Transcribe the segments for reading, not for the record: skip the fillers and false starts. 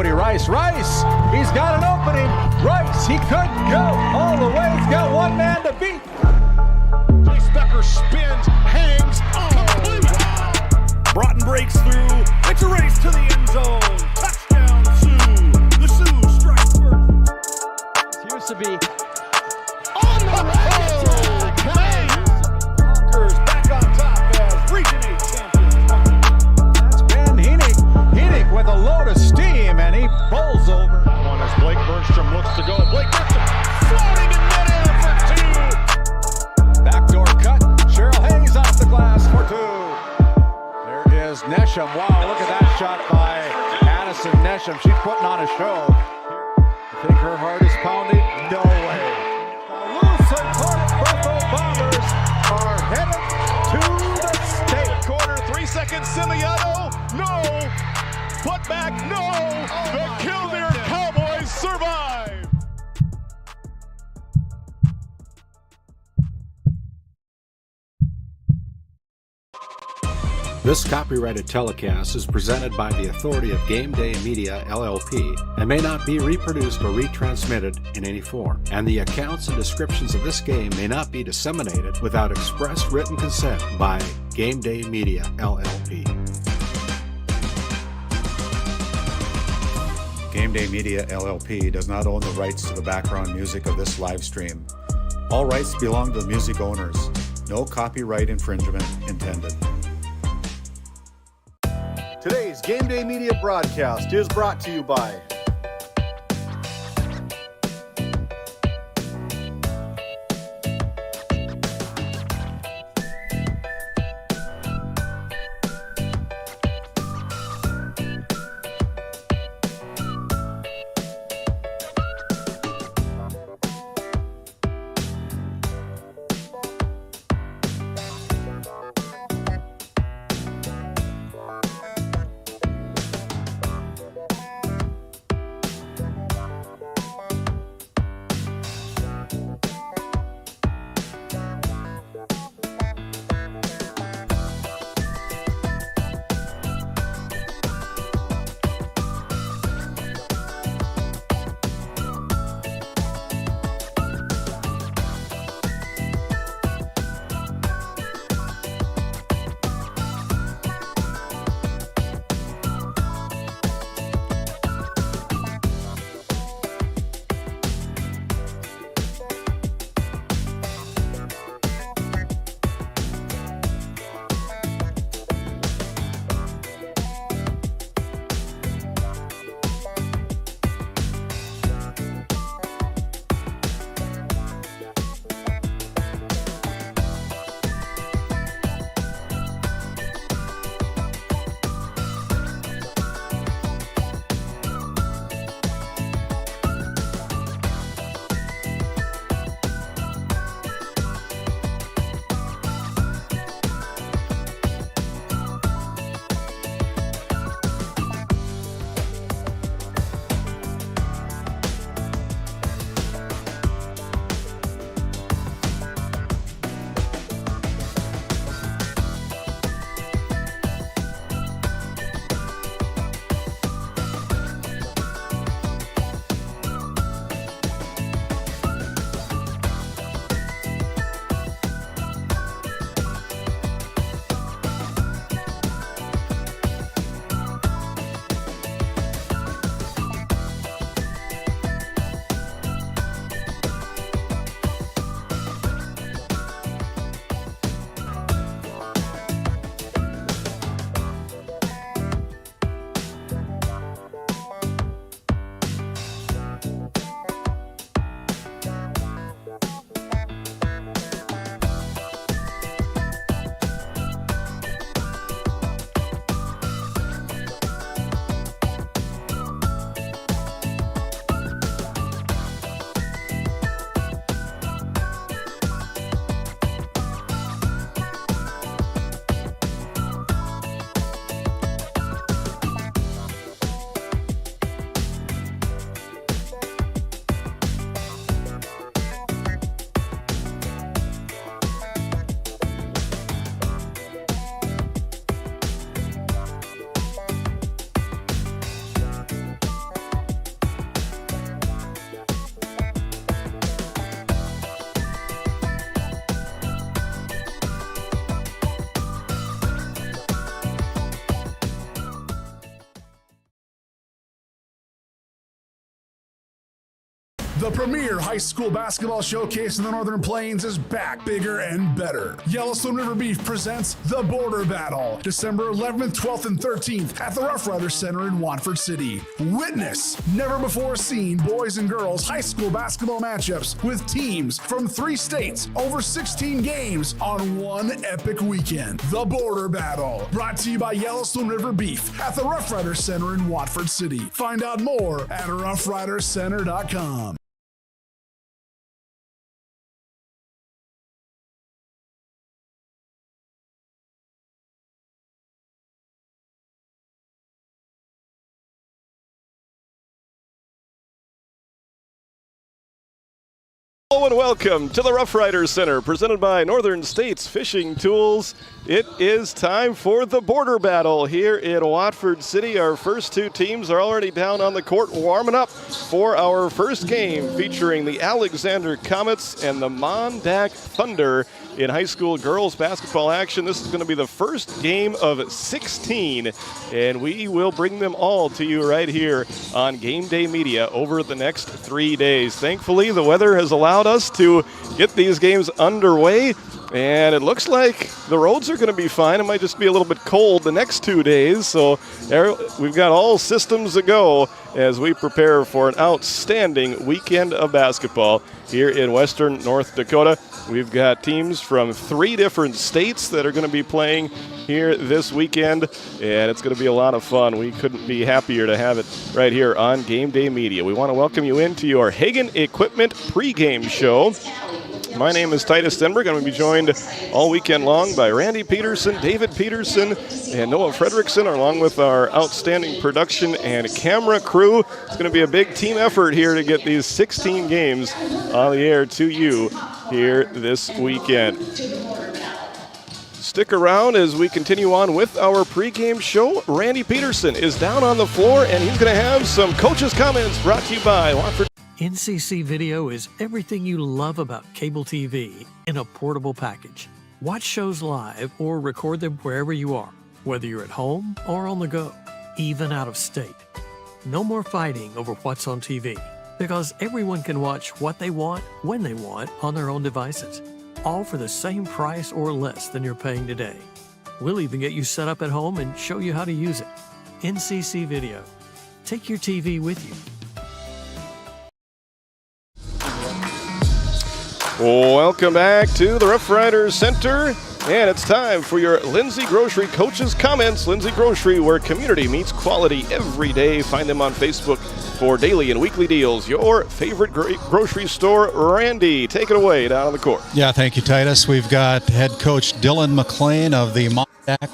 Cody Rice. Rice, he's got an opening. Rice, he could go all the way. He's got one man to beat. Chase Becker spins, hangs, complete. Broughton breaks through. It's a race to the end zone. Touchdown, Sioux. The Sioux strike first. It used to be On the road. Conquers back on top as Region 8 champions. That's Ben Heenick. Heenick with a load of steam, and he bowls over. One as Blake Bergstrom looks to go. Blake Bergstrom floating in midair for two. Backdoor cut. Cheryl Hayes off the glass for two. There is Nesham. Wow, look at that shot by Addison Nesham. She's putting on a show. You think her heart is pounding? No way. The Lucid Buffalo Bombers are headed to the state. Corner, 3 seconds. Simiato, no. Putback, no. The Killdeer Cowboys survive. This copyrighted telecast is presented by the authority of GameDay Media, LLP, and may not be reproduced or retransmitted in any form. And the accounts and descriptions of this game may not be disseminated without express written consent by GameDay Media, LLP. GameDay Media, LLP does not own the rights to the background music of this live stream. All rights belong to the music owners. No copyright infringement intended. Today's GameDay Media broadcast is brought to you by The premier high school basketball showcase in the Northern Plains is back, bigger and better. Yellowstone River Beef presents The Border Battle, December 11th, 12th, and 13th at the Roughrider Center in Watford City. Witness never-before-seen boys and girls high school basketball matchups with teams from 3 states, over 16 games on one epic weekend. The Border Battle, brought to you by Yellowstone River Beef at the Roughrider Center in Watford City. Find out more at roughridercenter.com. Hello and welcome to the Roughrider Center, presented by Northern States Fishing Tools. It is time for the border battle here in Watford City. Our first 2 teams are already down on the court warming up for our first game, featuring the Alexander Comets and the Mandak Thunder in high school girls basketball action. This is going to be the first game of 16, and we will bring them all to you right here on GameDay Media over the next 3 days. Thankfully, the weather has allowed us to get these games underway, and it looks like the roads are going to be fine. It might just be a little bit cold the next 2 days, so we've got all systems a go as we prepare for an outstanding weekend of basketball here in western North Dakota. We've got teams from 3 different states that are going to be playing here this weekend, and it's going to be a lot of fun. We couldn't be happier to have it right here on GameDay Media. We want to welcome you into your Hagen Equipment pregame show. My name is Titus Stenberg. I'm going to be joined all weekend long by Randy Peterson, David Peterson, and Noah Fredrickson, along with our outstanding production and camera crew. It's going to be a big team effort here to get these 16 games on the air to you here this weekend. Stick around as we continue on with our pregame show. Randy Peterson is down on the floor, and he's going to have some coaches' comments brought to you by Watford. NCC Video is everything you love about cable TV in a portable package. Watch shows live or record them wherever you are, whether you're at home or on the go, even out of state. No more fighting over what's on TV, because everyone can watch what they want, when they want, on their own devices, all for the same price or less than you're paying today. We'll even get you set up at home and show you how to use it. NCC Video. Take your TV with you. Welcome back to the Roughrider Center, and it's time for your Lindsay Grocery Coaches Comments. Lindsay Grocery, where community meets quality every day. Find them on Facebook for daily and weekly deals. Your favorite grocery store. Randy, take it away down on the court. Yeah, thank you, Titus. We've got head coach Dylan McLean of the Mandak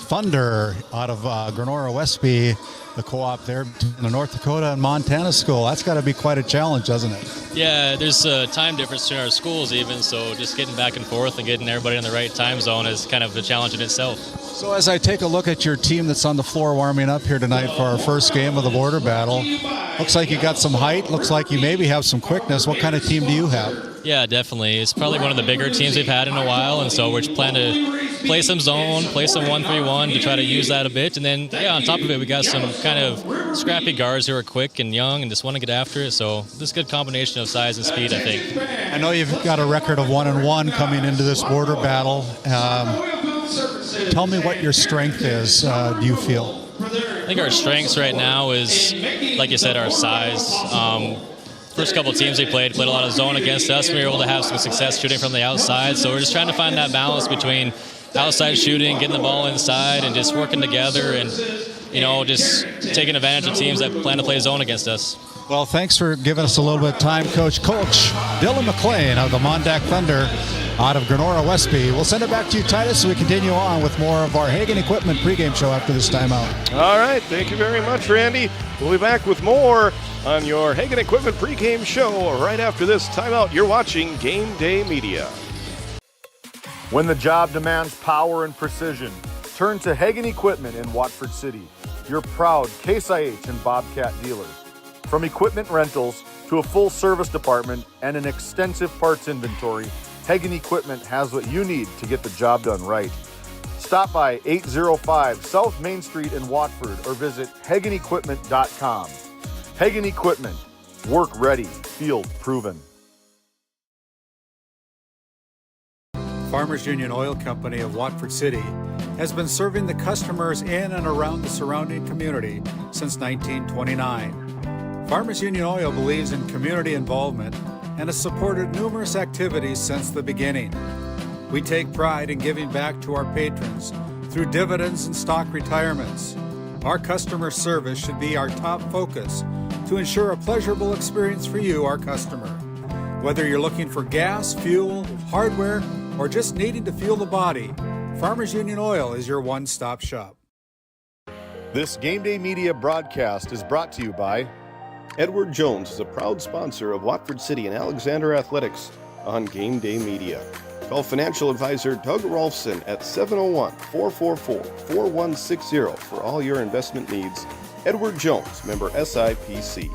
Thunder out of Granora-Westby, the co-op there in the North Dakota and Montana school. That's got to be quite a challenge, doesn't it? Yeah, there's a time difference between our schools even, so just getting back and forth and getting everybody in the right time zone is kind of a challenge in itself. So as I take a look at your team that's on the floor warming up here tonight for our first game of the border battle, looks like you got some height, looks like you maybe have some quickness. What kind of team do you have? Yeah, definitely. It's probably one of the bigger teams we've had in a while, and so we're planning to play some zone, play some 1-3-1 to try to use that a bit. And then, yeah, on top of it, we got some kind of scrappy guards who are quick and young and just want to get after it. So this is a good combination of size and speed, I think. I know you've got a record of 1-1 coming into this border battle. Tell me what your strength is, do you feel? I think our strengths right now is, like you said, our size. First couple teams we played a lot of zone against us. We were able to have some success shooting from the outside. So we're just trying to find that balance between outside shooting, getting the ball inside, and just working together and, you know, just taking advantage of teams that plan to play zone against us. Well, thanks for giving us a little bit of time, Coach. Coach Dylan McLean of the Mandak Thunder out of Granora-Westby. We'll send it back to you, Titus, so we continue on with more of our Hagen Equipment pregame show after this timeout. All right, thank you very much, Randy. We'll be back with more on your Hagen Equipment pregame show right after this timeout. You're watching GameDay Media. When the job demands power and precision, turn to Hagen Equipment in Watford City, your proud Case IH and Bobcat dealer. From equipment rentals to a full service department and an extensive parts inventory, Hagen Equipment has what you need to get the job done right. Stop by 805 South Main Street in Watford or visit HagenEquipment.com. Hagen Equipment, Work ready, field proven. Farmers Union Oil Company of Watford City has been serving the customers in and around the surrounding community since 1929. Farmers Union Oil believes in community involvement and has supported numerous activities since the beginning. We take pride in giving back to our patrons through dividends and stock retirements. Our customer service should be our top focus to ensure a pleasurable experience for you, our customer. Whether you're looking for gas, fuel, hardware, or just needing to fuel the body, Farmers Union Oil is your one-stop shop. This Game Day Media broadcast is brought to you by Edward Jones is a proud sponsor of Watford City and Alexander Athletics on Game Day Media. Call financial advisor Doug Rolfson at 701-444-4160 for all your investment needs. Edward Jones, member SIPC.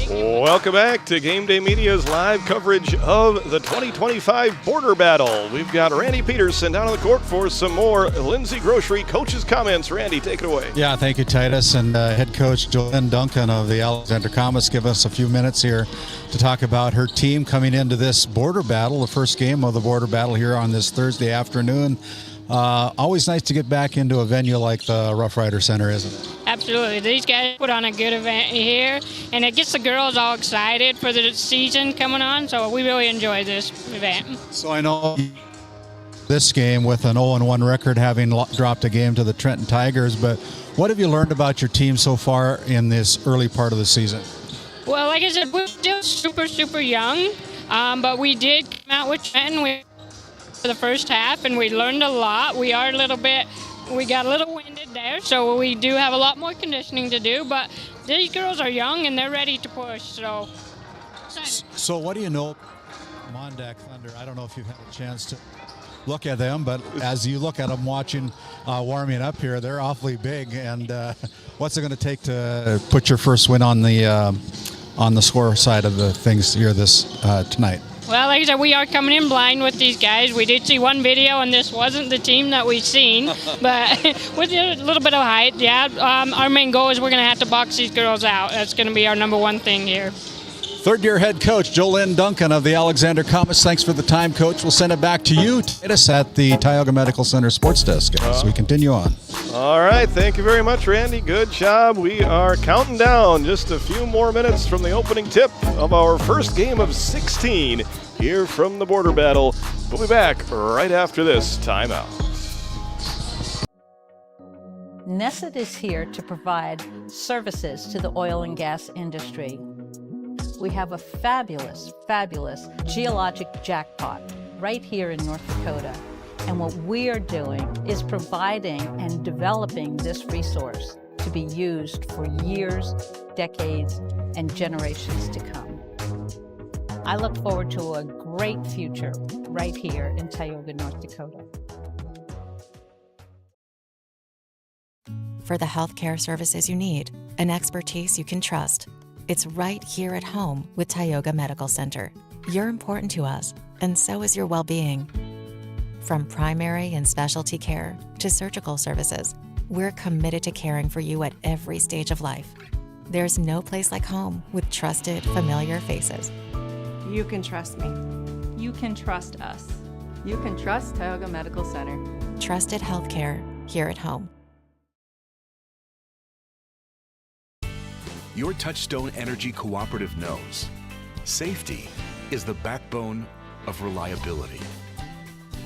Welcome back to Game Day Media's live coverage of the 2025 Border Battle. We've got Randy Peterson down on the court for some more Lindsay Grocery coach's comments. Randy, take it away. Yeah, thank you, Titus. And head coach Jolynn Duncan of the Alexander Comets give us a few minutes here to talk about her team coming into this Border Battle, the first game of the Border Battle here on this Thursday afternoon. Always nice to get back into a venue like the Roughrider Center, isn't it? Absolutely. These guys put on a good event here, and it gets the girls all excited for the season coming on, so we really enjoy this event. So I know this game with an 0-1 record, having dropped a game to the Trenton Tigers, but what have you learned about your team so far in this early part of the season? Well, like I said, we're still super young, but we did come out with Trenton for the first half, and we learned a lot. We got a little winded there, so we do have a lot more conditioning to do, but these girls are young and they're ready to push, so. So what do you know Mandak Thunder? I don't know if you've had a chance to look at them, but as you look at them warming up here, they're awfully big, and what's it going to take to put your first win on the score side of the things here tonight? Well, like I said, we are coming in blind with these guys. We did see one video, and this wasn't the team that we've seen. But with a little bit of height, yeah, our main goal is we're going to have to box these girls out. That's going to be our number one thing here. Third-year head coach Jolynn Duncan of the Alexander Comets. Thanks for the time, Coach. We'll send it back to you, Titus, at the Tioga Medical Center Sports Desk as we continue on. All right. Thank you very much, Randy. Good job. We are counting down just a few more minutes from the opening tip of our first game of 16 here from the Border Battle. We'll be back right after this timeout. Nesset is here to provide services to the oil and gas industry. We have a fabulous geologic jackpot right here in North Dakota. And what we are doing is providing and developing this resource to be used for years, decades, and generations to come. I look forward to a great future right here in Tioga, North Dakota. For the healthcare services you need and expertise you can trust, it's right here at home with Tioga Medical Center. You're important to us, and so is your well-being. From primary and specialty care to surgical services, we're committed to caring for you at every stage of life. There's no place like home with trusted, familiar faces. You can trust me. You can trust us. You can trust Tioga Medical Center. Trusted healthcare here at home. Your Touchstone Energy Cooperative knows safety is the backbone of reliability.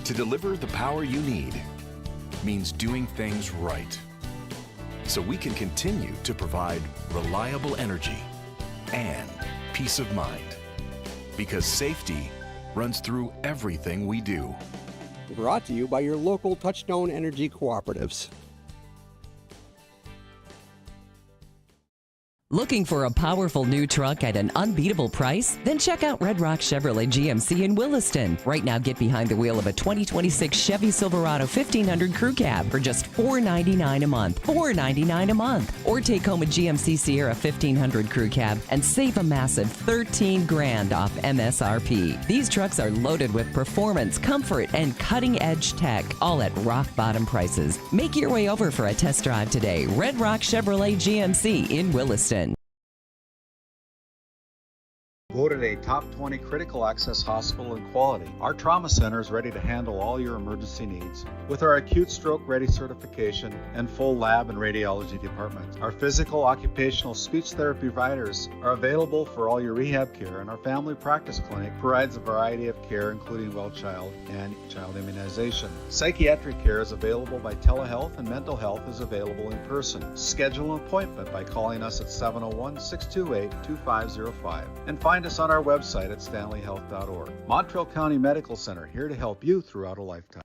To deliver the power you need means doing things right, so we can continue to provide reliable energy and peace of mind, because safety runs through everything we do. Brought to you by your local Touchstone Energy Cooperatives. Looking for a powerful new truck at an unbeatable price? Then check out Red Rock Chevrolet GMC in Williston. Right now, get behind the wheel of a 2026 Chevy Silverado 1500 Crew Cab for just $499 a month. $499 a month. Or take home a GMC Sierra 1500 Crew Cab and save a massive $13,000 off MSRP. These trucks are loaded with performance, comfort, and cutting-edge tech, all at rock-bottom prices. Make your way over for a test drive today. Red Rock Chevrolet GMC in Williston. Voted a top 20 critical access hospital in quality, our trauma center is ready to handle all your emergency needs with our acute stroke ready certification and full lab and radiology department. Our physical, occupational, speech therapy providers are available for all your rehab care, and our family practice clinic provides a variety of care including well child and child immunization. Psychiatric care is available by telehealth, and mental health is available in person. Schedule an appointment by calling us at 701-628-2505 and find us on our website at stanleyhealth.org. Montreal County Medical Center, here to help you throughout a lifetime.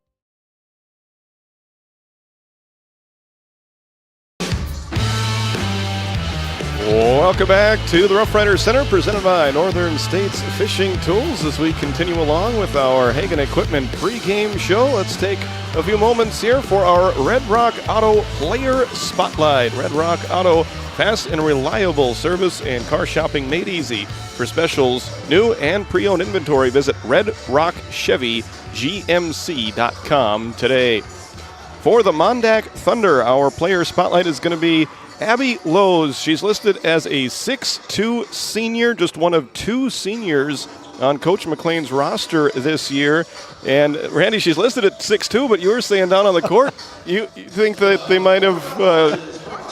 Welcome back to the Roughrider Center, presented by Northern States Fishing Tools. As we continue along with our Hagen Equipment pregame show, let's take a few moments here for our Red Rock Auto Player Spotlight. Red Rock Auto, fast and reliable service and car shopping made easy. For specials, new and pre-owned inventory, visit redrockchevygmc.com today. For the Mandak Thunder, our player spotlight is going to be Abby Lowe's. She's listed as a 6'2 senior, just one of two seniors on Coach McLean's roster this year. And Randy, she's listed at 6'2", but you were saying down on the court, you think that they might have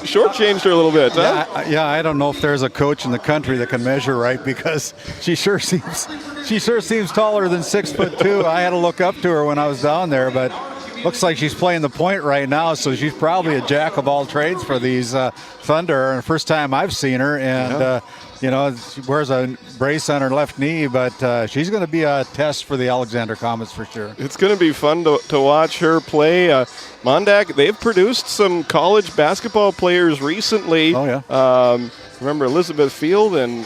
shortchanged her a little bit, huh? Yeah, I don't know if there's a coach in the country that can measure right, because she sure seems taller than 6'2". I had to look up to her when I was down there, but looks like she's playing the point right now, so she's probably a jack of all trades for these Thunder. And first time I've seen her, and she wears a brace on her left knee, but she's going to be a test for the Alexander Comets for sure. It's going to be fun to watch her play. Mandak, they've produced some college basketball players recently. Oh, yeah. Remember Elizabeth Field and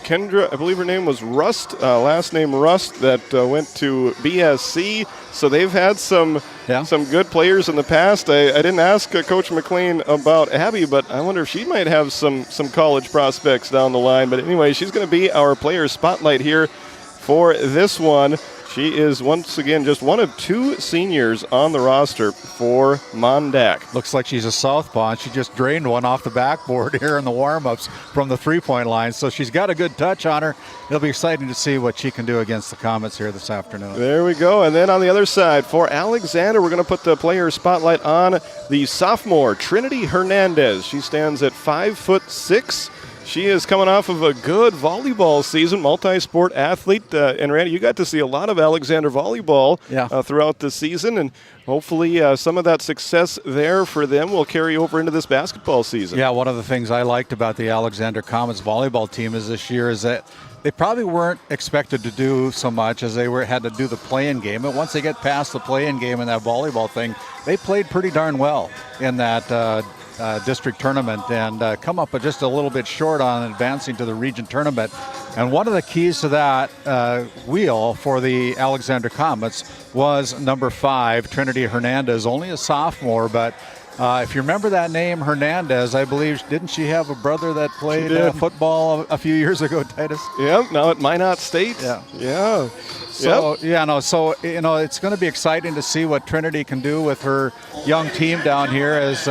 Kendra, I believe her name was Rust, last name Rust, that went to BSC. So they've had some good players in the past. I didn't ask Coach McLean about Abby, but I wonder if she might have some college prospects down the line. But anyway, she's going to be our player spotlight here for this one. She is, once again, just one of two seniors on the roster for Mandak. Looks like she's a southpaw, and she just drained one off the backboard here in the warm-ups from the three-point line. So she's got a good touch on her. It'll be exciting to see what she can do against the Comets here this afternoon. There we go. And then on the other side, for Alexander, we're going to put the player spotlight on the sophomore, Trinity Hernandez. She stands at 5'6". She is coming off of a good volleyball season, multi-sport athlete. And Randy, you got to see a lot of Alexander volleyball throughout the season, and hopefully some of that success there for them will carry over into this basketball season. Yeah, one of the things I liked about the Alexander Comets volleyball team this year is that they probably weren't expected to do so much as they had to do the play-in game. But once they get past the play-in game and that volleyball thing, they played pretty darn well in that district tournament, and come up just a little bit short on advancing to the region tournament. And one of the keys to that wheel for the Alexander Comets was number 5, Trinity Hernandez, only a sophomore, but if you remember that name, Hernandez, I believe, didn't she have a brother that played football a few years ago, Titus? Yep, now at Minot State. Yeah. So, it's going to be exciting to see what Trinity can do with her young team down here, as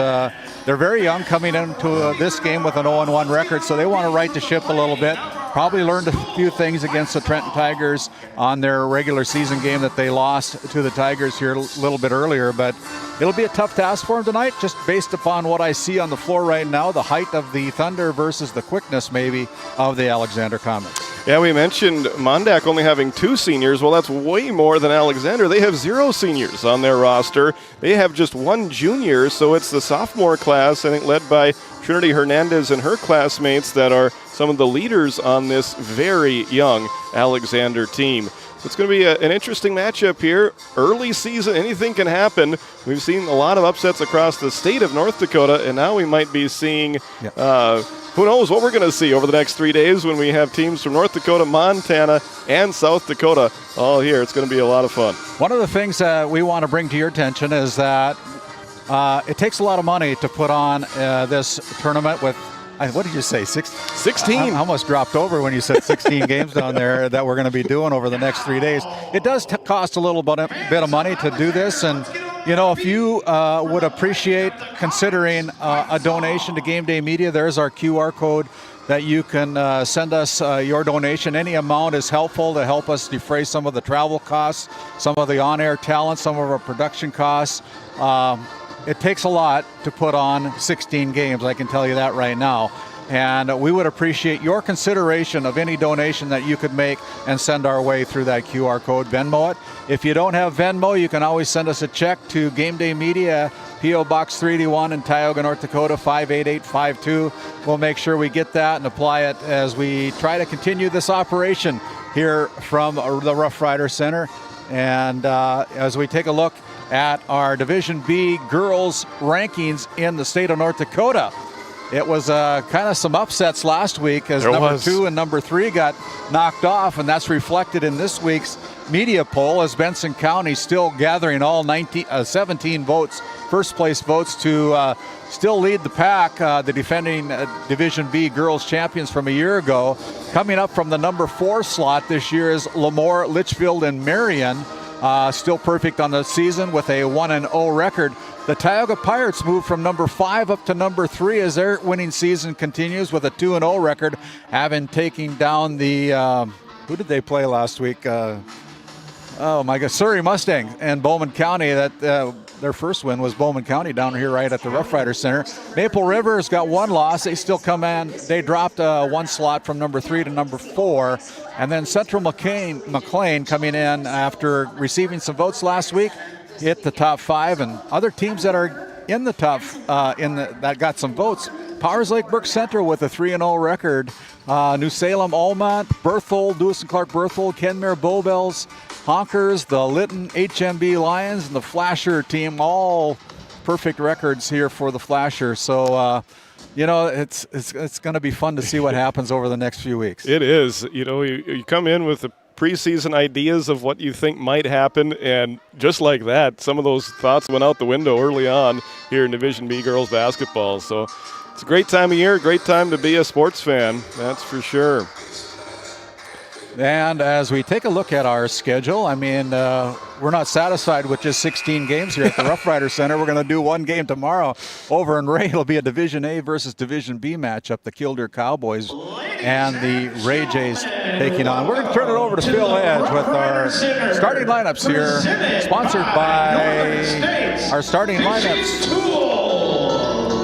they're very young coming into this game with an 0-1 record, so they want to right the ship a little bit. Probably learned a few things against the Trenton Tigers on their regular season game that they lost to the Tigers here a little bit earlier, but it'll be a tough task for them tonight, just based upon what I see on the floor right now, the height of the Thunder versus the quickness maybe of the Alexander Comets. Yeah, we mentioned Mandak only having 2 seniors. Well, that's way more than Alexander. They have 0 seniors on their roster. They have just 1 junior, so it's the sophomore class, I think, led by Trinity Hernandez and her classmates that are some of the leaders on this very young Alexander team. it's going to be an interesting matchup here. Early season, anything can happen. We've seen a lot of upsets across the state of North Dakota, and now we might be seeing who knows what we're going to see over the next 3 days when we have teams from North Dakota, Montana, and South Dakota all here. It's going to be a lot of fun. One of the things that we want to bring to your attention is that it takes a lot of money to put on this tournament with, what did you say, 16? I almost dropped over when you said 16 games down there that we're going to be doing over the next 3 days. It does cost a little bit of money to do this, and you know, if you would appreciate considering a donation to GameDay Media, there's our QR code that you can send us your donation. Any amount is helpful to help us defray some of the travel costs, some of the on-air talent, some of our production costs. It takes a lot to put on 16 games, I can tell you that right now. And we would appreciate your consideration of any donation that you could make and send our way through that QR code. Venmo it. If you don't have Venmo, you can always send us a check to GameDay Media, P.O. Box 381 in Tioga, North Dakota, 58852. We'll make sure we get that and apply it as we try to continue this operation here from the Roughrider Center. And as we take a look at our Division B girls rankings in the state of North Dakota, it was kind of some upsets last week as number 2 and number 3 got knocked off, and that's reflected in this week's media poll as Benson County still gathering all 17 votes, first place votes to still lead the pack, the defending Division B girls champions from a year ago. Coming up from the number 4 slot this year is Lemoore, Litchfield, and Marion, still perfect on the season with a 1-0 record. The Tioga Pirates move from number 5 up to number 3 as their winning season continues with a 2-0 record, having taken down the, who did they play last week? Oh my God, Surrey Mustang and Bowman County. That their first win was Bowman County down here right at the Roughrider Center. Maple River's got 1 loss. They still come in. They dropped 1 slot from number 3 to number 4. And then Central McLean coming in after receiving some votes last week, hit the top 5, and other teams that are in the top that got some votes. Powers Lake Brook Center with a 3-0 record. New Salem, Almont, Berthold, Lewis and Clark Berthold, Kenmare Bowbells, Honkers, the Lytton HMB Lions, and the Flasher team, all perfect records here for the Flasher. So you know, it's going to be fun to see what happens over the next few weeks. It is. You know, you come in with the preseason ideas of what you think might happen, and just like that, some of those thoughts went out the window early on here in Division B girls basketball. So it's a great time of year, great time to be a sports fan, that's for sure. And as we take a look at our schedule, I mean, we're not satisfied with just 16 games here at the Roughrider Center. We're going to do 1 game tomorrow over in Ray. It'll be a Division A versus Division B matchup, the Killdeer Cowboys and the Ray Jays taking on. We're going to turn it over to Phil Edge with our starting lineups here, sponsored by our starting lineups.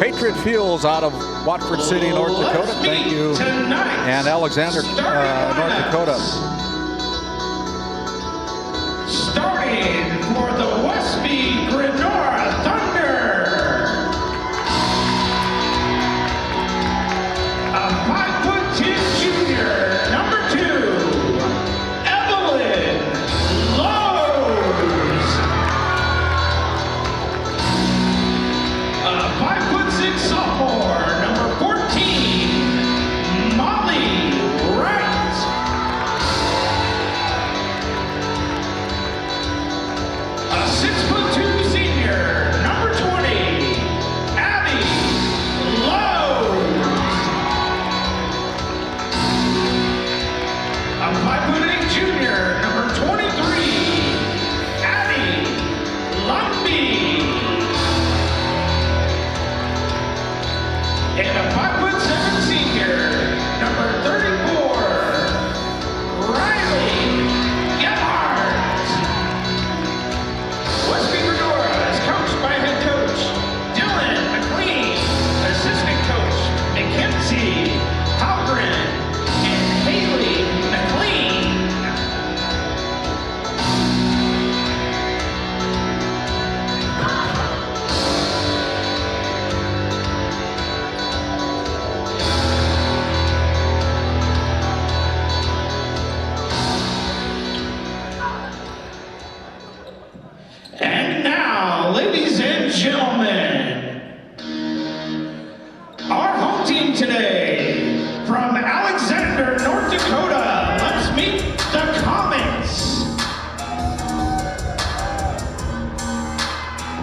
Patriot Fuels out of Watford City, North Dakota. Thank you. And Alexander, North Dakota. Starting for the Westby Grenora Thunder, a 5'10" junior, number 2, Evelyn Lowe's. A 5'6" sophomore, number 14, Molly Wright. A gentlemen, our home team today from Alexander, North Dakota. Let's meet the Comets.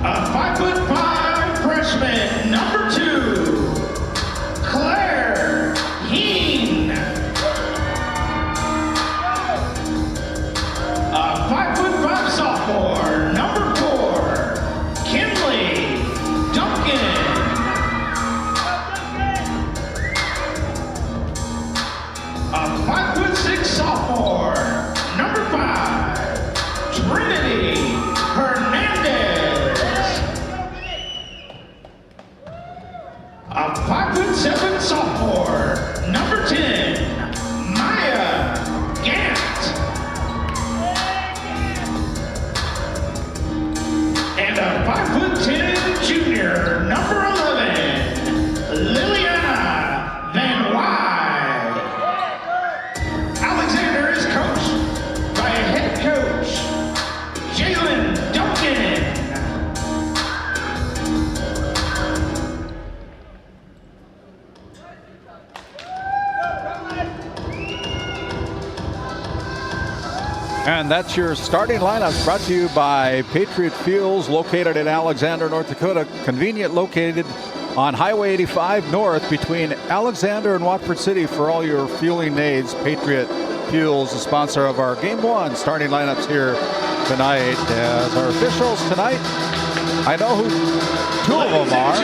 A 5'5" freshman, number 2, Claire Heen. A 5'5" sophomore, number 4, Kinley Duncan. A 5'6" sophomore, number 5, Trinity Hernandez. A 5'7" sophomore, number 10, Maya Gant. And a 5'10" junior, number 11, Liliana Van Wyde. Alexander is coached by head coach Jalen Duncan. And that's your starting lineup, brought to you by Patriot Fuels, located in Alexander, North Dakota. Convenient, located on Highway 85 North between Alexander and Watford City for all your fueling needs. Patriot Fuels, the sponsor of our Game 1 starting lineups here tonight. As our officials tonight, I know who 2 of them are.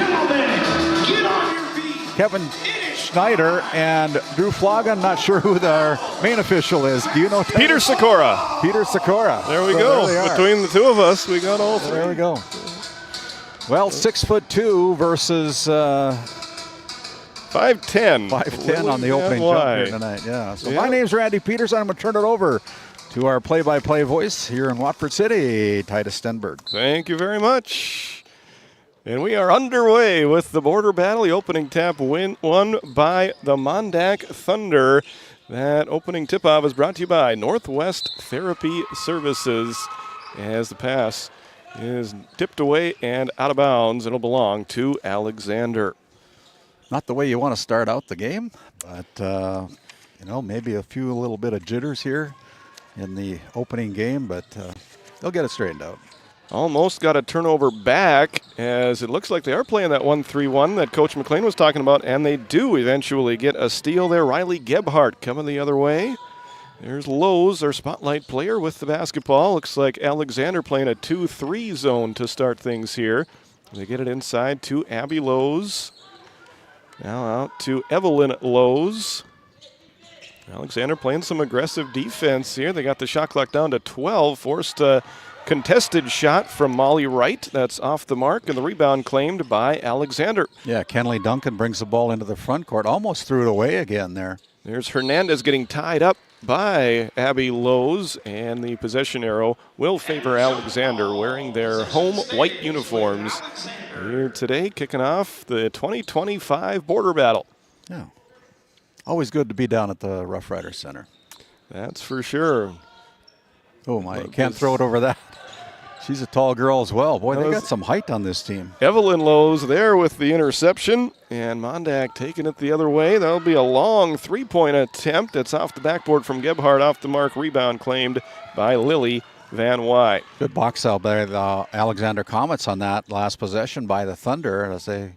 Get on your feet. Kevin Schneider and Drew Flogan. Not sure who their main official is. Do you know? Peter Sikora. Peter Sikora. There we So go. there they are. Between the 2 of us, we got all 3. There we go. Well, 6'2" versus 5'10". 5'10" on the opening jump here tonight. Yeah. So my name's Randy Peters. I'm going to turn it over to our play-by-play voice here in Watford City, Titus Stenberg. Thank you very much. And we are underway with the border battle. The opening tap won by the Mandak Thunder. That opening tip-off is brought to you by Northwest Therapy Services. As the pass is tipped away and out of bounds, it'll belong to Alexander. Not the way you want to start out the game, but maybe a little bit of jitters here in the opening game, but they'll get it straightened out. Almost got a turnover back, as it looks like they are playing that 1-3-1 that Coach McLean was talking about, and they do eventually get a steal there. Riley Gebhardt coming the other way. There's Lowe's, our spotlight player, with the basketball. Looks like Alexander playing a 2-3 zone to start things here. They get it inside to Abby Lowe's. Now out to Evelyn Lowe's. Alexander playing some aggressive defense here. They got the shot clock down to 12, forced a contested shot from Molly Wright. That's off the mark, and the rebound claimed by Alexander. Yeah, Kenley Duncan brings the ball into the front court. Almost threw it away again there. There's Hernandez getting tied up by Abby Lowe's, and the possession arrow will favor Alexander, wearing their home white uniforms here today, kicking off the 2025 border battle. Yeah. Always good to be down at the Roughrider Center. That's for sure. Oh, my. You can't throw it over that. She's a tall girl as well. Boy, they got some height on this team. Evelyn Lowe's there with the interception, and Mandak taking it the other way. That'll be a long three-point attempt. It's off the backboard from Gebhardt, off the mark. Rebound claimed by Lily Van Wyk. Good box out by the Alexander Comets on that last possession by the Thunder, as they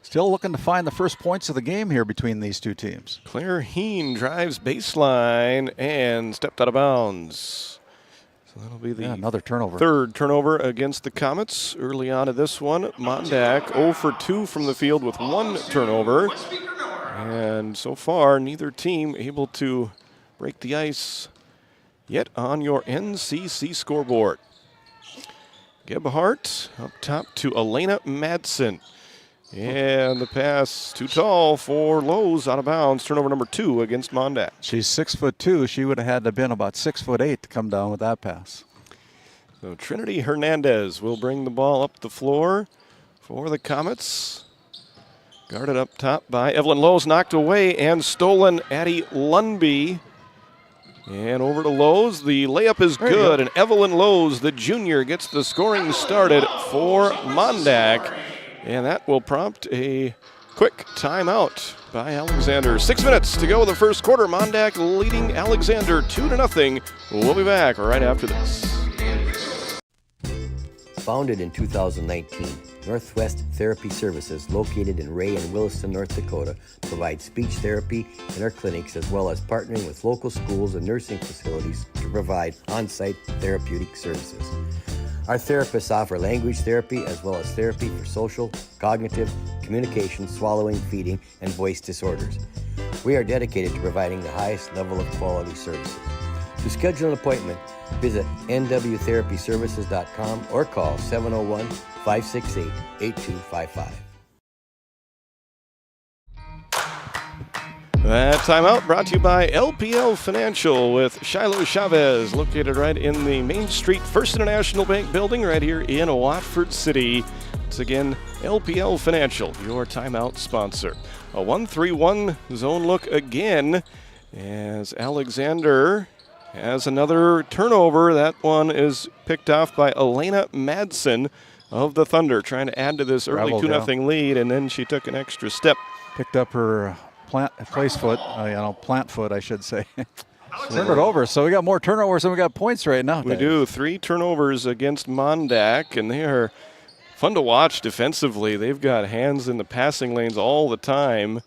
still looking to find the first points of the game here between these two teams. Claire Heen drives baseline and stepped out of bounds. So that'll be the another turnover. Third turnover against the Comets early on in this one. Mandak 0 for 2 from the field with 1 turnover. And so far, neither team able to break the ice yet on your NCC scoreboard. Gebhardt up top to Elena Madsen. And the pass too tall for Lowe's, out of bounds. Turnover number 2 against Mandak. She's 6'2". She would have had to have been about 6'8" to come down with that pass. So Trinity Hernandez will bring the ball up the floor for the Comets. Guarded up top by Evelyn Lowe's, knocked away and stolen. Addie Lundby And over to Lowe's. The layup is good, and Evelyn Lowe's, the junior, gets the scoring started for Mandak. And that will prompt a quick timeout by Alexander. 6 minutes to go in the first quarter. Mandak leading Alexander 2-0. We'll be back right after this. Founded in 2019, Northwest Therapy Services, located in Ray and Williston, North Dakota, provides speech therapy in our clinics as well as partnering with local schools and nursing facilities to provide on-site therapeutic services. Our therapists offer language therapy as well as therapy for social, cognitive, communication, swallowing, feeding, and voice disorders. We are dedicated to providing the highest level of quality services. To schedule an appointment, visit nwtherapyservices.com or call 701-568-8255. That timeout brought to you by LPL Financial with Shiloh Chavez, located right in the Main Street First International Bank building right here in Watford City. It's again LPL Financial, your timeout sponsor. A 1-3-1 zone look again as Alexander has another turnover. That one is picked off by Elena Madsen of the Thunder, trying to add to this early 2-0 lead, and then she took an extra step. Picked up her plant foot, I should say. Turned it over, so we got more turnovers than we got points right now. We do. 3 turnovers against Mandak, and they are fun to watch defensively. They've got hands in the passing lanes all the time,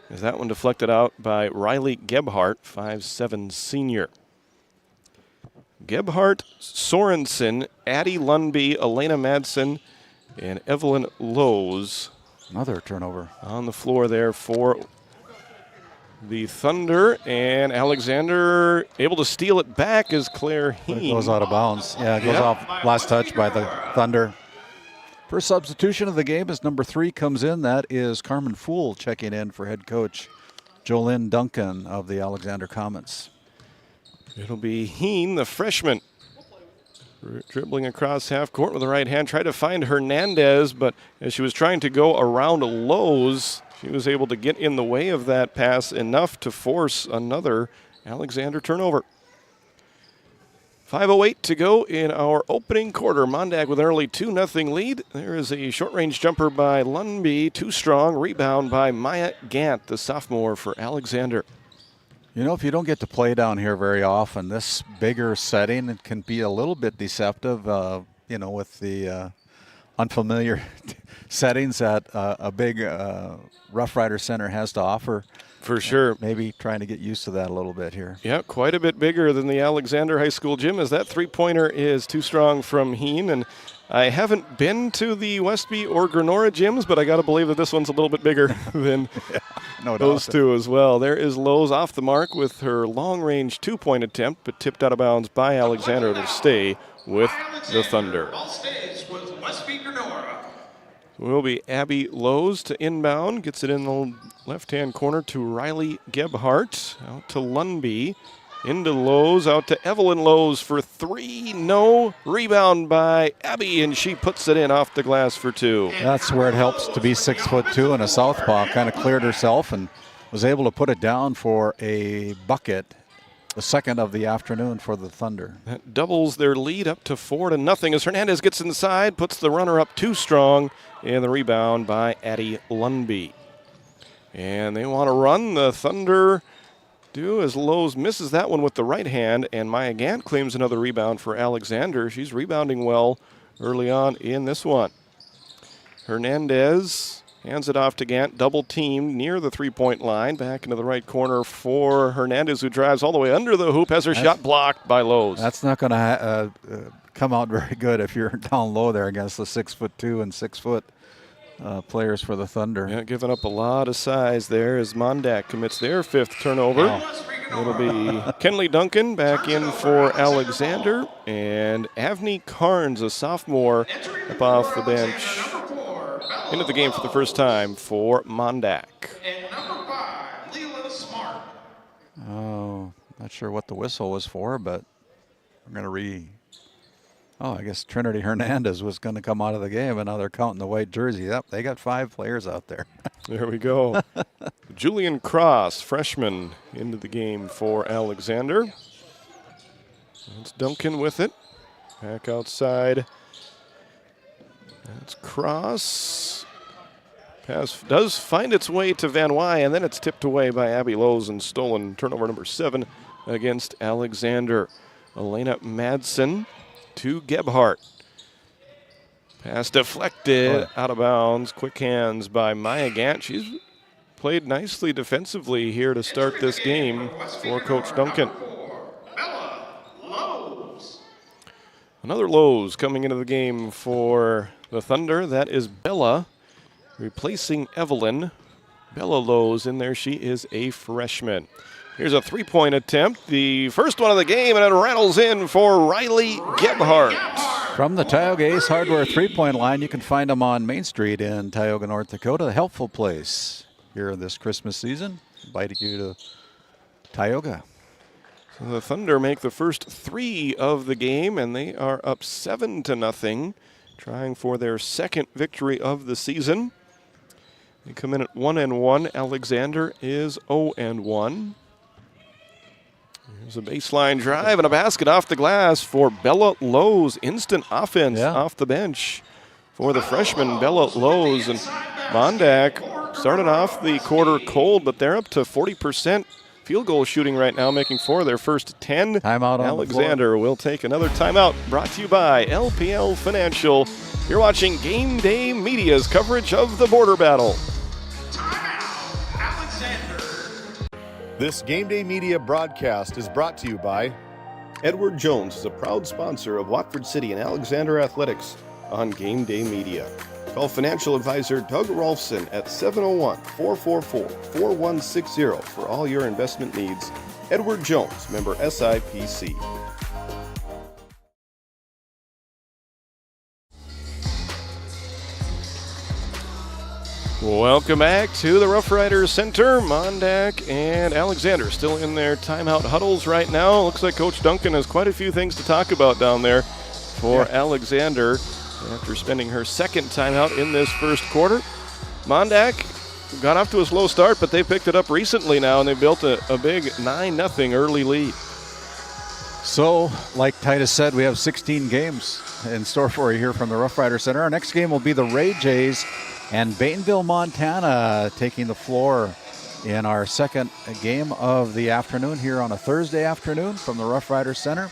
as that one deflected out by Riley Gebhardt, 5'7" senior. Gebhardt, Sorensen, Addie Lundby, Elena Madsen, and Evelyn Lowe's. Another turnover on the floor there for the Thunder, and Alexander able to steal it back as Claire Heen. It goes out of bounds. Yeah, it goes off last touch by the Thunder. First substitution of the game as number 3 comes in. That is Carmen Fool checking in for head coach Jolynn Duncan of the Alexander Comets. It'll be Heen, the freshman, dribbling across half court with the right hand. Tried to find Hernandez, but as she was trying to go around Lowe's, she was able to get in the way of that pass enough to force another Alexander turnover. 5:08 to go in our opening quarter. Mandak with an early 2-0 lead. There is a short-range jumper by Lundby, too strong. Rebound by Maya Gant, the sophomore for Alexander. You know, if you don't get to play down here very often, this bigger setting, it can be a little bit deceptive, with the unfamiliar settings that a big Roughrider Center has to offer. For sure. Maybe trying to get used to that a little bit here. Yeah, quite a bit bigger than the Alexander High School gym, as that three-pointer is too strong from Heen. And I haven't been to the Westby or Grenora gyms, but I got to believe that this one's a little bit bigger than those two as well. There is Lowe's off the mark with her long-range 2-point attempt, but tipped out of bounds by Alexander to stay with the Thunder. Will be Abby Lowe's to inbound. Gets it in the left-hand corner to Riley Gebhardt. Out to Lundby. Into Lowe's. Out to Evelyn Lowe's for 3. No. Rebound by Abby, and she puts it in off the glass for 2. That's where it helps to be 6'2" and a southpaw. Kind of cleared herself and was able to put it down for a bucket. The second of the afternoon for the Thunder. That doubles their lead up to 4-0 as Hernandez gets inside, puts the runner up too strong, and the rebound by Addie Lundby. And they want to run. The Thunder do, as Lowe's misses that one with the right hand, and Maya Gant claims another rebound for Alexander. She's rebounding well early on in this one. Hernandez hands it off to Gant, double teamed near the three-point line. Back into the right corner for Hernandez, who drives all the way under the hoop, has her shot blocked by Lowe's. That's not going to come out very good if you're down low there against the 6'2" and 6 foot players for the Thunder. Yeah, giving up a lot of size there as Mandak commits their 5th turnover. Wow. It'll be Kenley Duncan back in for Alexander, and Avni Carnes, a sophomore, up off the bench into the game for the first time for Mandak. Oh, not sure what the whistle was for, but we're going to I guess Trinity Hernandez was going to come out of the game, and now they're counting the white jersey. Yep, they got 5 players out there. There we go. Julian Cross, freshman, into the game for Alexander. It's Duncan with it. Back outside. That's cross. Pass does find its way to Van Wy, and then it's tipped away by Abby Lowe's and stolen. Turnover number 7 against Alexander. Elena Madsen to Gebhardt. Pass deflected out of bounds. Quick hands by Maya Gant. She's played nicely defensively here to start this game for Coach Duncan. Another Lowe's coming into the game for the Thunder. That is Bella replacing Evelyn. Bella Lowe's in there. She is a freshman. Here's a three-point attempt. The first one of the game, and it rattles in for Riley Gebhardt. From the Tioga Ace Hardware three-point line, you can find them on Main Street in Tioga, North Dakota. A helpful place here this Christmas season. Inviting you to Tioga. So the Thunder make the first 3 of the game, and they are up 7-0, trying for their second victory of the season. They come in at 1-1. Alexander is 0-1. There's a baseline drive and a basket off the glass for Bella Lowe's. Instant offense off the bench for the freshman Bella Lowe's. And Mandak started off the quarter cold, but they're up to 40% field goal shooting right now, making 4 of their first 10. Timeout on Alexander will take another timeout, brought to you by LPL Financial. You're watching GameDay Media's coverage of the border battle. This GameDay Media broadcast is brought to you by Edward Jones is a proud sponsor of Watford City and Alexander Athletics on GameDay Media. Call financial advisor Doug Rolfson at 701-444-4160 for all your investment needs. Edward Jones, member SIPC. Welcome back to the Roughrider Center. Mandak and Alexander still in their timeout huddles right now. Looks like Coach Duncan has quite a few things to talk about down there for Alexander after spending her second timeout in this first quarter. Mandak got off to a slow start, but they picked it up recently now, and they built a big 9-0 early lead. So, like Titus said, we have 16 games in store for you here from the Roughrider Center. Our next game will be the Ray Jays and Bainville, Montana, taking the floor in our second game of the afternoon here on a Thursday afternoon from the Roughrider Center.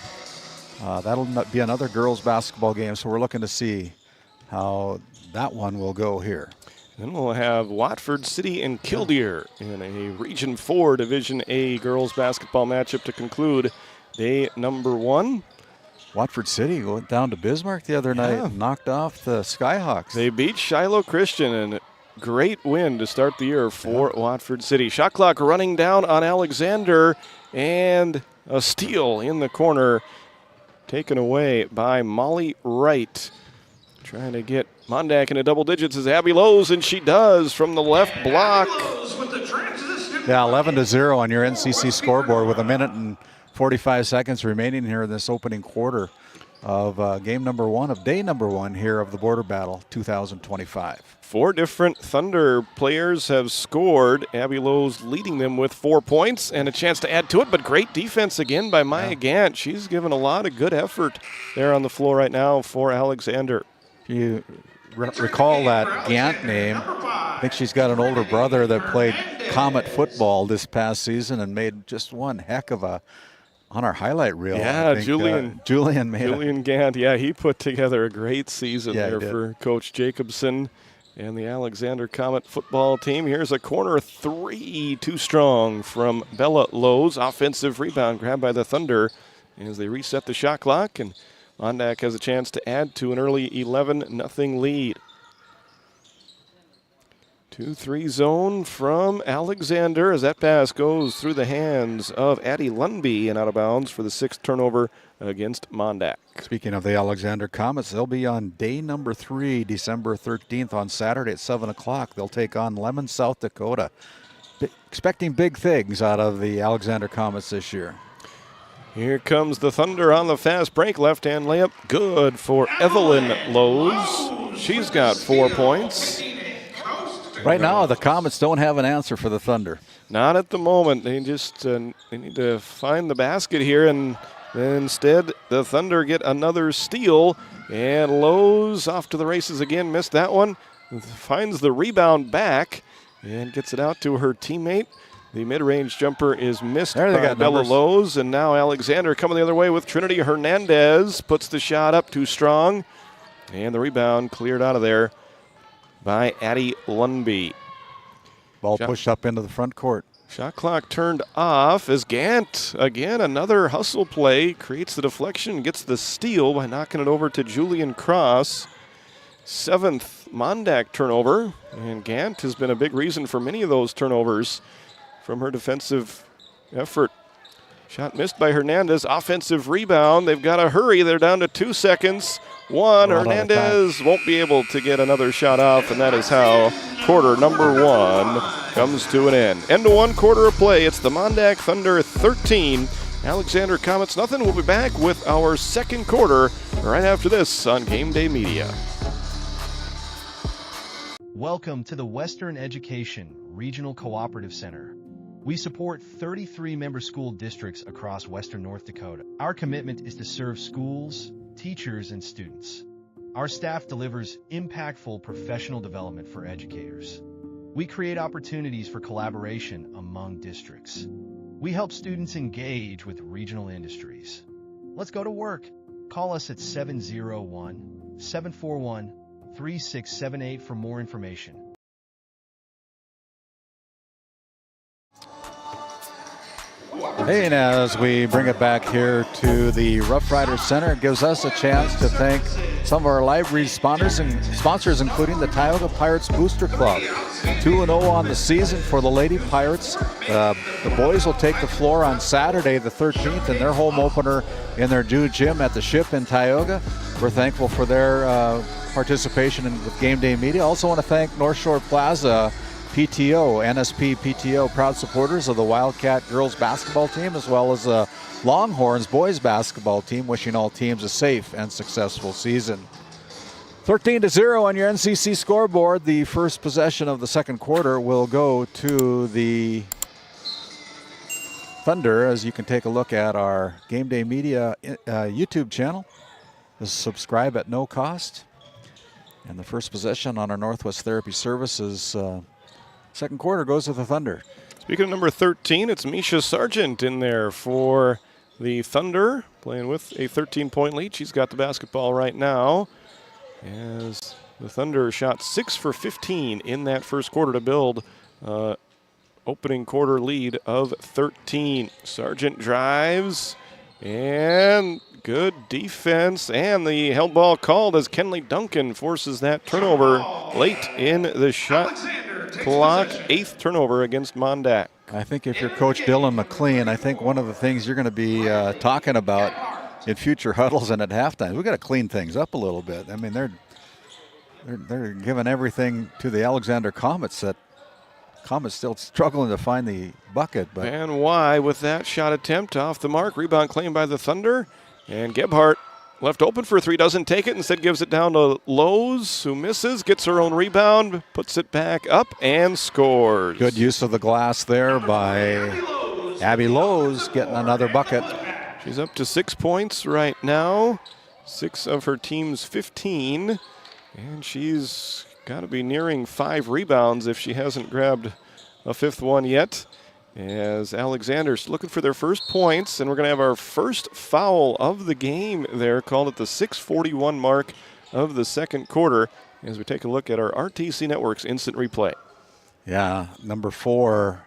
That'll be another girls basketball game, so we're looking to see how that one will go here. Then we'll have Watford City and Killdeer in a Region 4 Division A girls basketball matchup to conclude day number 1. Watford City went down to Bismarck the other night and knocked off the Skyhawks. They beat Shiloh Christian, and great win to start the year for Watford City. Shot clock running down on Alexander, and a steal in the corner taken away by Molly Wright. Trying to get Mandak into double digits is Abby Lowe's, and she does from the left block. Yeah, 11-0 on your NCC scoreboard with 1 minute and 45 seconds remaining here in this opening quarter of game number 1 of day number 1 here of the Border Battle 2025. 4 different Thunder players have scored. Abby Lowe's leading them with 4 points and a chance to add to it, but great defense again by Maya Gant. She's given a lot of good effort there on the floor right now for Alexander. You recall that Gant name. I think she's got an older brother that played Comet football this past season and made just one heck of a on our highlight reel. Yeah, Julian Gant. Yeah, he put together a great season there for Coach Jacobson and the Alexander Comet football team. Here's a corner 3, too strong from Bella Lowe's. Offensive rebound grabbed by the Thunder as they reset the shot clock, and Mandak has a chance to add to an early 11-0 lead. 2-3 zone from Alexander as that pass goes through the hands of Addie Lundby and out of bounds for the 6th turnover against Mandak. Speaking of the Alexander Comets, they'll be on day number 3, December 13th on Saturday at 7 o'clock. They'll take on Lemon, South Dakota. Expecting big things out of the Alexander Comets this year. Here comes the Thunder on the fast break. Left-hand layup, good for Evelyn Lowe's. She's got 4 points. Right now, the Comets don't have an answer for the Thunder. Not at the moment. They just they need to find the basket here, and Instead, the Thunder get another steal, and Lowe's off to the races again. Missed that one. Finds the rebound back and gets it out to her teammate. The mid-range jumper is missed by Bella Lowe's, and now Alexander coming the other way with Trinity Hernandez. Puts the shot up too strong, and the rebound cleared out of there by Addie Lundby. Ball pushed up into the front court. Shot clock turned off as Gant, again, another hustle play, creates the deflection, gets the steal by knocking it over to Julian Cross. 7th Mandak turnover, and Gant has been a big reason for many of those turnovers from her defensive effort. Shot missed by Hernandez, offensive rebound. They've got to hurry, they're down to 2 seconds. Hernandez won't be able to get another shot off, and that is how quarter number 1 comes to an end. End of 1 quarter of play. It's the Mandak Thunder 13, Alexander Comets nothing. We'll be back with our second quarter right after this on GameDay Media. Welcome to the Western Education Regional Cooperative Center. We support 33 member school districts across Western North Dakota. Our commitment is to serve schools, teachers, and students. Our staff delivers impactful professional development for educators. We create opportunities for collaboration among districts. We help students engage with regional industries. Let's go to work. Call us at 701-741-3678 for more information. Hey, and as we bring it back here to the Roughrider Center, it gives us a chance to thank some of our library sponsors, including the Tioga Pirates Booster Club. 2-0 on the season for the Lady Pirates. The boys will take the floor on Saturday the 13th in their home opener in their new gym at the Ship in Tioga. We're thankful for their participation with GameDay Media. Also want to thank North Shore Plaza PTO, NSP PTO, proud supporters of the Wildcat girls basketball team, as well as the Longhorns boys basketball team, wishing all teams a safe and successful season. 13-0 on your NCC scoreboard. The first possession of the second quarter will go to the Thunder, as you can take a look at our GameDay Media YouTube channel. Just subscribe at no cost. And the first possession on our Northwest Therapy Services second quarter goes to the Thunder. Speaking of number 13, it's Misha Sargent in there for the Thunder, playing with a 13-point lead. She's got the basketball right now, as the Thunder shot 6 for 15 in that first quarter to build opening quarter lead of 13. Sargent drives, and good defense, and the held ball called as Kenley Duncan forces that turnover late in the shot clock. 8th turnover against Mandak. I think if you're Coach Dylan McLean, I think one of the things you're going to be talking about in future huddles and at halftime, we've got to clean things up a little bit. I mean, they're giving everything to the Alexander Comets. That Comets still struggling to find the bucket. But and why with that shot attempt off the mark. Rebound claimed by the Thunder. And Gebhardt left open for 3, doesn't take it, instead gives it down to Lowe's, who misses, gets her own rebound, puts it back up, and scores. Good use of the glass there by Abby Lowe's, getting another bucket. She's up to 6 points right now, 6 of her team's 15, and she's got to be nearing 5 rebounds if she hasn't grabbed a 5th one yet. As Alexander's looking for their first points, and we're going to have our first foul of the game there, called at the 6:41 mark of the second quarter, as we take a look at our RTC Network's instant replay. Yeah, number 4,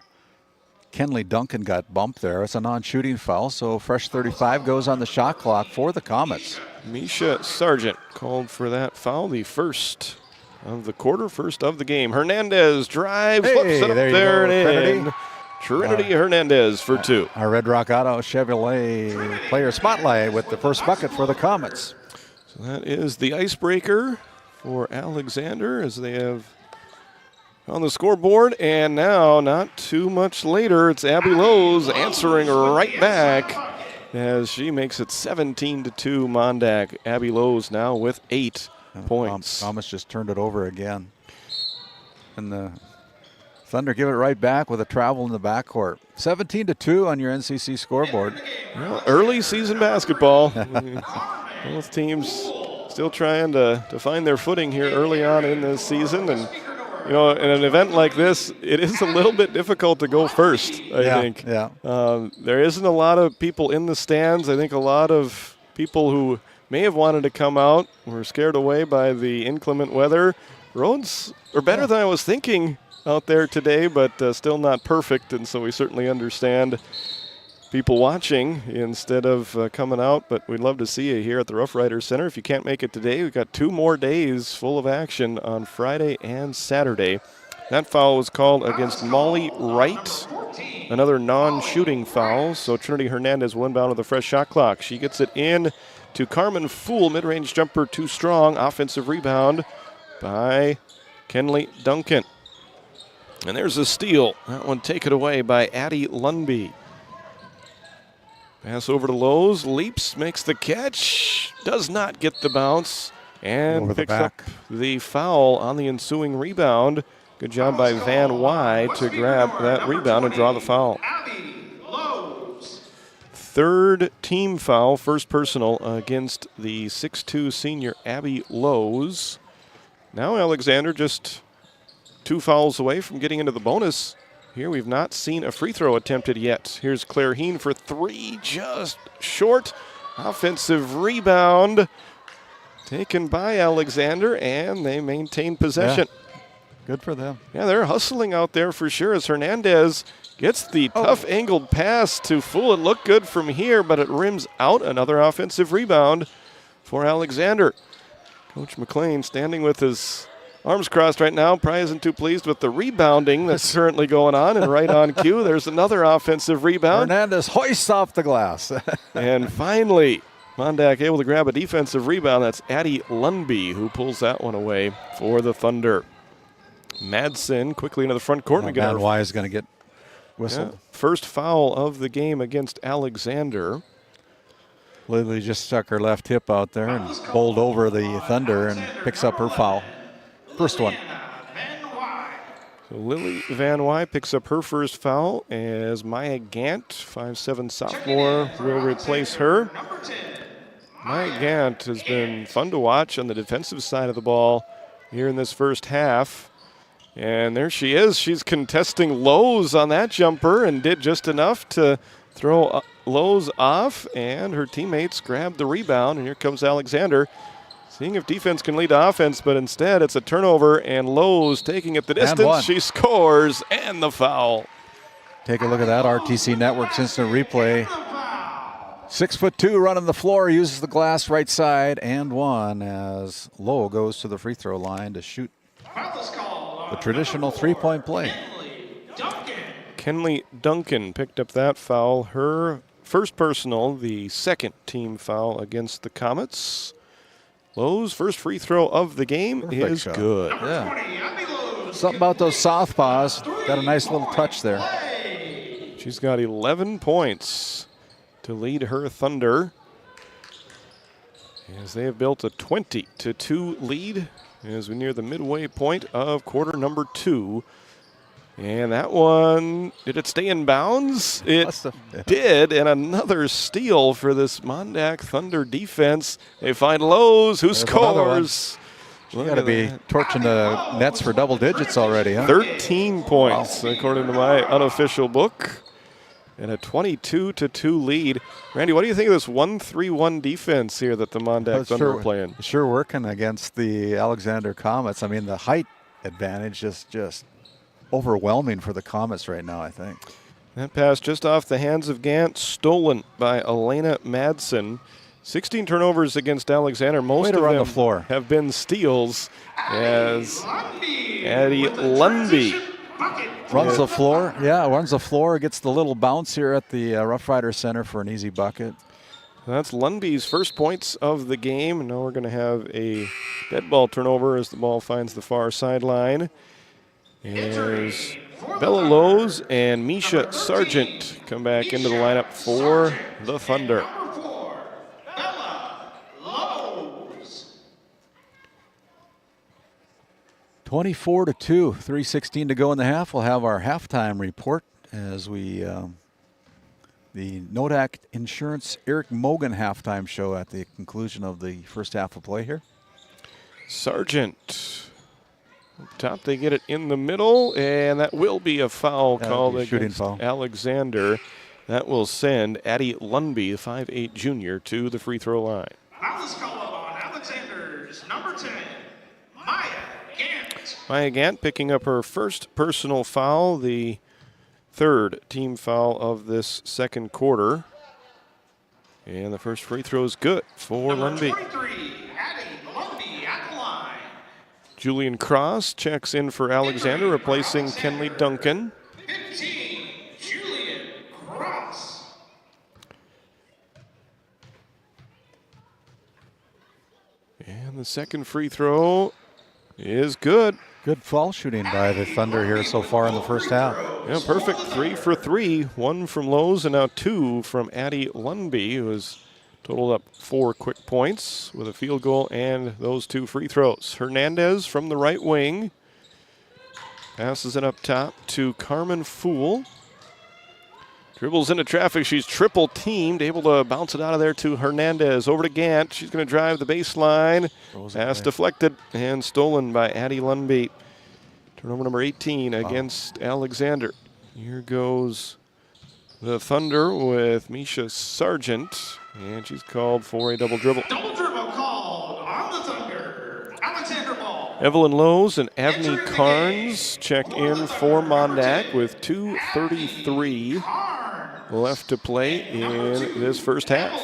Kenley Duncan got bumped there. It's a non-shooting foul, so fresh 35 goes on the shot clock for the Comets. Misha Sargent called for that foul, the first of the quarter, first of the game. Hernandez drives, flips it up there and in. Trinity Hernandez for 2. Our Red Rock Auto Chevrolet player spotlight with the first bucket for the Comets. So that is the icebreaker for Alexander, as they have on the scoreboard. And now, not too much later, it's Abby Lowe's answering right back as she makes it 17-2 Mandak. Abby Lowe's now with 8 points. Comets just turned it over again. And the Thunder give it right back with a travel in the backcourt. 17-2 on your NCC scoreboard. Well, early season basketball. Both teams still trying to find their footing here early on in this season. And, in an event like this, it is a little bit difficult to go first, I think. Yeah. There isn't a lot of people in the stands. I think a lot of people who may have wanted to come out were scared away by the inclement weather. Roads are better than I was thinking out there today, but still not perfect, and so we certainly understand people watching instead of coming out, but we'd love to see you here at the Roughrider Center. If you can't make it today, we've got 2 more days full of action on Friday and Saturday. That foul was called against Molly Wright, another non-shooting foul, so Trinity Hernandez will inbound with a fresh shot clock. She gets it in to Carmen Fool, mid-range jumper too strong, offensive rebound by Kenley Duncan. And there's a steal. That one taken away by Addie Lundby. Pass over to Lowe's. Leaps, makes the catch. Does not get the bounce. And picks up the foul on the ensuing rebound. Good job by Van Wy to grab that rebound and draw the foul. Third team foul, first personal against the 6'2 senior Abby Lowe's. Now Alexander just 2 fouls away from getting into the bonus. Here we've not seen a free throw attempted yet. Here's Claire Heen for 3, just short. Offensive rebound taken by Alexander, and they maintain possession. Yeah. Good for them. Yeah, they're hustling out there for sure as Hernandez gets the tough angled pass to Fool. It looked good from here, but it rims out. Another offensive rebound for Alexander. Coach McLean standing with his arms crossed right now. Probably isn't too pleased with the rebounding that's currently going on. And right on cue, there's another offensive rebound. Hernandez hoists off the glass. And finally, Mandak able to grab a defensive rebound. That's Addie Lundby who pulls that one away for the Thunder. Madsen quickly into the front court. Van Wy is going to get whistled. Yeah, first foul of the game against Alexander. Lily just stuck her left hip out there and bowled over the Thunder and picks up her foul. First one. So Lily Van Wy picks up her first foul as Maya Gant, 5'7" sophomore, will replace her. Maya Gant has been fun to watch on the defensive side of the ball here in this first half. And there she is. She's contesting Lowe's on that jumper and did just enough to throw Lowe's off, and her teammates grabbed the rebound, and here comes Alexander. Seeing if defense can lead to offense, but instead it's a turnover, and Lowe's taking it the distance. She scores, and the foul. Take a look at that RTC Network's instant replay. 6'2" running the floor, uses the glass right side, and one as Lowe goes to the free throw line to shoot the traditional three-point play. Kenley Duncan picked up that foul. Her first personal, the second team foul against the Comets. Lowe's first free throw of the game is good. Yeah. Something about those southpaws. Got a nice little touch there. She's got 11 points to lead her Thunder as they have built a 20-2 lead as we near the midway point of quarter number 2. And that one, did it stay in bounds? It did, and another steal for this Mandak Thunder defense. They find Lowe's, who scores. You got to be torching the nets for double digits already, huh? 13 points, according to my unofficial book, and a 22-2 lead. Randy, what do you think of this 1-3-1 defense here that the Mandak Thunder are playing? Sure working against the Alexander Comets. I mean, the height advantage is just overwhelming for the Comets right now, I think. That pass just off the hands of Gant, stolen by Elena Madsen. 16 turnovers against Alexander. Most of them have been steals as Addie Lundby runs the floor. Yeah, runs the floor, gets the little bounce here at the Roughrider Center for an easy bucket. That's Lundby's first points of the game. And now we're going to have a dead ball turnover as the ball finds the far sideline. As Bella Lowe's and Misha Sargent come back into the lineup for the Thunder. 24-2, 3:16 to go in the half. We'll have our halftime report as we the Nodak Insurance Eric Mogan halftime show at the conclusion of the first half of play here. Sargent up top, they get it in the middle, and that will be a foul called against Alexander. That will send Addie Lundby, the 5'8" junior, to the free throw line. Foul is called on Alexander's number 10, Maya Gant. Maya Gant picking up her first personal foul, the third team foul of this second quarter. And the first free throw is good for Lundby. 23, Addie Lundby at the line. Julian Cross checks in for Alexander, replacing Kenley Duncan. 15, Julian Cross. And the second free throw is good. Good foul shooting by the Thunder here so far in the first half. Yeah, perfect 3 for 3. 1 from Lowe's and now 2 from Addie Lundby, who has totaled up 4 quick points with a field goal and those 2 free throws. Hernandez from the right wing passes it up top to Carmen Fool. Dribbles into traffic. She's triple teamed, able to bounce it out of there to Hernandez. Over to Gant. She's going to drive the baseline. Pass deflected and stolen by Addie Lundby. Turnover number 18 against Alexander. Here goes the Thunder with Misha Sargent, and she's called for a double dribble. Double dribble called on the Thunder. Alexander ball. Evelyn Lowe's and Avni Carnes check in for Mandak with 2:33 left to play in this first half.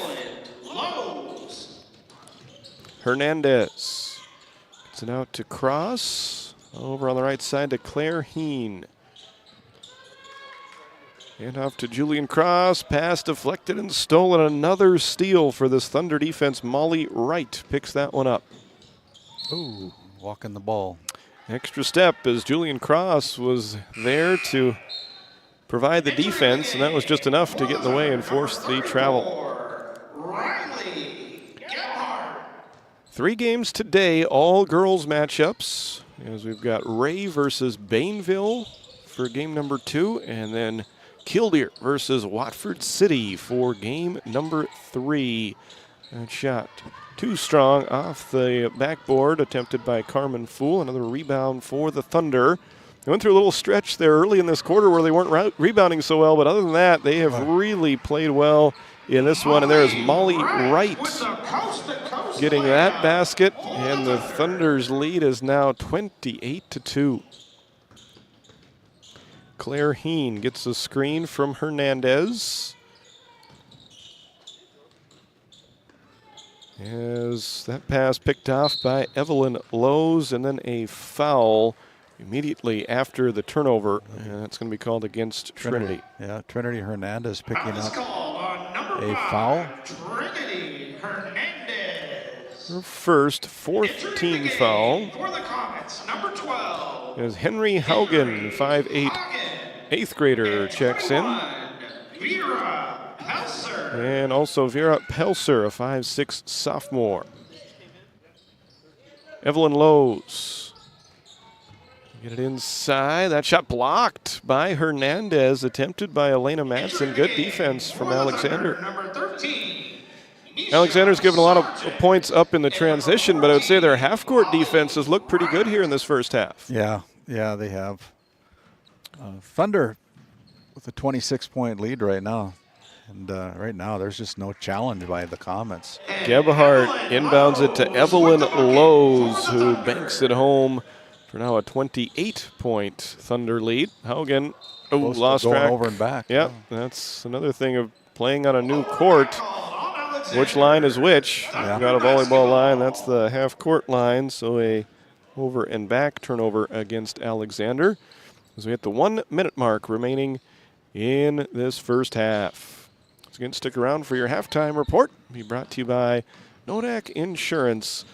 Hernandez gets it out to Cross. Over on the right side to Claire Heen. And off to Julian Cross. Pass deflected and stolen. Another steal for this Thunder defense. Molly Wright picks that one up. Ooh, walking the ball. Extra step as Julian Cross was there to provide the defense, and that was just enough to get in the way and force the travel. 3 games today, all girls matchups, as we've got Ray versus Bainville for game number 2, and then Killdeer versus Watford City for game number 3. That shot too strong off the backboard, attempted by Carmen Fool. Another rebound for the Thunder. They went through a little stretch there early in this quarter where they weren't rebounding so well, but other than that, they have really played well in this one. And there is Molly Wright getting that basket, and the Thunder's lead is now 28-2. Claire Heen gets a screen from Hernandez. As that pass picked off by Evelyn Lowe's, and then a foul immediately after the turnover, and that's going to be called against Trinity. Yeah, Trinity Hernandez picking up a foul. Trinity Hernandez. Her first, 4th team foul. For the Comets, number 12. As Henry Haugen, 5'8", 8th grader, checks in. Vera Pelser. And also Vera Pelser, a 5'6" sophomore. Evelyn Lowe's. Get it inside. That shot blocked by Hernandez, attempted by Elena Madsen. Good defense from Alexander. Alexander's given a lot of points up in the transition, but I would say their half-court defense has looked pretty good here in this first half. Yeah, they have. Thunder with a 26-point lead right now. And right now, there's just no challenge by the Comets. Gebhardt inbounds it to Evelyn Lowe's, who banks it home for now a 28-point Thunder lead. Haugen, lost track. Over and back. Yep, that's another thing of playing on a new court. Which line is which? Yeah. We've got a volleyball line. That's the half-court line, so a over and back turnover against Alexander. As we hit the 1-minute mark remaining in this first half. So again, stick around for your halftime report. Be brought to you by Nodak Insurance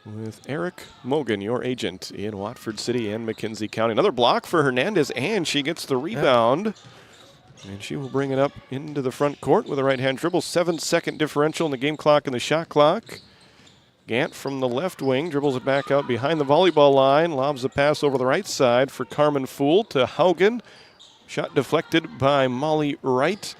with Eric Mogan, your agent in Watford City and McKenzie County. Another block for Hernandez, and she gets the rebound. And she will bring it up into the front court with a right-hand dribble. 7-second differential in the game clock and the shot clock. Gant from the left wing dribbles it back out behind the volleyball line, lobs the pass over the right side for Carmen Fool to Haugen. Shot deflected by Molly Wright.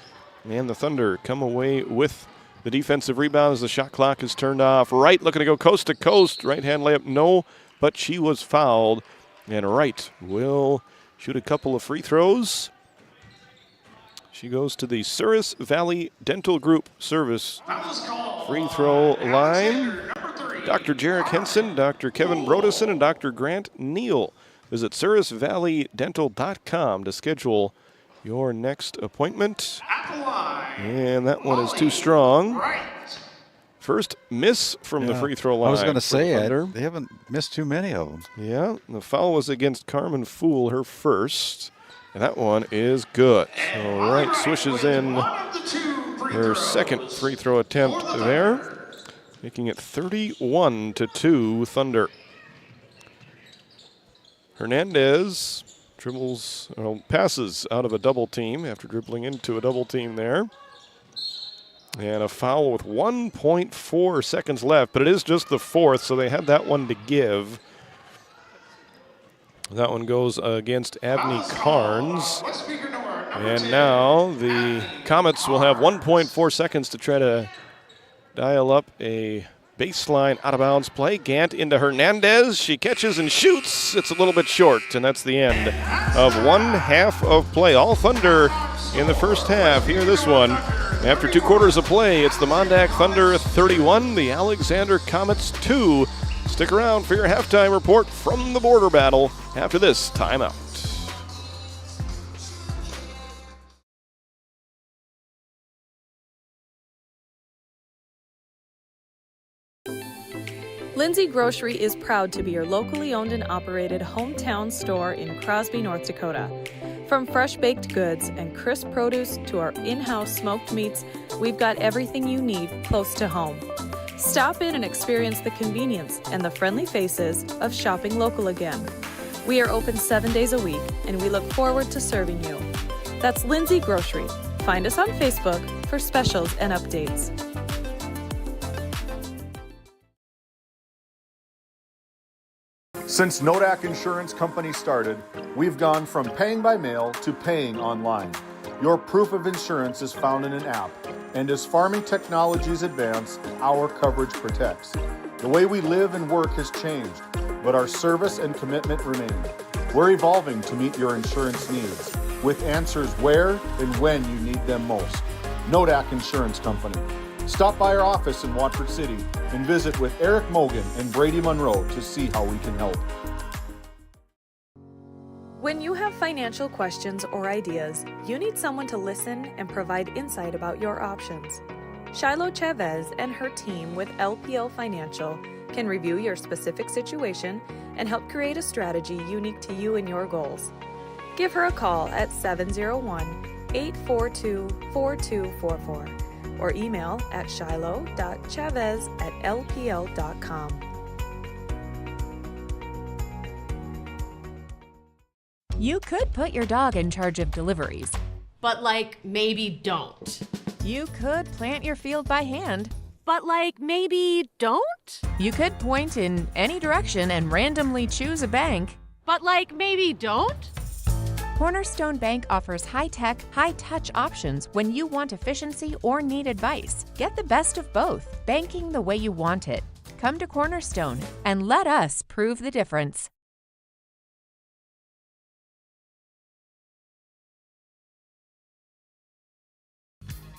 And the Thunder come away with the defensive rebound as the shot clock is turned off. Wright looking to go coast to coast. Right-hand layup, no, but she was fouled. And Wright will shoot a couple of free throws. She goes to the Souris Valley Dental Group Service free throw line. Dr. Jarek Henson, Dr. Kevin Brodesson, and Dr. Grant Neal. Visit SourisValleyDental.com to schedule your next appointment. And that one is too strong. First miss from the free throw line. I was going to say it. They haven't missed too many of them. Yeah, the foul was against Carmen Fool, her first. And that one is good. So Wright swishes in her second free throw attempt there, making it 31-2 Thunder. Hernandez passes out of a double team after dribbling into a double team there. And a foul with 1.4 seconds left, but it is just the fourth, so they had that one to give. That one goes against Abney Carnes. And now the Comets will have 1.4 seconds to try to dial up a baseline out-of-bounds play. Gant into Hernandez. She catches and shoots. It's a little bit short, and that's the end of one half of play. All Thunder in the first half. Here, this one. After 2 quarters of play, it's the Mandak Thunder 31, the Alexander Comets 2. Stick around for your halftime report from the border battle after this timeout. Lindsay Grocery is proud to be your locally owned and operated hometown store in Crosby, North Dakota. From fresh baked goods and crisp produce to our in-house smoked meats, we've got everything you need close to home. Stop in and experience the convenience and the friendly faces of shopping local again. We are open 7 days a week, and we look forward to serving you. That's Lindsay Grocery. Find us on Facebook for specials and updates. Since Nodak Insurance Company started, we've gone from paying by mail to paying online. Your proof of insurance is found in an app, and as farming technologies advance, our coverage protects. The way we live and work has changed, but our service and commitment remain. We're evolving to meet your insurance needs, with answers where and when you need them most. Nodak Insurance Company. Stop by our office in Watford City and visit with Eric Mogan and Brady Monroe to see how we can help. When you have financial questions or ideas, you need someone to listen and provide insight about your options. Shiloh Chavez and her team with LPL Financial can review your specific situation and help create a strategy unique to you and your goals. Give her a call at 701-842-4244 or email at shiloh.chavez@lpl.com. You could put your dog in charge of deliveries. But maybe don't. You could plant your field by hand. But maybe don't? You could point in any direction and randomly choose a bank. But maybe don't? Cornerstone Bank offers high-tech, high-touch options when you want efficiency or need advice. Get the best of both, banking the way you want it. Come to Cornerstone and let us prove the difference.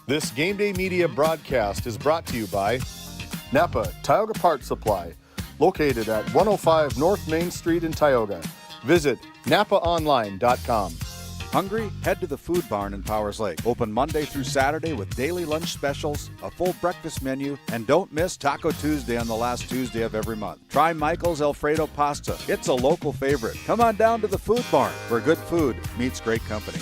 This GameDay Media broadcast is brought to you by Napa Tioga Parts Supply, located at 105 North Main Street in Tioga. Visit napaonline.com. Hungry? Head to the Food Barn in Powers Lake. Open Monday through Saturday with daily lunch specials, a full breakfast menu, and don't miss Taco Tuesday on the last Tuesday of every month. Try Michael's Alfredo Pasta. It's a local favorite. Come on down to the Food Barn, where good food meets great company.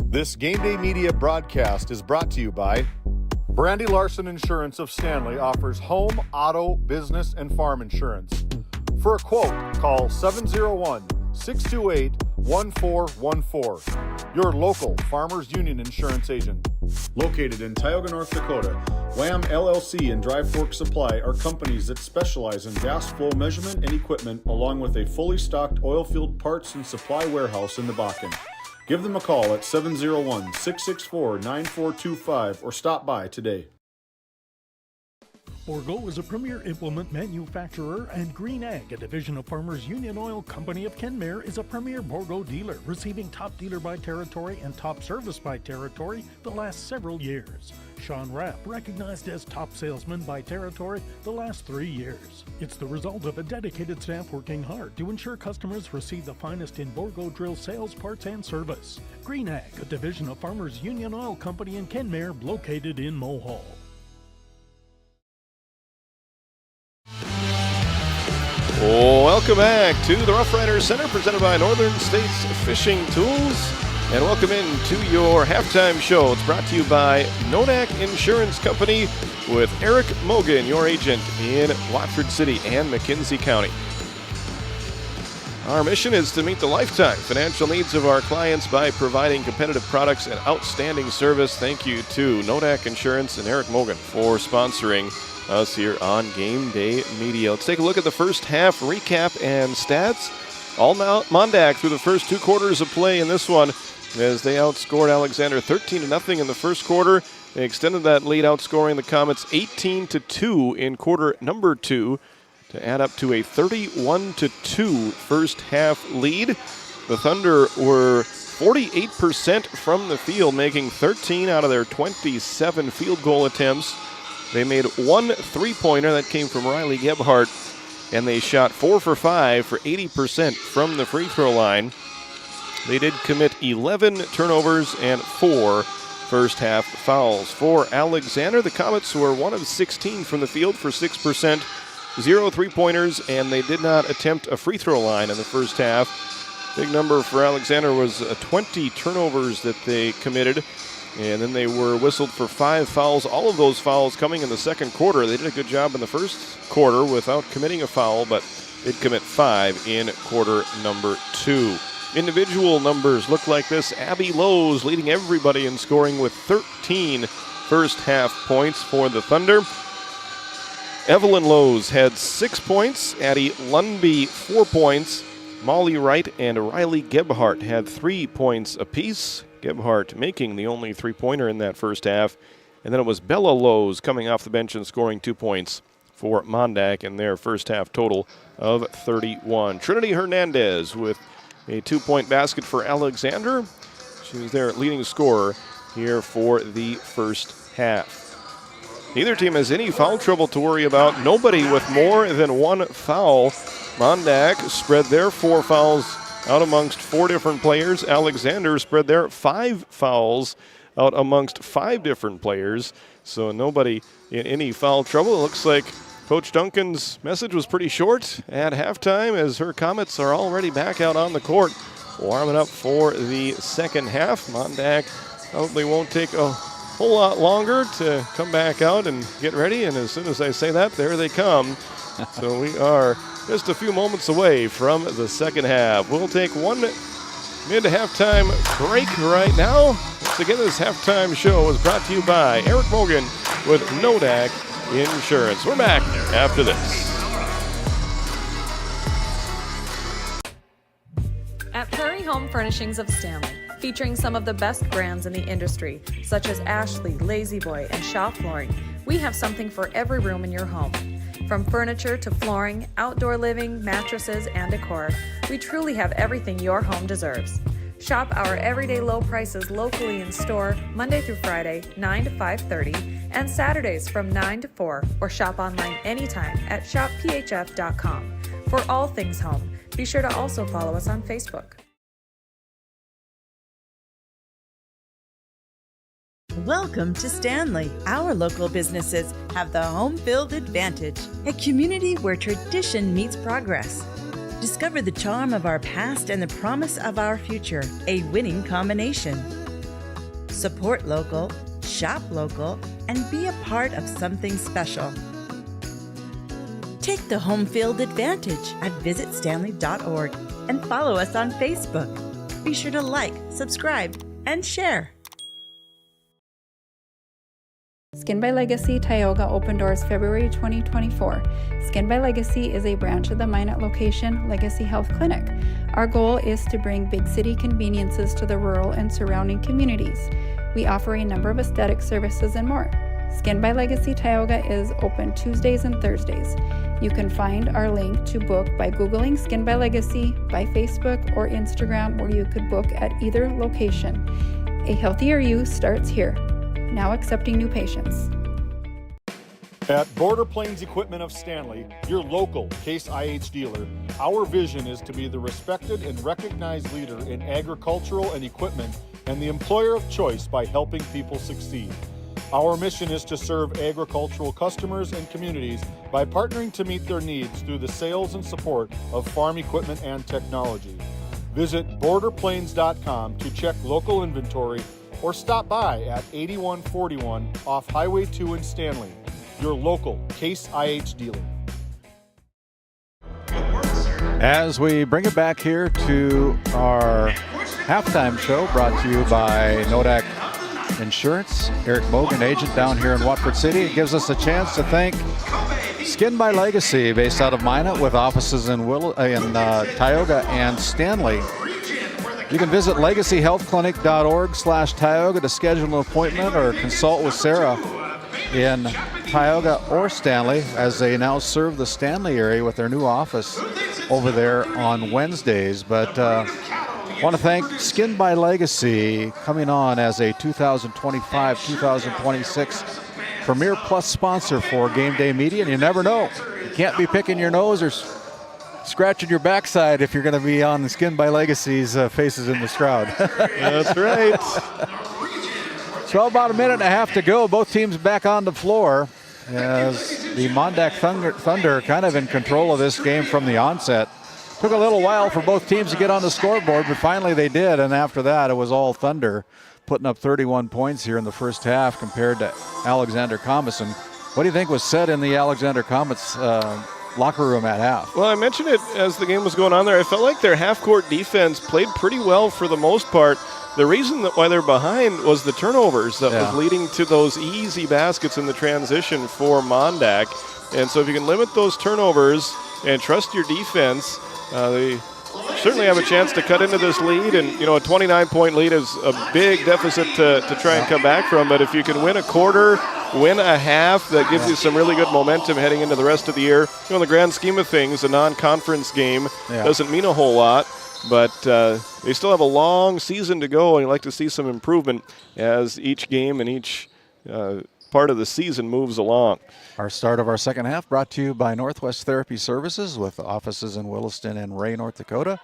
This GameDay Media broadcast is brought to you by Brandy Larson Insurance of Stanley offers home, auto, business, and farm insurance. For a quote, call 628-1414. Your local Farmers Union Insurance agent. Located in Tioga, North Dakota, Wham LLC and Dry Fork Supply are companies that specialize in gas flow measurement and equipment, along with a fully stocked oil field parts and supply warehouse in the Bakken. Give them a call at 701-664-9425 or stop by today. Bourgault is a premier implement manufacturer, and Green Ag, a division of Farmers Union Oil Company of Kenmare, is a premier Bourgault dealer, receiving top dealer by territory and top service by territory the last several years. Sean Rapp, recognized as top salesman by territory the last 3 years. It's the result of a dedicated staff working hard to ensure customers receive the finest in Bourgault drill sales, parts, and service. Green Ag, a division of Farmers Union Oil Company in Kenmare, located in Mohall. Welcome back to the Roughrider Center, presented by Northern States Fishing Tools. And welcome into your halftime show. It's brought to you by Mandak Insurance Company with Eric Mogan, your agent in Watford City and McKenzie County. Our mission is to meet the lifetime financial needs of our clients by providing competitive products and outstanding service. Thank you to Mandak Insurance and Eric Mogan for sponsoring us here on GameDay Media. Let's take a look at the first half recap and stats. All Mandak through the first 2 quarters of play in this one, as they outscored Alexander 13-0 in the first quarter. They extended that lead, outscoring the Comets 18-2 in quarter number 2 to add up to a 31-2 first half lead. The Thunder were 48% from the field, making 13 out of their 27 field goal attempts. They made 1 3-pointer that came from Riley Gebhardt, and they shot 4 for 5 for 80% from the free throw line. They did commit 11 turnovers and 4 first half fouls. For Alexander, the Comets were 1 of 16 from the field for 6%, 0 3-pointers, and they did not attempt a free throw line in the first half. Big number for Alexander was 20 turnovers that they committed. And then they were whistled for 5 fouls, all of those fouls coming in the second quarter. They did a good job in the first quarter without committing a foul, but they'd commit 5 in quarter number 2. Individual numbers look like this. Abby Lowe's leading everybody in scoring with 13 first half points for the Thunder. Evelyn Lowe's had 6 points. Addie Lundby 4 points. Molly Wright and Riley Gebhardt had 3 points apiece. Gebhardt making the only 3-pointer in that first half. And then it was Bella Lowe's coming off the bench and scoring 2 points for Mandak in their first half total of 31. Trinity Hernandez with a 2-point basket for Alexander. She was their leading scorer here for the first half. Neither team has any foul trouble to worry about. Nobody with more than 1 foul. Mandak spread their 4 fouls out amongst 4 different players. Alexander spread their 5 fouls out amongst 5 different players. So nobody in any foul trouble. It looks like Coach Duncan's message was pretty short at halftime, as her Comets are already back out on the court, warming up for the second half. Mandak probably won't take a whole lot longer to come back out and get ready. And as soon as I say that, there they come. So we are just a few moments away from the second half. We'll take 1 mid-halftime break right now. Once again, this halftime show is brought to you by Eric Mogan with Mandak Insurance. We're back after this. At Prairie Home Furnishings of Stanley, featuring some of the best brands in the industry, such as Ashley, Lazy Boy, and Shaw Flooring, we have something for every room in your home. From furniture to flooring, outdoor living, mattresses, and decor, we truly have everything your home deserves. Shop our everyday low prices locally in store Monday through Friday, 9 to 5:30, and Saturdays from 9 to 4, or shop online anytime at shopphf.com. For all things home, be sure to also follow us on Facebook. Welcome to Stanley. Our local businesses have the home field advantage, a community where tradition meets progress. Discover the charm of our past and the promise of our future, a winning combination. Support local, shop local, and be a part of something special. Take the home field advantage at visitstanley.org. and follow us on Facebook. Be sure to like, subscribe, and share. Skin by Legacy Tioga opened doors February 2024. Skin by Legacy is a branch of the Minot location Legacy Health Clinic. Our goal is to bring big city conveniences to the rural and surrounding communities. We offer a number of aesthetic services and more. Skin by Legacy Tioga is open Tuesdays and Thursdays. You can find our link to book by Googling Skin by Legacy, by Facebook or Instagram, where you could book at either location. A healthier you starts here. Now accepting new patients. At Border Plains Equipment of Stanley, your local Case IH dealer, our vision is to be the respected and recognized leader in agricultural and equipment and the employer of choice by helping people succeed. Our mission is to serve agricultural customers and communities by partnering to meet their needs through the sales and support of farm equipment and technology. Visit borderplains.com to check local inventory or stop by at 8141 off Highway 2 in Stanley, your local Case IH dealer. As we bring it back here to our halftime show, brought to you by Nodak Insurance, Eric Mogan, agent down here in Watford City. It gives us a chance to thank Skin by Legacy, based out of Minot, with offices in Tioga and Stanley. You can visit legacyhealthclinic.org/Tioga to schedule an appointment or consult with Sarah in Tioga or Stanley, as they now serve the Stanley area with their new office over there on Wednesdays. But want to thank Skin by Legacy, coming on as a 2025-2026 Premier Plus sponsor for GameDay Media. And you never know, you can't be picking your nose or scratching your backside if you're going to be on the Skin by Legacy's Faces in the Shroud. That's right. So about a minute and a half to go. Both teams back on the floor as the Mandak Thunder kind of in control of this game from the onset. Took a little while for both teams to get on the scoreboard, but finally they did. And after that, it was all Thunder, putting up 31 points here in the first half compared to Alexander Comets. And what do you think was said in the Alexander Comets locker room at half? Well, I mentioned it as the game was going on there. I felt like their half-court defense played pretty well for the most part. The reason why they're behind was the turnovers that was leading to those easy baskets in the transition for Mandak. And so if you can limit those turnovers and trust your defense, they certainly have a chance to cut into this lead. And, you know, a 29-point lead is a big deficit to try and come back from. But if you can win a quarter, win a half, that gives you some really good momentum heading into the rest of the year. You know, in the grand scheme of things, a non-conference game doesn't mean a whole lot. But they still have a long season to go, and you'd like to see some improvement as each game and each part of the season moves along. Our start of our second half brought to you by Northwest Therapy Services, with offices in Williston and Ray, North Dakota,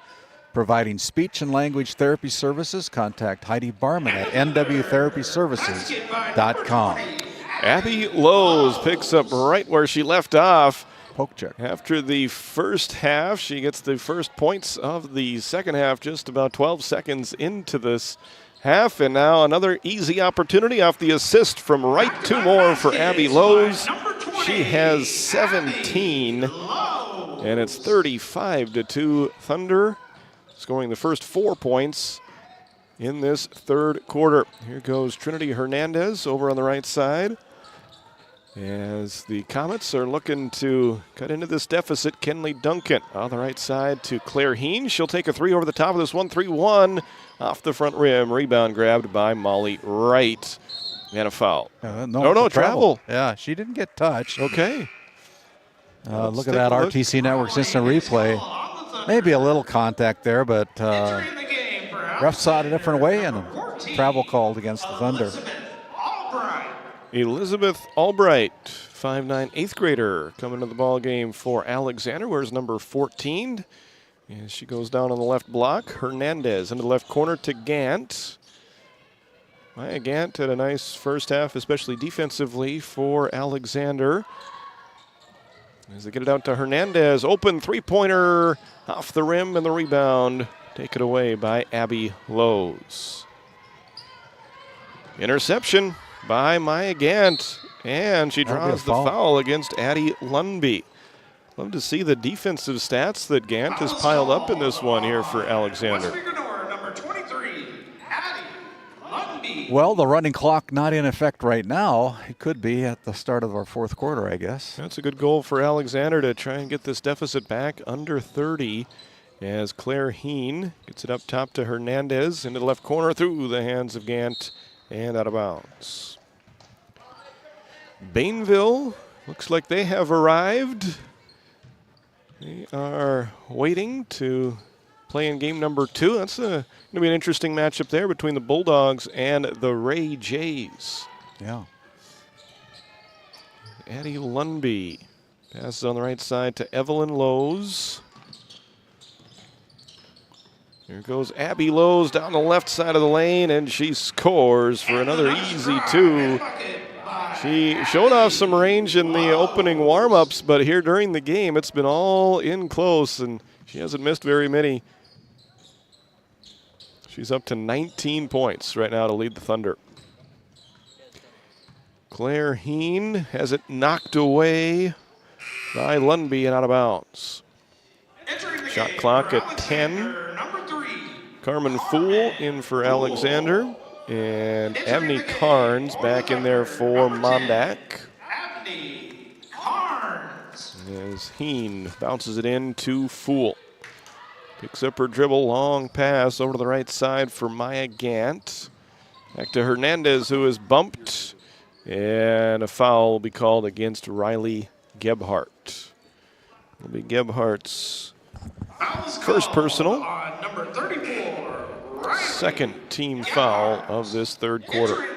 providing speech and language therapy services. Contact Heidi Barman at nwtherapyservices.com. Abby Lowe's picks up right where she left off. Poke check. After the first half, she gets the first points of the second half just about 12 seconds into this half. And now another easy opportunity off the assist from Wright. Two more for Abby Lowe's. She has 17, and it's 35-2 Thunder, scoring the first 4 points in this third quarter. Here goes Trinity Hernandez over on the right side. As the Comets are looking to cut into this deficit, Kenley Duncan on the right side to Claire Heen. She'll take a three over the top of this one, 3-1 off the front rim. Rebound grabbed by Molly Wright. And a foul. No, travel. Yeah, she didn't get touched. Okay. Look at that RTC Networks instant replay. Maybe a little contact there, but ref saw it a different way, and a travel called against the Thunder. Elizabeth Albright, 5'9", eighth grader, coming to the ball game for Alexander. Wears number 14. And she goes down on the left block. Hernandez into the left corner to Gant. Maya Gant had a nice first half, especially defensively for Alexander. As they get it out to Hernandez. Open three-pointer off the rim, and the rebound taken away by Abby Lowe's. Interception by Maya Gant, and she draws the foul against Addie Lundby. Love to see the defensive stats that Gant has piled up in this one here for Alexander. Number 23, Addie Lundby. Well, the running clock not in effect right now. It could be at the start of our fourth quarter, I guess. That's a good goal for Alexander to try and get this deficit back under 30 as Claire Heen gets it up top to Hernandez into the left corner through the hands of Gant and out of bounds. Bainville looks like they have arrived. They are waiting to play in game number 2. That's going to be an interesting matchup there between the Bulldogs and the Ray Jays. Yeah. Addie Lundby passes on the right side to Evelyn Lowe's. Here goes Abby Lowe's down the left side of the lane, and she scores for another easy 2. She showed off some range in the opening warm-ups, but here during the game, it's been all in close, and she hasn't missed very many. She's up to 19 points right now to lead the Thunder. Claire Heen has it knocked away by Lundby and out of bounds. Shot clock at 10. Carmen Fool in for Alexander. And Abney Carnes back in there for Mandak. As Heen bounces it in to Fool. Picks up her dribble, long pass over to the right side for Maya Gant. Back to Hernandez, who is bumped. And a foul will be called against Riley Gebhardt. It'll be Gebhardt's first personal. Number 34. Second team foul of this third quarter.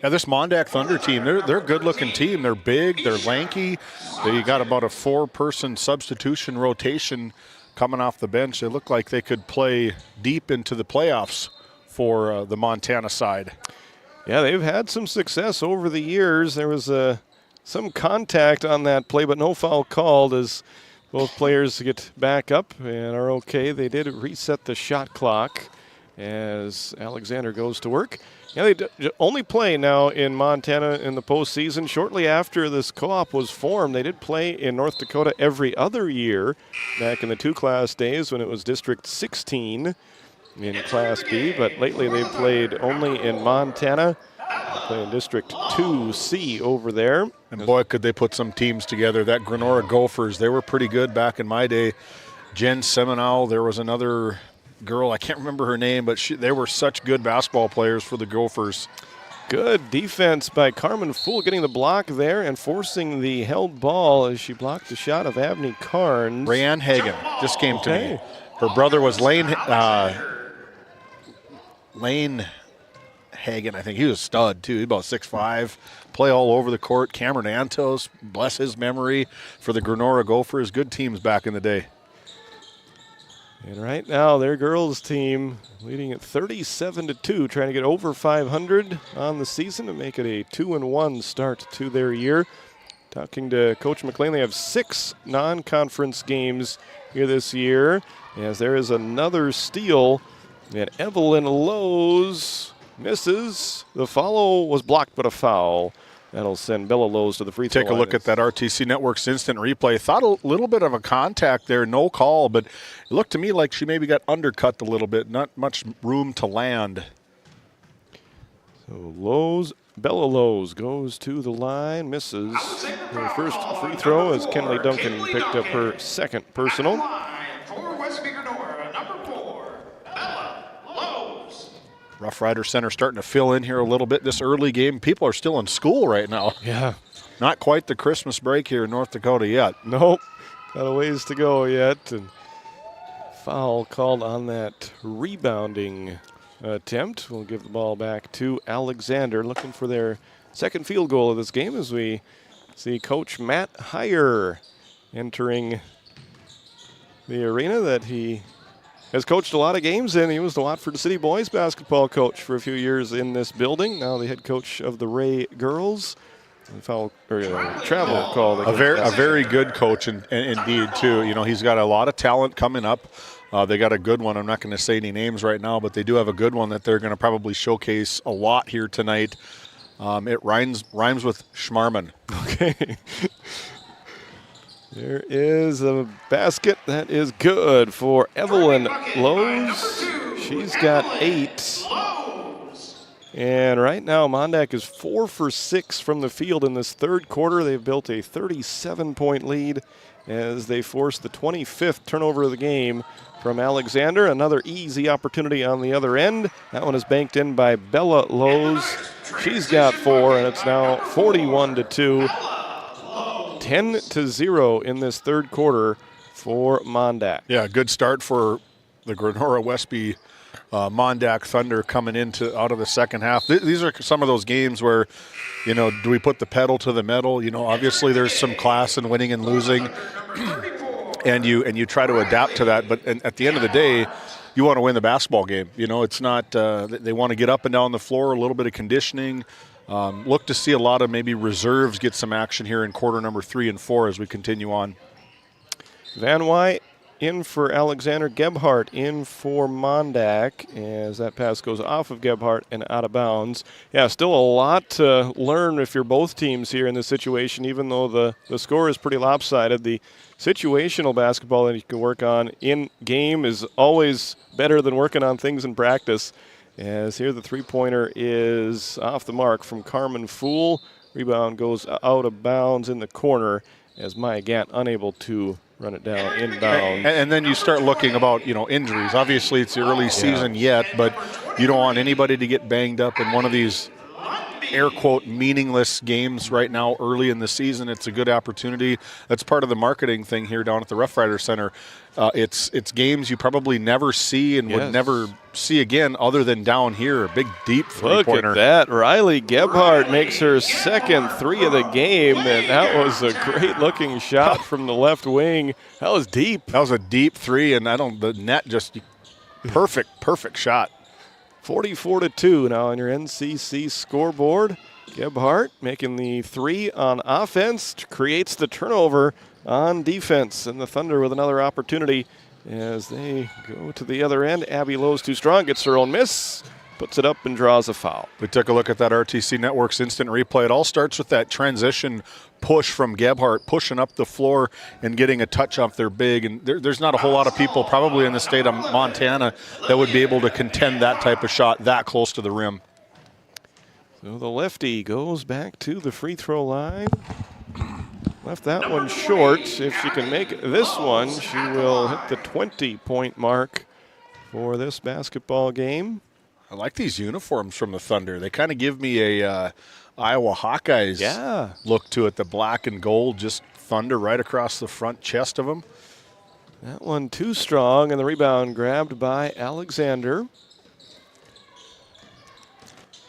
Yeah, this Mandak Thunder team, they're a good-looking team. They're big, they're lanky. They got about a 4-person substitution rotation coming off the bench. They look like they could play deep into the playoffs for the Montana side. Yeah, they've had some success over the years. There was some contact on that play, but no foul called as both players get back up and are okay. They did reset the shot clock as Alexander goes to work. Yeah, they only play now in Montana in the postseason. Shortly after this co-op was formed, they did play in North Dakota every other year back in the 2-class days when it was District 16 in Class B. But lately they've played only in Montana. They play in District 2C over there. And boy, could they put some teams together. That Grenora Gophers, they were pretty good back in my day. Jen Seminow, there was another girl, I can't remember her name, but they were such good basketball players for the Gophers. Good defense by Carmen Fool, getting the block there and forcing the held ball as she blocked the shot of Abney Carnes. Rayanne Hagan just came to me. Her brother was Lane Hagan, I think. He was a stud, too. He's about 6'5", play all over the court. Cameron Antos, bless his memory, for the Grenora Gophers. Good teams back in the day. And right now, their girls team leading at 37-2, trying to get over 500 on the season to make it a 2-1 start to their year. Talking to Coach McLean, they have 6 non-conference games here this year, as there is another steal, and Evelyn Lowe's misses. The follow was blocked, but a foul. That'll send Bella Lowe's to the free throw line. Take a look at that RTC Network's instant replay. Thought a little bit of a contact there, no call, but it looked to me like she maybe got undercut a little bit, not much room to land. So Bella Lowe's goes to the line, misses her first free throw as Kenley Duncan picked up her second personal. For West Grenora, number 4, Bella Lowe's. Roughrider Center starting to fill in here a little bit this early game. People are still in school right now. Yeah. Not quite the Christmas break here in North Dakota yet. Nope. Got a ways to go yet. And foul called on that rebounding attempt. We'll give the ball back to Alexander, looking for their second field goal of this game as we see Coach Matt Heyer entering the arena that he has coached a lot of games in. He was the Watford City boys basketball coach for a few years in this building. Now the head coach of the Ray girls. Foul or travel call. A very good coach indeed too. You know, he's got a lot of talent coming up. They got a good one. I'm not going to say any names right now, but they do have a good one that they're going to probably showcase a lot here tonight. It rhymes with Schmarman. Okay. There is a basket that is good for Evelyn Lowe's. She's got 8. And right now, Mandak is 4 for 6 from the field in this third quarter. They've built a 37-point lead as they force the 25th turnover of the game from Alexander. Another easy opportunity on the other end. That one is banked in by Bella Lowe's. She's got 4, and it's now 41-2. 10-0 in this third quarter for Mandak. Yeah, good start for the Grenora Westby Mandak Thunder coming out of the second half. These are some of those games where, do we put the pedal to the metal? Obviously there's some class in winning and losing, and you try to adapt to that. But at the end of the day, you want to win the basketball game. It's not they want to get up and down the floor, a little bit of conditioning. Look to see a lot of maybe reserves get some action here in quarter number 3 and 4 as we continue on. Van Wyk in for Alexander, Gebhardt in for Mandak as that pass goes off of Gebhardt and out of bounds. Yeah, still a lot to learn if you're both teams here in this situation, even though the score is pretty lopsided. The situational basketball that you can work on in game is always better than working on things in practice. As here the three-pointer is off the mark from Carmen Fool. Rebound goes out of bounds in the corner as Maya Gant unable to run it down inbound. And then you start looking about, injuries. Obviously it's the early season yet, but you don't want anybody to get banged up in one of these air quote meaningless games right now early in the season. It's a good opportunity. That's part of the marketing thing here down at the Roughrider Center. It's games you probably never see and would never see again other than down here. A big, deep three-pointer. Look at that. Riley Gebhardt makes her second 3 of the game, and that was a great-looking shot from the left wing. That was deep. That was a deep 3, and the net just perfect shot. 44-2 now on your NCC scoreboard. Gebhardt making the 3 on offense, creates the turnover on defense, and the Thunder with another opportunity as they go to the other end. Abby Lowe's too strong, gets her own miss, puts it up and draws a foul. We took a look at that RTC Network's instant replay. It all starts with that transition push from Gebhardt, pushing up the floor and getting a touch off their big. And there's not a whole lot of people probably in the state of Montana that would be able to contend that type of shot that close to the rim. So the lefty goes back to the free throw line. Left that one short. If she can make this one, she will hit the 20-point mark for this basketball game. I like these uniforms from the Thunder. They kind of give me a Iowa Hawkeyes look to it. The black and gold, just Thunder right across the front chest of them. That one too strong, and the rebound grabbed by Alexander.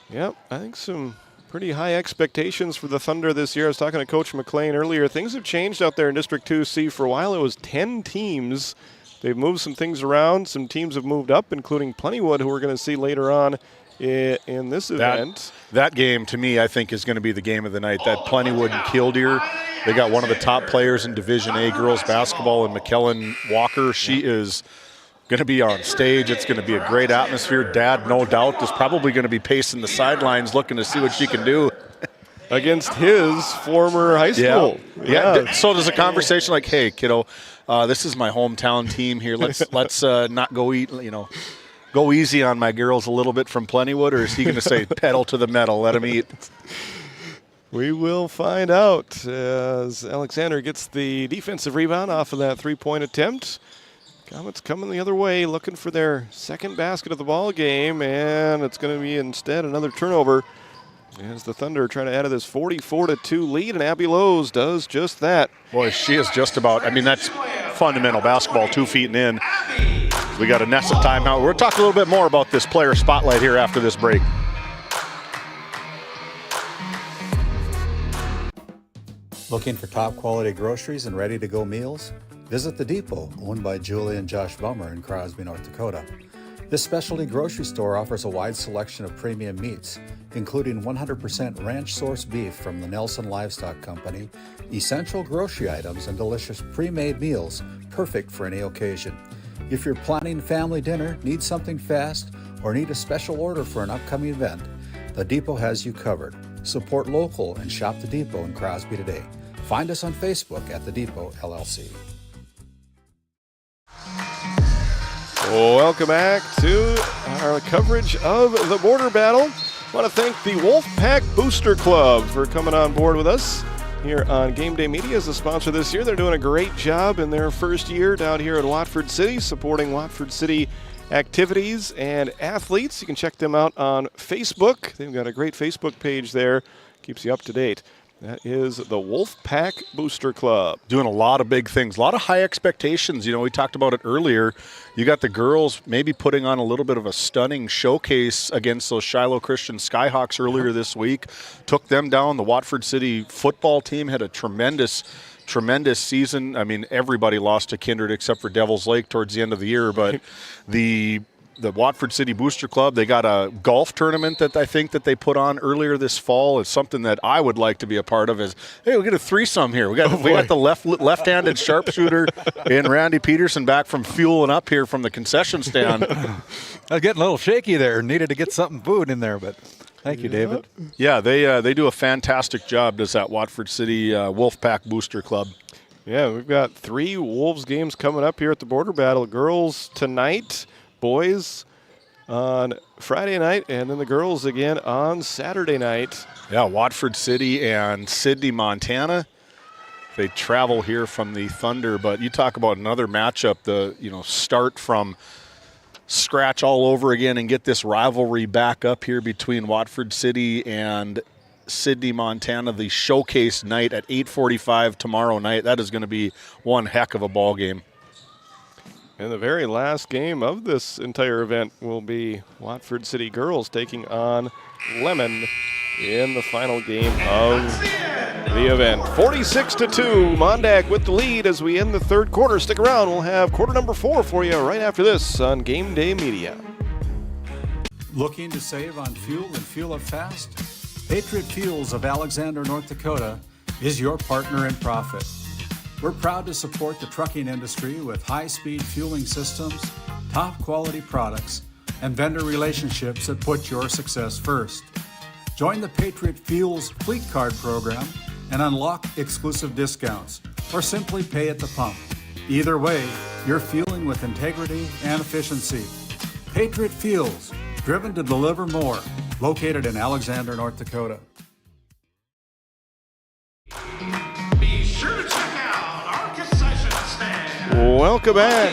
Yep, I think some pretty high expectations for the Thunder this year. I was talking to Coach McLean earlier. Things have changed out there in District 2C. For a while, it was 10 teams. They've moved some things around. Some teams have moved up, including Plentywood, who we're going to see later on in this event. That game, to me, I think is going to be the game of the night. That Plentywood and Killdeer. They got one of the top players in Division A girls basketball in McKellen Walker. She is going to be on stage. It's going to be a great atmosphere. Dad, no doubt, is probably going to be pacing the sidelines looking to see what she can do. Against his former high school. Yeah. So there's a conversation like, hey, kiddo, this is my hometown team here. Let's not go go easy on my girls a little bit from Plentywood, or is he going to say pedal to the metal, let him eat? We will find out as Alexander gets the defensive rebound off of that three-point attempt. Comets coming the other way, looking for their second basket of the ball game, and it's going to be instead another turnover as the Thunder trying to add to this 44-2 lead, and Abby Lowe's does just that. Boy, she is just about, that's fundamental basketball, 2 feet and in. We got a Nessa timeout. We'll talk a little bit more about this player spotlight here after this break. Looking for top quality groceries and ready to go meals? Visit The Depot, owned by Julie and Josh Bummer in Crosby, North Dakota. This specialty grocery store offers a wide selection of premium meats, including 100% ranch-sourced beef from the Nelson Livestock Company, essential grocery items, and delicious pre-made meals perfect for any occasion. If you're planning family dinner, need something fast, or need a special order for an upcoming event, The Depot has you covered. Support local and shop The Depot in Crosby today. Find us on Facebook at The Depot LLC. Welcome back to our coverage of the Border Battle. I want to thank the Wolfpack Booster Club for coming on board with us here on GameDay Media as a sponsor this year. They're doing a great job in their first year down here in Watford City, supporting Watford City activities and athletes. You can check them out on Facebook. They've got a great Facebook page there. Keeps you up to date. That is the Wolfpack Booster Club. Doing a lot of big things, a lot of high expectations. You know, we talked about it earlier. You got the girls maybe putting on a little bit of a stunning showcase against those Shiloh Christian Skyhawks earlier this week. Took them down. The Watford City football team had a tremendous season. I mean, everybody lost to Kindred except for Devil's Lake towards the end of the year, but the Watford City Booster Club, they got a golf tournament that I think that they put on earlier this fall. It's something that I would like to be a part of. Is, hey, we get a threesome here. We got the left-handed sharpshooter and Randy Peterson back from fueling up here from the concession stand. I was getting a little shaky there. Needed to get something food in there, but thank you, David. Yeah, they do a fantastic job, does that Watford City Wolfpack Booster Club. Yeah, we've got 3 Wolves games coming up here at the Border Battle. Girls tonight, boys on Friday night, and then the girls again on Saturday night. Yeah, Watford City and Sidney, Montana. They travel here from the Thunder, but you talk about another matchup, start from scratch all over again and get this rivalry back up here between Watford City and Sidney, Montana, the showcase night at 8:45 tomorrow night. That is going to be one heck of a ball game. And the very last game of this entire event will be Watford City girls taking on Lemon in the final game of the event. 46-2, Mandak with the lead as we end the third quarter. Stick around, we'll have quarter number 4 for you right after this on GameDay Media. Looking to save on fuel and fuel up fast? Patriot Fuels of Alexander, North Dakota is your partner in profit. We're proud to support the trucking industry with high-speed fueling systems, top-quality products, and vendor relationships that put your success first. Join the Patriot Fuels Fleet Card program and unlock exclusive discounts, or simply pay at the pump. Either way, you're fueling with integrity and efficiency. Patriot Fuels, driven to deliver more, located in Alexander, North Dakota. Be sure to check out our concession stand. Welcome back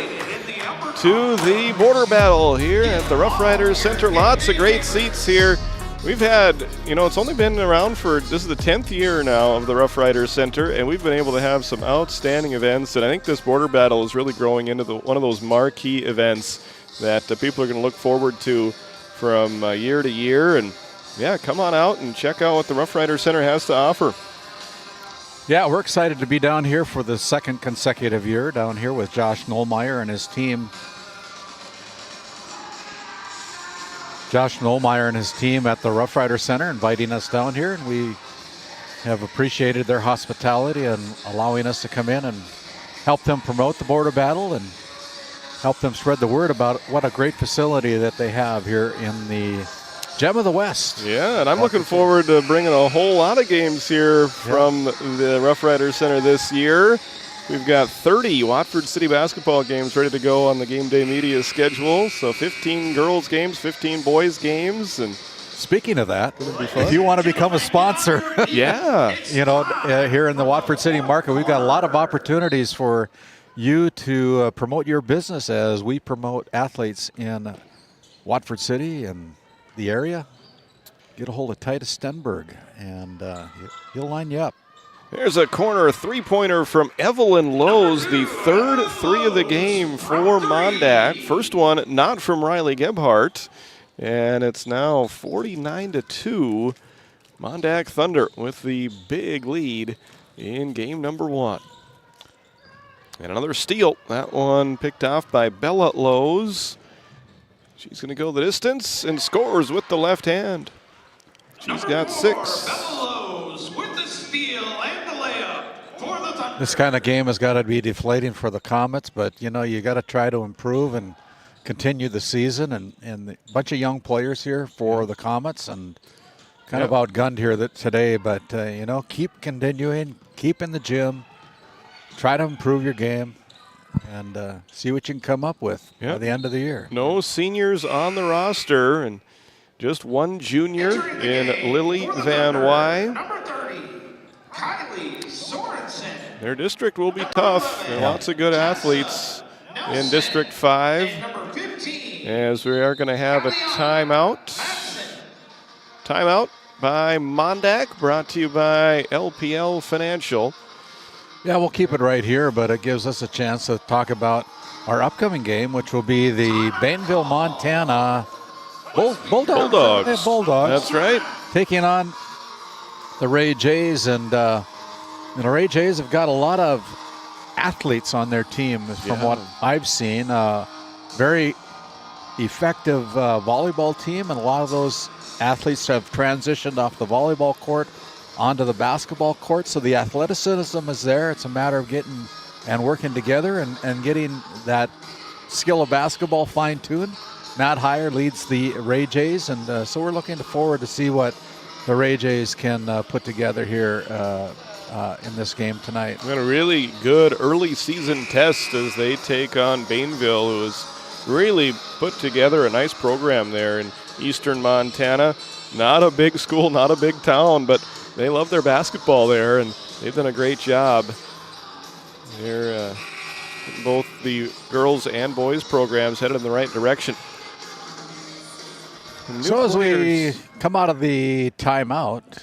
to the Border Battle here at the Roughrider Center. Lots of great seats here. We've had, it's only been around this is the 10th year now of the Roughrider Center, and we've been able to have some outstanding events, and I think this Border Battle is really growing into one of those marquee events that people are going to look forward to from year to year. And yeah, come on out and check out what the Roughrider Center has to offer. Yeah, we're excited to be down here for the second consecutive year, down here with Josh Nollmeyer and his team. Josh Nollmeyer and his team at the Roughrider Center inviting us down here, and we have appreciated their hospitality and allowing us to come in and help them promote the Border Battle and help them spread the word about what a great facility that they have here in the Gem of the West. Yeah, and I'm looking forward to bringing a whole lot of games here from the Roughrider Center this year. We've got 30 Watford City basketball games ready to go on the GameDay Media schedule. So 15 girls games, 15 boys games. And speaking of that, if you want to become a sponsor, here in the Watford City market, we've got a lot of opportunities for you to promote your business as we promote athletes in Watford City and the area. Get a hold of Titus Stenberg, and he'll line you up. There's a corner three-pointer from Evelyn Lowe's, the third 3 of the game for Mandak. First one not from Riley Gebhardt, and it's now 49-2. Mandak Thunder with the big lead in game number 1. And another steal. That one picked off by Bella Lowe's. She's going to go the distance and scores with the left hand. She's got 6. This kind of game has got to be deflating for the Comets, but, you got to try to improve and continue the season. And a bunch of young players here for the Comets and kind of outgunned here today. But, keep continuing, keep in the gym, try to improve your game, and see what you can come up with by the end of the year. No seniors on the roster, and just one junior in Lily Van Wy. Their district will be tough. There are lots of good athletes in District 5. As we are going to have a timeout. Timeout by Mandak, brought to you by LPL Financial. Yeah, we'll keep it right here, but it gives us a chance to talk about our upcoming game, which will be the Bainville, Montana Bulldogs. Bulldogs. That's right. Taking on the Ray Jays, and the Ray Jays have got a lot of athletes on their team from what I've seen. Very effective volleyball team, and a lot of those athletes have transitioned off the volleyball court onto the basketball court, so the athleticism is there. It's a matter of getting and working together and getting that skill of basketball fine-tuned. Matt Heyer leads the Ray Jays, and so we're looking forward to see what the Ray Jays can put together here in this game tonight. We had a really good early season test as they take on Bainville, who has really put together a nice program there in eastern Montana. Not a big school, not a big town, but they love their basketball there, and they've done a great job. They're both the girls and boys programs headed in the right direction. So as we come out of the timeout.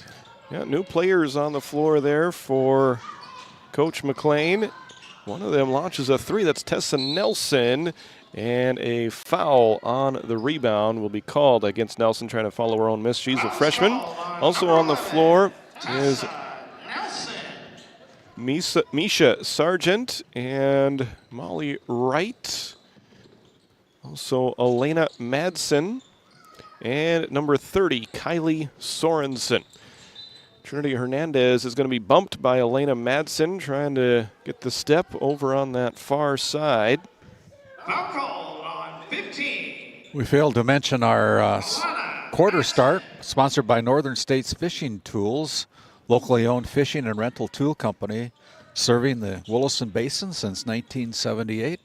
Yeah, new players on the floor there for Coach McLean. One of them launches a three. That's Tessa Nelson. And a foul on the rebound will be called against Nelson, trying to follow her own miss. She's a freshman. Also on the floor is Misha Sargent and Molly Wright. Also Elena Madsen. And number 30, Kylie Sorensen. Trinity Hernandez is going to be bumped by Elena Madsen, trying to get the step over on that far side. Foul called on 15. We failed to mention our quarter start, sponsored by Northern States Fishing Tools, locally owned fishing and rental tool company, serving the Williston Basin since 1978.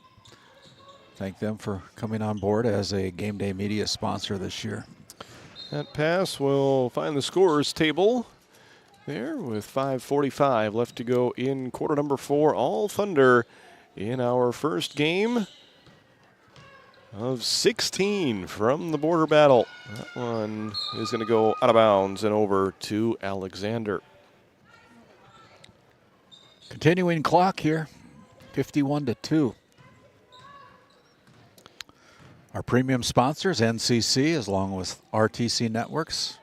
Thank them for coming on board as a GameDay Media sponsor this year. That pass will find the scorer's table there with 5:45 left to go in quarter number 4. All Thunder in our first game of 16 from the border battle. That one is going to go out of bounds and over to Alexander. Continuing clock here, 51-2. Our premium sponsors, NCC, along with RTC Networks.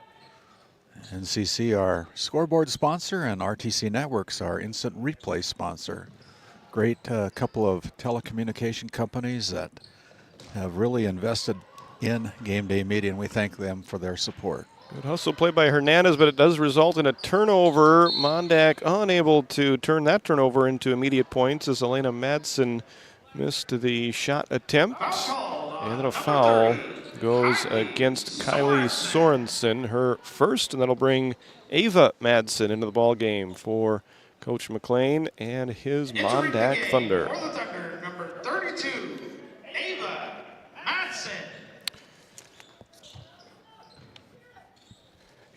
NCC, our scoreboard sponsor, and RTC Networks, our instant replay sponsor. Great couple of telecommunication companies that have really invested in GameDay Media, and we thank them for their support. Good hustle play by Hernandez, but it does result in a turnover. Mandak unable to turn that turnover into immediate points as Elena Madsen missed the shot attempt. And then a foul goes against Kylie Sorensen, her first, and that'll bring Ava Madsen into the ball game for Coach McLean and his Mandak Thunder. For the Thunder, number 32, Ava Madsen.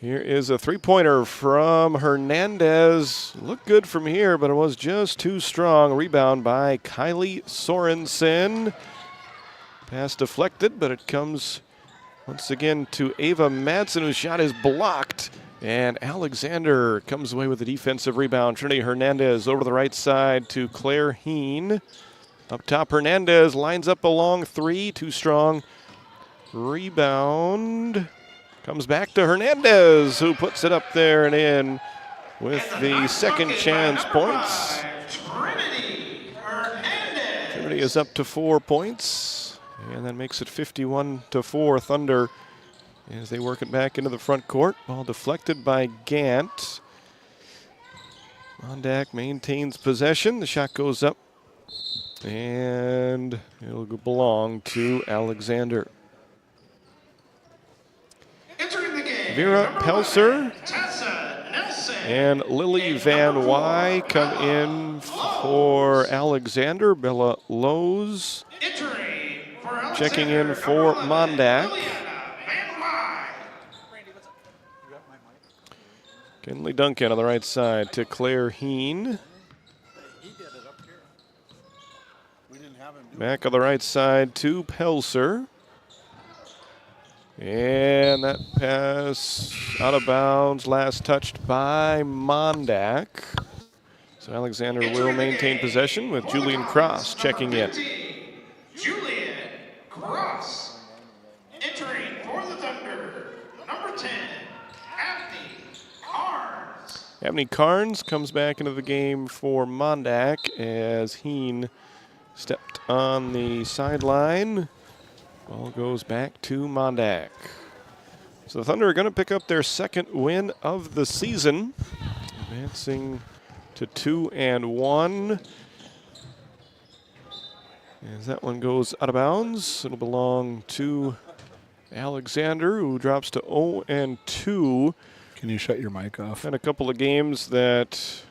Here is a three-pointer from Hernandez. Looked good from here, but it was just too strong. Rebound by Kylie Sorensen. Pass deflected, but it comes once again to Ava Madsen, whose shot is blocked. And Alexander comes away with a defensive rebound. Trinity Hernandez over the right side to Claire Heen. Up top, Hernandez lines up a long three, too strong. Rebound comes back to Hernandez, who puts it up there and in with the second chance points. Trinity is up to 4 points. And that makes it 51-4 Thunder as they work it back into the front court. Ball deflected by Gant. Mandak maintains possession. The shot goes up. And it'll belong to Alexander. Entering the game, Vera Pelser. Tessa Nelson. And Lily Van Wy come in for Alexander. Bella Lowe's checking in for Mandak. Kinley Duncan on the right side to Claire Heen. Back on the right side to Pelser. And that pass out of bounds, last touched by Mandak. So Alexander will maintain possession with Julian Cross checking in. Julian Cross entering for the Thunder, number 10, Abney Carnes. Abney Carnes comes back into the game for Mandak as Heen stepped on the sideline. Ball goes back to Mandak. So the Thunder are going to pick up their second win of the season, advancing to 2-1. As that one goes out of bounds, it'll belong to Alexander, who drops to 0-2. Can you shut your mic off? And a couple of games that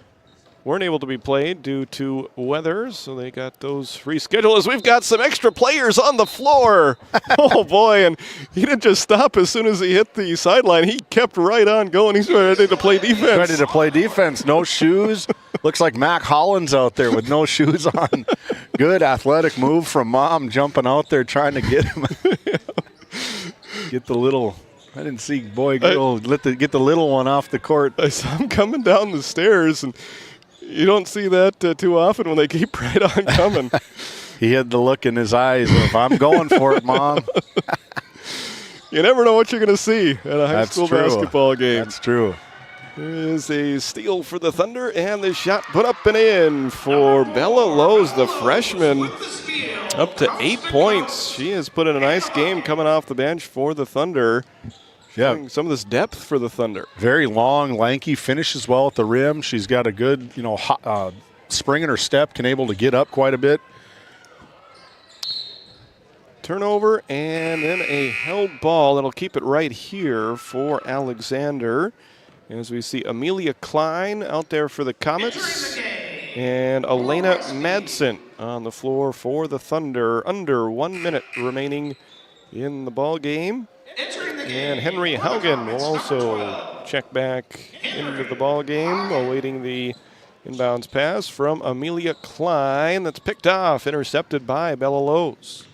weren't able to be played due to weather, so they got those rescheduled as we've got some extra players on the floor. Oh, boy, and he didn't just stop as soon as he hit the sideline. He kept right on going. He's ready to play defense. Ready to play defense. No shoes. Looks like Mac Hollins out there with no shoes on. Good athletic move from Mom, jumping out there trying to get him. Get the little... I didn't see boy girl get the little one off the court. I saw him coming down the stairs, and you don't see that too often when they keep right on coming. He had the look in his eyes of, I'm going for it, Mom. You never know what you're going to see at a high school basketball game. That's true. There's a steal for the Thunder, and the shot put up and in for Bella Lowe's, the freshman, up to 8 points. She has put in a nice game coming off the bench for the Thunder. Yeah, some of this depth for the Thunder. Very long, lanky, finishes well at the rim. She's got a good, spring in her step, can able to get up quite a bit. Turnover, and then a held ball that'll keep it right here for Alexander. As we see Amelia Klein out there for the Comets, and Elena Madsen on the floor for the Thunder. Under 1 minute remaining in the ball game. And Henry Haugen will also check back into the ball game, awaiting the inbounds pass from Amelia Klein. That's picked off, intercepted by Bella Lowe's.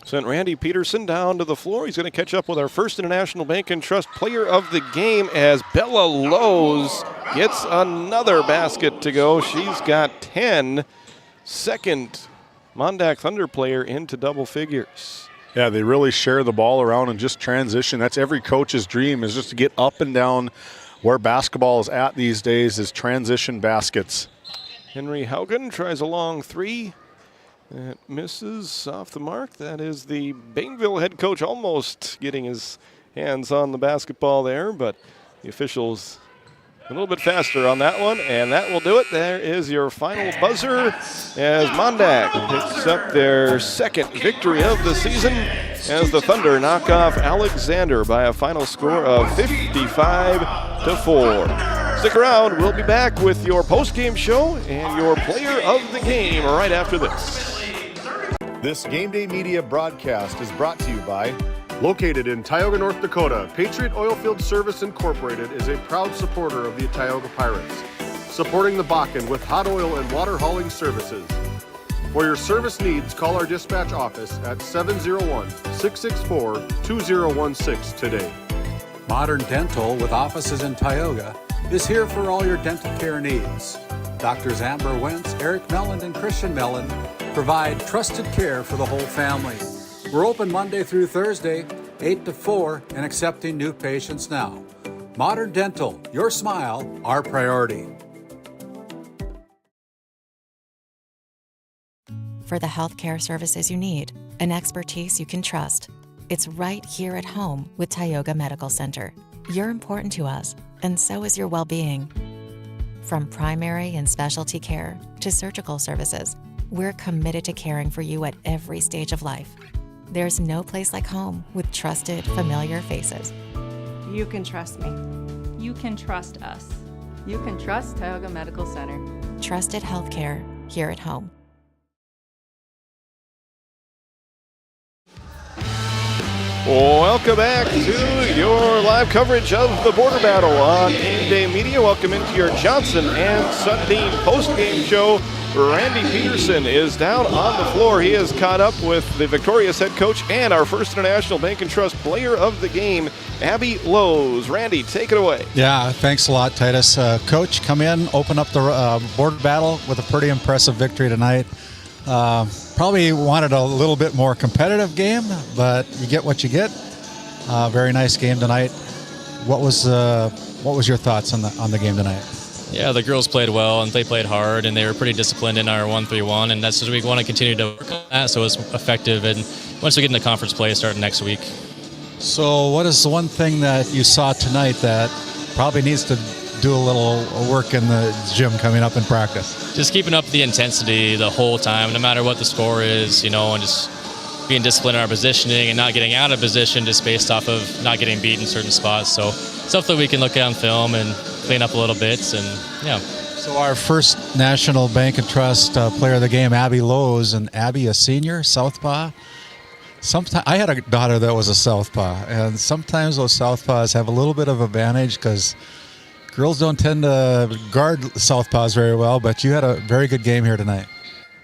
Sent Randy Peterson down to the floor. He's going to catch up with our First International Bank and Trust player of the game as Bella Lowe's gets another basket to go. She's got 10. Second Mandak Thunder player into double figures. Yeah, they really share the ball around and just transition. That's every coach's dream, is just to get up and down where basketball is at these days, is transition baskets. Henry Haugen tries a long three. That misses off the mark. That is the Bainville head coach almost getting his hands on the basketball there, but the officials a little bit faster on that one, and that will do it. There is your final buzzer as Mandak picks up their second victory of the season as the Thunder knock off Alexander by a final score of 55-4. Stick around. We'll be back with your post-game show and your player of the game right after this. This GameDay Media broadcast is brought to you by... Located in Tioga, North Dakota, Patriot Oilfield Service Incorporated is a proud supporter of the Tioga Pirates, supporting the Bakken with hot oil and water hauling services. For your service needs, call our dispatch office at 701-664-2016 today. Modern Dental, with offices in Tioga, is here for all your dental care needs. Doctors Amber Wentz, Eric Melland, and Christian Melland provide trusted care for the whole family. We're open Monday through Thursday, 8 to 4, and accepting new patients now. Modern Dental, your smile, our priority. For the healthcare services you need, an expertise you can trust. It's right here at home with Tioga Medical Center. You're important to us, and so is your well-being. From primary and specialty care to surgical services, we're committed to caring for you at every stage of life. There's no place like home with trusted, familiar faces. You can trust me. You can trust us. You can trust Tioga Medical Center. Trusted healthcare here at home. Welcome back to your live coverage of the Border Battle on GameDay Media. Welcome into your Johnson and Sundin postgame show. Randy Peterson is down on the floor. He is caught up with the victorious head coach and our first International Bank and Trust player of the game, Abby Lowe's. Randy, take it away. Yeah, thanks a lot, Titus. Coach, come in, open up the Border Battle with a pretty impressive victory tonight. Probably wanted a little bit more competitive game, but you get what you get. Very nice game tonight. What was your thoughts on the game tonight? Yeah, the girls played well and they played hard and they were pretty disciplined in our 1-3-1, and that's just we want to continue to work on that so it's effective. And once we get into conference play, starting next week. So, what is the one thing that you saw tonight that probably needs to do a little work in the gym coming up in practice? Just keeping up the intensity the whole time, no matter what the score is, and just being disciplined in our positioning and not getting out of position just based off of not getting beat in certain spots. So stuff that we can look at on film and clean up a little bit, and yeah. So our first National Bank and Trust player of the game, Abby Lowe's, and Abby, a senior, southpaw. Sometimes I had a daughter that was a southpaw, and sometimes those southpaws have a little bit of advantage because girls don't tend to guard southpaws very well, but you had a very good game here tonight.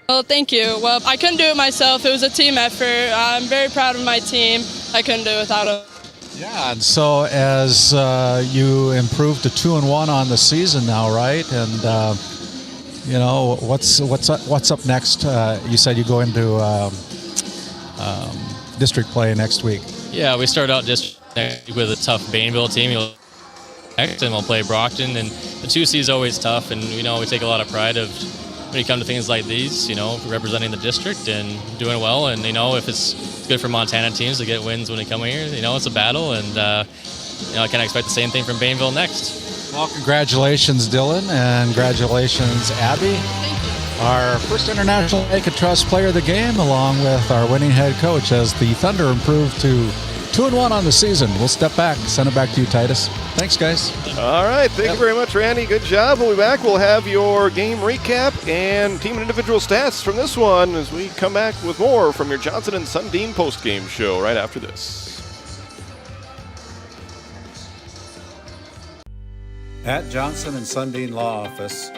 Well, thank you. Well, I couldn't do it myself. It was a team effort. I'm very proud of my team. I couldn't do it without them. Yeah, and so as you improved to 2-1 on the season now, right? And what's up next? You said you go into district play next week. Yeah, we start out district next week with a tough Bainville team. And we'll play Brockton, and the 2C is always tough, and we take a lot of pride of when you come to things like these, representing the district and doing well, and if it's good for Montana teams to get wins when they come here, it's a battle, and I can expect the same thing from Bainville next. Well, congratulations, Dylan, and congratulations, Abby. Thank you. Our first International Bank and Trust player of the game, along with our winning head coach, as the Thunder improved to 2-1 on the season. We'll step back, send it back to you, Titus. Thanks, guys. All right, thank you very much, Randy. Good job. We'll be back. We'll have your game recap and team and individual stats from this one as we come back with more from your Johnson and Sundin postgame show right after this. At Johnson and Sundin Law Office,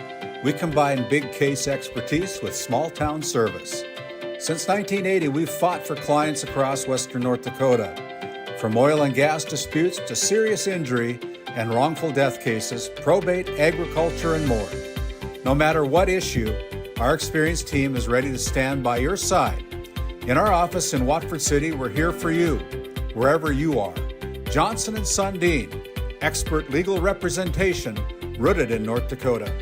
we combine big case expertise with small town service. Since 1980, we've fought for clients across western North Dakota. From oil and gas disputes to serious injury and wrongful death cases, probate, agriculture, and more. No matter what issue, our experienced team is ready to stand by your side. In our office in Watford City, we're here for you, wherever you are. Johnson and Sundin, expert legal representation rooted in North Dakota.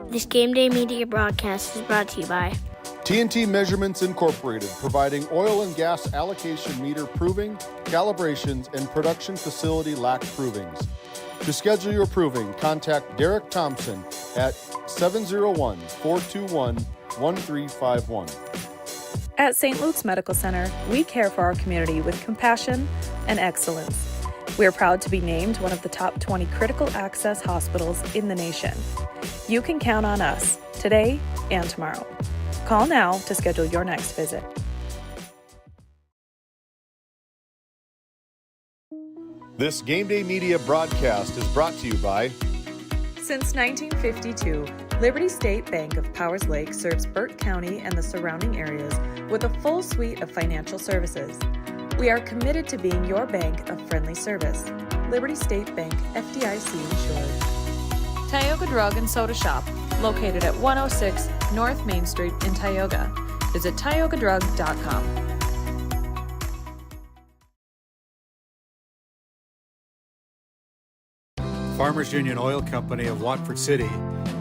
This GameDay Media broadcast is brought to you by TNT Measurements Incorporated, providing oil and gas allocation meter proving, calibrations, and production facility lac provings. To schedule your proving, contact Derek Thompson at 701-421-1351. At St. Luke's Medical Center, we care for our community with compassion and excellence. We are proud to be named one of the top 20 critical access hospitals in the nation. You can count on us today and tomorrow. Call now to schedule your next visit. This GameDay Media broadcast is brought to you by... Since 1952, Liberty State Bank of Powers Lake serves Burt County and the surrounding areas with a full suite of financial services. We are committed to being your bank of friendly service. Liberty State Bank, FDIC insured. Tioga Drug and Soda Shop, located at 106 North Main Street in Tioga. Visit tiogadrug.com. Farmers Union Oil Company of Watford City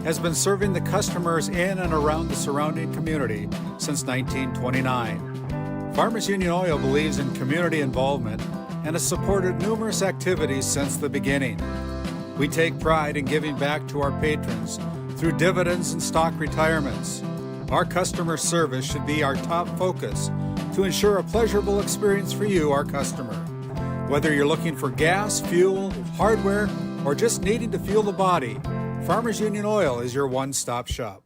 has been serving the customers in and around the surrounding community since 1929. Farmers Union Oil believes in community involvement and has supported numerous activities since the beginning. We take pride in giving back to our patrons through dividends and stock retirements. Our customer service should be our top focus to ensure a pleasurable experience for you, our customer. Whether you're looking for gas, fuel, hardware, or just needing to fuel the body, Farmers Union Oil is your one-stop shop.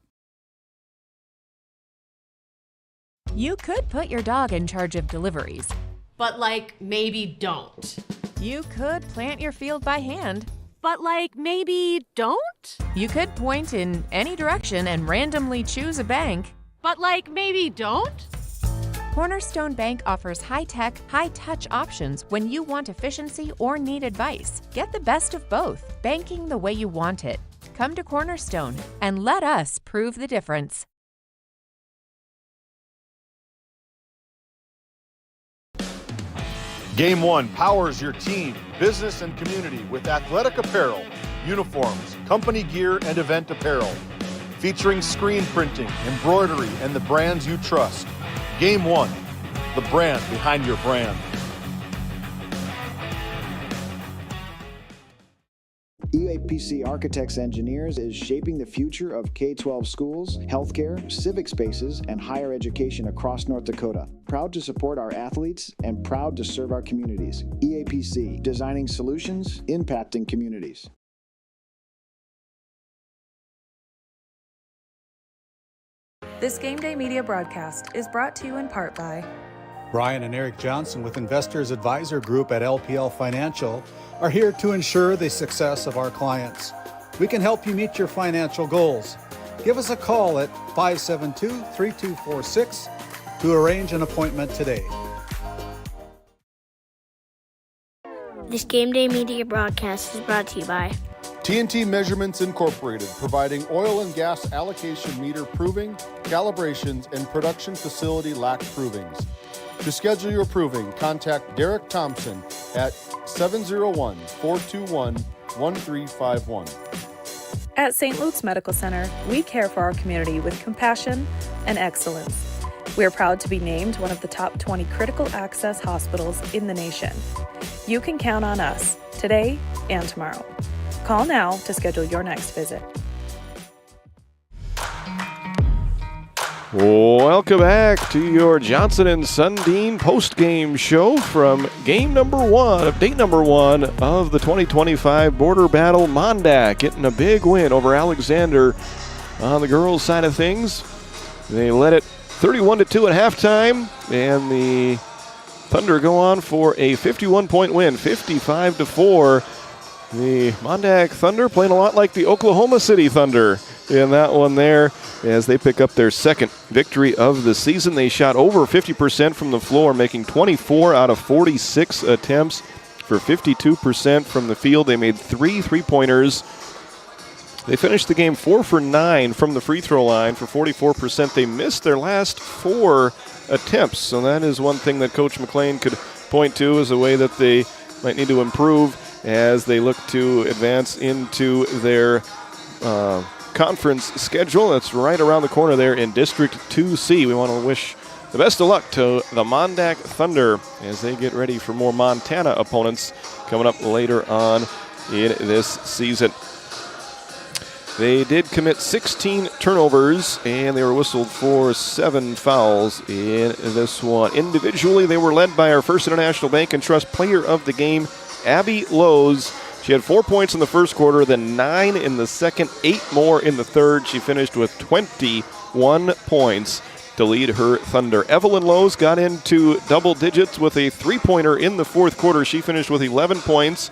You could put your dog in charge of deliveries, But maybe don't. You could plant your field by hand, But maybe don't? You could point in any direction and randomly choose a bank, But maybe don't? Cornerstone Bank offers high-tech, high-touch options when you want efficiency or need advice. Get the best of both, banking the way you want it. Come to Cornerstone and let us prove the difference. Game 1 powers your team, business, and community with athletic apparel, uniforms, company gear, and event apparel. Featuring screen printing, embroidery, and the brands you trust. Game 1, the brand behind your brand. EAPC Architects Engineers is shaping the future of K-12 schools, healthcare, civic spaces, and higher education across North Dakota. Proud to support our athletes and proud to serve our communities. EAPC, designing solutions, impacting communities. This GameDay Media broadcast is brought to you in part by Brian and Eric Johnson with Investors Advisor Group at LPL Financial are here to ensure the success of our clients. We can help you meet your financial goals. Give us a call at 572-3246 to arrange an appointment today. This GameDay Media broadcast is brought to you by TNT Measurements Incorporated, providing oil and gas allocation meter proving, calibrations, and production facility lac provings. To schedule your proving, contact Derek Thompson at 701-421-1351. At St. Luke's Medical Center, we care for our community with compassion and excellence. We are proud to be named one of the top 20 critical access hospitals in the nation. You can count on us today and tomorrow. Call now to schedule your next visit. Welcome back to your Johnson and Sundin post-game show from game number 1 of date number 1 of the 2025 Border Battle. Mandak getting a big win over Alexander on the girls' side of things. They led it 31-2 at halftime, and the Thunder go on for a 51-point win, 55-4. The Mandak Thunder playing a lot like the Oklahoma City Thunder in that one there as they pick up their second victory of the season. They shot over 50% from the floor, making 24 out of 46 attempts for 52% from the field. They made 3 3-pointers. They finished the game 4 for 9 from the free throw line for 44%. They missed their last 4 attempts, so that is one thing that Coach McLean could point to as a way that they might need to improve as they look to advance into their conference schedule. That's right around the corner there in District 2C. We want to wish the best of luck to the Mandak Thunder as they get ready for more Montana opponents coming up later on in this season. They did commit 16 turnovers, and they were whistled for 7 fouls in this one. Individually, they were led by our First International Bank and Trust Player of the Game, Abby Lowe's. She had 4 points in the first quarter, then 9 in the second, 8 more in the third. She finished with 21 points to lead her Thunder. Evelyn Lowe's got into double digits with a 3-pointer in the fourth quarter. She finished with 11 points.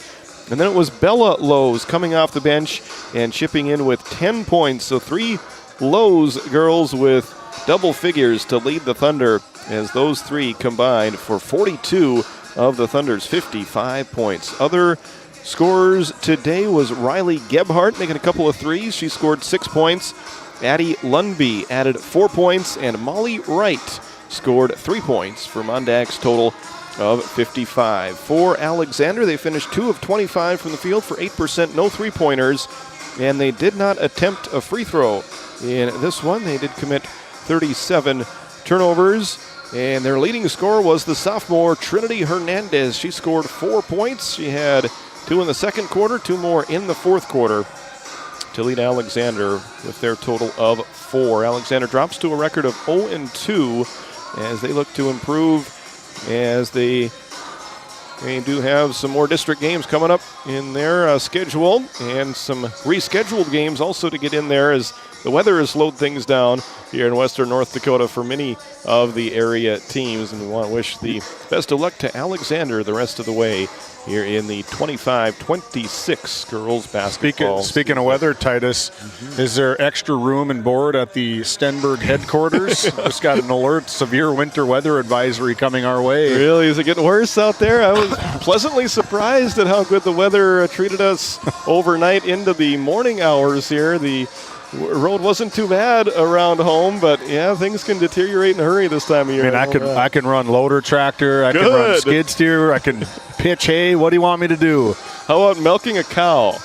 And then it was Bella Lowe's coming off the bench and chipping in with 10 points. So 3 Lowe's girls with double figures to lead the Thunder as those 3 combined for 42 of the Thunder's 55 points. Other scorers today was Riley Gebhardt making a couple of threes. She scored 6 points. Addie Lundby added 4 points, and Molly Wright scored 3 points for Mondak's total of 55. For Alexander, they finished 2 of 25 from the field for 8%, no 3-pointers, and they did not attempt a free throw in this one. They did commit 37 turnovers. And their leading scorer was the sophomore Trinity Hernandez. She scored 4 points. She had 2 in the second quarter, 2 more in the fourth quarter to lead Alexander with their total of 4. Alexander drops to a record of 0-2 as they look to improve as they They do have some more district games coming up in their schedule, and some rescheduled games also to get in there as the weather has slowed things down here in western North Dakota for many of the area teams. And we want to wish the best of luck to Alexander the rest of the way here in the 25-26 girls basketball. Speaking of weather, Titus, is there extra room and board at the Stenberg headquarters? Just got an alert, severe winter weather advisory coming our way. Really? Is it getting worse out there? I was pleasantly surprised at how good the weather treated us overnight into the morning hours here. The road wasn't too bad around home, but yeah, things can deteriorate in a hurry this time of year. I mean, I can run loader tractor, I can run skid steer, I can pitch hay. What do you want me to do? How about milking a cow?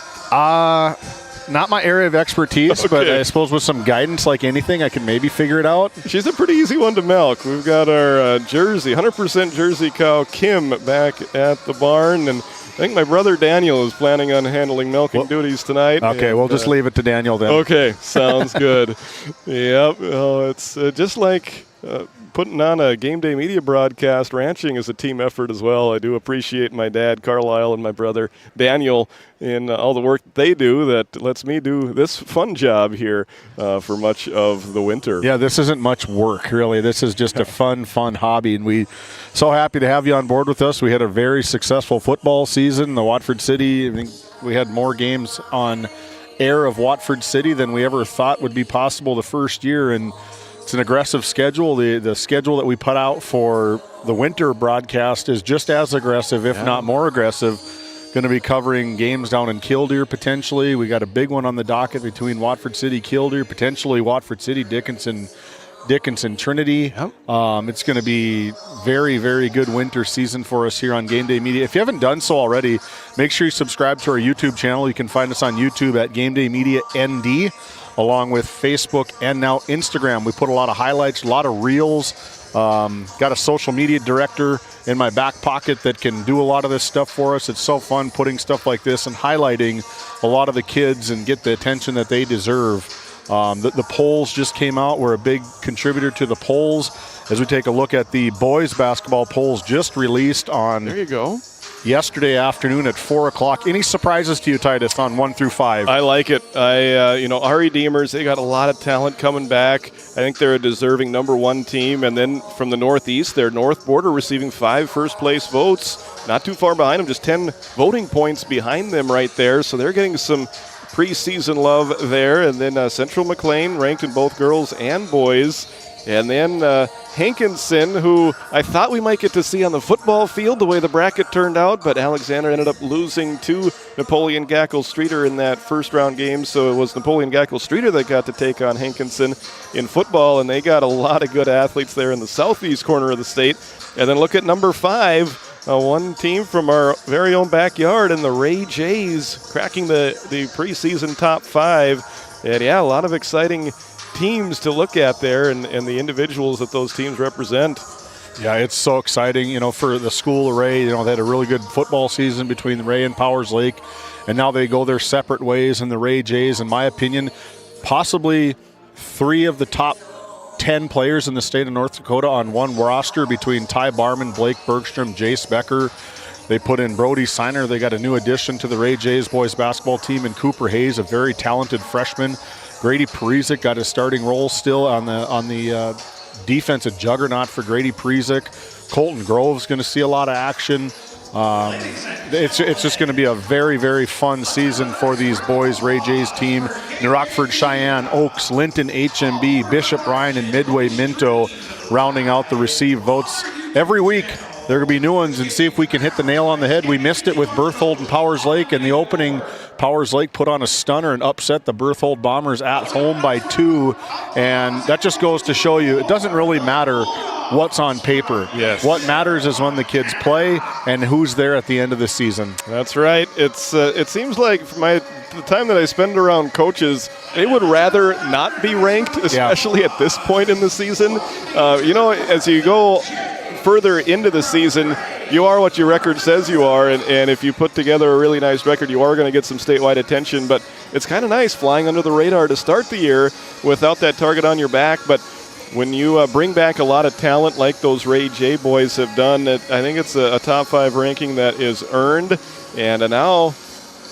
Not my area of expertise, okay. But I suppose with some guidance, like anything, I can maybe figure it out. She's a pretty easy one to milk. We've got our Jersey, 100% Jersey cow, Kim, back at the barn, and I think my brother Daniel is planning on handling milking duties tonight. Okay, we'll just leave it to Daniel then. Okay, sounds good. Yep, it's just like putting on a Game Day Media broadcast. Ranching is a team effort as well. I do appreciate my dad, Carlisle, and my brother Daniel in all the work they do that lets me do this fun job here for much of the winter. Yeah, this isn't much work, really. This is just a fun hobby, and we so happy to have you on board with us. We had a very successful football season. The Watford City, I think we had more games on air of Watford City than we ever thought would be possible the first year, and it's an aggressive schedule. The schedule that we put out for the winter broadcast is just as aggressive, if not more aggressive. Going to be covering games down in Killdeer potentially. We got a big one on the docket between Watford City, Killdeer, potentially Watford City, Dickinson, Trinity. It's going to be very, very good winter season for us here on Game Day Media. If you haven't done so already, make sure you subscribe to our YouTube channel. You can find us on YouTube at Game Day Media ND, along with Facebook and now Instagram. We put a lot of highlights, a lot of reels. Got a social media director in my back pocket that can do a lot of this stuff for us. It's so fun putting stuff like this and highlighting a lot of the kids and get the attention that they deserve. The polls just came out. We're a big contributor to the polls as we take a look at the boys basketball polls just released on there you go. Yesterday afternoon at 4 o'clock. Any surprises to you, Titus, on 1 through 5? I like it. Our Redeemers, they got a lot of talent coming back. I think they're a deserving number one team. And then from the Northeast, their North Border receiving 5 first-place votes. Not too far behind them, just 10 voting points behind them right there. So they're getting some preseason love there. And then Central McLean ranked in both girls and boys. And then Hankinson, who I thought we might get to see on the football field the way the bracket turned out, but Alexander ended up losing to Napoleon Gackle-Streeter in that first-round game, so it was Napoleon Gackle-Streeter that got to take on Hankinson in football, and they got a lot of good athletes there in the southeast corner of the state. And then look at number 5, one team from our very own backyard, and the Ray Jays cracking the preseason top 5. And, yeah, a lot of exciting teams to look at there and the individuals that those teams represent. Yeah, it's so exciting, for the school of Ray. They had a really good football season between Ray and Powers Lake, and now they go their separate ways, and the Ray Jays, in my opinion, possibly 3 of the top 10 players in the state of North Dakota on one roster between Ty Barman, Blake Bergstrom, Jace Becker. They put in Brody Signer. They got a new addition to the Ray Jays boys basketball team in Cooper Hayes, a very talented freshman. Grady Parizek got his starting role still on the defensive juggernaut for Grady Parizek. Colton Grove's going to see a lot of action. It's just going to be a very, very fun season for these boys Ray Jays team. New Rockford, Cheyenne, Oaks, Linton, HMB, Bishop Ryan, and Midway Minto rounding out the received votes. Every week there are going to be new ones, and see if we can hit the nail on the head. We missed it with Berthold and Powers Lake, and the opening Powers Lake put on a stunner and upset the Berthold Bombers at home by 2. And that just goes to show you it doesn't really matter what's on paper. Yes. What matters is when the kids play and who's there at the end of the season. That's right. It seems like the time that I spend around coaches, they would rather not be ranked, especially at this point in the season. As you go further into the season, you are what your record says you are, and if you put together a really nice record, you are going to get some statewide attention. But it's kind of nice flying under the radar to start the year without that target on your back. But when you bring back a lot of talent like those Ray J boys have done, I think it's a top 5 ranking that is earned. And now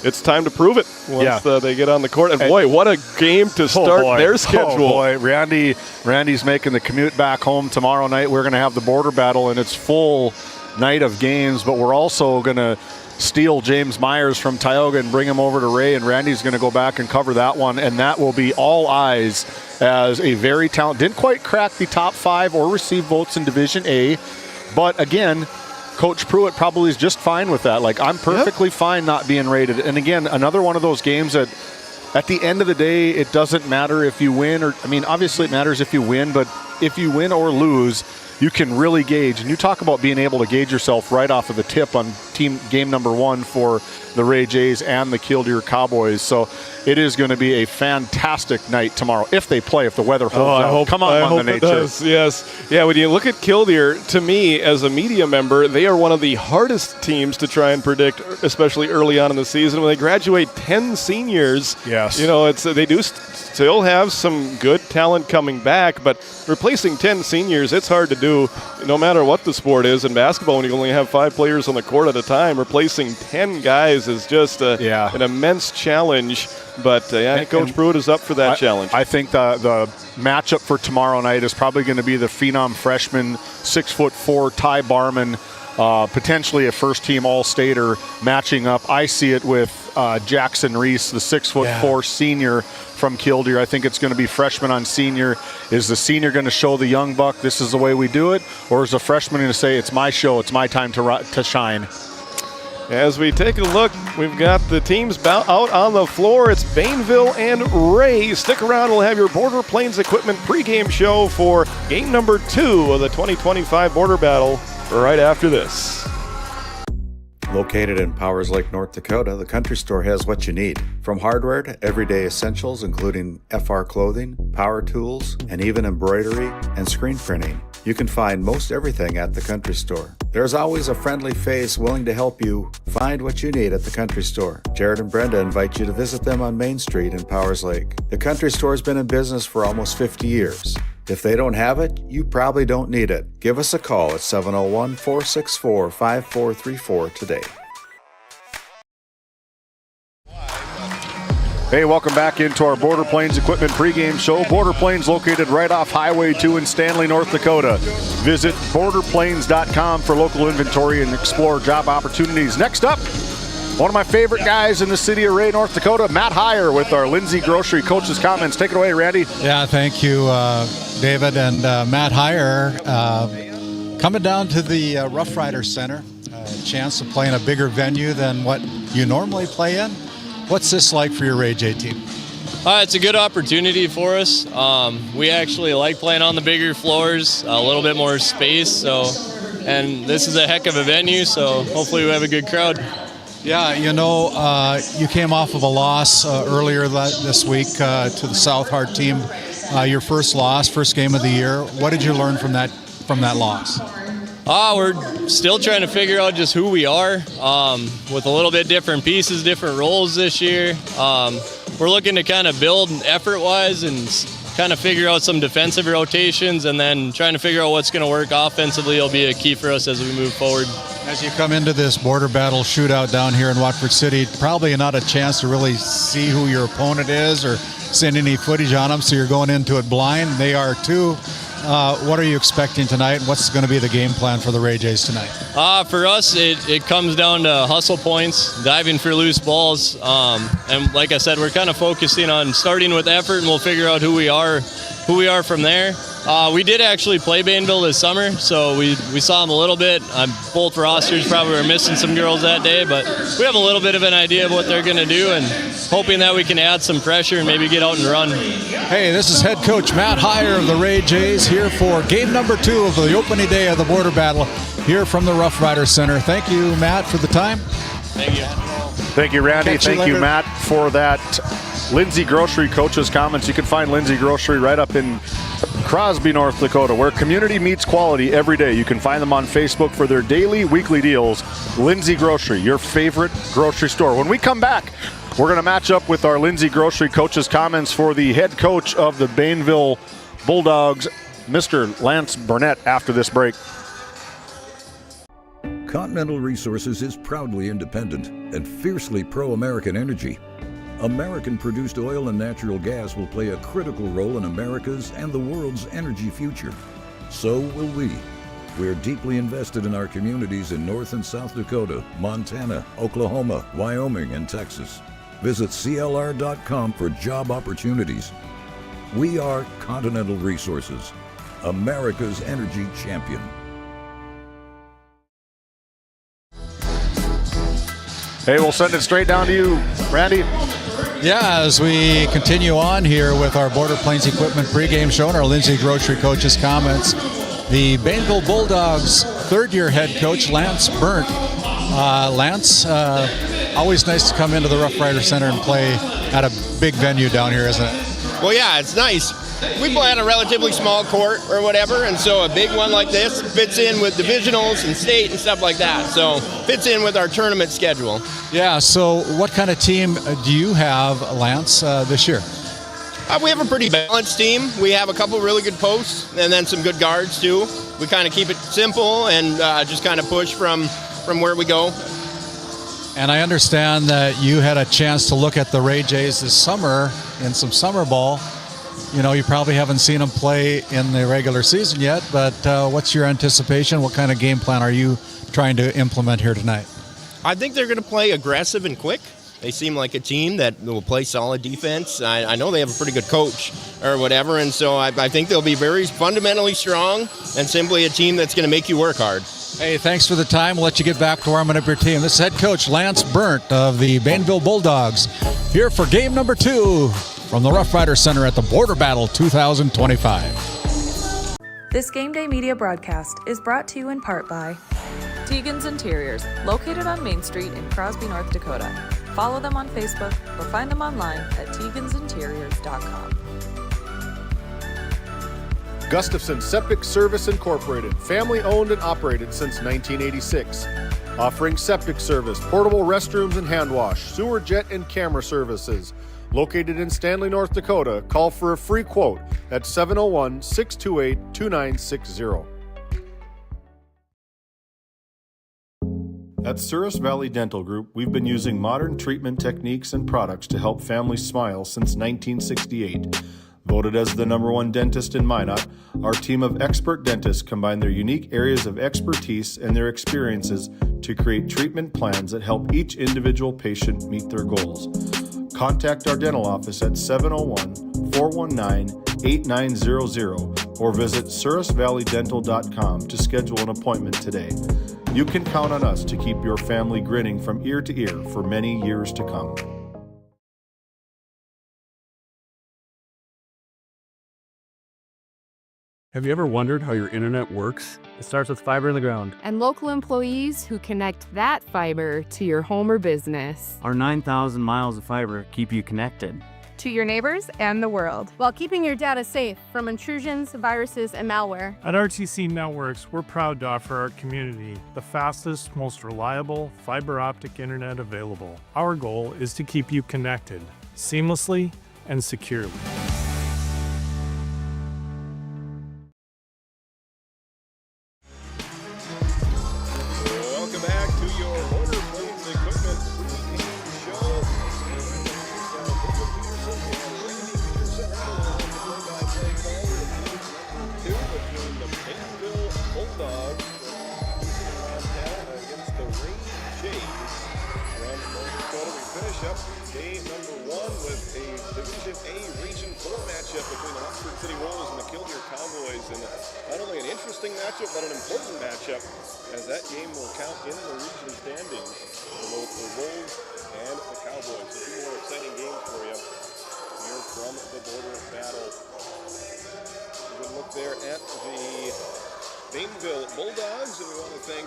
it's time to prove it once they get on the court. And boy, what a game to start their schedule. Oh boy, Randy's making the commute back home tomorrow night. We're going to have the border battle, and it's full night of games, but we're also going to steal James Myers from Tioga and bring him over to Ray, and Randy's going to go back and cover that one, and that will be all eyes as a very talented, didn't quite crack the top 5 or receive votes in Division A, but again, Coach Pruitt probably is just fine with that. Like, I'm perfectly fine not being rated. And again, another one of those games that at the end of the day, it doesn't matter if you win or, I mean, obviously it matters if you win, but if you win or lose, you can really gauge. And you talk about being able to gauge yourself right off of the tip on team game number 1 for the Ray Jays and the Killdeer Cowboys. So it is going to be a fantastic night tomorrow if they play, if the weather holds out. Come on, Mother Nature. Does. Yes. Yeah, when you look at Killdeer, to me, as a media member, they are one of the hardest teams to try and predict, especially early on in the season. When they graduate 10 seniors, you know, they do still have some good talent coming back, but replacing 10 seniors, it's hard to do no matter what the sport is. In basketball, when you only have 5 players on the court at a time, replacing 10 guys is just an immense challenge. But I think Coach Pruitt is up for that challenge. I think the matchup for tomorrow night is probably going to be the phenom freshman, 6'4" Ty Barman, potentially a first-team All-Stater matching up. I see it with Jackson Reese, the 6'4" senior from Killdeer. I think it's going to be freshman on senior. Is the senior going to show the young buck this is the way we do it, or is the freshman going to say it's my show, it's my time to shine? As we take a look, we've got the teams out on the floor. It's Bainville and Ray. Stick around. We'll have your Border Plains Equipment pregame show for game number 2 of the 2025 Border Battle right after this. Located in Powers Lake, North Dakota, the Country Store has what you need. From hardware to everyday essentials, including FR clothing, power tools, and even embroidery and screen printing. You can find most everything at the Country Store. There's always a friendly face willing to help you find what you need at the Country Store. Jared and Brenda invite you to visit them on Main Street in Powers Lake. The Country Store has been in business for almost 50 years. If they don't have it, you probably don't need it. Give us a call at 701-464-5434 today. Hey, welcome back into our Border Plains Equipment pregame show. Border Plains located right off Highway 2 in Stanley, North Dakota. Visit borderplains.com for local inventory and explore job opportunities. Next up, one of my favorite guys in the city of Ray, North Dakota, Matt Heyer with our Lindsay Grocery Coach's Comments. Take it away, Randy. Yeah, thank you, David. And Matt Heyer coming down to the Roughrider Center. A chance to play in a bigger venue than what you normally play in. What's this like for your Ray J team? It's a good opportunity for us. We actually like playing on the bigger floors, a little bit more space. And this is a heck of a venue, so hopefully we have a good crowd. Yeah, you know, you came off of a loss earlier this week to the South Hart team. Your first loss, first game of the year. What did you learn from that loss? We're still trying to figure out just who we are with a little bit different pieces, different roles this year. We're looking to kind of build effort-wise and kind of figure out some defensive rotations, and then trying to figure out what's going to work offensively will be a key for us as we move forward. As you come into this border battle shootout down here in Watford City, probably not a chance to really see who your opponent is or send any footage on them, so you're going into it blind. They are too. What are you expecting tonight? What's going to be the game plan for the Ray Jays tonight? For us, it comes down to hustle points, diving for loose balls. And like I said, we're kind of focusing on starting with effort, and we'll figure out who we are from there. We did actually play Bainville this summer, so we saw them a little bit. Both rosters probably were missing some girls that day, but we have a little bit of an idea of what they're going to do, and hoping that we can add some pressure and maybe get out and run. Hey, this is head coach Matt Heyer of the Ray Jays here for game number 2 of the opening day of the border battle here from the Roughrider Center. Thank you, Matt, for the time. Thank you. Thank you, Randy. Thank you, Matt, for that Lindsay Grocery Coach's Comments. You can find Lindsay Grocery right up in Crosby, North Dakota, where community meets quality every day. You can find them on Facebook for their daily, weekly deals. Lindsay Grocery, your favorite grocery store. When we come back, we're going to match up with our Lindsay Grocery Coach's Comments for the head coach of the Bainville Bulldogs Mr. Lance Burnett after this break. Continental Resources is proudly independent and fiercely pro-American energy. American-produced oil and natural gas will play a critical role in America's and the world's energy future. So will we. We're deeply invested in our communities in North and South Dakota, Montana, Oklahoma, Wyoming, and Texas. Visit CLR.com for job opportunities. We are Continental Resources, America's energy champion. Hey, we'll send it straight down to you, Randy. Yeah, as we continue on here with our Border Plains Equipment pregame show and our Lindsay Grocery Coach's comments, the Bainville Bulldogs third-year head coach, Lance Burnt. Lance, always nice to come into the Roughrider Center and play at a big venue down here, isn't it? Well, yeah, it's nice. We play on a relatively small court or whatever, and so a big one like this fits in with divisionals and state and stuff like that. So fits in with our tournament schedule. Yeah, so what kind of team do you have, Lance, this year? We have a pretty balanced team. We have a couple really good posts and then some good guards too. We kind of keep it simple and just kind of push from where we go. And I understand that you had a chance to look at the Ray Jays this summer in some summer ball. You know, you probably haven't seen them play in the regular season yet, but what's your anticipation? What kind of game plan are you trying to implement here tonight? I think they're going to play aggressive and quick. They seem like a team that will play solid defense. I know they have a pretty good coach or whatever, and so I think they'll be very fundamentally strong and simply a team that's going to make you work hard. Hey, thanks for the time. We'll let you get back to warming up your team. This is head coach Lance Burnt of the Bainville Bulldogs here for game number 2 from the Roughrider Center at the Border Battle 2025. This Game Day Media broadcast is brought to you in part by Tegan's Interiors, located on Main Street in Crosby, North Dakota. Follow them on Facebook or find them online at tegansinteriors.com. Gustafson Septic Service Incorporated, family owned and operated since 1986. Offering septic service, portable restrooms and hand wash, sewer jet and camera services. Located in Stanley, North Dakota, call for a free quote at 701-628-2960. At Souris Valley Dental Group, we've been using modern treatment techniques and products to help families smile since 1968. Voted as the #1 dentist in Minot, our team of expert dentists combine their unique areas of expertise and their experiences to create treatment plans that help each individual patient meet their goals. Contact our dental office at 701-419-8900 or visit sourisvalleydental.com to schedule an appointment today. You can count on us to keep your family grinning from ear to ear for many years to come. Have you ever wondered how your internet works? It starts with fiber in the ground. And local employees who connect that fiber to your home or business. Our 9,000 miles of fiber keep you connected To your neighbors and the world, while keeping your data safe from intrusions, viruses, and malware. At RTC Networks, we're proud to offer our community the fastest, most reliable fiber optic internet available. Our goal is to keep you connected seamlessly and securely. Welcome back to your Border Plains Equipment show. Between the Bainville Bulldogs against the Ray Jays from North Dakota. We finish up game number 1 with a Division A Region 4 matchup between the Watford City Rollers and the Killdeer Cowboys. And not only an interesting matchup, but an important matchup, as that game will count in the region standings for both the Wolves and the Cowboys. So 2 more exciting games for you here from the Border Battle. Good look there at the Bainville Bulldogs, and we want to thank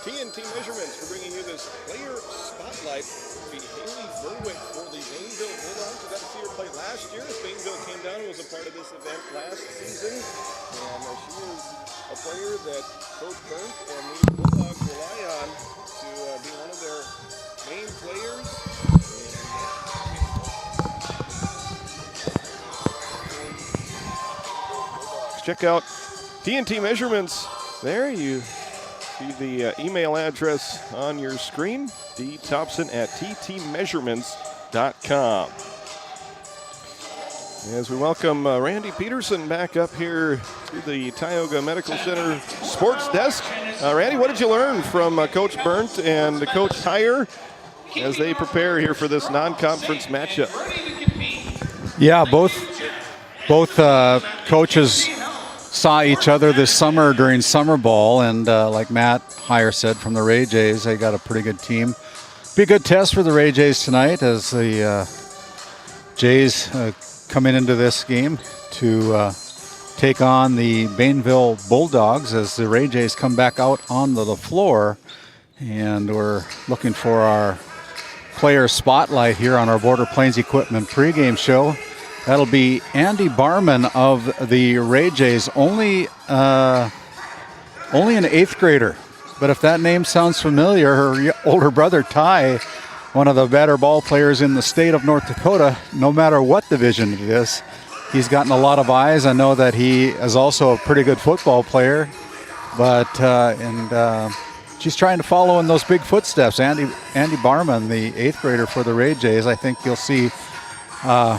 TNT Measurements for bringing you this player spotlight. The Haley Verwick for the Bainville Bulldogs. We got to see her play last year. Bainville came down and was a part of this event last season, and she is a player that Coach Burnt and the Bulldogs rely on to be one of their main players. Check out TNT Measurements. There you see the email address on your screen, dthompson@ttmeasurements.com. As we welcome Randy Peterson back up here to the Tioga Medical Center sports desk. Randy, what did you learn from Coach Burnt and Coach Heyer as they prepare here for this non-conference matchup? Yeah, both coaches saw each other this summer during summer ball, and like Matt Heyer said from the Ray Jays, they got a pretty good team. Be a good test for the Ray Jays tonight as the Jays coming into this game to take on the Bainville Bulldogs as the Ray Jays come back out onto the floor. And we're looking for our player spotlight here on our Border Plains Equipment pregame show. That'll be Andy Barman of the Ray Jays, only an 8th grader. But if that name sounds familiar, her older brother Ty, one of the better ball players in the state of North Dakota, no matter what division it is. He's gotten a lot of eyes. I know that he is also a pretty good football player, but she's trying to follow in those big footsteps. Andy Barman, the 8th grader for the Ray Jays, I think you'll see her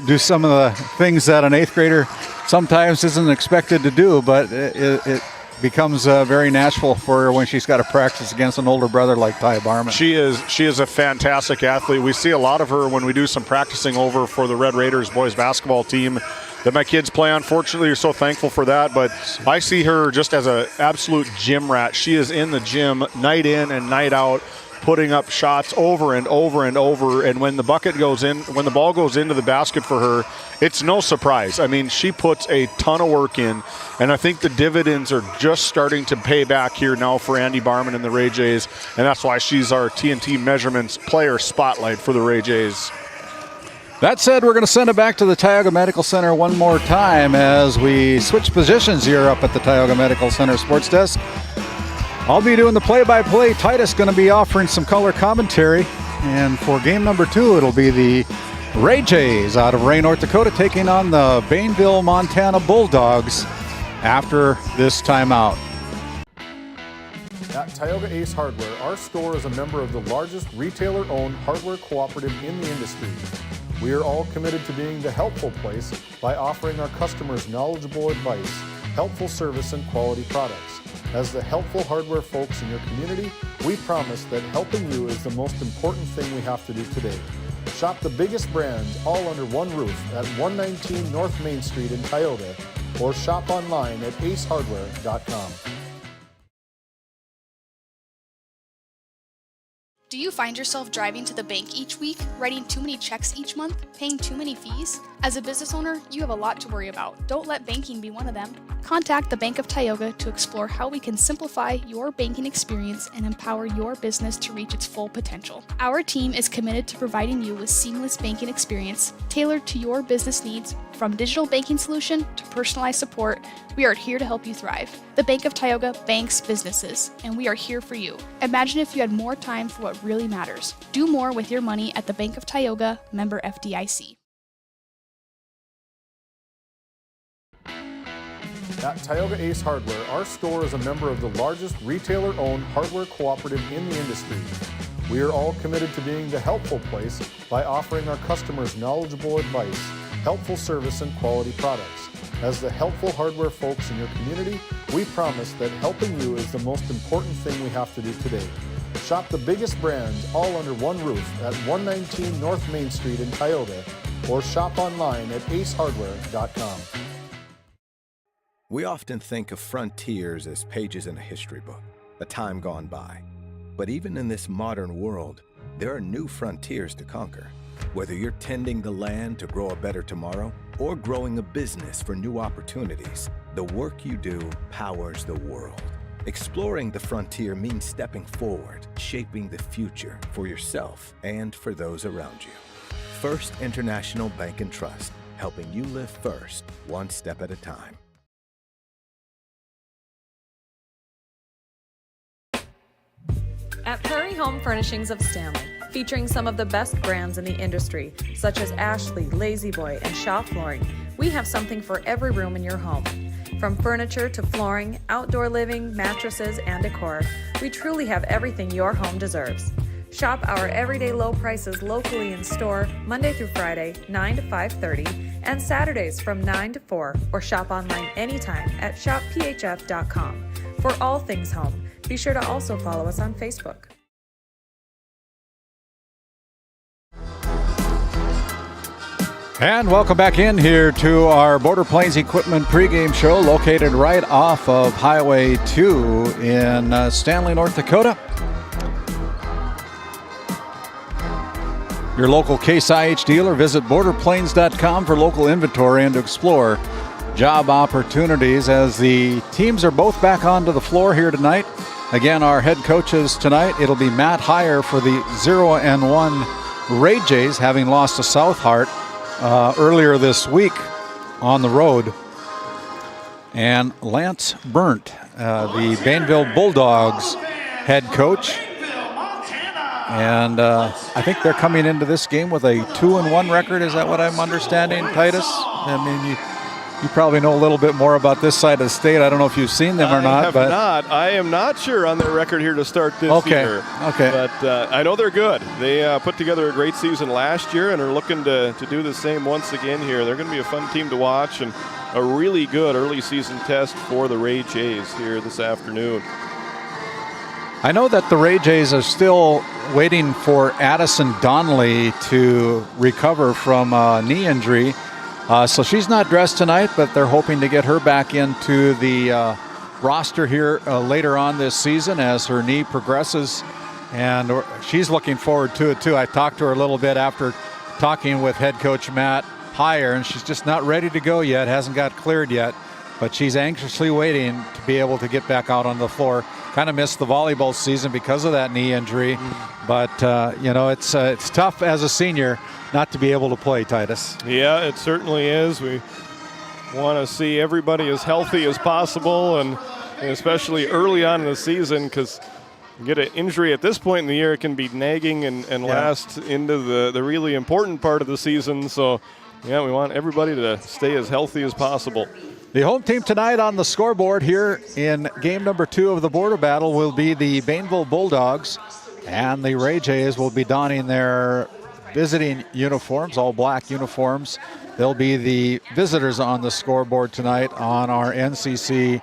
do some of the things that an 8th grader sometimes isn't expected to do, but it becomes very natural for her when she's got to practice against an older brother like Ty Barman. She is a fantastic athlete. We see a lot of her when we do some practicing over for the Red Raiders boys basketball team that my kids play on. Fortunately, you're so thankful for that, but I see her just as an absolute gym rat. She is in the gym night in and night out, putting up shots over and over and over, and when the bucket goes in, when the ball goes into the basket for her, it's no surprise. I mean, she puts a ton of work in, and I think the dividends are just starting to pay back here now for Andy Barman and the Ray Jays, and that's why she's our TNT Measurements player spotlight for the Ray Jays. That said, we're going to send it back to the Tioga Medical Center one more time as we switch positions here up at the Tioga Medical Center sports desk. I'll be doing the play-by-play. Titus going to be offering some color commentary. And for game number 2, it'll be the Ray Jays out of Ray, North Dakota, taking on the Bainville, Montana Bulldogs after this timeout. At Tioga Ace Hardware, our store is a member of the largest retailer-owned hardware cooperative in the industry. We are all committed to being the helpful place by offering our customers knowledgeable advice, helpful service, and quality products. As the helpful hardware folks in your community, we promise that helping you is the most important thing we have to do today. Shop the biggest brands all under one roof at 119 North Main Street in Tioga, or shop online at acehardware.com. Do you find yourself driving to the bank each week, writing too many checks each month, paying too many fees? As a business owner, you have a lot to worry about. Don't let banking be one of them. Contact the Bank of Tioga to explore how we can simplify your banking experience and empower your business to reach its full potential. Our team is committed to providing you with seamless banking experience tailored to your business needs. From digital banking solution to personalized support, we are here to help you thrive. The Bank of Tioga banks businesses, and we are here for you. Imagine if you had more time for what really matters. Do more with your money at the Bank of Tioga, member FDIC. At Tioga Ace Hardware, our store is a member of the largest retailer-owned hardware cooperative in the industry. We are all committed to being the helpful place by offering our customers knowledgeable advice, helpful service, and quality products. As the helpful hardware folks in your community, we promise that helping you is the most important thing we have to do today. Shop the biggest brands all under one roof at 119 North Main Street in Tioga, or shop online at acehardware.com. We often think of frontiers as pages in a history book, a time gone by. But even in this modern world, there are new frontiers to conquer. Whether you're tending the land to grow a better tomorrow or growing a business for new opportunities, the work you do powers the world. Exploring the frontier means stepping forward, shaping the future for yourself and for those around you. First International Bank and Trust, helping you live first, one step at a time. At Prairie Home Furnishings of Stanley, Featuring some of the best brands in the industry, such as Ashley, La-Z-Boy, and Shaw Flooring, we have something for every room in your home. From furniture to flooring, outdoor living, mattresses, and decor, we truly have everything your home deserves. Shop our everyday low prices locally in store Monday through Friday, 9 to 5:30, and Saturdays from 9 to 4, or shop online anytime at shopphf.com. For all things home, be sure to also follow us on Facebook. And welcome back in here to our Border Plains Equipment pregame show located right off of Highway 2 in Stanley, North Dakota. Your local Case IH dealer. Visit borderplains.com for local inventory and to explore job opportunities as the teams are both back onto the floor here tonight. Again, our head coaches tonight, it'll be Matt Heyer for the 0-1 Ray Jays, having lost to South Hart earlier this week on the road. And Lance Burnt, the Bainville Bulldogs head coach. And I think they're coming into this game with a 2-1 record. Is that what I'm understanding, Titus? I mean, you probably know a little bit more about this side of the state. I don't know if you've seen them or not. I am not sure on their record here to start this year. Okay. But I know they're good. They put together a great season last year and are looking to do the same once again here. They're going to be a fun team to watch and a really good early season test for the Ray Jays here this afternoon. I know that the Ray Jays are still waiting for Addison Donnelly to recover from a knee injury. So she's not dressed tonight, but they're hoping to get her back into the roster here later on this season as her knee progresses. And she's looking forward to it, too. I talked to her a little bit after talking with head coach Matt Heyer, and she's just not ready to go yet, hasn't got cleared yet. But she's anxiously waiting to be able to get back out on the floor. Kind of missed the volleyball season because of that knee injury. But, it's tough as a senior not to be able to play, Titus. Yeah, it certainly is. We want to see everybody as healthy as possible, and especially early on in the season, because you get an injury at this point in the year, it can be nagging and last into the really important part of the season. So, yeah, we want everybody to stay as healthy as possible. The home team tonight on the scoreboard here in game number 2 of the border battle will be the Bainville Bulldogs, and the Ray Jays will be donning their visiting uniforms, all black uniforms. They'll be the visitors on the scoreboard tonight on our NCC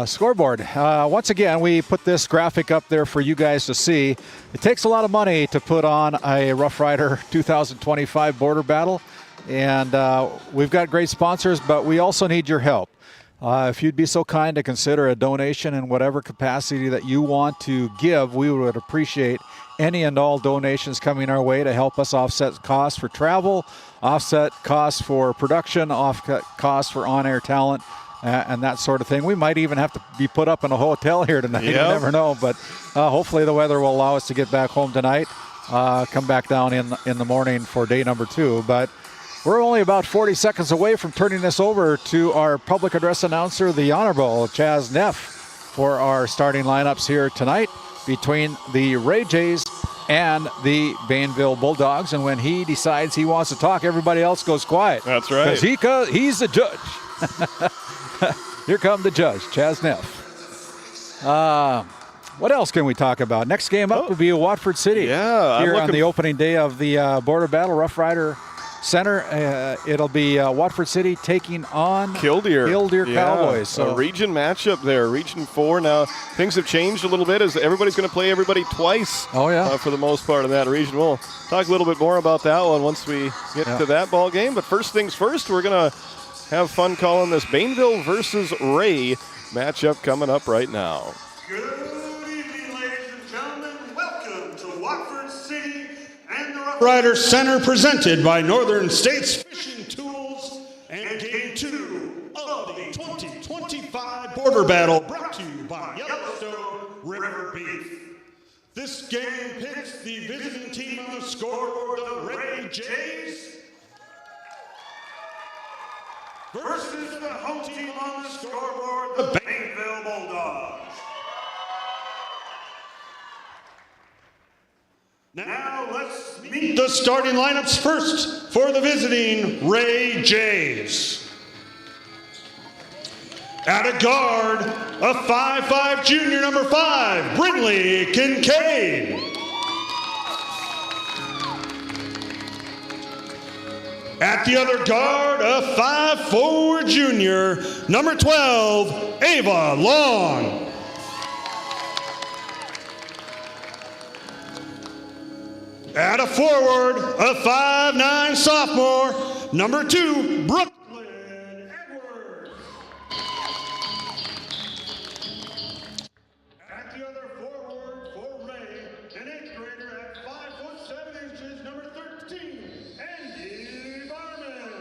scoreboard. Once again, we put this graphic up there for you guys to see. It takes a lot of money to put on a Roughrider 2025 border battle. And we've got great sponsors, but we also need your help. If you'd be so kind to consider a donation in whatever capacity that you want to give, we would appreciate any and all donations coming our way to help us offset costs for travel, offset costs for production, offset costs for on-air talent, and that sort of thing. We might even have to be put up in a hotel here tonight. Yep. You never know, but hopefully the weather will allow us to get back home tonight, come back down in the morning for day number 2. But we're only about 40 seconds away from turning this over to our public address announcer, the Honorable Chaz Neff, for our starting lineups here tonight between the Ray Jays and the Bainville Bulldogs. And when he decides he wants to talk, everybody else goes quiet. That's right. Because he's the judge. Here come the judge, Chaz Neff. What else can we talk about? Next game up will be Watford City. Yeah. Here on the opening day of the border battle, Roughrider Center. It'll be Watford City taking on Killdeer Cowboys. So a region matchup there, Region 4. Now, things have changed a little bit as everybody's going to play everybody twice. Oh, yeah. For the most part of that region. We'll talk a little bit more about that one once we get to that ball game. But first things first, we're going to have fun calling this Bainville versus Ray matchup coming up right now. Good evening, ladies and gentlemen. Welcome to Watford City and the Roughrider Center, presented by Northern States Fishing Tools, and Game 2 of the 2025 Border Battle, brought to you by Yellowstone River Beef. This game pits the visiting team on the scoreboard, the Ray Jays, versus the home team on the scoreboard, the Bainville Bulldogs. Now now let's meet the starting lineups. First, for the visiting Ray Jays. At a guard, a 5'5" junior, number 5, Brindley Kincaid. At the other guard, a 5'4" junior, number 12, Ava Long. At a forward, a 5'9" sophomore, number 2, Brooklyn Edwards. At the other forward for Ray, an 8th grader at 5'7" number 13, Andy Barman.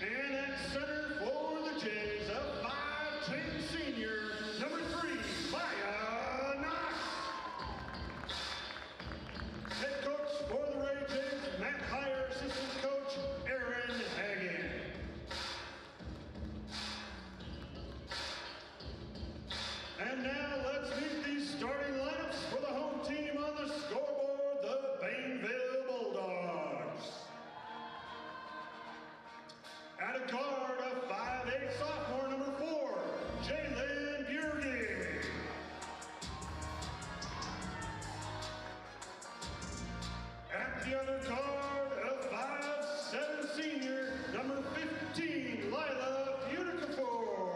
And at center for the Jays, a 5'10" senior, number 3, Maya Knox. Head coach for the Ray Jays, Matt Heyer, assistant coach, Aaron Hagan. And now let's meet these starting lineups for the home team on the scoreboard, the Bainville Bulldogs. At a guard, a 5'8" sophomore, number 4, Jalen Burgie. At the other guard, a 5'7" senior, number 15, Lila Beauticafor.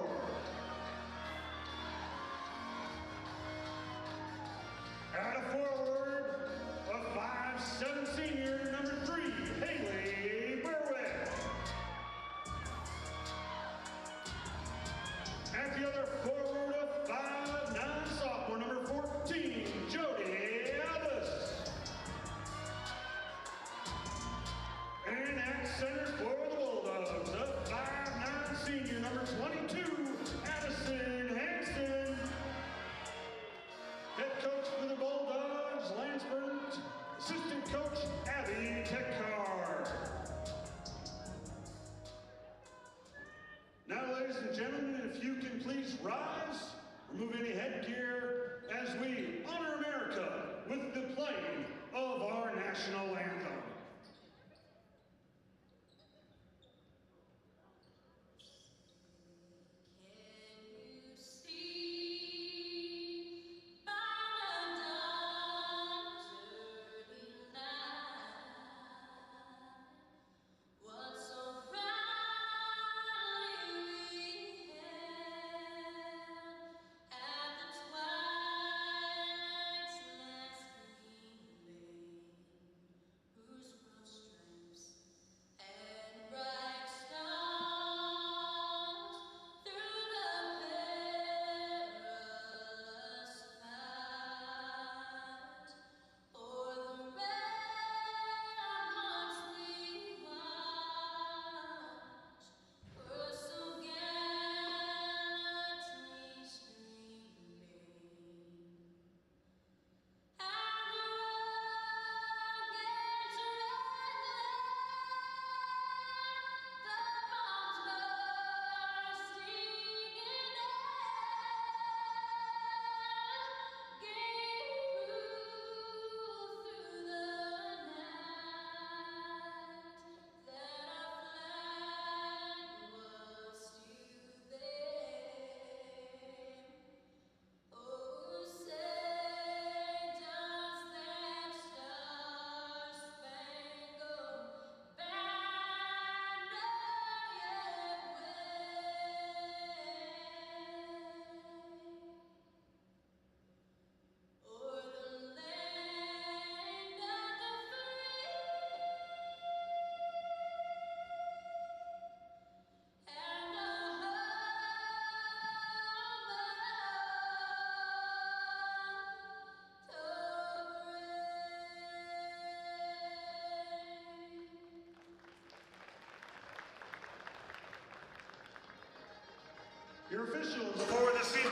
At a forward, a 5'7" senior, number 3, Haley Berwick. At the other forward, a 5'9" sophomore, number 14, Jody Ellis. And at center for the Bulldogs, a 5'9" senior, number 22, Addison Hanson. Head coach for the Bulldogs, Lance Burns. Assistant coach, Abby Teckar. Now, ladies and gentlemen, if you can please rise, remove any headgear as we honor America with the playing of our national anthem.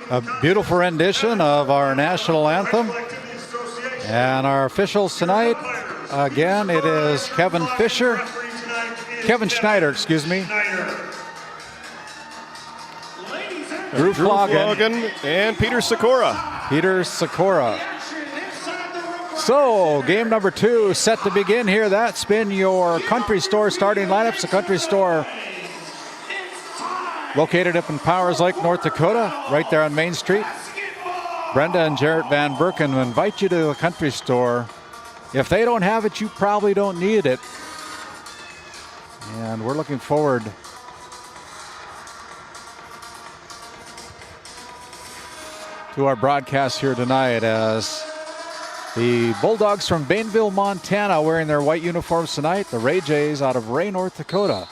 A beautiful rendition of our national anthem. And our officials tonight, again, it is Kevin Schneider, excuse me. Drew Flogan and Peter Sikora. Peter Sikora. So, game number 2 set to begin here. That's been your Country Store starting lineups. The Country Store located up in Powers Lake, North Dakota, right there on Main Street. Brenda and Jarrett Van Berken invite you to the Country Store. If they don't have it, you probably don't need it. And we're looking forward to our broadcast here tonight as the Bulldogs from Bainville, Montana, wearing their white uniforms tonight. The Ray Jays out of Ray, North Dakota.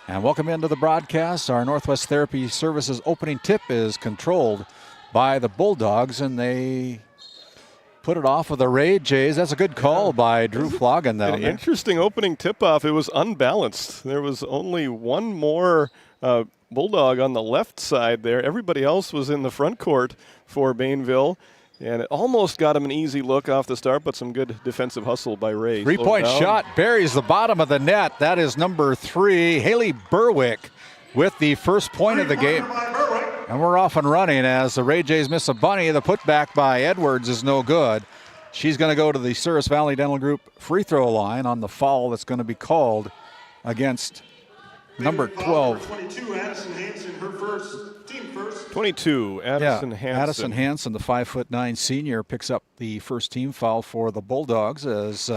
And welcome into the broadcast. Our Northwest Therapy Services opening tip is controlled by the Bulldogs, and they put it off of the Ray Jays. That's a good call by Drew Floggen down there. Interesting opening tip-off. It was unbalanced. There was only one more Bulldog on the left side there. Everybody else was in the front court for Bainville. And it almost got him an easy look off the start, but some good defensive hustle by Ray. 3-point shot buries the bottom of the net. That is number 3, Haley Berwick, with the first point of the game. And we're off and running as the Ray Jays miss a bunny. The putback by Edwards is no good. She's going to go to the Souris Valley Dental Group free throw line on the foul that's going to be called against number 12. 22, Addison Hanson, her first. 22, Addison Hanson. Addison Hanson, the 5'9" senior, picks up the first team foul for the Bulldogs as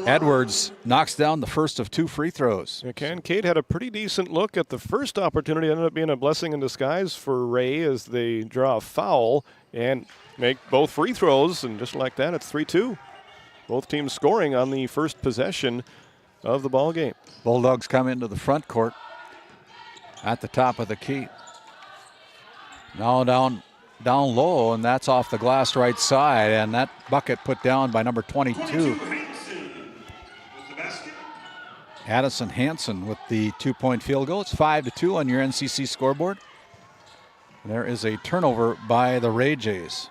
Edwards knocks down the first of 2 free throws. Yeah, Kincaid had a pretty decent look at the first opportunity. Ended up being a blessing in disguise for Ray as they draw a foul and make both free throws. And just like that, it's 3-2. Both teams scoring on the first possession of the ball game. Bulldogs come into the front court at the top of the key. Now down low, and that's off the glass right side, and that bucket put down by number 22. Addison Hanson with the 2-point field goal. It's 5-2 on your NCC scoreboard. There is a turnover by the Ray Jays.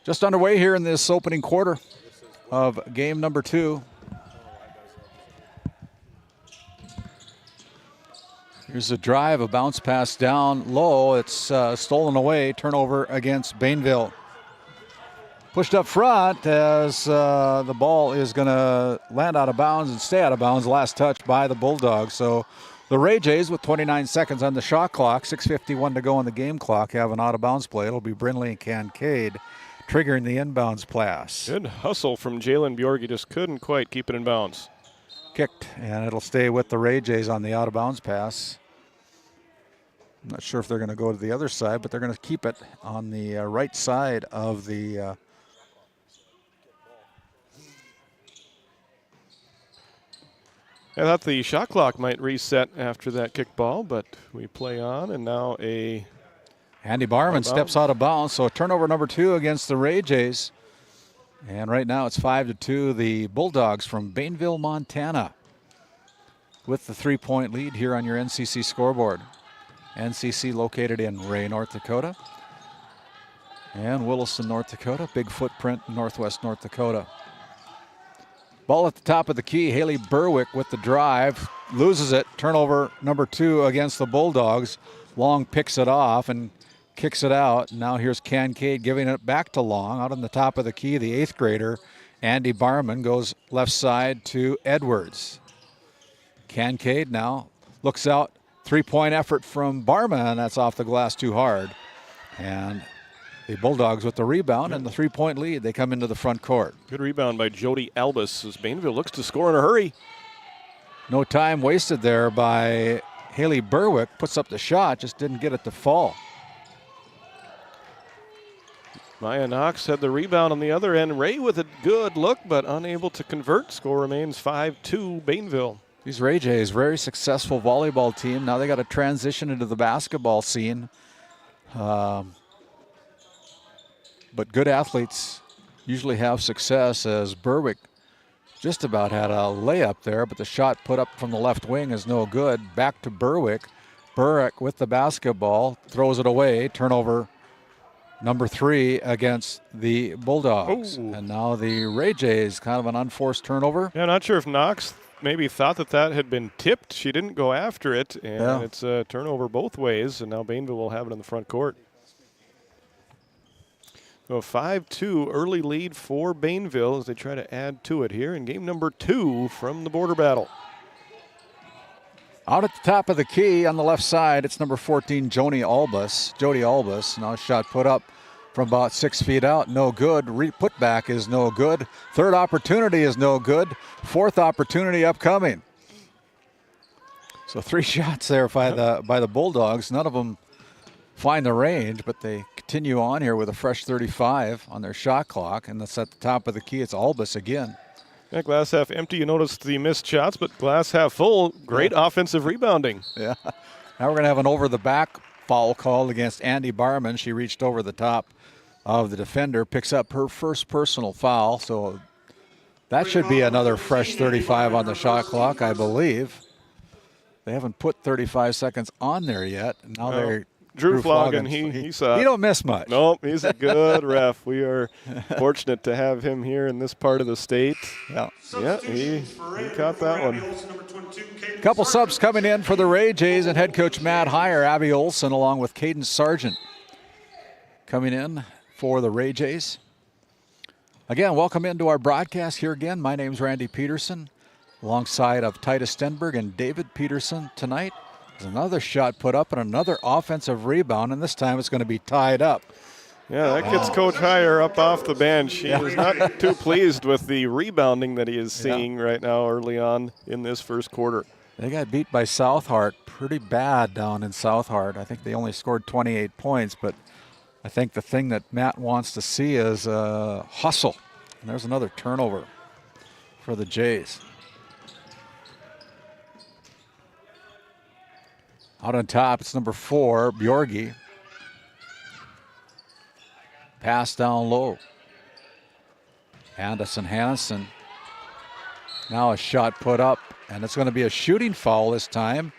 Just underway here in this opening quarter of game number 2. Here's a drive, a bounce pass down low. It's stolen away. Turnover against Bainville. Pushed up front as the ball is going to land out of bounds and stay out of bounds. Last touch by the Bulldogs. So the Ray Jays with 29 seconds on the shot clock, 6:51 to go on the game clock, have an out of bounds play. It'll be Brindley and Kincaid triggering the inbounds pass. Good hustle from Jalen Bjork. He just couldn't quite keep it in bounds. Kicked, and it'll stay with the Ray Jays on the out of bounds pass. I'm not sure if they're going to go to the other side, but they're going to keep it on the right side of the I thought the shot clock might reset after that kickball, but we play on, and now Andy Barman steps out of bounds, so turnover number 2 against the Ray Jays. And right now it's 5-2, the Bulldogs from Bainville, Montana, with the 3-point lead here on your NCC scoreboard. NCC located in Ray, North Dakota, and Williston, North Dakota. Big footprint in Northwest North Dakota. Ball at the top of the key. Haley Berwick with the drive, loses it. Turnover number 2 against the Bulldogs. Long picks it off and kicks it out. Now here's Kincaid giving it back to Long. Out on the top of the key, the 8th grader, Andy Barman, goes left side to Edwards. Kincaid now looks out. 3-point effort from Barman. That's off the glass too hard. And the Bulldogs with the rebound and the 3-point lead. They come into the front court. Good rebound by Jody Albus as Bainville looks to score in a hurry. No time wasted there by Haley Berwick. Puts up the shot, just didn't get it to fall. Maya Knox had the rebound on the other end. Ray with a good look, but unable to convert. Score remains 5-2 Bainville. These Ray Jays, very successful volleyball team. Now they got to transition into the basketball scene. But good athletes usually have success, as Berwick just about had a layup there, but the shot put up from the left wing is no good. Back to Berwick. Berwick with the basketball, throws it away. Turnover number 3 against the Bulldogs. Ooh. And now the Ray Jays, kind of an unforced turnover. Yeah, not sure if Knox maybe thought that had been tipped. She didn't go after it, and it's a turnover both ways, and now Bainville will have it in the front court. So a 5-2 early lead for Bainville as they try to add to it here in game number 2 from the border battle. Out at the top of the key on the left side, it's number 14, Jody Albus. Now a shot put up from about 6 feet out, no good. Put back is no good. Third opportunity is no good. Fourth opportunity upcoming. So 3 shots there by the Bulldogs. None of them find the range, but they continue on here with a fresh 35 on their shot clock, and that's at the top of the key. It's Albus again. Yeah, glass half empty. You noticed the missed shots, but glass half full. Great offensive rebounding. Yeah. Now we're going to have an over-the-back foul called against Andy Barman. She reached over the top of the defender, picks up her first personal foul, so that should be another fresh 35 on the shot clock, I believe. They haven't put 35 seconds on there yet. Now they're Drew Flogan, he saw it. He don't miss much. Nope, he's a good ref. We are fortunate to have him here in this part of the state. Yeah, he caught that one. Couple subs coming in for the Ray Jays and head coach Matt Heyer. Abby Olson along with Caden Sargent coming in for the Ray Jays. Again, welcome into our broadcast here again. My name's Randy Peterson, alongside of Titus Stenberg and David Peterson tonight. There's another shot put up and another offensive rebound, and this time it's going to be tied up. Yeah, that gets Coach Heyer up off the bench. He is not too pleased with the rebounding that he is seeing right now early on in this first quarter. They got beat by South Hart pretty bad down in South Hart. I think they only scored 28 points, but I think the thing that Matt wants to see is hustle. And there's another turnover for the Jays. Out on top, it's number 4, Bjorgi. Pass down low. Anderson Hansen. Now a shot put up, and it's going to be a shooting foul this time,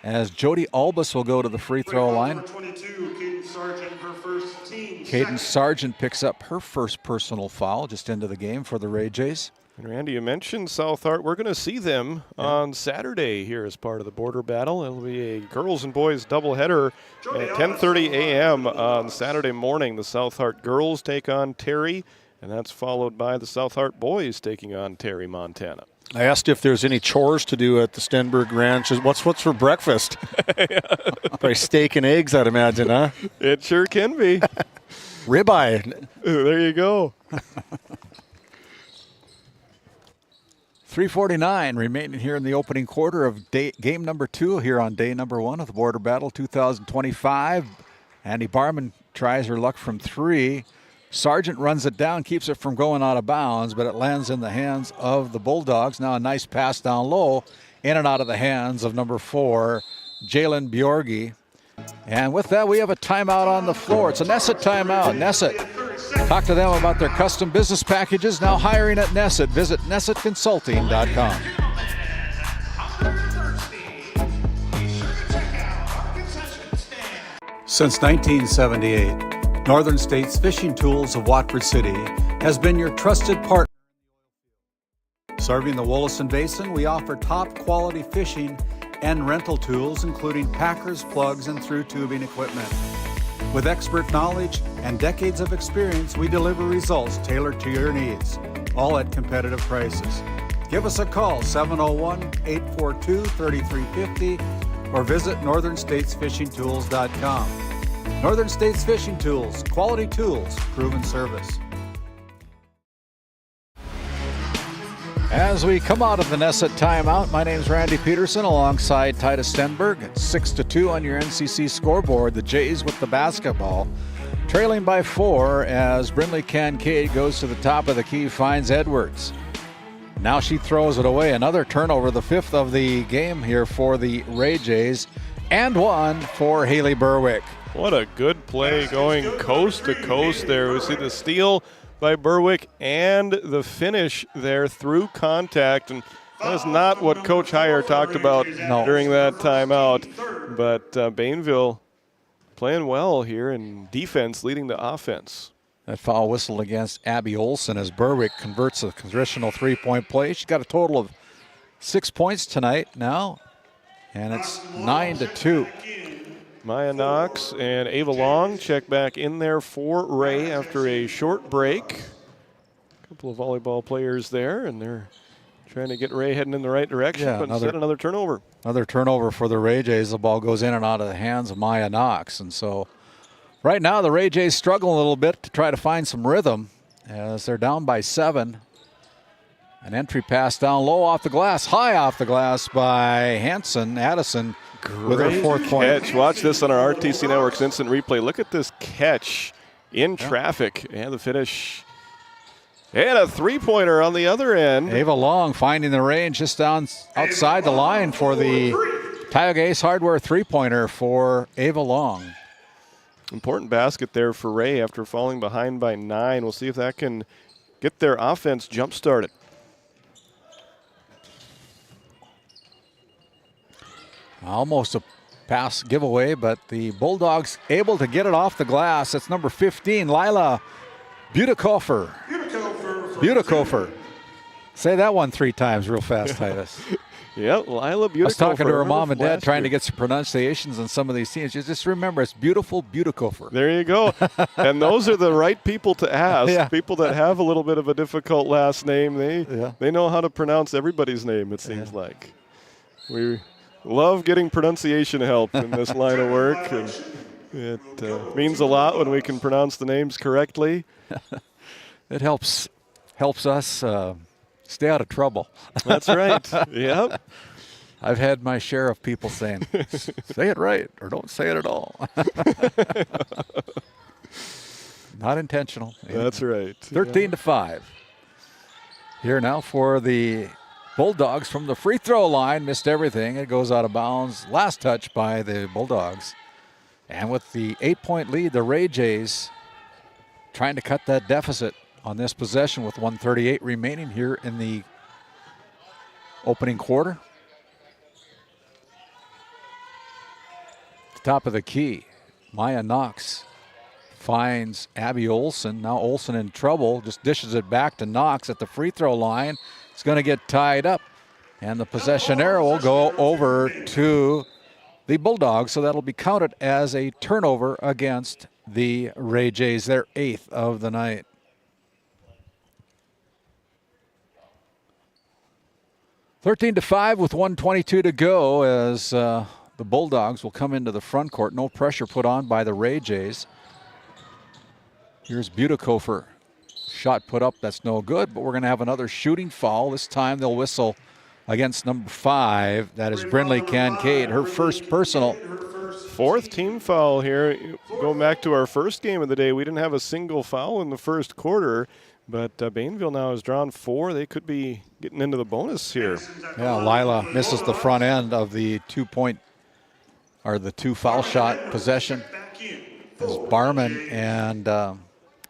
as Jody Albus will go to the free throw line. Number 22, Caden Sargent, her first team. Caden Sargent picks up her first personal foul just into the game for the Ray Jays. And Randy, you mentioned South Hart. We're going to see them on Saturday here as part of the border battle. It'll be a girls and boys doubleheader at 10:30 a.m. on Saturday morning. The South Hart girls take on Terry, and that's followed by the South Hart boys taking on Terry, Montana. I asked if there's any chores to do at the Stenberg Ranch. What's for breakfast? Probably steak and eggs, I'd imagine, huh? It sure can be. Ribeye. There you go. 3:49 remaining here in the opening quarter of game number 2 here on day number 1 of the Border Battle 2025. Andy Barman tries her luck from 3. Sargent runs it down, keeps it from going out of bounds, but it lands in the hands of the Bulldogs. Now a nice pass down low, in and out of the hands of number 4, Jalen Bjorgi. And with that, we have a timeout on the floor. It's a Nesset timeout. Nesset, talk to them about their custom business packages, now hiring at Nesset. Visit nessetconsulting.com. Since 1978, Northern States Fishing Tools of Watford City has been your trusted partner. Serving the Wollaston Basin, we offer top quality fishing and rental tools, including packers, plugs, and through tubing equipment. With expert knowledge and decades of experience, we deliver results tailored to your needs, all at competitive prices. Give us a call, 701-842-3350, or visit northernstatesfishingtools.com. Northern States Fishing Tools, quality tools, proven service. As we come out of the Nesset timeout, my name's Randy Peterson alongside Titus Stenberg. It's 6-2 on your NCC scoreboard. The Jays with the basketball, trailing by 4 as Brinley Kincaid goes to the top of the key, finds Edwards. Now she throws it away. Another turnover, the 5th of the game here for the Ray Jays, and 1 for Haley Berwick. What a good play going coast to coast there. We see the steal by Berwick and the finish there through contact. And that is not what Coach Heyer talked about during that timeout. But Bainville playing well here in defense, leading the offense. That foul whistle against Abby Olson as Berwick converts a traditional three-point play. She's got a total of 6 points tonight now, and it's 9-2. Maya Knox and Ava Long check back in there for Ray after a short break. A couple of volleyball players there, and they're trying to get Ray heading in the right direction, Yeah, but instead another turnover. Another turnover for the Ray Jays. The ball goes in and out of the hands of Maya Knox. And so right now the Ray Jays struggle a little bit to try to find some rhythm as they're down by 7. An entry pass down low off the glass, high off the glass by Addison with her 4th point. Catch. Watch this on our RTC Network's instant replay. Look at this catch in traffic and the finish. And a 3-pointer on the other end. Ava Long finding the range just down outside the line for the Tioga Ace Hardware 3-pointer for Ava Long. Important basket there for Ray after falling behind by 9. We'll see if that can get their offense jump-started. Almost a pass giveaway, but the Bulldogs able to get it off the glass. That's number 15, Lila Butekofer. Butekofer. Say that one 3 times real fast, Titus. Yep, Lila Butekofer. I was talking to her mom and dad trying to get some pronunciations on some of these teams. You just remember, it's beautiful Butekofer. There you go. And those are the right people to ask. Yeah. People that have a little bit of a difficult last name, they know how to pronounce everybody's name, it seems like. We love getting pronunciation help in this line of work. And it means a lot when we can pronounce the names correctly. It helps us stay out of trouble. That's right. Yep. I've had my share of people saying, say it right or don't say it at all. Not intentional. That's right. 13-5. Here now for the Bulldogs from the free throw line. Missed everything. It goes out of bounds. Last touch by the Bulldogs. And with the 8-point lead, the Ray Jays trying to cut that deficit on this possession with 1:38 remaining here in the opening quarter. Top of the key, Maya Knox finds Abby Olson. Now Olson in trouble, just dishes it back to Knox at the free throw line. It's going to get tied up, and the possession arrow will go over to the Bulldogs, so that'll be counted as a turnover against the Ray Jays, their 8th of the night. (13-5) with 1:22 to go as the Bulldogs will come into the front court. No pressure put on by the Ray Jays. Here's Butekofer. Shot put up, that's no good, but we're going to have another shooting foul. This time they'll whistle against number 5. That is Brindley Kincaid, her first personal. 4th team foul here. Going back to our first game of the day, we didn't have a single foul in the first quarter. But Bainville now has drawn 4. They could be getting into the bonus here. Yeah, Lila misses the front end of the 2 foul shot possession. As Barman and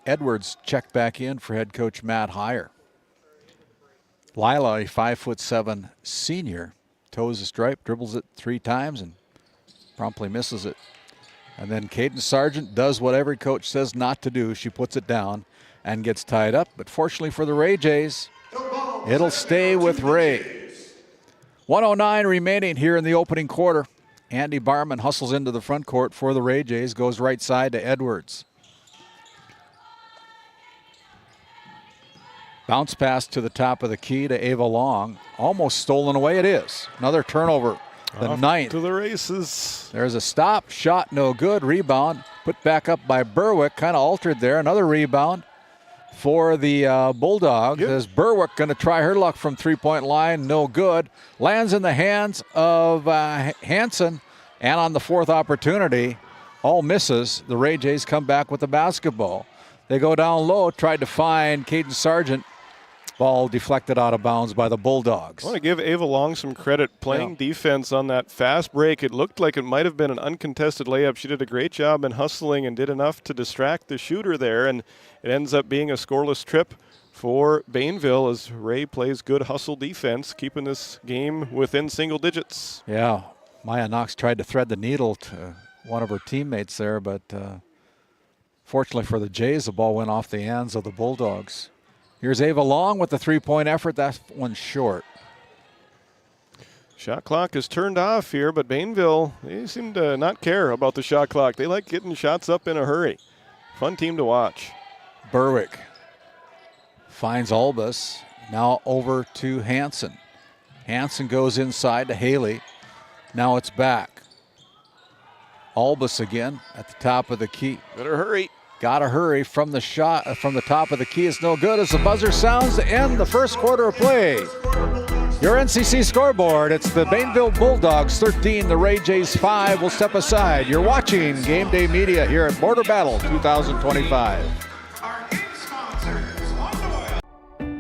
Edwards check back in for head coach Matt Heyer. Lila, a 5'7" senior, toes the stripe, dribbles it 3 times and promptly misses it. And then Caden Sargent does what every coach says not to do. She puts it down and gets tied up. But fortunately for the Ray Jays, it'll stay with Ray. 1:09 remaining here in the opening quarter. Andy Barman hustles into the front court for the Ray Jays, goes right side to Edwards. Bounce pass to the top of the key to Ava Long. Almost stolen away, it is. Another turnover, the 9th. To the races. There's a stop, shot no good, rebound. Put back up by Berwick, kind of altered there. Another rebound for the Bulldogs. As Berwick going to try her luck from 3-point line, no good. Lands in the hands of Hansen, and on the 4th opportunity, all misses. The Ray Jays come back with the basketball. They go down low, tried to find Caden Sargent. Ball deflected out of bounds by the Bulldogs. I want to give Ava Long some credit playing defense on that fast break. It looked like it might have been an uncontested layup. She did a great job in hustling and did enough to distract the shooter there, and it ends up being a scoreless trip for Bainville as Ray plays good hustle defense, keeping this game within single digits. Yeah, Maya Knox tried to thread the needle to one of her teammates there, but fortunately for the Jays, the ball went off the hands of the Bulldogs. Here's Ava Long with the 3-point effort. That one's short. Shot clock is turned off here, but Bainville, they seem to not care about the shot clock. They like getting shots up in a hurry. Fun team to watch. Berwick finds Albus. Now over to Hansen. Hansen goes inside to Haley. Now it's back. Albus again at the top of the key. Better hurry. Gotta hurry from the shot from the top of the key. It's no good as the buzzer sounds to end the first quarter of play. Your NCC scoreboard, it's the Bainville Bulldogs 13, the Ray Jays 5. We'll step aside. You're watching Game Day Media here at Border Battle 2025.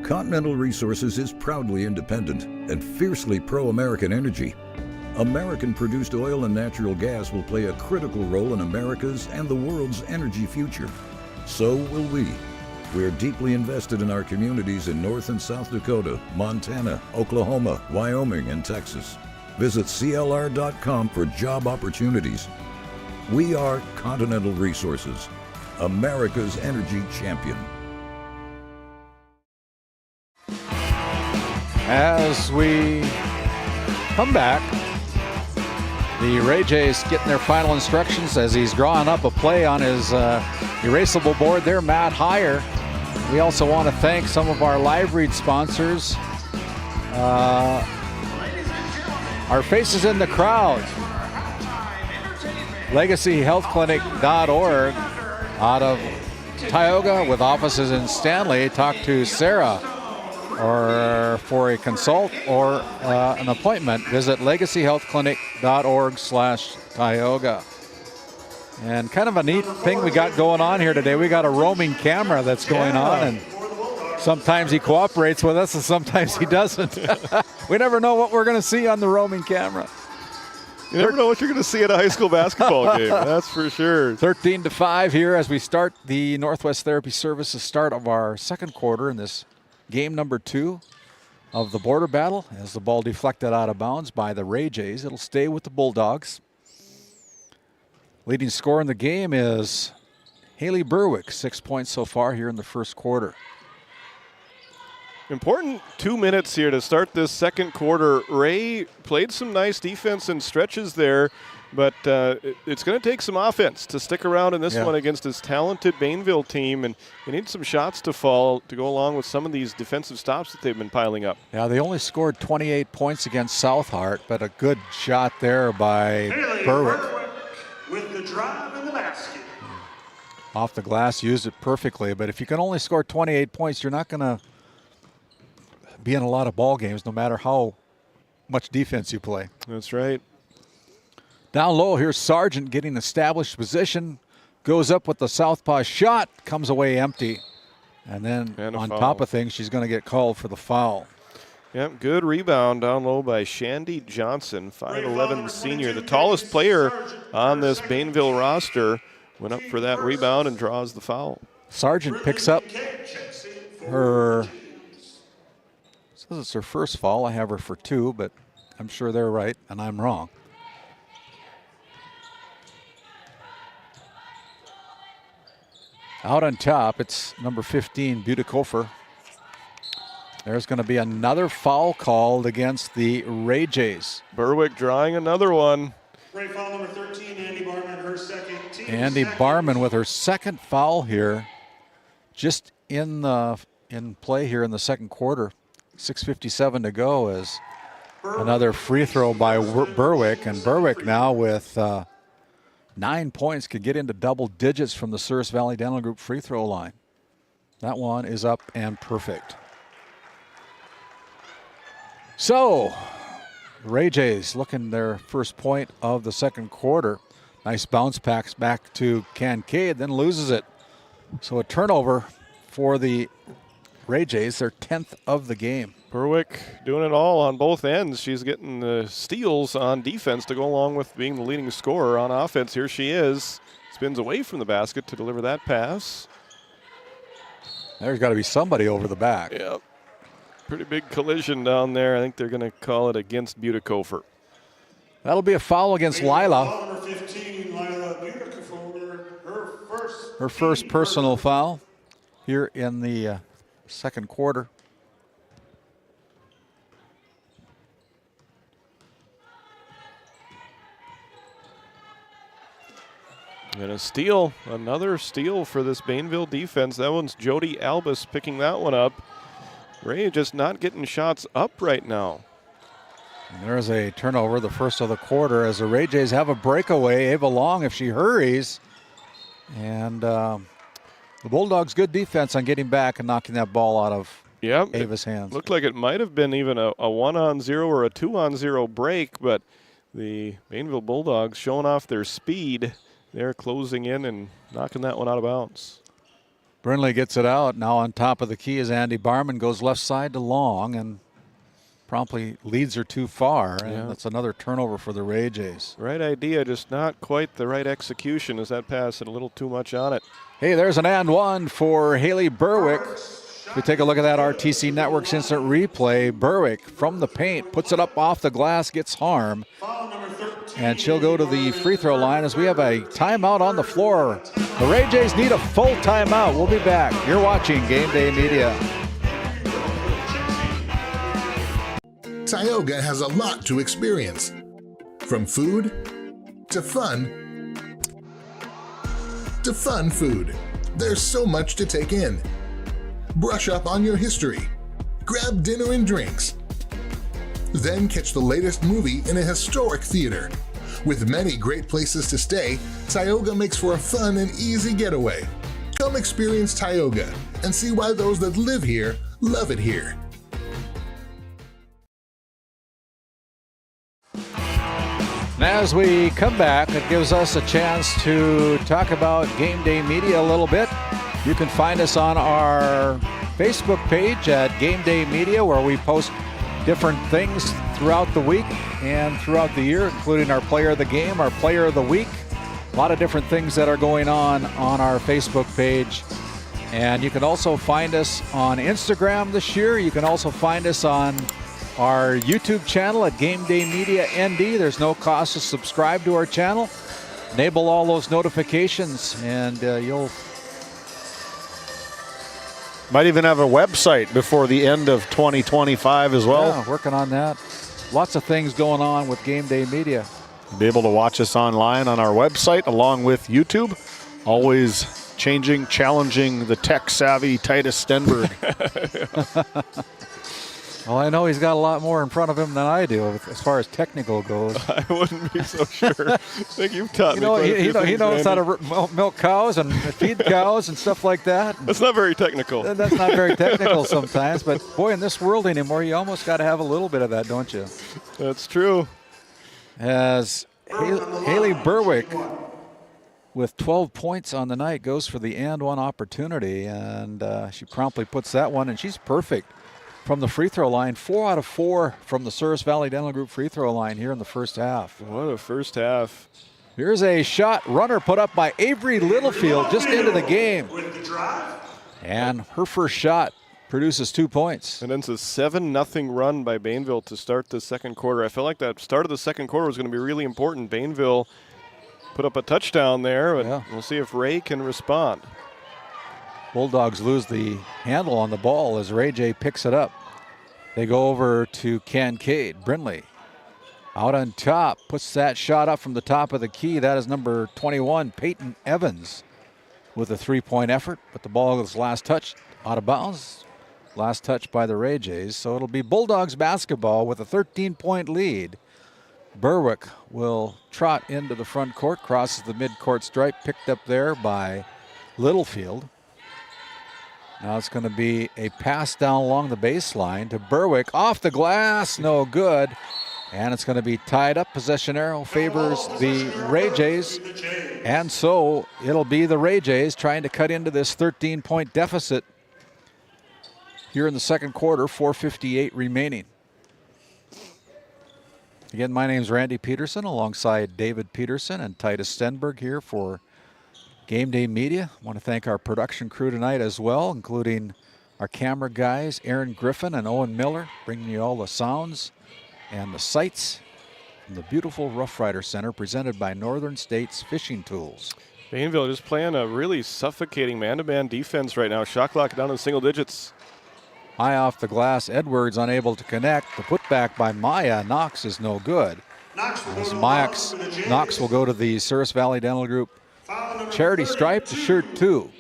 Continental Resources is proudly independent and fiercely pro-American energy. American-produced oil and natural gas will play a critical role in America's and the world's energy future. So will we. We're deeply invested in our communities in North and South Dakota, Montana, Oklahoma, Wyoming, and Texas. Visit CLR.com for job opportunities. We are Continental Resources, America's energy champion. As we come back, the Ray Jays getting their final instructions as he's drawing up a play on his erasable board there, Matt Heyer. We also want to thank some of our live read sponsors. Our faces in the crowd. LegacyHealthClinic.org out of Tioga with offices in Stanley. Talk to Sarah or for a consult or an appointment, visit LegacyHealthClinic.org/Tioga. And kind of a neat thing we got going on here today. We got a roaming camera that's going on, and sometimes he cooperates with us and sometimes he doesn't. We never know what we're going to see on the roaming camera. You never know what you're going to see at a high school basketball game, that's for sure. 13-5 here as we start the Northwest Therapy Services start of our second quarter in this game number 2 of the border battle. As the ball deflected out of bounds by the Ray Jays, it'll stay with the Bulldogs. Leading scorer in the game is Haley Berwick, 6 points so far here in the first quarter. Important 2 minutes here to start this second quarter. Ray played some nice defense and stretches there, but it's going to take some offense to stick around in this one against this talented Bainville team, and they need some shots to fall to go along with some of these defensive stops that they've been piling up. Yeah, they only scored 28 points against South Hart, but a good shot there by Berwick. With the drive in the basket. Off the glass, used it perfectly, but if you can only score 28 points, you're not going to be in a lot of ball games no matter how much defense you play. That's right. Down low, here's Sargent getting established position, goes up with the southpaw shot, comes away empty. And then on top of things, she's going to get called for the foul. Yep, good rebound down low by Shandy Johnson, 5'11" senior, the tallest player on this Bainville roster. Went up for that rebound and draws the foul. Sargent picks up her, says it's her first foul. I have her for 2, but I'm sure they're right and I'm wrong. Out on top, it's number 15, Butekofer. There's going to be another foul called against the Ray Jays. Berwick drawing another one. Great foul number 13, Andy Barman, her second. Andy Barman with her second foul here, just in play here in the second quarter. 6:57 to go as another free throw by Berwick, and Berwick now with 9 points could get into double digits from the Souris Valley Dental Group free throw line. That one is up and perfect. So, Ray Jays looking their first point of the second quarter. Nice bounce pass back to Kincaid, then loses it. So a turnover for the Ray Jays, their 10th of the game. Berwick doing it all on both ends. She's getting the steals on defense to go along with being the leading scorer on offense. Here she is. Spins away from the basket to deliver that pass. There's got to be somebody over the back. Yep. Pretty big collision down there. I think they're going to call it against Butekofer. That'll be a foul against Lila. Number 15, Lila Butekofer, Her first personal foul here in the second quarter. And a steal, another steal for this Bainville defense. That one's Jody Albus picking that one up. Ray just not getting shots up right now. And there's a turnover, the first of the quarter, as the Ray Jays have a breakaway. Ava Long, if she hurries. And the Bulldogs' good defense on getting back and knocking that ball out of Ava's hands. Looked like it might have been even a 1-on-0 or a 2-on-0 break, but the Bainville Bulldogs showing off their speed. They're closing in and knocking that one out of bounds. Brindley gets it out. Now on top of the key is Andy Barman, goes left side to Long and promptly leads her too far. And that's another turnover for the Ray Jays. Right idea, just not quite the right execution as that pass had a little too much on it. Hey, there's an and one for Haley Berwick. If we take a look at that RTC Networks instant replay, Berwick from the paint puts it up off the glass, gets harm. And she'll go to the free throw line as we have a timeout on the floor. The Ray Jays need a full timeout. We'll be back. You're watching Game Day Media. Tioga has a lot to experience. From food to fun to fun food. There's so much to take in. Brush up on your history. Grab dinner and drinks. Then catch the latest movie in a historic theater. With many great places to stay, Tioga makes for a fun and easy getaway. Come experience Tioga and see why those that live here love it here. And as we come back, it gives us a chance to talk about Game Day Media a little bit. You can find us on our Facebook page at Game Day Media, where we post different things throughout the week and throughout the year, including our player of the game, our player of the week. A lot of different things that are going on our Facebook page. And you can also find us on Instagram this year. You can also find us on our YouTube channel at Game Day Media ND. There's no cost to subscribe to our channel. Enable all those notifications and you'll might even have a website before the end of 2025 as well. Yeah, working on that. Lots of things going on with Game Day Media. Be able to watch us online on our website along with YouTube. Always changing, challenging the tech-savvy Titus Stenberg. Well, I know he's got a lot more in front of him than I do as far as technical goes. I wouldn't be so sure. I think you've taught me quite a few he knows things, how to milk cows and feed cows and stuff like that. That's not very technical. That's not very technical sometimes, but boy, in this world anymore, you almost got to have a little bit of that, don't you? That's true. As Haley Berwick, with 12 points on the night, goes for the and one opportunity, and she promptly puts that one, and she's perfect from the free throw line. 4 out of 4 from the Service Valley Dental Group free throw line here in the first half. What a first half. Here's a shot runner put up by Avery Littlefield just into the game. And her first shot produces 2 points. And then it's a 7-0 run by Bainville to start the second quarter. I felt like that start of the second quarter was going to be really important. Bainville put up a touchdown there, but we'll see if Ray can respond. Bulldogs lose the handle on the ball as Ray J picks it up. They go over to Kincaid. Brindley out on top, puts that shot up from the top of the key. That is number 21, Peyton Evans, with a 3-point effort. But the ball goes last touch out of bounds. Last touch by the Ray Jays. So it'll be Bulldogs basketball with a 13-point lead. Berwick will trot into the front court, crosses the mid-court stripe, picked up there by Littlefield. Now it's going to be a pass down along the baseline to Berwick. Off the glass, no good. And it's going to be tied up. Possession arrow favors the Ray Jays. And so it'll be the Ray Jays trying to cut into this 13-point deficit here in the second quarter, 4:58 remaining. Again, my name's Randy Peterson alongside David Peterson and Titus Stenberg here for Game Day Media. I want to thank our production crew tonight as well, including our camera guys, Aaron Griffin and Owen Miller, bringing you all the sounds and the sights from the beautiful Roughrider Center, presented by Northern States Fishing Tools. Bainville just playing a really suffocating man-to-man defense right now. Shot clock down in single digits. High off the glass, Edwards unable to connect. The putback by Maya Knox is no good. As Knox will go to the Service Valley Dental Group charity stripe to shirt 2.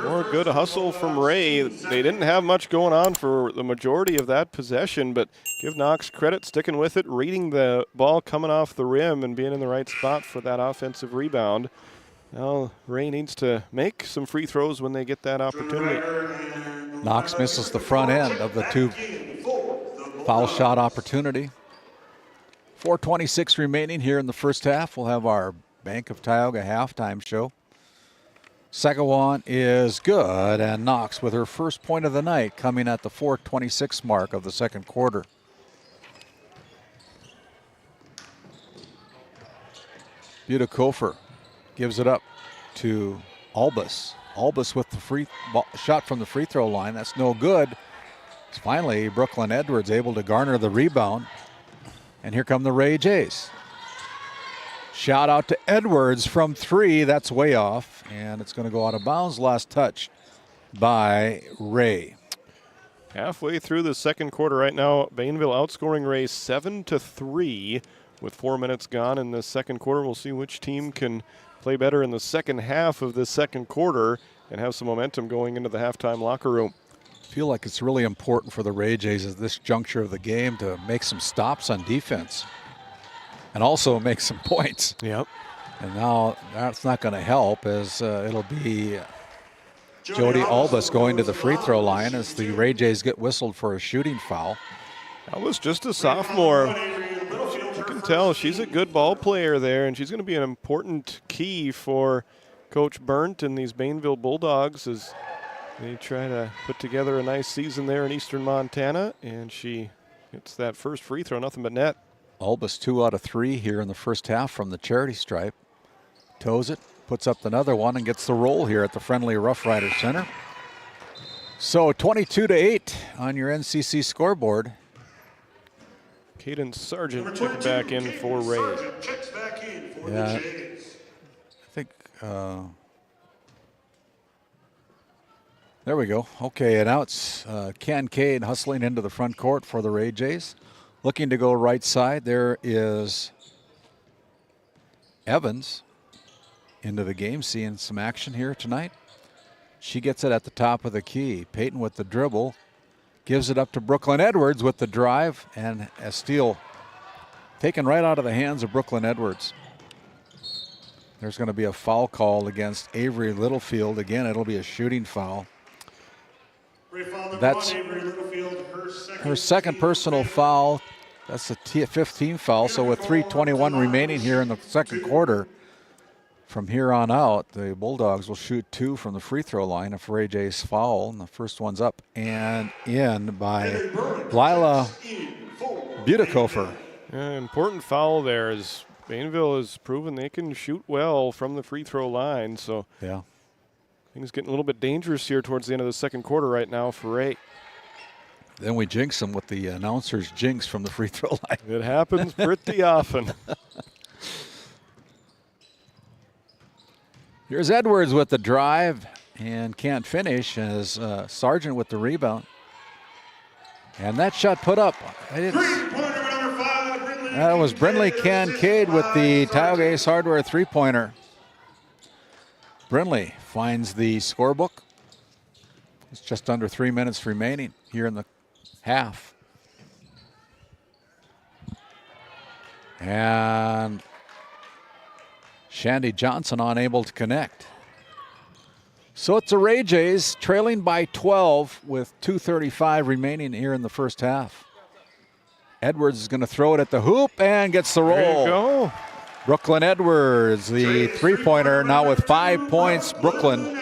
More good hustle from Ray. They didn't have much going on for the majority of that possession, but give Knox credit sticking with it, reading the ball coming off the rim and being in the right spot for that offensive rebound. Now Ray needs to make some free throws when they get that opportunity. Knox misses the front end of the 2 foul shot opportunity. 4:26 remaining here in the first half. We'll have our Bank of Tioga halftime show. Second one is good, and Knox with her first point of the night coming at the 4:26 mark of the second quarter. Budakofer gives it up to Albus. Albus with the shot from the free throw line. That's no good. It's finally Brooklyn Edwards able to garner the rebound. And here come the Ray Jays. Shout out to Edwards from 3. That's way off. And it's going to go out of bounds. Last touch by Ray. Halfway through the second quarter right now, Bainville outscoring Ray 7-3 with 4 minutes gone in the second quarter. We'll see which team can play better in the second half of the second quarter and have some momentum going into the halftime locker room. I feel like it's really important for the Ray Jays at this juncture of the game to make some stops on defense and also make some points. Yep. And now that's not going to help, as it'll be Jody Albus going to the free throw line as the Ray Jays get whistled for a shooting foul. Albus just a sophomore. You can tell she's a good ball player there, and she's going to be an important key for Coach Burnt and these Bainville Bulldogs as they try to put together a nice season there in eastern Montana, and she hits that first free throw, nothing but net. Albus 2 out of 3 here in the first half from the charity stripe. Toes it, puts up another one, and gets the roll here at the friendly Roughrider Center. So 22-8 on your NCC scoreboard. Caden Sargent checking back in for Ray. Yeah, I think there we go. Okay, and now it's Kincaid hustling into the front court for the Ray Jays. Looking to go right side, there is Evans into the game, seeing some action here tonight. She gets it at the top of the key. Peyton with the dribble, gives it up to Brooklyn Edwards with the drive, and a steal taken right out of the hands of Brooklyn Edwards. There's going to be a foul called against Avery Littlefield. Again, it'll be a shooting foul. That's her second personal foul. That's a fifth team foul. So with 3:21 remaining here in the second quarter, from here on out, the Bulldogs will shoot 2 from the free throw line if Ray Jays foul. And the first one's up and in by Lila Budakofer. Yeah, important foul there, as Bainville has proven they can shoot well from the free throw line. So yeah, things getting a little bit dangerous here towards the end of the second quarter right now for Ray. Then we jinx them with the announcer's jinx from the free throw line. It happens pretty often. Here's Edwards with the drive and can't finish, as Sargent with the rebound. And that shot put up. That was Brindley Kincaid with the Tioga Ace Hardware three-pointer. Brindley finds the scorebook. It's just under 3 minutes remaining here in the half. And Shandy Johnson unable to connect. So it's the Ray Jays trailing by 12 with 2:35 remaining here in the first half. Edwards is going to throw it at the hoop and gets the roll. There you go. Brooklyn Edwards, the three-pointer, now with 5 points. Brooklyn,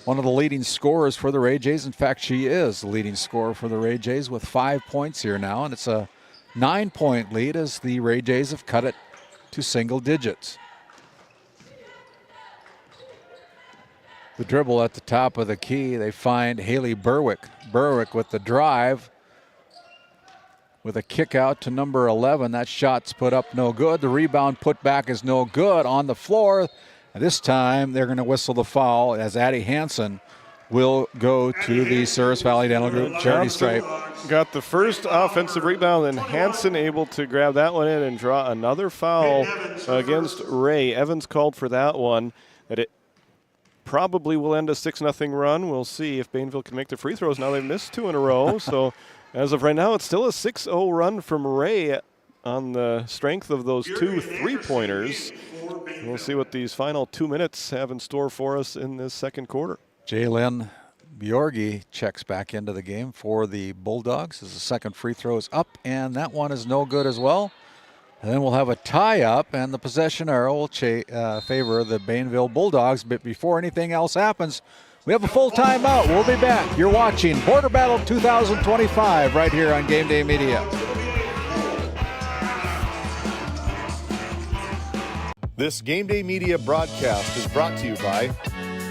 one of the leading scorers for the Ray Jays. In fact, she is the leading scorer for the Ray Jays with 5 points here now, and it's a 9-point lead as the Ray Jays have cut it to single digits. The dribble at the top of the key. They find Haley Berwick. Berwick with the drive, with a kick out to number 11. That shot's put up no good. The rebound put back is no good on the floor. And this time they're going to whistle the foul as Addie Hansen will go to the Souris Valley Dental Group charity stripe. Got the first offensive rebound, and Hansen able to grab that one in and draw another foul against Ray. Evans called for that one. That it probably will end a 6-0 run. We'll see if Bainville can make the free throws. Now they've missed 2 in a row, so as of right now, it's still a 6-0 run from Ray on the strength of those 2 3-pointers. We'll see what these final 2 minutes have in store for us in this second quarter. Jalen Bjorgi checks back into the game for the Bulldogs as the second free throw is up, and that one is no good as well. And then we'll have a tie-up, and the possession arrow will favor the Bainville Bulldogs. But before anything else happens, we have a full timeout. We'll be back. You're watching Border Battle 2025 right here on GameDay Media. This GameDay Media broadcast is brought to you by...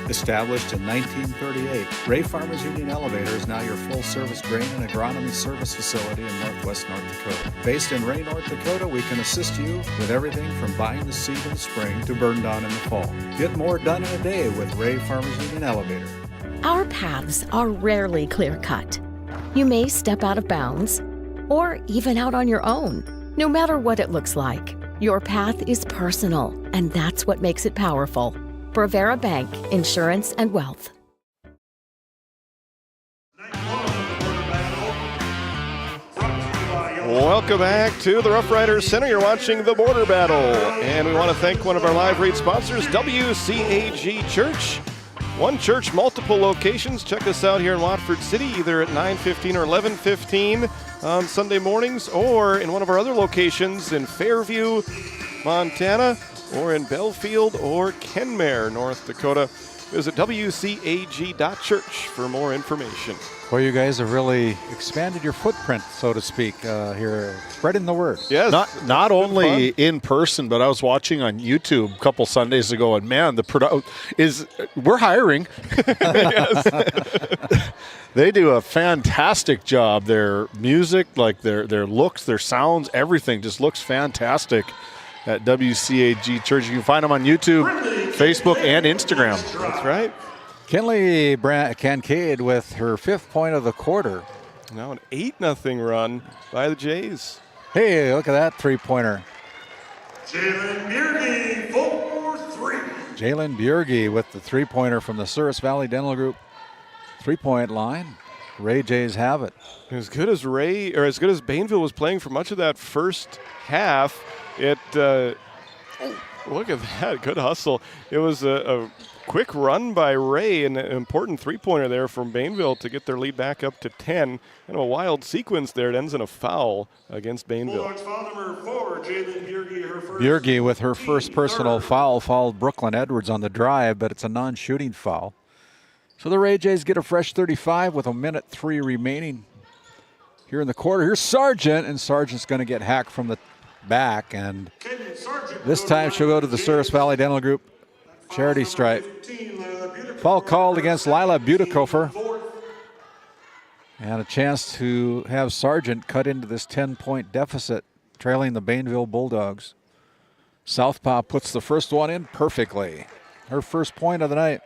Established in 1938, Ray Farmers Union Elevator is now your full-service grain and agronomy service facility in northwest North Dakota. Based in Ray, North Dakota, we can assist you with everything from buying the seed in the spring to burn down in the fall. Get more done in a day with Ray Farmers Union Elevator. Our paths are rarely clear-cut. You may step out of bounds or even out on your own. No matter what it looks like, your path is personal, and that's what makes it powerful. Bravera Bank, Insurance and Wealth. Welcome back to the Roughrider Center. You're watching the Border Battle, and we want to thank one of our live read sponsors, WCAG Church. One church, multiple locations. Check us out here in Watford City, either at 9:15 or 11:15 on Sunday mornings, or in one of our other locations in Fairview, Montana, or in Belfield or Kenmare, North Dakota. Visit WCAG.church for more information. Well, you guys have really expanded your footprint, so to speak, here, spreading the word. Yes. Not only in person, but I was watching on YouTube a couple Sundays ago, and man, we're hiring. They do a fantastic job. Their music, like their looks, their sounds, everything just looks fantastic at WCAG Church. You can find them on YouTube, Facebook, and Instagram. That's right. Kinley Kincaid with her 5th point of the quarter. Now an 8-0 run by the Jays. Hey, look at that 3-pointer. Jalen Bjorgi for 3. Jalen Bjorgi with the 3-pointer from the Souris Valley Dental Group 3-point line. Ray Jays have it. As good as Bainville was playing for much of that first half, look at that, good hustle. It was a quick run by Ray, and an important 3-pointer there from Bainville to get their lead back up to 10. And a wild sequence there. It ends in a foul against Bainville. Foul number 4, Jalen Bjorgi, her first. Bjorgi with her first personal foul, fouled Brooklyn Edwards on the drive, but it's a non-shooting foul. So the Ray Jays get a fresh 35 with 1:03 remaining here in the quarter. Here's Sargent, and Sargent's going to get hacked from the back, and this time she'll go to the Souris Valley Dental Group charity stripe. Foul called against Lila Butikofer, and a chance to have Sargent cut into this 10-point deficit, trailing the Bainville Bulldogs. Southpaw puts the first one in perfectly. Her first point of the night.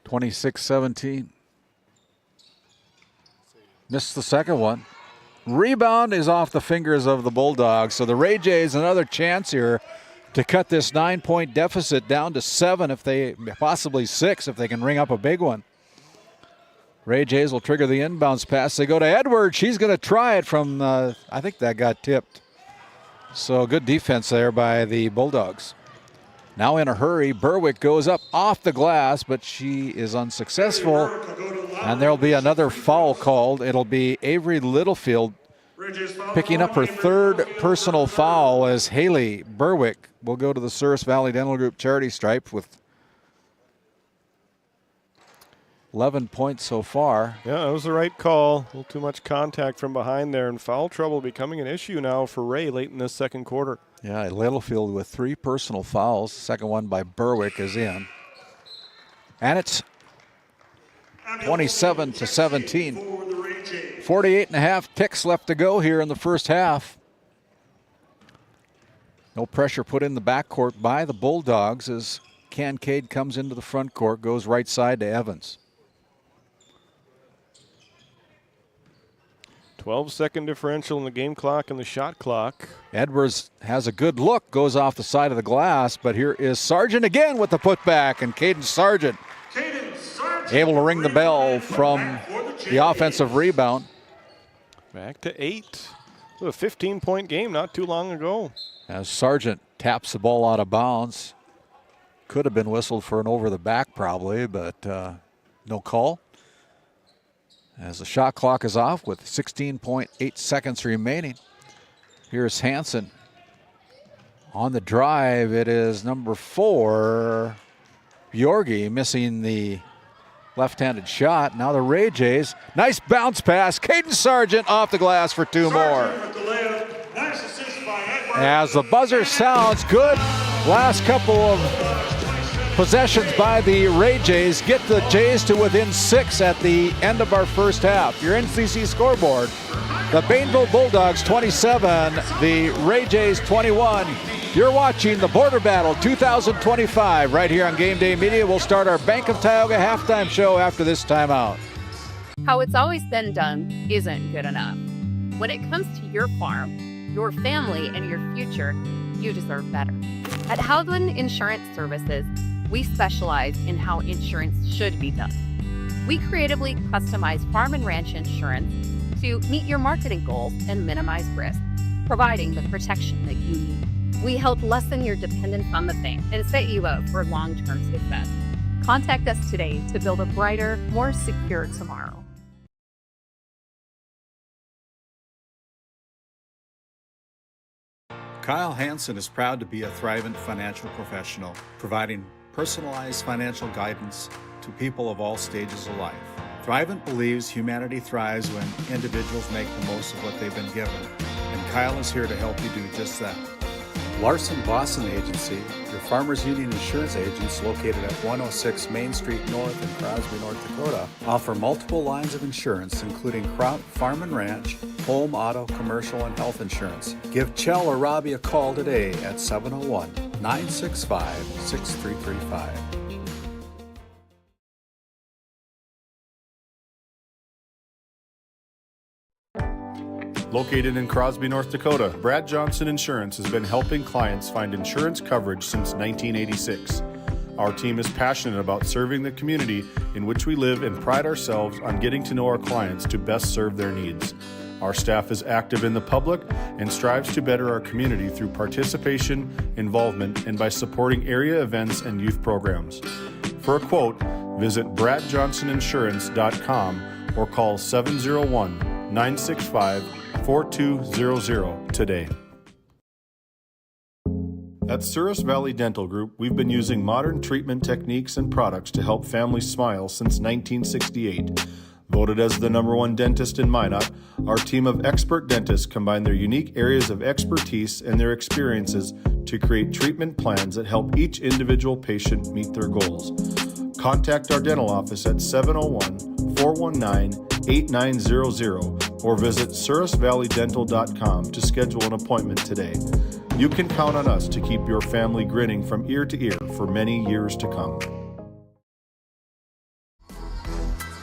(26-17). Missed the second one. Rebound is off the fingers of the Bulldogs. So the Ray Jays, another chance here to cut this 9-point deficit down to 7, possibly 6 if they can ring up a big one. Ray Jays will trigger the inbounds pass. They go to Edwards. She's going to try it from, I think that got tipped. So good defense there by the Bulldogs. Now in a hurry, Berwick goes up off the glass, but she is unsuccessful. And there'll be another foul called. It'll be Avery Littlefield picking up her 3rd personal foul as Haley Berwick will go to the Souris Valley Dental Group charity stripe with 11 points so far. Yeah, that was the right call. A little too much contact from behind there, and foul trouble becoming an issue now for Ray late in this second quarter. Yeah, Littlefield with 3 personal fouls. Second one by Berwick is in. And it's 27-17. 48 and a half ticks left to go here in the first half. No pressure put in the backcourt by the Bulldogs as Kincaid comes into the front court, goes right side to Evans. 12-second differential in the game clock and the shot clock. Edwards has a good look, goes off the side of the glass, but here is Sargent again with the putback, and Caden Sargent able to ring the bell from the offensive rebound. Back to 8. A 15-point game not too long ago. As Sargent taps the ball out of bounds. Could have been whistled for an over the back probably, but no call. As the shot clock is off with 16.8 seconds remaining. Here's Hansen on the drive. It is number 4, Bjorgi, missing the left-handed shot. Now the Ray Jays. Nice bounce pass. Caden Sargent off the glass for 2 more. As the buzzer sounds, good last couple of possessions by the Ray Jays get the Jays to within 6 at the end of our first half. Your NCC scoreboard, the Bainville Bulldogs 27, the Ray Jays 21. You're watching the Border Battle 2025 right here on GameDay Media. We'll start our Bank of Tioga halftime show after this timeout. How it's always been done isn't good enough. When it comes to your farm, your family, and your future, you deserve better. At Howland Insurance Services, we specialize in how insurance should be done. We creatively customize farm and ranch insurance to meet your marketing goals and minimize risk, providing the protection that you need. We help lessen your dependence on the bank and set you up for long-term success. Contact us today to build a brighter, more secure tomorrow. Kyle Hansen is proud to be a Thrivent financial professional, providing personalized financial guidance to people of all stages of life. Thrivent believes humanity thrives when individuals make the most of what they've been given, and Kyle is here to help you do just that. Larson Boston Agency, your Farmers Union insurance agents located at 106 Main Street North in Crosby, North Dakota, offer multiple lines of insurance, including crop, farm and ranch, home, auto, commercial, and health insurance. Give Chell or Robbie a call today at 701-965-6335. Located in Crosby, North Dakota, Brad Johnson Insurance has been helping clients find insurance coverage since 1986. Our team is passionate about serving the community in which we live and pride ourselves on getting to know our clients to best serve their needs. Our staff is active in the public and strives to better our community through participation, involvement, and by supporting area events and youth programs. For a quote, visit bradjohnsoninsurance.com or call 701-965-4200 today. At Souris Valley Dental Group, we've been using modern treatment techniques and products to help families smile since 1968. Voted as the #1 dentist in Minot, our team of expert dentists combine their unique areas of expertise and their experiences to create treatment plans that help each individual patient meet their goals. Contact our dental office at 701-419-8900 or visit sourisvalleydental.com to schedule an appointment today. You can count on us to keep your family grinning from ear to ear for many years to come.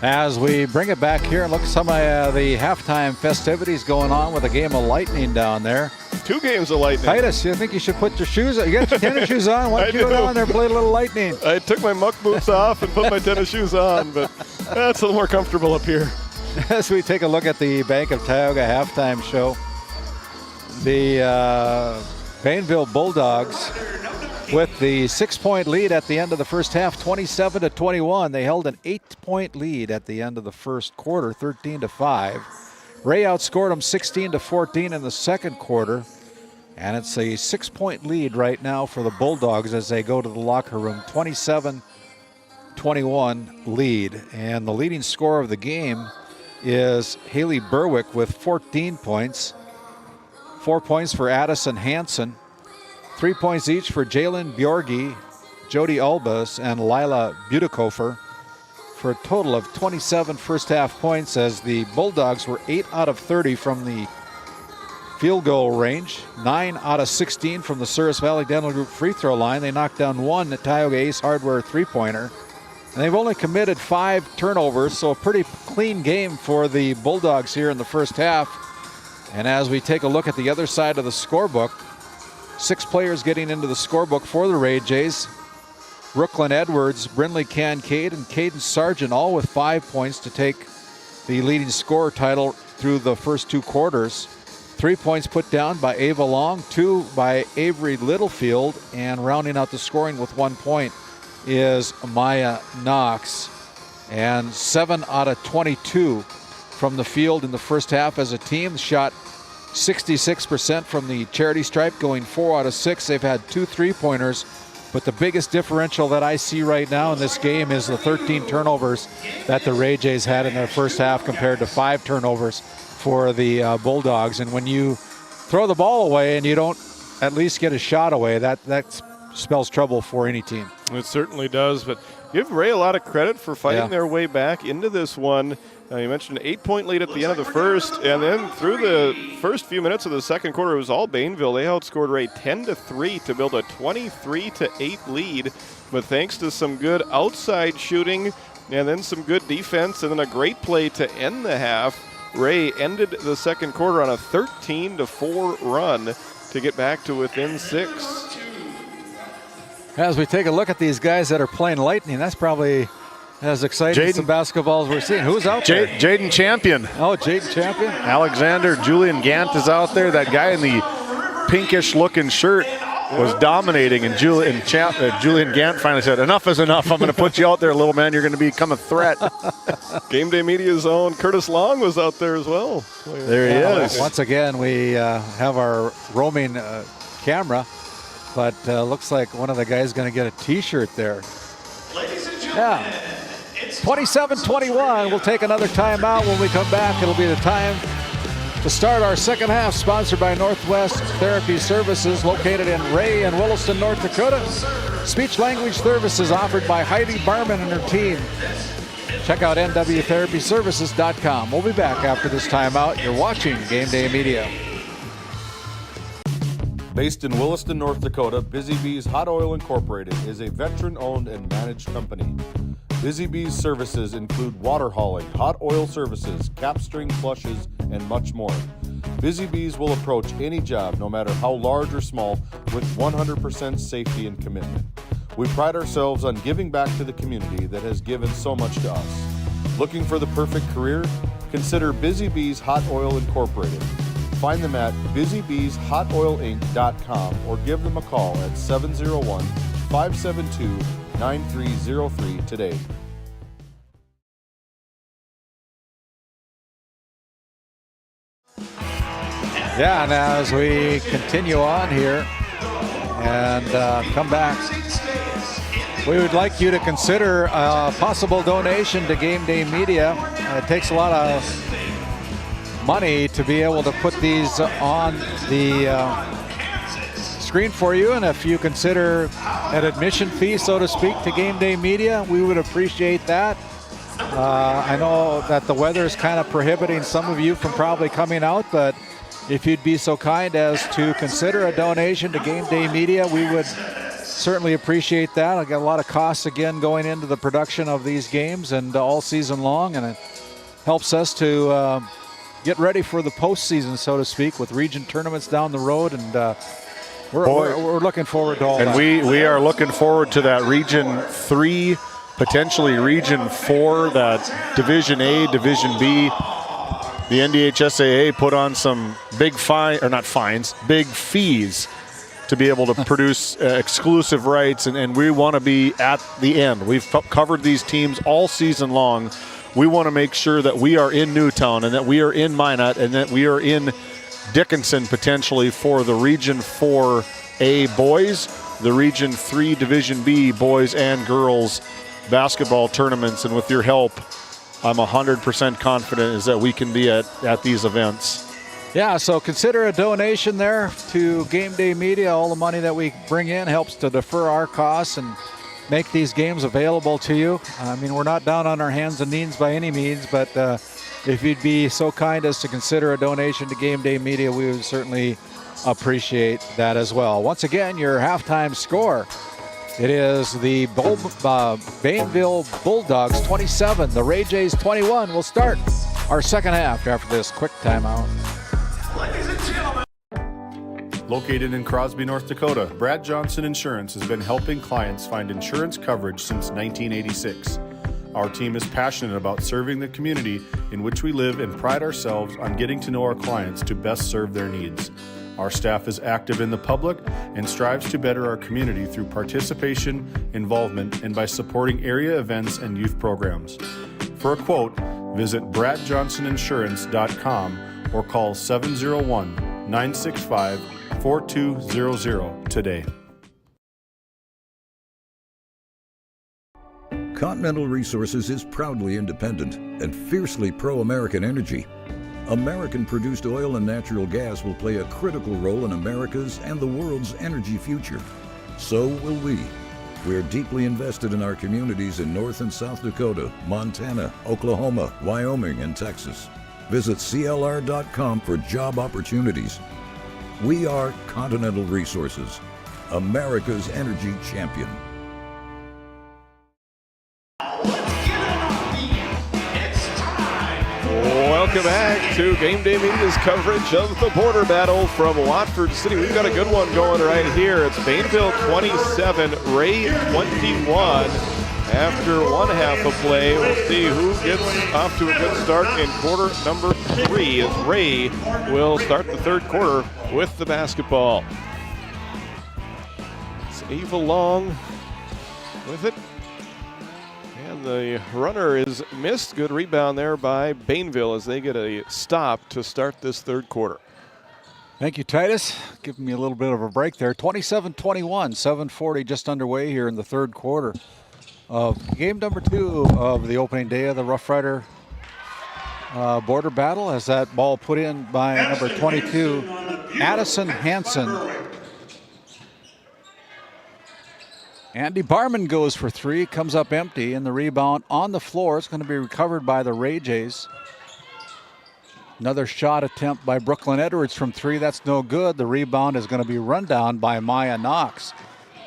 As we bring it back here and look at some of the halftime festivities going on with a game of lightning down there. 2 games of lightning. Titus, you think you should put your shoes on? You got your tennis shoes on? Why don't you go down there and play a little lightning? I took my muck boots off and put my tennis shoes on, but that's a little more comfortable up here. As we take a look at the Bank of Tioga halftime show, the Bainville Bulldogs with the 6-point lead at the end of the first half, 27-21. They held an 8-point lead at the end of the first quarter, 13-5. Ray outscored them 16-14 in the second quarter, and it's a 6-point lead right now for the Bulldogs as they go to the locker room, 27-21 lead. And the leading scorer of the game is Haley Berwick with 14 points. 4 points for Addison Hansen. 3 points each for Jalen Bjorgi, Jody Albus, and Lila Butikofer for a total of 27 first half points as the Bulldogs were 8 out of 30 from the field goal range. 9 out of 16 from the Souris Valley Dental Group free throw line. They knocked down 1 at Tioga Ace Hardware three-pointer. And they've only committed 5 turnovers, so a pretty clean game for the Bulldogs here in the first half. And as we take a look at the other side of the scorebook, 6 players getting into the scorebook for the Ray Jays. Brooklyn Edwards, Brindley Kincaid, and Caden Sargent, all with 5 points to take the leading scorer title through the first 2 quarters. 3 points put down by Ava Long, 2 by Avery Littlefield, and rounding out the scoring with 1 point is Maya Knox. And 7 out of 22 from the field in the first half as a team. Shot 66% from the charity stripe, going 4 out of 6. They've had 2 3-pointers, but the biggest differential that I see right now in this game is the 13 turnovers that the Ray Jays had in their first half compared to 5 turnovers for the Bulldogs. And when you throw the ball away and you don't at least get a shot away, that spells trouble for any team. It certainly does, but give Ray a lot of credit for fighting their way back into this one. You mentioned an 8-point lead at the end of the first, and then through the first few minutes of the second quarter, it was all Bainville. They outscored Ray 10-3 to build a 23-8 lead, but thanks to some good outside shooting and then some good defense and then a great play to end the half, Ray ended the second quarter on a 13-4 run to get back to within 6. As we take a look at these guys that are playing Lightning, that's probably as exciting as some basketball as we're seeing. Who's out there? Jaden Champion. Oh, Jaden Champion. Alexander Julian Gant is out there. That guy in the pinkish-looking shirt was dominating, and Julian Gant finally said, enough is enough. I'm going to put you out there, little man. You're going to become a threat. GameDay Media's own Curtis Long was out there as well. There he is. Once again, we have our roaming camera, but looks like one of the guys is going to get a T-shirt there. Ladies and gentlemen, it's 27-21. We'll take another timeout. When we come back, it'll be the time to start our second half, sponsored by Northwest Therapy Services, located in Ray and Williston, North Dakota. Speech language services offered by Heidi Barman and her team. Check out nwtherapyservices.com. We'll be back after this timeout. You're watching GameDay Media. Based in Williston, North Dakota, Busy Bees Hot Oil Incorporated is a veteran-owned and managed company. Busy Bees services include water hauling, hot oil services, capstring flushes, and much more. Busy Bees will approach any job, no matter how large or small, with 100% safety and commitment. We pride ourselves on giving back to the community that has given so much to us. Looking for the perfect career? Consider Busy Bees Hot Oil Incorporated. Find them at busybeeshotoilinc.com or give them a call at 701-572-9303 today. Yeah, and as we continue on here and come back, we would like you to consider a possible donation to GameDay Media. It takes a lot of money to be able to put these on the screen for you, and if you consider an admission fee, so to speak, to GameDay Media, we would appreciate that. I know that the weather is kind of prohibiting some of you from probably coming out, but if you'd be so kind as to consider a donation to GameDay Media, we would certainly appreciate that. I got a lot of costs again going into the production of these games and all season long, and it helps us to get ready for the postseason, so to speak, with region tournaments down the road, and we're looking forward to all that. And we are looking forward to that Region 3, potentially Region 4, that Division A, Division B. The NDHSAA put on some big big fees to be able to produce exclusive rights, and we want to be at the end. We've covered these teams all season long. We want to make sure that we are in Newtown and that we are in Minot and that we are in Dickinson potentially for the Region 4A boys, the Region 3 Division B boys and girls basketball tournaments. And with your help, I'm 100% confident is that we can be at these events. Yeah, so consider a donation there to GameDay Media. All the money that we bring in helps to defer our costs and make these games available to you. I mean, we're not down on our hands and knees by any means, but if you'd be so kind as to consider a donation to Game Day Media, we would certainly appreciate that as well. Once again, your halftime score. It is the Bainville Bulldogs 27, the Ray Jays 21. We'll start our second half after this quick timeout. Ladies and gentlemen. Located in Crosby, North Dakota, Brad Johnson Insurance has been helping clients find insurance coverage since 1986. Our team is passionate about serving the community in which we live and pride ourselves on getting to know our clients to best serve their needs. Our staff is active in the public and strives to better our community through participation, involvement, and by supporting area events and youth programs. For a quote, visit bradjohnsoninsurance.com or call 701-965-4200 today. Continental Resources is proudly independent and fiercely pro-American energy. American-produced oil and natural gas will play a critical role in America's and the world's energy future. So will we. We are deeply invested in our communities in North and South Dakota, Montana, Oklahoma, Wyoming, and Texas. Visit CLR.com for job opportunities. We are Continental Resources, America's energy champion. Welcome back to Game Day Media's coverage of the border battle from Watford City. We've got a good one going right here. It's Bainville 27, Ray 21. After one half of play, we'll see who gets off to a good start in quarter number 3 as Ray will start the third quarter with the basketball. It's Ava Long with it. And the runner is missed. Good rebound there by Bainville as they get a stop to start this third quarter. Thank you, Titus. Giving me a little bit of a break there. 27-21, 7:40 just underway here in the third quarter of game number 2 of the opening day of the Roughrider border battle. As that ball put in by number 22, Addison Hansen. Andy Barman goes for 3, comes up empty, and the rebound on the floor is going to be recovered by the Ray Jays. Another shot attempt by Brooklyn Edwards from 3. That's no good. The rebound is going to be run down by Maya Knox.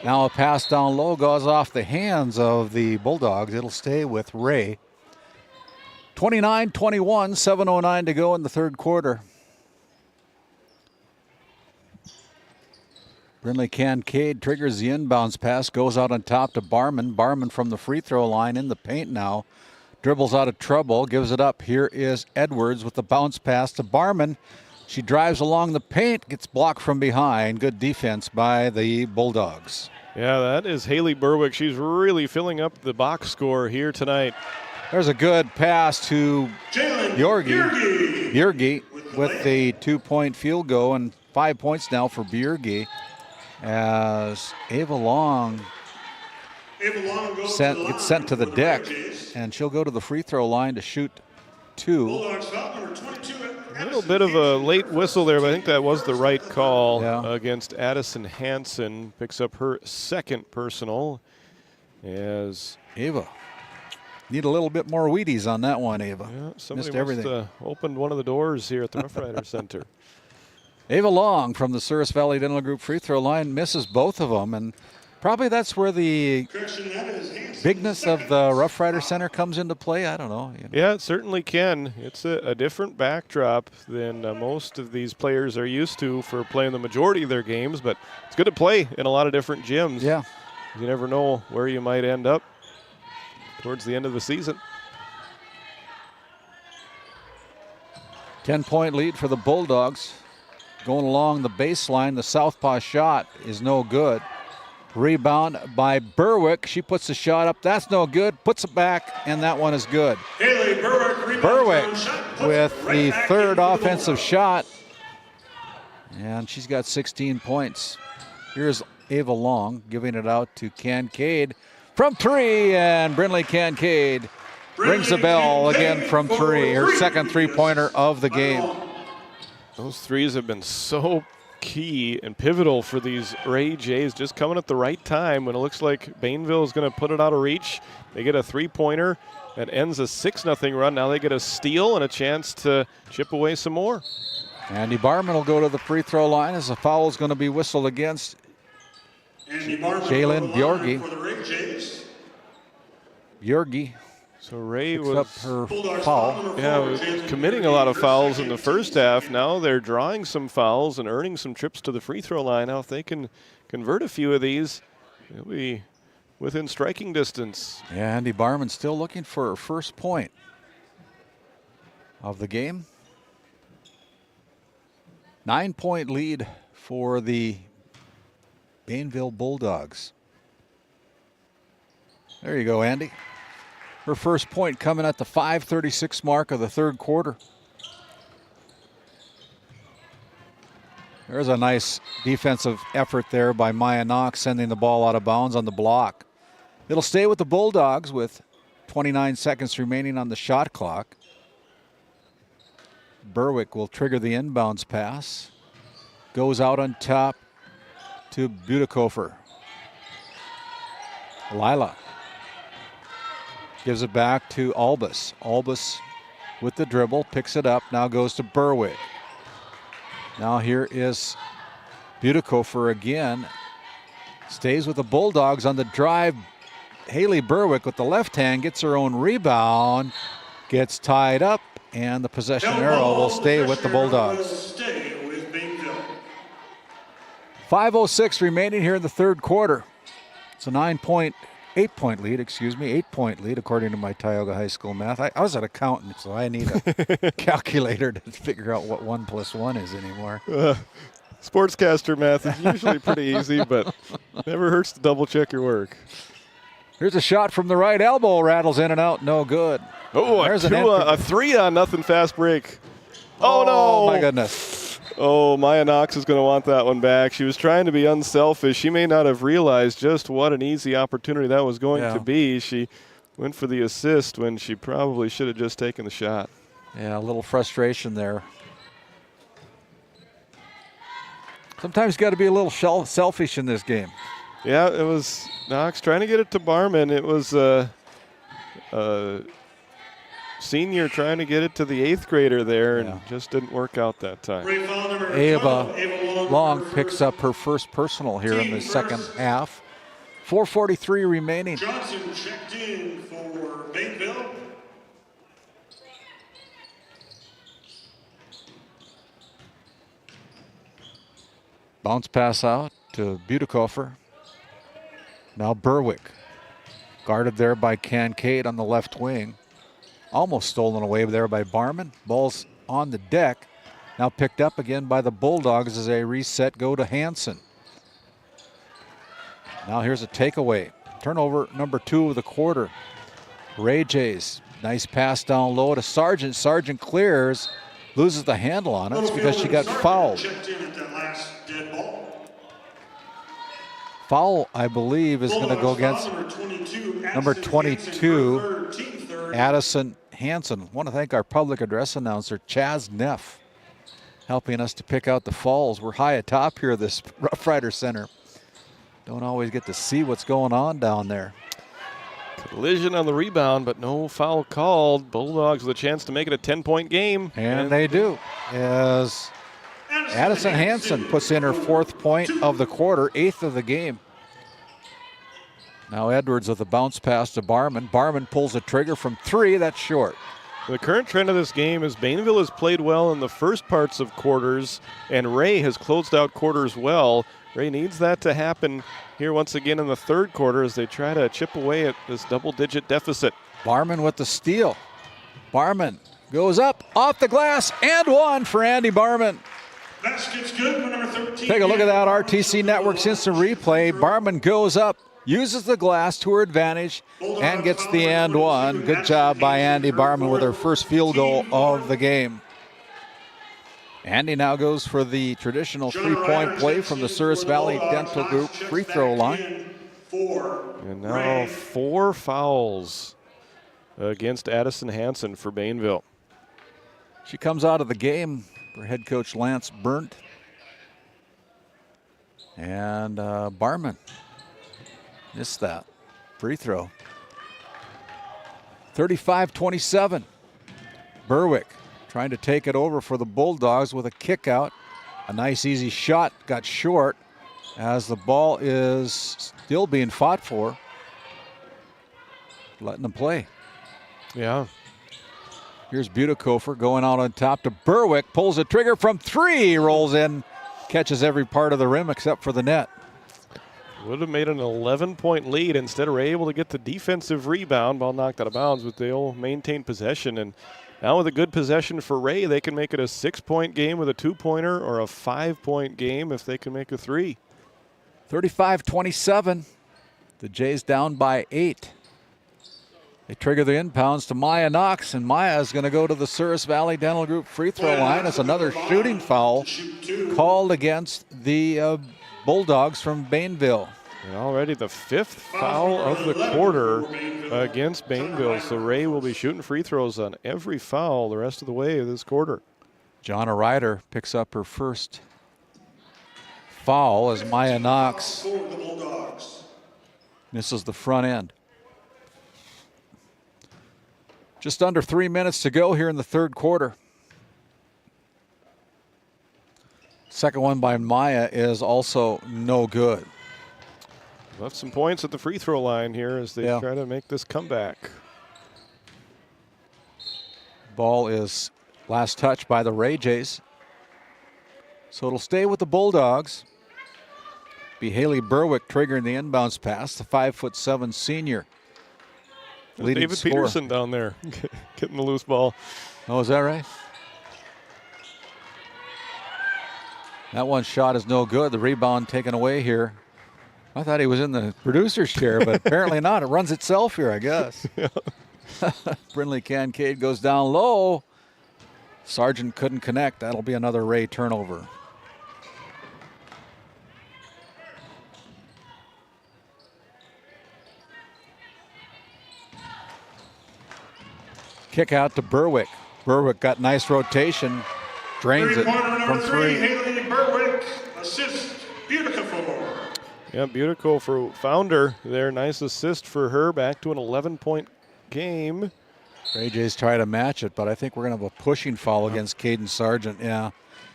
Now a pass down low goes off the hands of the Bulldogs. It'll stay with Ray. 29-21, 7:09 to go in the third quarter. Brindley Kincaid triggers the inbounds pass, goes out on top to Barman. Barman from the free throw line in the paint now. Dribbles out of trouble, gives it up. Here is Edwards with the bounce pass to Barman. She drives along the paint, gets blocked from behind. Good defense by the Bulldogs. Yeah, that is Haley Berwick. She's really filling up the box score here tonight. There's a good pass to Bjergi with the 2-point field goal and 5 points now for Bjergi. As Ava Long gets sent to the deck, and she'll go to the free throw line to shoot 2. A little bit of a late whistle there, but I think that was the right call against Addison Hansen. Picks up her second personal as Ava. Need a little bit more Wheaties on that one, Ava. Yeah, somebody missed everything. must opened one of the doors here at the Roughrider Center. Ava Long from the Souris Valley Dental Group free throw line misses both of them, and probably that's where the bigness of the Roughrider Center comes into play. I don't know. Yeah, it certainly can. It's a different backdrop than most of these players are used to for playing the majority of their games, but it's good to play in a lot of different gyms. Yeah. You never know where you might end up towards the end of the season. 10-point lead for the Bulldogs. Going along the baseline, the southpaw shot is no good. Rebound by Berwick. She puts the shot up. That's no good. Puts it back, and that one is good. Berwick with the third offensive shot. And she's got 16 points. Here's Ava Long giving it out to Kincaid from 3, and Brindley Kincaid rings the bell again from 3. Her second three-pointer of the game. Those threes have been so key and pivotal for these Ray Jays, just coming at the right time when it looks like Bainville is going to put it out of reach. They get a three-pointer that ends a 6-0 run. Now they get a steal and a chance to chip away some more. Andy Barman will go to the free throw line as a foul is going to be whistled against Jalen Bjorgi. For the Ray Jays. Bjorgi. So Ray picks was up her foul. Yeah, was committing a lot of fouls in the first half. Now they're drawing some fouls and earning some trips to the free throw line. Now if they can convert a few of these, they'll be within striking distance. Yeah, Andy Barman still looking for her first point of the game. 9-point lead for the Bainville Bulldogs. There you go, Andy. Her first point coming at the 5:36 mark of the third quarter. There's a nice defensive effort there by Maya Knox, sending the ball out of bounds on the block. It'll stay with the Bulldogs with 29 seconds remaining on the shot clock. Berwick will trigger the inbounds pass. Goes out on top to Budekofer. Lila gives it back to Albus. Albus with the dribble, picks it up, now goes to Berwick. Now here is Budekofer again. Stays with the Bulldogs on the drive. Haley Berwick with the left hand gets her own rebound, gets tied up, and the possession arrow will stay with the Bulldogs. 5:06 remaining here in the third quarter. It's a 8-point lead, according to my Tioga High School math. I was an accountant, so I need a calculator to figure out what 1 + 1 is anymore. Sportscaster math is usually pretty easy, but never hurts to double check your work. Here's a shot from the right elbow, rattles in and out, no good. Oh, a 3-0 fast break. Oh, no. Oh, my goodness. Oh, Maya Knox is going to want that one back. She was trying to be unselfish. She may not have realized just what an easy opportunity that was going to be. She went for the assist when she probably should have just taken the shot. Yeah, a little frustration there. Sometimes you got to be a little selfish in this game. Yeah, it was Knox trying to get it to Barman. It was senior trying to get it to the 8th grader there, and just didn't work out that time. Ava Long picks up her first personal here in the second half. 4:43 remaining. Johnson checked in for Bainville. Bounce pass out to Budekofer. Now Berwick, guarded there by Kincaid on the left wing. Almost stolen away there by Barman. Ball's on the deck. Now picked up again by the Bulldogs as they reset, go to Hansen. Now here's a takeaway. Turnover number 2 of the quarter. Ray Jays, nice pass down low to Sargent. Sargent clears, loses the handle on it. It's because she got fouled. Foul, I believe, is going to go against number 22, Addison Hansen. I want to thank our public address announcer, Chaz Neff, helping us to pick out the fouls. We're high atop here at this Roughrider Center. Don't always get to see what's going on down there. Collision on the rebound, but no foul called. Bulldogs with a chance to make it a 10-point game. And they do, as Addison Hansen puts in her 4th point of the quarter, 8th of the game. Now Edwards with a bounce pass to Barman. Barman pulls the trigger from 3. That's short. The current trend of this game is Bainville has played well in the first parts of quarters, and Ray has closed out quarters well. Ray needs that to happen here once again in the third quarter as they try to chip away at this double-digit deficit. Barman with the steal. Barman goes up, off the glass, and 1 for Andy Barman. Basket's good for number 13. Take a look at that RTC Network's instant replay. Barman goes up, uses the glass to her advantage, and gets the and 1. Good job by Andy Barman with her first field goal of the game. Andy now goes for the traditional 3-point play from the Souris Valley Dental Group free throw line. And now 4 fouls against Addison Hansen for She comes out of the game for head coach Lance Burnt. And Barman missed that free throw. 35-27. Berwick trying to take it over for the Bulldogs with a kick out. A nice easy shot got short as the ball is still being fought for. Letting them play. Yeah. Here's Butekofer going out on top to Berwick. Pulls the trigger from 3. Rolls in. Catches every part of the rim except for the net. Would have made an 11-point lead. Instead, were able to get the defensive rebound. Ball knocked out of bounds, but they'll maintain possession. And now with a good possession for Ray, they can make it a 6-point game with a 2-pointer or a 5-point game if they can make a 3. 35-27. The Jays down by 8. They trigger the inbounds to Maya Knox, and Maya is going to go to the Souris Valley Dental Group free throw line. It's another shooting foul called against the Bulldogs from Bainville. And already the 5th foul of the quarter against Bainville. So Ray will be shooting free throws on every foul the rest of the way this quarter. Jonna Ryder picks up her first foul as Maya Knox misses the front end. Just under 3 minutes to go here in the third quarter. Second one by Maya is also no good. Left some points at the free throw line here as they try to make this comeback. Ball is last touch by the Ray Jays. So it'll stay with the Bulldogs. Be Haley Berwick triggering the inbounds pass, the 5'7" senior. David Peterson down there getting the loose ball. Oh, is that right? That one shot is no good. The rebound taken away here. I thought he was in the producer's chair, but apparently not. It runs itself here, I guess. Brindley Kincaid goes down low. Sargent couldn't connect. That'll be another Ray turnover. Kick out to Berwick. Berwick got nice rotation. Drains it from 3. Haley Berwick, assist Butekofer. Yeah, Butekofer found her there. Nice assist for her. Back to an 11-point game. Ray Jays try to match it, but I think we're going to have a pushing foul against Caden Sargent. Yeah,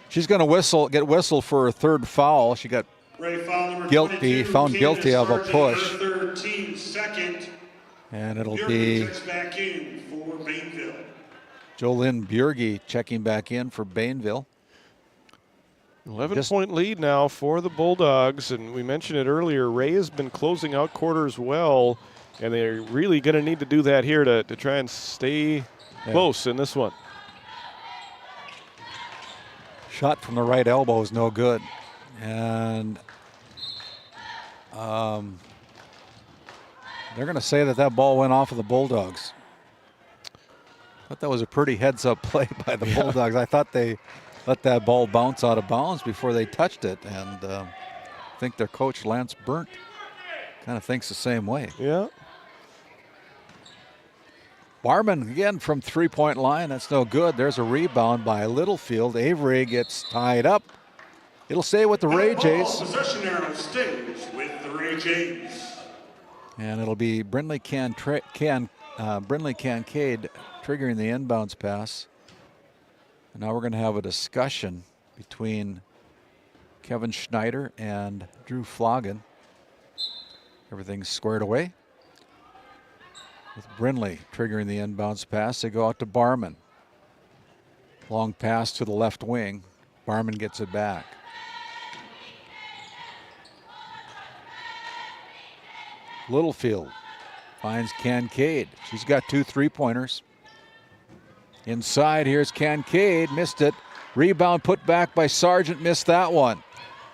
she's going to get whistled for her third foul. She got found guilty of a push. Third team second. And it'll be back in for Bainville. Jolynn Bjerge checking back in for Bainville. 11-point lead now for the Bulldogs, and we mentioned it earlier. Ray has been closing out quarters well, and they're really going to need to do that here to try and stay close in this one. Shot from the right elbow is no good. And they're going to say that ball went off of the Bulldogs. I thought that was a pretty heads-up play by the Bulldogs. I thought they let that ball bounce out of bounds before they touched it. And I think their coach, Lance Burnt, kind of thinks the same way. Yeah. Barman again from three-point line. That's no good. There's a rebound by Littlefield. Avery gets tied up. It'll stay with the Ray Jays. Possession arrow stays with the Ray Jays. And it'll be Brindley Kincaid triggering the inbounds pass. And now we're going to have a discussion between Kevin Schneider and Drew Flogan. Everything's squared away. With Brindley triggering the inbounds pass, they go out to Barman. Long pass to the left wing. Barman gets it back. Littlefield finds Kincaid. She's got 2 3-pointers. Inside, here's Kincaid, missed it. Rebound put back by Sargent, missed that one.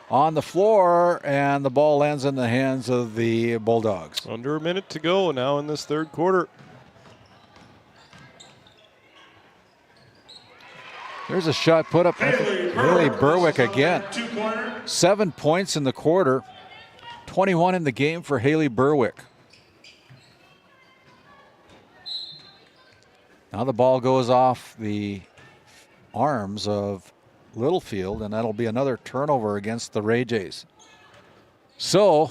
On the floor, and the ball lands in the hands of the Bulldogs. Under a minute to go now in this third quarter. There's a shot put up. Haley Berwick again. 7 points in the quarter. 21 in the game for Haley Berwick. Now the ball goes off the arms of Littlefield, and that'll be another turnover against the Ray Jays. So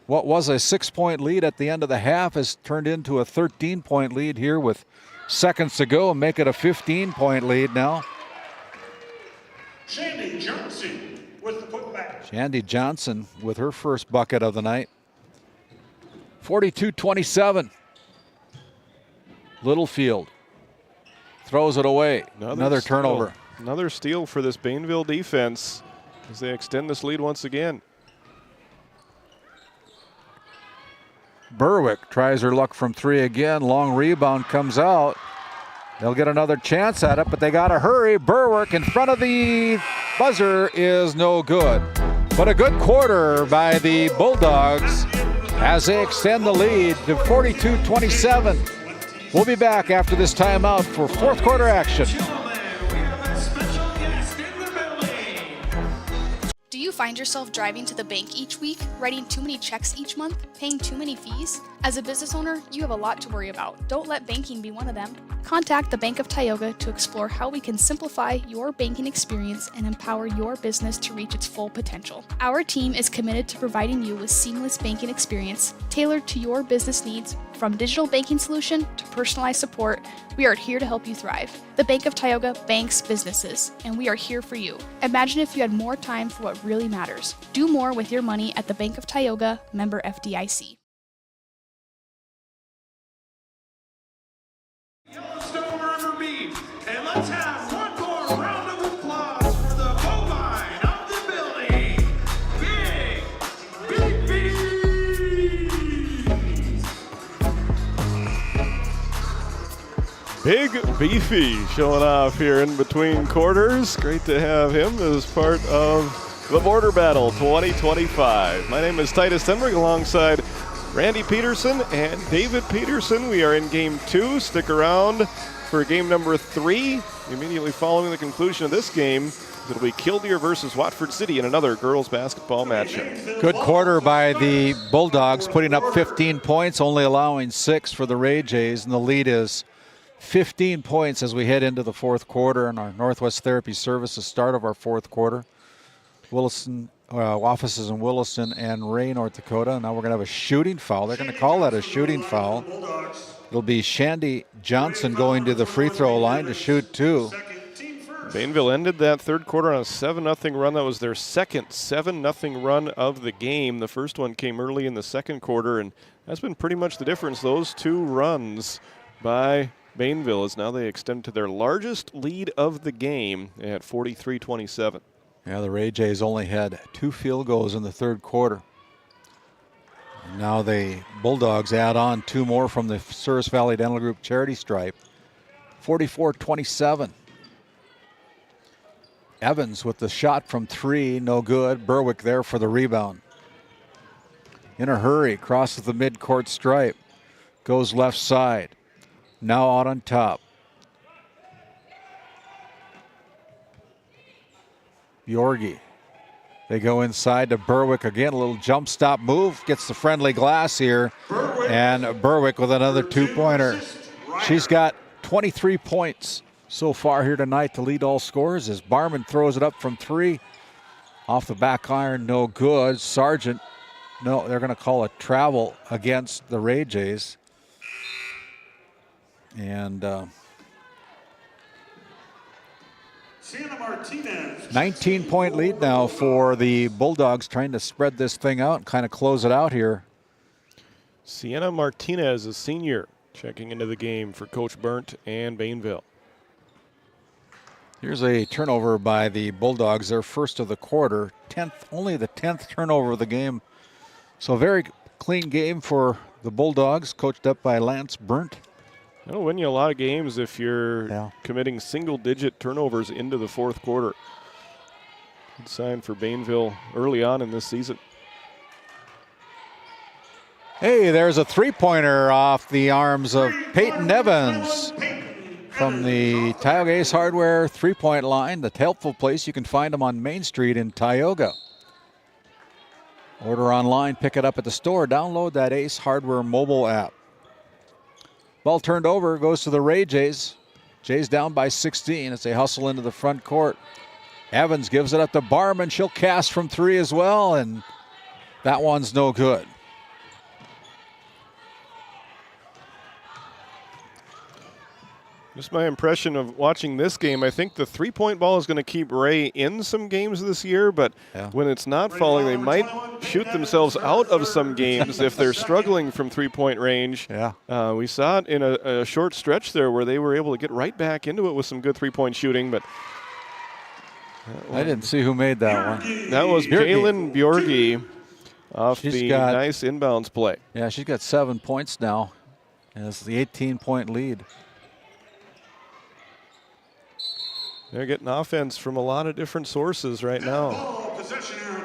what was a 6-point lead at the end of the half has turned into a 13-point lead here with seconds to go and make it a 15-point lead now. Shandy Johnson with the putback. Shandy Johnson with her first bucket of the night. 42-27. Littlefield throws it away. Another turnover. Another steal for this Bainville defense as they extend this lead once again. Berwick tries her luck from three again. Long rebound comes out. They'll get another chance at it, but they got to hurry. Berwick in front of the buzzer is no good. But a good quarter by the Bulldogs as they extend the lead to 42-27. We'll be back after this timeout for fourth quarter action. Do you find yourself driving to the bank each week, writing too many checks each month, paying too many fees? As a business owner, you have a lot to worry about. Don't let banking be one of them. Contact the Bank of Tioga to explore how we can simplify your banking experience and empower your business to reach its full potential. Our team is committed to providing you with seamless banking experience tailored to your business needs. From digital banking solution to personalized support, we are here to help you thrive. The Bank of Tioga banks businesses, and we are here for you. Imagine if you had more time for what really matters. Do more with your money at the Bank of Tioga, member FDIC. Yellowstone River Beef, and let's have one more round of applause for the bovine of the building, Big Beefy. Big Beefy showing off here in between quarters. Great to have him as part of the Border Battle 2025. My name is Titus Tenberg alongside Randy Peterson and David Peterson. We are in game 2. Stick around for game number 3. Immediately following the conclusion of this game, it'll be Killdeer versus Watford City in another girls basketball matchup. Good quarter by the Bulldogs, putting up 15 points, only allowing 6 for the Ray Jays, and the lead is 15 points as we head into the fourth quarter and our Northwest Therapy Services start of our fourth quarter. Williston offices in Williston and Ray, North Dakota. Now we're going to have a shooting foul. They're going to call that a shooting foul. It'll be Shandy Johnson going to the free throw line to shoot 2. Bainville ended that third quarter on a 7-0 run. That was their second 7-0 run of the game. The first one came early in the second quarter, and that's been pretty much the difference. Those 2 runs by Bainville as now they extend to their largest lead of the game at 43-27. Yeah, the Ray Jays only had 2 field goals in the third quarter. And now the Bulldogs add on 2 more from the Service Valley Dental Group charity stripe. 44-27. Evans with the shot from 3, no good. Berwick there for the rebound. In a hurry, crosses the midcourt stripe. Goes left side. Now out on top. Yorgi. They go inside to Berwick again. A little jump stop move. Gets the friendly glass here. And Berwick with another 2-pointer. She's got 23 points so far here tonight to lead all scorers as Barman throws it up from 3. Off the back iron, no good. Sargent, no, they're going to call a travel against the Ray Jays. And 19-point lead now for the Bulldogs, trying to spread this thing out and kind of close it out here. Sienna Martinez, a senior, checking into the game for Coach Burnt and Bainville. Here's a turnover by the Bulldogs, their first of the quarter. Only the 10th turnover of the game. So a very clean game for the Bulldogs, coached up by Lance Burnt. That'll win you a lot of games if you're committing single-digit turnovers into the fourth quarter. Good sign for Bainville early on in this season. Hey, there's a 3-pointer off the arms of Peyton Evans from the Tioga Ace Hardware 3-point line. The helpful place, you can find them on Main Street in Tioga. Order online, pick it up at the store, download that Ace Hardware mobile app. Ball turned over, goes to the Ray Jays. Jays down by 16 as they hustle into the front court. Evans gives it up to Barman. She'll cast from 3 as well, and That one's no good. Just my impression of watching this game, I think the three-point ball is going to keep Ray in some games this year, but when it's not falling, they might shoot themselves out of some games if they're struggling from three-point range. Yeah. We saw it in a short stretch there where they were able to get right back into it with some good three-point shooting, but I didn't see who made that one. that was Jalen Bjorgi off She's the got- nice inbounds play. Yeah, she's got 7 points now. And it's the 18-point lead. They're getting offense from a lot of different sources right now.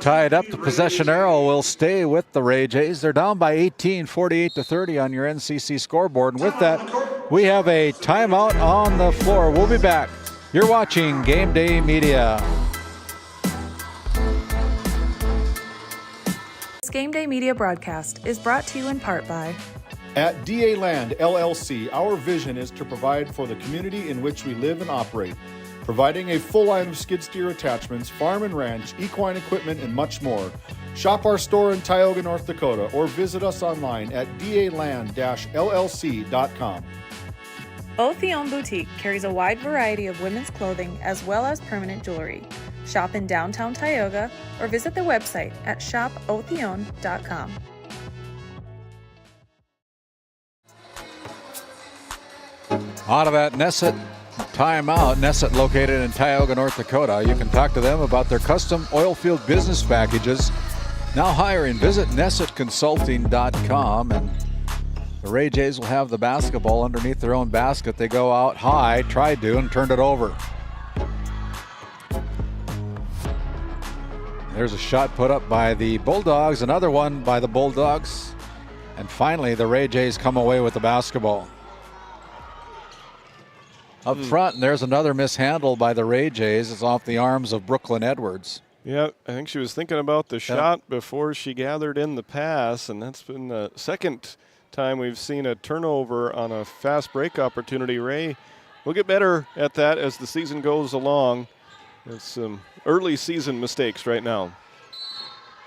Tied up, the possession arrow will stay with the Ray Jays. They're down by 18, 48-30 on your NCC scoreboard. And with that, we have a timeout on the floor. We'll be back. You're watching Game Day Media. This Game Day Media broadcast is brought to you in part by At DA Land LLC, our vision is to provide for the community in which we live and operate, providing a full line of skid steer attachments, farm and ranch, equine equipment, and much more. Shop our store in Tioga, North Dakota, or visit us online at daland-llc.com. Otheon Boutique carries a wide variety of women's clothing as well as permanent jewelry. Shop in downtown Tioga or visit their website at shopotheon.com. Out of that Nesset timeout, Nesset located in Tioga, North Dakota. You can talk to them about their custom oil field business packages. Now hiring. Visit NessetConsulting.com, and the Ray Jays will have the basketball underneath their own basket. They go out high, tried to, and turned it over. There's a shot put up by the Bulldogs, another one by the Bulldogs, and finally the Ray Jays come away with the basketball. Up front, and there's another mishandle by the Ray Jays. It's off the arms of Brooklyn Edwards. Yeah, I think she was thinking about the shot before she gathered in the pass, and that's been the second time we've seen a turnover on a fast break opportunity. Ray will get better at that as the season goes along. It's some early season mistakes right now.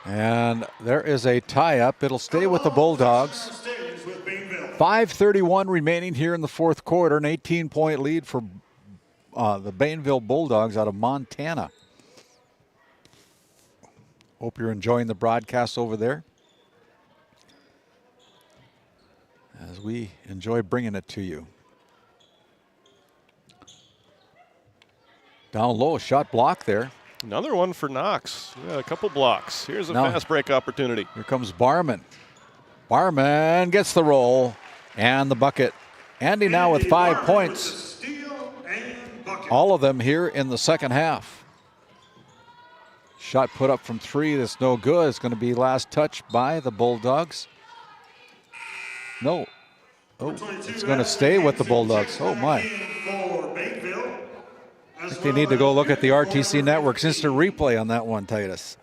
And there is a tie-up. It'll stay with the Bulldogs. 5:31 remaining here in the fourth quarter. An 18-point lead for the Bainville Bulldogs out of Montana. Hope you're enjoying the broadcast over there, as we enjoy bringing it to you. Down low, shot block there. Another one for Knox. Yeah, a couple blocks. Here's a Now, fast break opportunity. Here comes Barman. Barman gets the roll and the bucket. Andy now with 5 points. All of them here in the second half. Shot put up from three. That's no good. It's going to be last touch by the Bulldogs. No. Oh, it's going to stay with the Bulldogs. Oh, my. I think they need to go look at the RTC Network's instant replay on that one, Titus.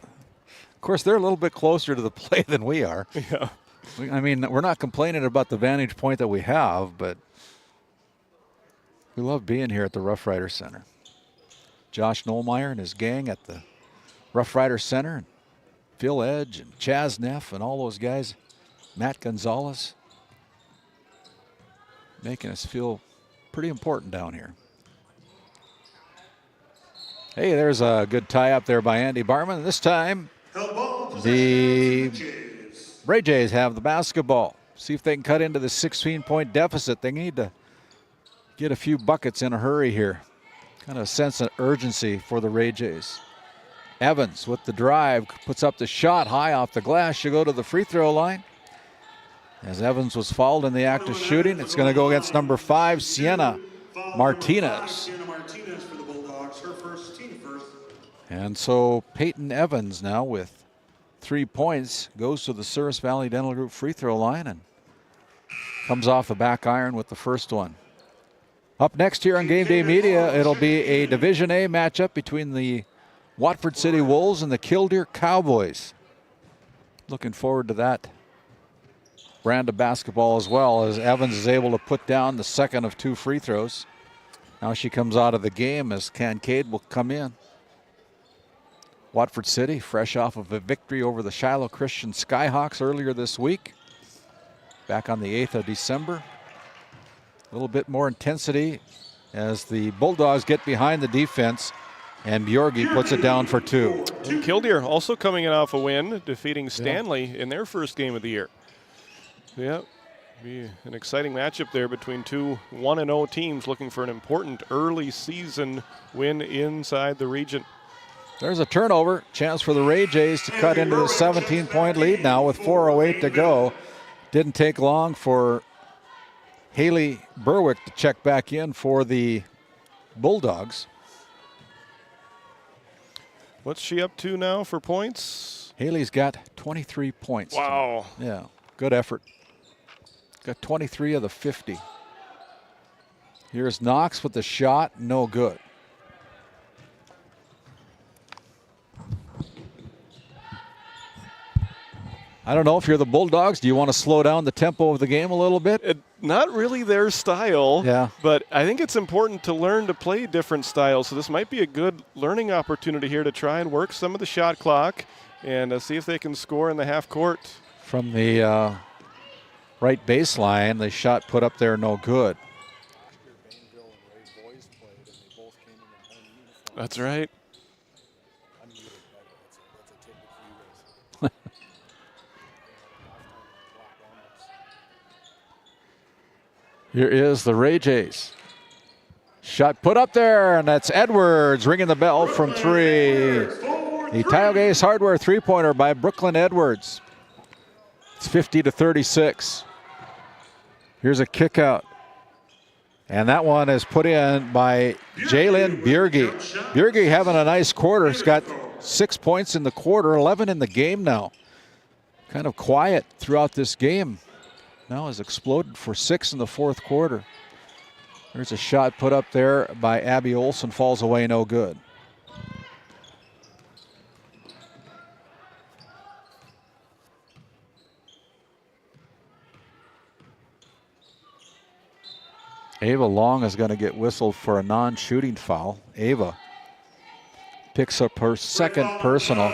Of course, they're a little bit closer to the play than we are. Yeah. I mean, we're not complaining about the vantage point that we have, but we love being here at the Roughrider Center. Josh Nolmeyer and his gang at the Roughrider Center, and Phil Edge and Chaz Neff and all those guys, Matt Gonzalez, making us feel pretty important down here. Hey, there's a good tie-up there by Andy Barman. This time, the Ray Jays have the basketball. See if they can cut into the 16-point deficit. They need to get a few buckets in a hurry here. Kind of a sense of urgency for the Ray Jays. Evans with the drive, puts up the shot high off the glass. She'll go to the free throw line. As Evans was fouled in the act of shooting, it's going to go against number 5, Sienna Martinez. And so Peyton Evans now with 3 points goes to the Souris Valley Dental Group free throw line and comes off the back iron with the first one. Up next here on Game Day Media, it'll be a Division A matchup between the Watford City Wolves and the Killdeer Cowboys. Looking forward to that brand of basketball as well, as Evans is able to put down the second of 2 free throws. Now she comes out of the game as Kincaid will come in. Watford City, fresh off of a victory over the Shiloh Christian Skyhawks earlier this week. Back on the 8th of December. A little bit more intensity as the Bulldogs get behind the defense, and Bjorgi puts it down for 2. And Killdeer also coming in off a win, defeating Stanley in their first game of the year. Yeah, be an exciting matchup there between two 1-0 teams looking for an important early season win inside the region. There's a turnover. Chance for the Ray Jays to cut into the 17-point lead now with 4:08 to go. Didn't take long for Haley Berwick to check back in for the Bulldogs. What's she up to now for points? Haley's got 23 points. Wow. Yeah, good effort. Got 23 of the 50. Here's Knox with the shot, no good. I don't know if you're the Bulldogs. Do you want to slow down the tempo of the game a little bit? Not really their style, yeah. But I think it's important to learn to play different styles. So this might be a good learning opportunity here to try and work some of the shot clock and see if they can score in the half court. From the right baseline, the shot put up there, no good. That's right. Here is the Ray Jays. Shot put up there, and that's Edwards ringing the bell from 3. The Tioga Ace Hardware three-pointer by Brooklyn Edwards. It's 50-36. Here's a kick out. And that one is put in by Jalen Bjorgi. Bjorgi having a nice quarter. He's got 6 points in the quarter, 11 in the game now. Kind of quiet throughout this game. Now has exploded for 6 in the fourth quarter. There's a shot put up there by Abby Olson, falls away, no good. Ava Long is going to get whistled for a non-shooting foul. Ava picks up her second personal.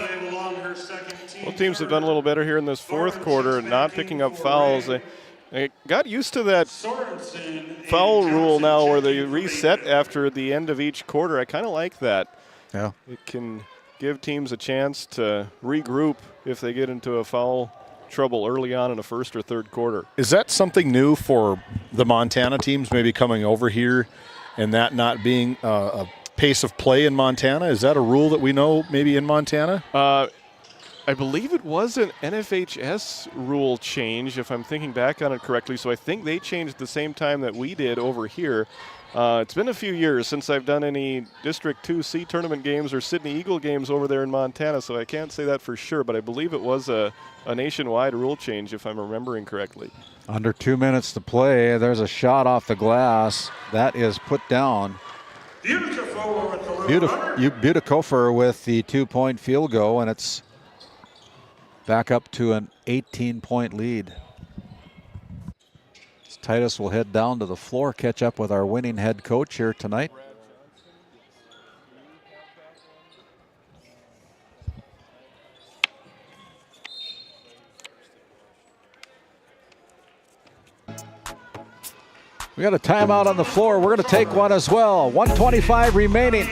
Both teams have done a little better here in this fourth quarter, not picking up fouls. They got used to that foul rule now where they reset after the end of each quarter. I kind of like that. Yeah. It can give teams a chance to regroup if they get into a foul trouble early on in the first or third quarter. Is that something new for the Montana teams maybe coming over here and that not being a pace of play in Montana? Is that a rule that we know maybe in Montana? I believe it was an NFHS rule change, if I'm thinking back on it correctly. So I think they changed the same time that we did over here. It's been a few years since I've done any District 2C tournament games or Sydney Eagle games over there in Montana, so I can't say that for sure, but I believe it was a nationwide rule change, if I'm remembering correctly. Under 2 minutes to play. There's a shot off the glass. That is put down. Butikofer with the 2-point field goal, and it's back up to an 18-point lead. Titus will head down to the floor, catch up with our winning head coach here tonight. We got a timeout on the floor. We're going to take one as well. 1:25 remaining.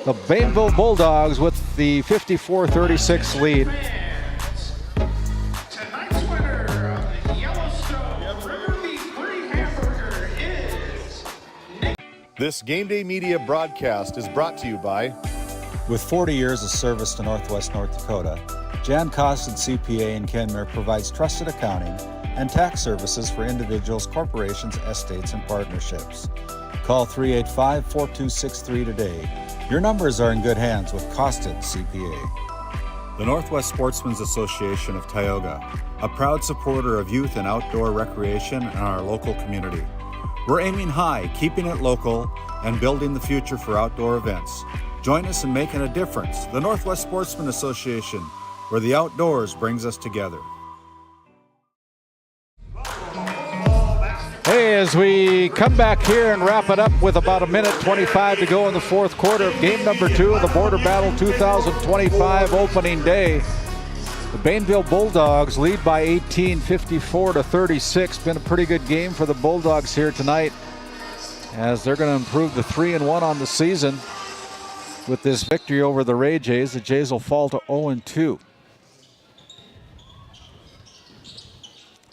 The Bainville Bulldogs with the 54-36 lead. This Game Day Media broadcast is brought to you by... With 40 years of service to Northwest North Dakota, Jan Costin CPA in Kenmare provides trusted accounting and tax services for individuals, corporations, estates, and partnerships. Call 385-4263 today. Your numbers are in good hands with Costin CPA. The Northwest Sportsmen's Association of Tioga, a proud supporter of youth and outdoor recreation in our local community. We're aiming high, keeping it local, and building the future for outdoor events. Join us in making a difference. The Northwest Sportsman Association, where the outdoors brings us together. Hey, as we come back here and wrap it up with about 1:25 to go in the fourth quarter of game number 2 of the Border Battle 2025 opening day. The Bainville Bulldogs lead by 18, 54-36. Been a pretty good game for the Bulldogs here tonight, as they're going to improve to 3-1 on the season with this victory over the Ray Jays. The Jays will fall to 0-2.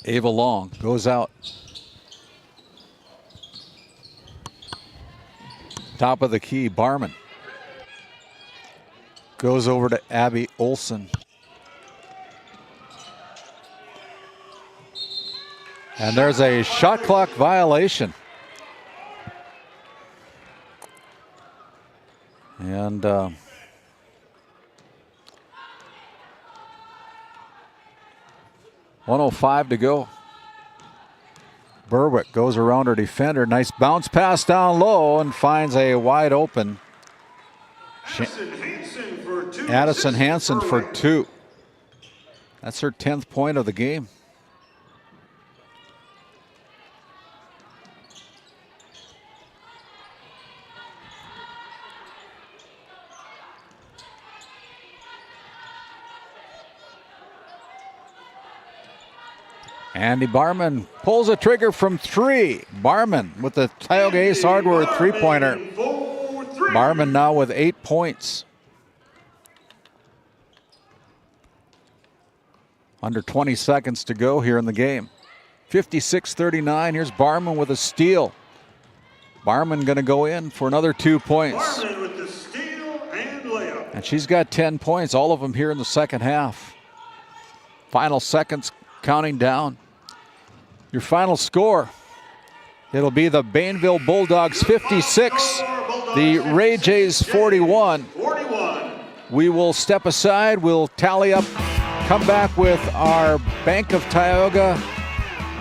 Ava Long goes out. Top of the key, Barman goes over to Abby Olson. And there's a shot clock violation. And 1:05 to go. Berwick goes around her defender. Nice bounce pass down low and finds a wide open Addison Hansen for 2. That's her 10th point of the game. Andy Barman pulls a trigger from 3. Barman with the Tioga Ace Hardware 3-pointer. Barman now with 8 points. Under 20 seconds to go here in the game. 56-39. Here's Barman with a steal. Barman going to go in for another 2 points. Barman with the steal and layup. And she's got 10 points, all of them here in the second half. Final seconds counting down. Your final score, it'll be the Bainville Bulldogs 56, the Ray Jays 41. We will step aside, we'll tally up, come back with our Bank of Tioga,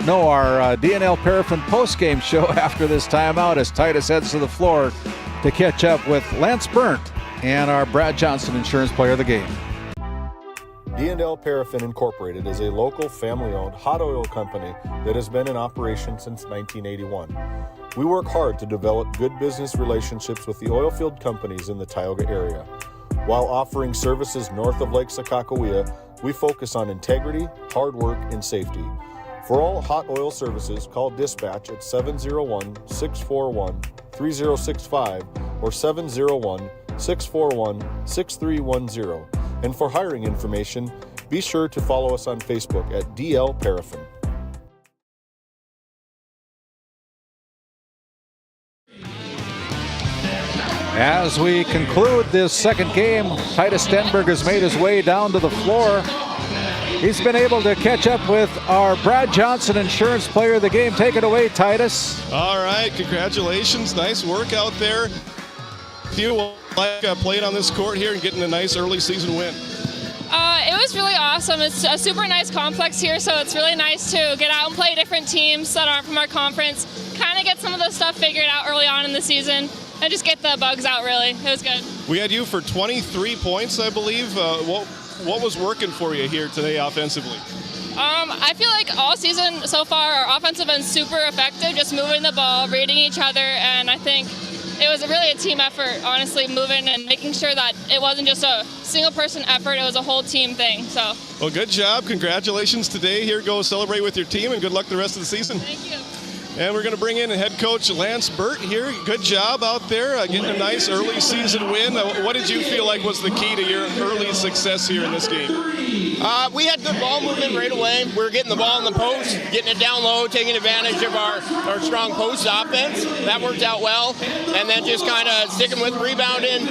our DNL Paraffin postgame show after this timeout as Titus heads to the floor to catch up with Lance Burnt and our Brad Johnson Insurance Player of the Game. D&L Paraffin Incorporated is a local family-owned hot oil company that has been in operation since 1981. We work hard to develop good business relationships with the oilfield companies in the Tioga area. While offering services north of Lake Sakakawea, we focus on integrity, hard work, and safety. For all hot oil services, call dispatch at 701-641-3065 or 701-641-6310. And for hiring information, be sure to follow us on Facebook at DL Paraffin. As we conclude this second game, Titus Stenberg has made his way down to the floor. He's been able to catch up with our Brad Johnson Insurance Player of the Game. Take it away, Titus. All right, congratulations. Nice work out there. Feel like playing on this court here and getting a nice early season win. It was really awesome. It's a super nice complex here, so it's really nice to get out and play different teams that aren't from our conference, kind of get some of the stuff figured out early on in the season, and just get the bugs out, really. It was good. We had you for 23 points, I believe. What was working for you here today offensively? I feel like all season so far, our offense has been super effective, just moving the ball, reading each other, and I think it was really a team effort, honestly, moving and making sure that it wasn't just a single-person effort, it was a whole team thing. So. Well, good job. Congratulations today. Here, go celebrate with your team, and good luck the rest of the season. Thank you. And we're going to bring in head coach Lance Burt here. Good job out there, getting a nice early season win. What did you feel like was the key to your early success here in this game? We had good ball movement right away. We were getting the ball in the post, getting it down low, taking advantage of our strong post offense. That worked out well. And then just kind of sticking with rebounding,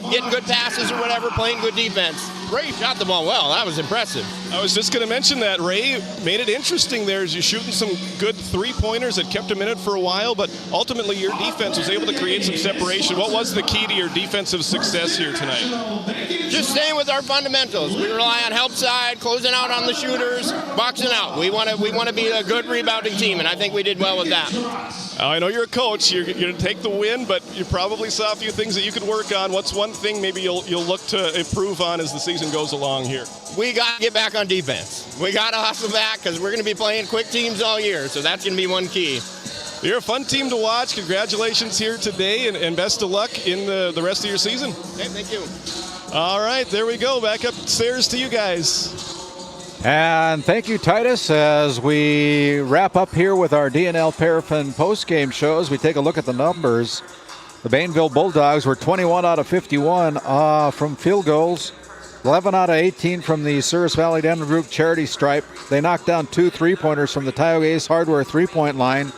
getting good passes or whatever, playing good defense. Ray shot the ball well. That was impressive. I was just going to mention that. Ray made it interesting there as you're shooting some good three-pointers that kept him in it for a while, but ultimately your defense was able to create some separation. What was the key to your defensive success here tonight? Just staying with our fundamentals. We rely on help side, closing out on the shooters, boxing out. We want to be a good rebounding team, and I think we did well with that. I know you're a coach. You're going to take the win, but you probably saw a few things that you could work on. What's one thing maybe you'll look to improve on as the season goes along here? We got to get back on defense. We got to hustle back because we're going to be playing quick teams all year, so that's going to be one key. You're a fun team to watch. Congratulations here today, and best of luck in the rest of your season. Okay, thank you. All right, there we go. Back upstairs to you guys. And thank you, Titus, as we wrap up here with our DNL Paraffin postgame shows. We take a look at the numbers. The Bainville Bulldogs were 21 out of 51 from field goals, 11 out of 18 from the Service Valley Denver Group charity stripe. They knocked down 2 3-pointers from the Tioga Ace Hardware three-point line.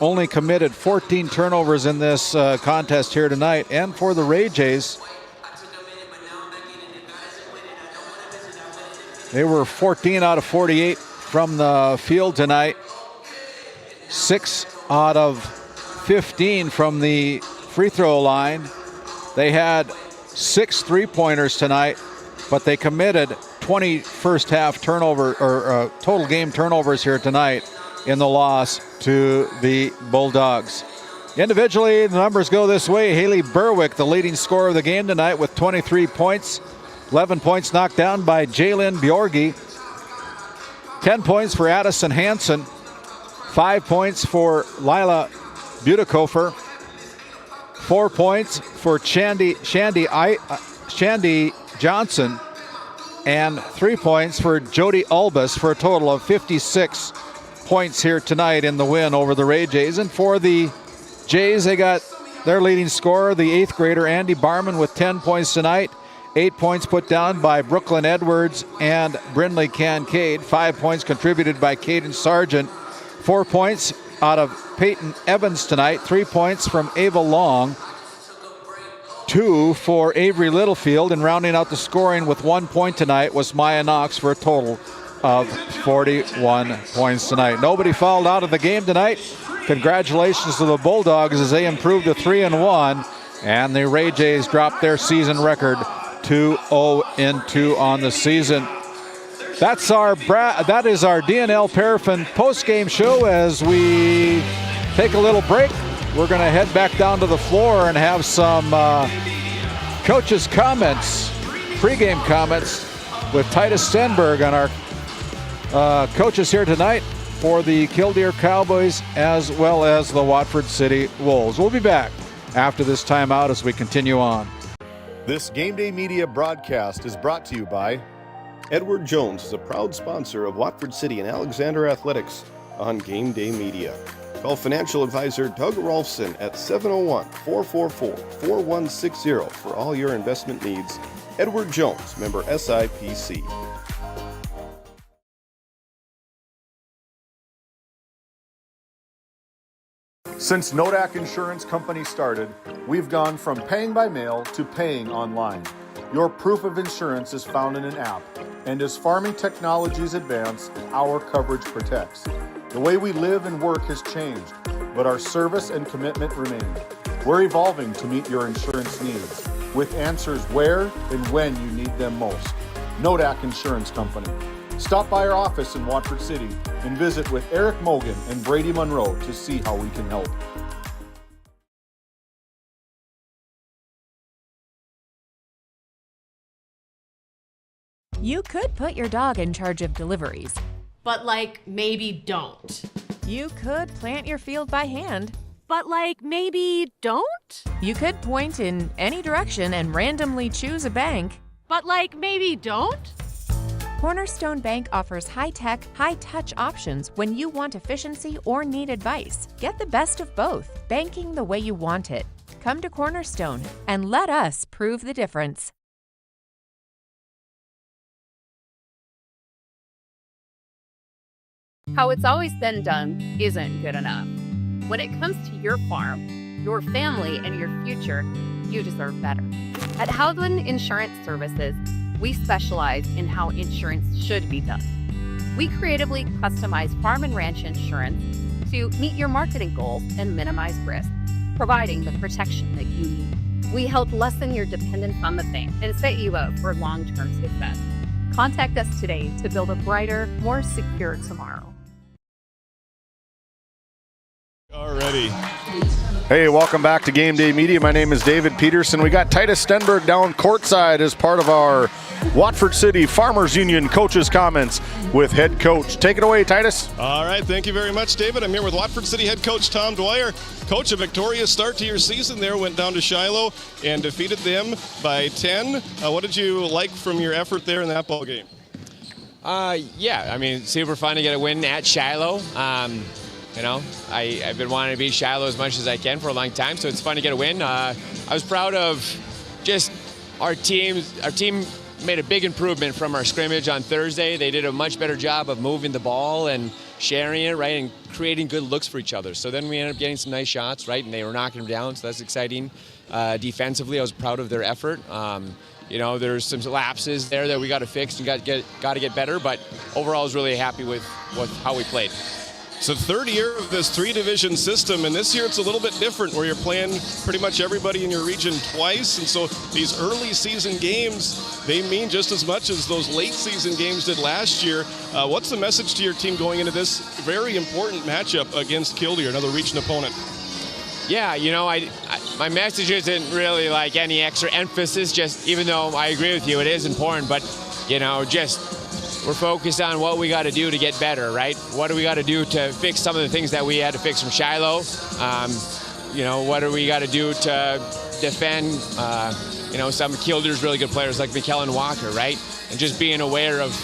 Only committed 14 turnovers in this contest here tonight. And for the Ray Jays, they were 14 out of 48 from the field tonight. 6 out of 15 from the free throw line. They had 6 3-pointers tonight, but they committed 20 first half turnover or total game turnovers here tonight in the loss to the Bulldogs. Individually, the numbers go this way. Haley Berwick, the leading scorer of the game tonight with 23 points. 11 points knocked down by Jalen Bjorgi. 10 points for Addison Hansen. 5 points for Lila Butikofer. 4 points for Shandy Johnson. And 3 points for Jody Albus for a total of 56 points here tonight in the win over the Ray Jays. And for the Jays, they got their leading scorer, the 8th grader Andy Barman, with 10 points tonight. 8 points put down by Brooklyn Edwards and Brindley Kincaid. 5 points contributed by Caden Sargent. 4 points out of Peyton Evans tonight. 3 points from Ava Long. 2 for Avery Littlefield. And rounding out the scoring with 1 point tonight was Maya Knox for a total of 41 points tonight. Nobody fouled out of the game tonight. Congratulations to the Bulldogs as they improved to 3-1. And the Ray Jays dropped their season record 2-0-2 on the season. That is our DNL Paraffin post-game show. As we take a little break, we're going to head back down to the floor and have some coaches' comments, pregame comments with Titus Stenberg on our coaches here tonight for the Killdeer Cowboys as well as the Watford City Wolves. We'll be back after this timeout as we continue on. This GameDay Media broadcast is brought to you by Edward Jones is a proud sponsor of Watford City and Alexander Athletics on GameDay Media. Call financial advisor Doug Rolfson at 701-444-4160 for all your investment needs. Edward Jones, member SIPC. Since Nodak Insurance Company started, we've gone from paying by mail to paying online. Your proof of insurance is found in an app, and as farming technologies advance, our coverage protects. The way we live and work has changed, but our service and commitment remain. We're evolving to meet your insurance needs, with answers where and when you need them most. Nodak Insurance Company. Stop by our office in Watford City and visit with Eric Mogan and Brady Monroe to see how we can help. You could put your dog in charge of deliveries, but maybe don't. You could plant your field by hand, but maybe don't. You could point in any direction and randomly choose a bank, but maybe don't. Cornerstone Bank offers high-tech, high-touch options when you want efficiency or need advice. Get the best of both, banking the way you want it. Come to Cornerstone and let us prove the difference. How it's always been done isn't good enough. When it comes to your farm, your family, and your future, you deserve better. At Howland Insurance Services, we specialize in how insurance should be done. We creatively customize farm and ranch insurance to meet your marketing goals and minimize risk, providing the protection that you need. We help lessen your dependence on the bank and set you up for long-term success. Contact us today to build a brighter, more secure tomorrow. All right. righty. Hey, welcome back to Game Day Media. My name is David Peterson. We got Titus Stenberg down courtside as part of our Watford City Farmers Union coaches comments with head coach. Take it away, Titus. All right, thank you very much, David. I'm here with Watford City head coach Tom Dwyer. Coach, a victorious start to your season there. Went down to Shiloh and defeated them by 10. What did you like from your effort there in that ball game? Yeah, I mean, super fun to get a win at Shiloh. You know, I've been wanting to beat Shiloh as much as I can for a long time, so it's fun to get a win. I was proud of just our team. Our team made a big improvement from our scrimmage on Thursday. They did a much better job of moving the ball and sharing it, right, and creating good looks for each other. So then we ended up getting some nice shots, right, and they were knocking them down, so that's exciting. Defensively, I was proud of their effort. You know, there's some lapses there that we got to fix and got to get better, but overall I was really happy with how we played. So third year of this three-division system, and this year it's a little bit different where you're playing pretty much everybody in your region twice, and so these early season games, they mean just as much as those late season games did last year. What's the message to your team going into this very important matchup against Killdeer, another region opponent? Yeah, you know, my message isn't really like any extra emphasis, just even though I agree with you, it is important, but, you know, just we're focused on what we got to do to get better, right? What do we got to do to fix some of the things that we had to fix from Shiloh? You know, what do we got to do to defend, you know, some of Killdeer's really good players like McKellen Walker, right? And just being aware of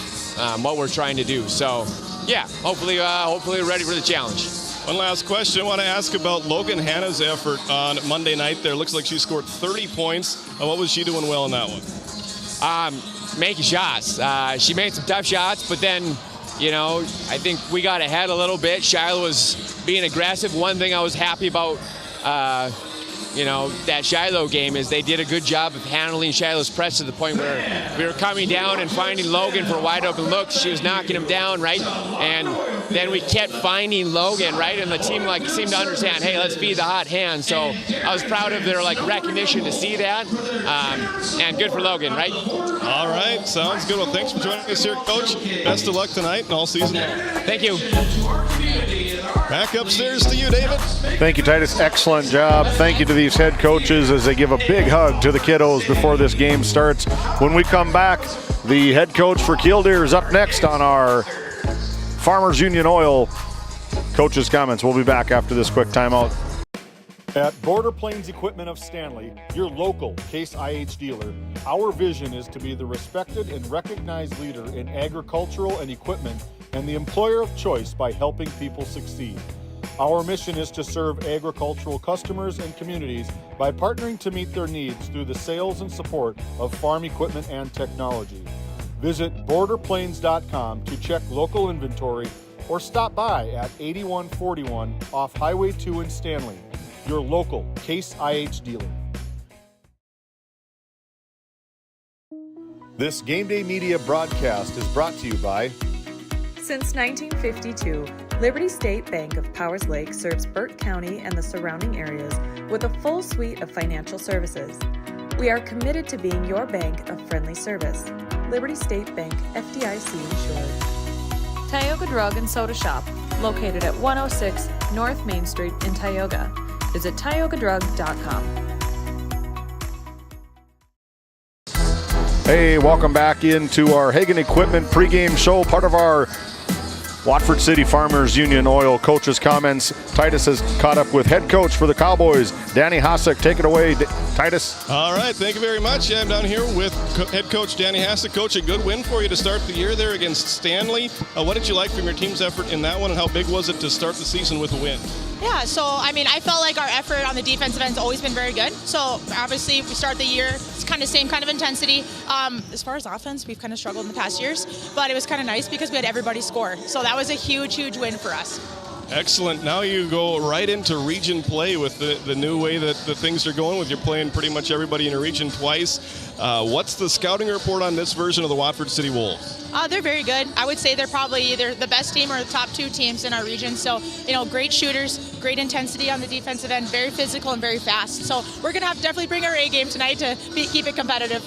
what we're trying to do. So, yeah, hopefully we're ready for the challenge. One last question. I want to ask about Logan Hanna's effort on Monday night there. Looks like she scored 30 points. What was she doing well in that one? Making shots. She made some tough shots, but then, you know, I think we got ahead a little bit. Shiloh was being aggressive. One thing I was happy about, you know, that Shiloh game is they did a good job of handling Shiloh's press to the point where we were coming down and finding Logan for wide open looks. She was knocking him down, right? And then we kept finding Logan, right? And the team like seemed to understand, hey, let's feed the hot hand. So I was proud of their like recognition to see that, and good for Logan, right? All right, sounds good. Well, thanks for joining us here, Coach. Best of luck tonight and all season long. Thank you. Back upstairs to you, David. Thank you, Titus. Excellent job. Thank you to these head coaches as they give a big hug to the kiddos before this game starts. When we come back, the head coach for Killdeer is up next on our Farmers Union Oil coaches' comments. We'll be back after this quick timeout. At Border Plains Equipment of Stanley, your local Case IH dealer, our vision is to be the respected and recognized leader in agricultural and equipment and the employer of choice by helping people succeed. Our mission is to serve agricultural customers and communities by partnering to meet their needs through the sales and support of farm equipment and technology. Visit borderplains.com to check local inventory or stop by at 8141 off Highway 2 in Stanley, your local Case IH dealer. This Game Day Media broadcast is brought to you by... Since 1952, Liberty State Bank of Powers Lake serves Burt County and the surrounding areas with a full suite of financial services. We are committed to being your bank of friendly service. Liberty State Bank, FDIC insured. Tioga Drug and Soda Shop, located at 106 North Main Street in Tioga. Visit tiogadrug.com. Hey, welcome back into our Hagen Equipment pregame show, part of our Watford City Farmers Union Oil coaches' comments. Titus has caught up with head coach for the Cowboys, Danny Hasek. Take it away, Titus. All right, thank you very much. Yeah, I'm down here with head coach Danny Hasek. Coach, a good win for you to start the year there against Stanley. What did you like from your team's effort in that one, and how big was it to start the season with a win? Yeah, so I mean, I felt like our effort on the defensive end has always been very good. So obviously, we start the year, it's kind of same kind of intensity. As far as offense, we've kind of struggled in the past years, but it was kind of nice because we had everybody score. So that was a huge, huge win for us. Excellent. Now you go right into region play with the new way that the things are going with. You're playing pretty much everybody in your region twice. What's the scouting report on this version of the Watford City Wolves? They're very good. I would say they're probably either the best team or the top two teams in our region. So, you know, great shooters, great intensity on the defensive end, very physical and very fast. So we're going to have to definitely bring our A game tonight to keep it competitive.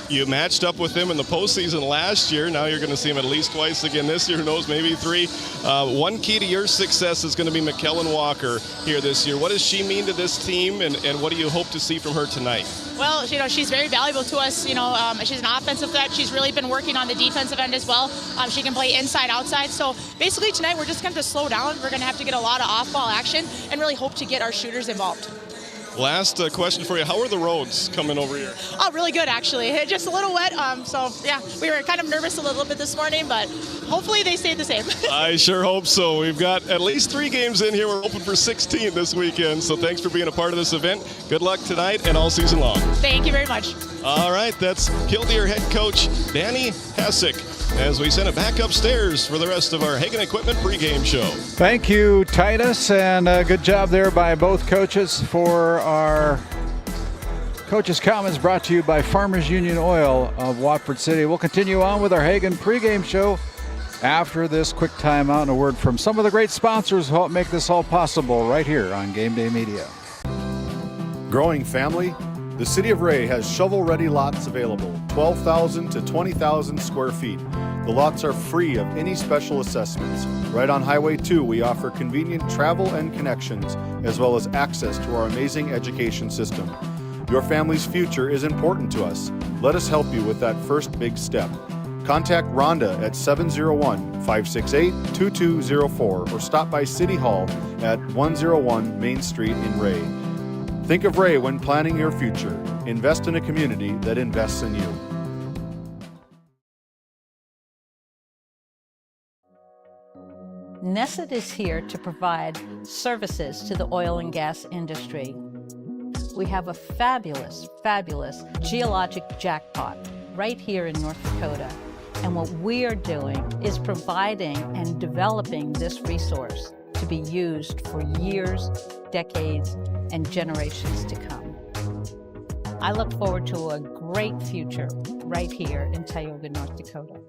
You matched up with him in the postseason last year. Now you're going to see him at least twice again this year. Who knows, maybe 3. One key to your success is going to be McKellen Walker here this year. What does she mean to this team, and what do you hope to see from her tonight? Well, she's very valuable to us. She's an offensive threat. She's really been working on the defensive end as well. She can play inside, outside. So basically tonight we're just going to slow down. We're going to have to get a lot of off-ball action and really hope to get our shooters involved. Last question for you. How are the roads coming over here? Oh, really good, actually. Just a little wet. So, yeah, we were kind of nervous a little bit this morning, but hopefully they stay the same. I sure hope so. We've got at least 3 games in here. We're open for 16 this weekend. So thanks for being a part of this event. Good luck tonight and all season long. Thank you very much. All right, that's Killdeer head coach Danny Hessick, as we send it back upstairs for the rest of our Hagen Equipment pregame show. Thank you, Titus, and good job there by both coaches. For our coaches' comments brought to you by Farmers Union Oil of Watford City. We'll continue on with our Hagen pregame show after this quick timeout and a word from some of the great sponsors who help make this all possible right here on GameDay Media. Growing family? The City of Ray has shovel-ready lots available, 12,000 to 20,000 square feet. The lots are free of any special assessments. Right on Highway 2, we offer convenient travel and connections, as well as access to our amazing education system. Your family's future is important to us. Let us help you with that first big step. Contact Rhonda at 701-568-2204 or stop by City Hall at 101 Main Street in Ray. Think of Ray when planning your future. Invest in a community that invests in you. Nesset is here to provide services to the oil and gas industry. We have a fabulous, fabulous geologic jackpot right here in North Dakota. And what we are doing is providing and developing this resource to be used for years, decades, and generations to come. I look forward to a great future right here in Tioga, North Dakota.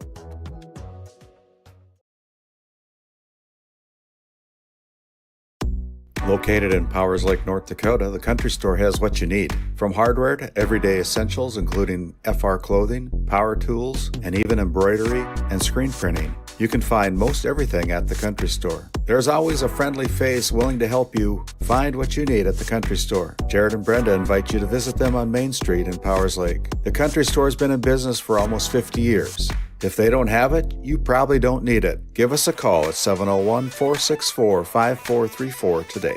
Located in Powers Lake, North Dakota, the Country Store has what you need. From hardware to everyday essentials, including FR clothing, power tools, and even embroidery and screen printing. You can find most everything at the Country Store. There's always a friendly face willing to help you find what you need at the Country Store. Jared and Brenda invite you to visit them on Main Street in Powers Lake. The Country Store has been in business for almost 50 years. If they don't have it, you probably don't need it. Give us a call at 701-464-5434 today.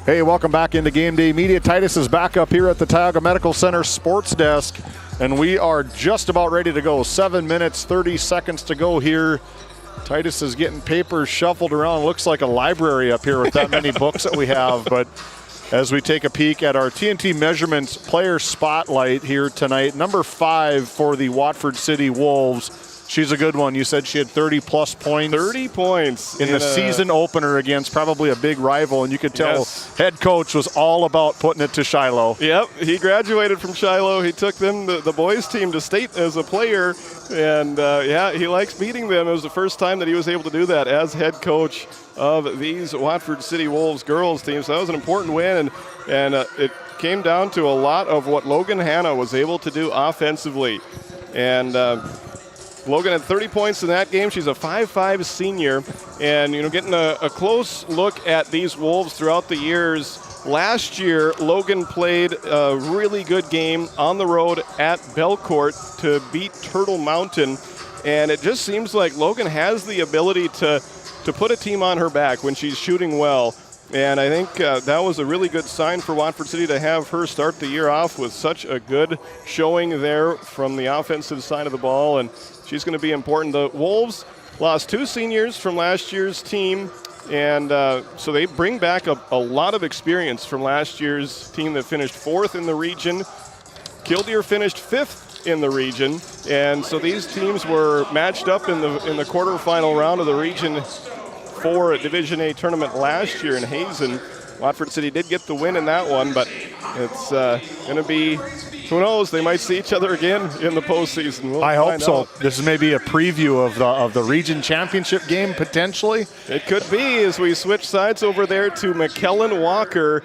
Hey, welcome back into GameDay Media. Titus is back up here at the Tioga Medical Center sports desk, and we are just about ready to go. 7 minutes, 30 seconds to go here. Titus is getting papers shuffled around. Looks like a library up here with that many books that we have. But as we take a peek at our TNT Measurements player spotlight here tonight, number 5 for the Watford City Wolves. She's a good one. You said she had 30-plus points. 30 points. In the season opener against probably a big rival, and you could tell head coach was all about putting it to Shiloh. Yep, he graduated from Shiloh. He took them, the boys team, to state as a player, and he likes beating them. It was the first time that he was able to do that as head coach of these Watford City Wolves girls team. So that was an important win, and it came down to a lot of what Logan Hanna was able to do offensively. And Logan had 30 points in that game. She's a 5'5" senior. And, getting a close look at these Wolves throughout the years. Last year, Logan played a really good game on the road at Belcourt to beat Turtle Mountain. And it just seems like Logan has the ability to put a team on her back when she's shooting well. And I think that was a really good sign for Watford City to have her start the year off with such a good showing there from the offensive side of the ball, and she's going to be important. The Wolves lost 2 seniors from last year's team, and so they bring back a lot of experience from last year's team that finished 4th in the region. Killdeer finished 5th in the region, and so these teams were matched up in the quarterfinal round of the Region 4 Division A tournament last year in Hazen. Watford City did get the win in that one, but it's going to be, who knows, they might see each other again in the postseason. I hope so. This is maybe a preview of the region championship game, potentially. It could be, as we switch sides over there to McKellen Walker.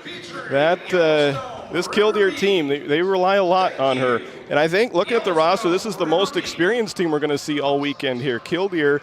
This Killdeer team, they rely a lot on her. And I think, looking at the roster, this is the most experienced team we're going to see all weekend here. Killdeer,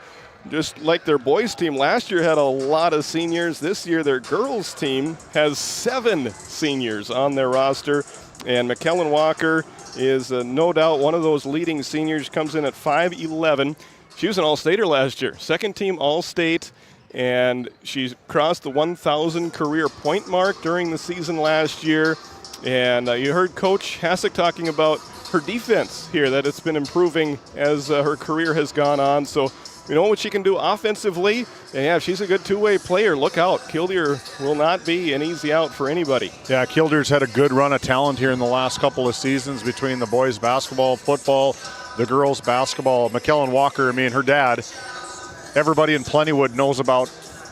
just like their boys team last year, had a lot of seniors. This year, their girls team has 7 seniors on their roster. And McKellen Walker is no doubt one of those leading seniors, comes in at 5'11". She was an All-Stater last year, 2nd team All-State, and she crossed the 1,000 career point mark during the season last year. And you heard Coach Hasek talking about her defense here, that it's been improving as her career has gone on. So we know what she can do offensively. And yeah, she's a good two-way player. Look out. Killdeer will not be an easy out for anybody. Yeah, Killdeer's had a good run of talent here in the last couple of seasons between the boys basketball, football, the girls basketball. McKellen Walker, I mean, her dad, everybody in Plentywood knows about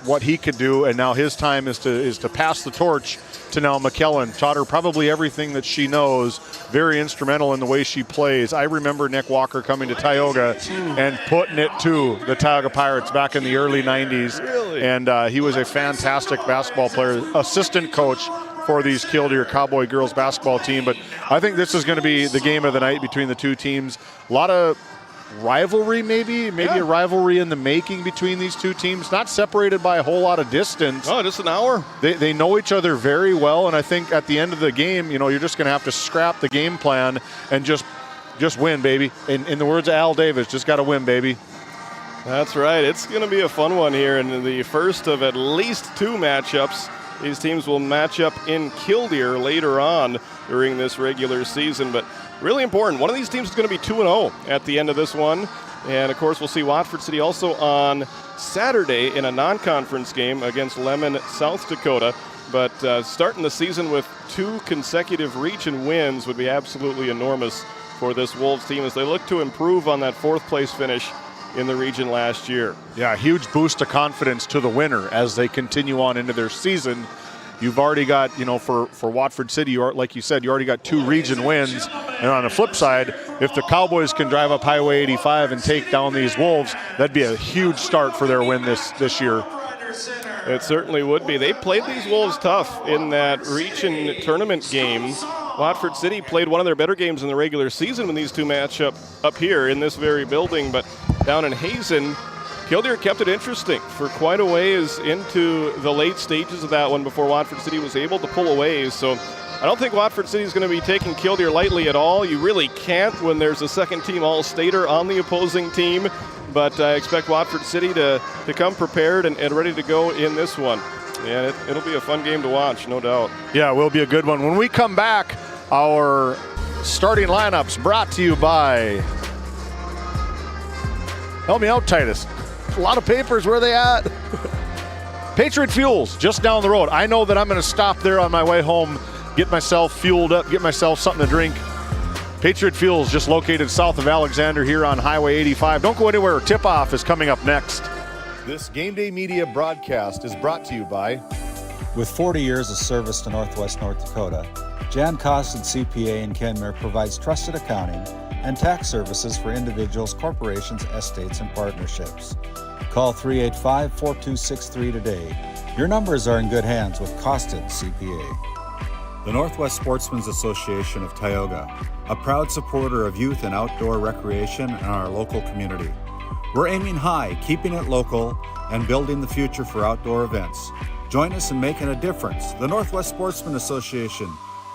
what he could do, and now his time is to pass the torch to now McKellen. Taught her probably everything that she knows, very instrumental in the way she plays. I remember Nick Walker coming to Tioga and putting it to the Tioga Pirates back in the early 90s. Really? And he was a fantastic basketball player, assistant coach for these Killdeer Cowboy girls basketball team. But I think this is going to be the game of the night between the two teams. A lot of rivalry, maybe a rivalry in the making between these two teams, not separated by a whole lot of distance. Oh, just an hour. They know each other very well, and I think at the end of the game, you're just going to have to scrap the game plan and just win, baby. In the words of Al Davis, just got to win, baby. That's right. It's going to be a fun one here, and the first of at least 2 matchups. These teams will match up in Killdeer later on during this regular season, but really important. One of these teams is going to be 2-0 at the end of this one. And, of course, we'll see Watford City also on Saturday in a non-conference game against Lemon, South Dakota. But starting the season with 2 consecutive region wins would be absolutely enormous for this Wolves team as they look to improve on that 4th-place finish in the region last year. Yeah, a huge boost of confidence to the winner as they continue on into their season. You've already got, for Watford City, like you said, you already got 2 region wins. And on the flip side, if the Cowboys can drive up Highway 85 and take down these Wolves, that'd be a huge start for their win this year. It certainly would be. They played these Wolves tough in that region tournament game. Watford City played one of their better games in the regular season when these two match up here in this very building, but down in Hazen, Killdeer kept it interesting for quite a ways into the late stages of that one before Watford City was able to pull away. So I don't think Watford City is going to be taking Killdeer lightly at all. You really can't when there's a 2nd-team All-Stater on the opposing team. But I expect Watford City to come prepared and ready to go in this one. And it'll be a fun game to watch, no doubt. Yeah, it will be a good one. When we come back, our starting lineups brought to you by... Help me out, Titus. A lot of papers. Where are they at? Patriot Fuels, just down the road. I know that I'm going to stop there on my way home, get myself fueled up, get myself something to drink. Patriot Fuels, just located south of Alexander here on Highway 85. Don't go anywhere. Tip-off is coming up next. This GameDay Media broadcast is brought to you by... With 40 years of service to Northwest North Dakota, Jan Costin CPA in Kenmare provides trusted accounting and tax services for individuals, corporations, estates, and partnerships. Call 385-4263 today. Your numbers are in good hands with Costin CPA. The Northwest Sportsmen's Association of Tioga, a proud supporter of youth and outdoor recreation in our local community. We're aiming high, keeping it local, and building the future for outdoor events. Join us in making a difference. The Northwest Sportsmen Association,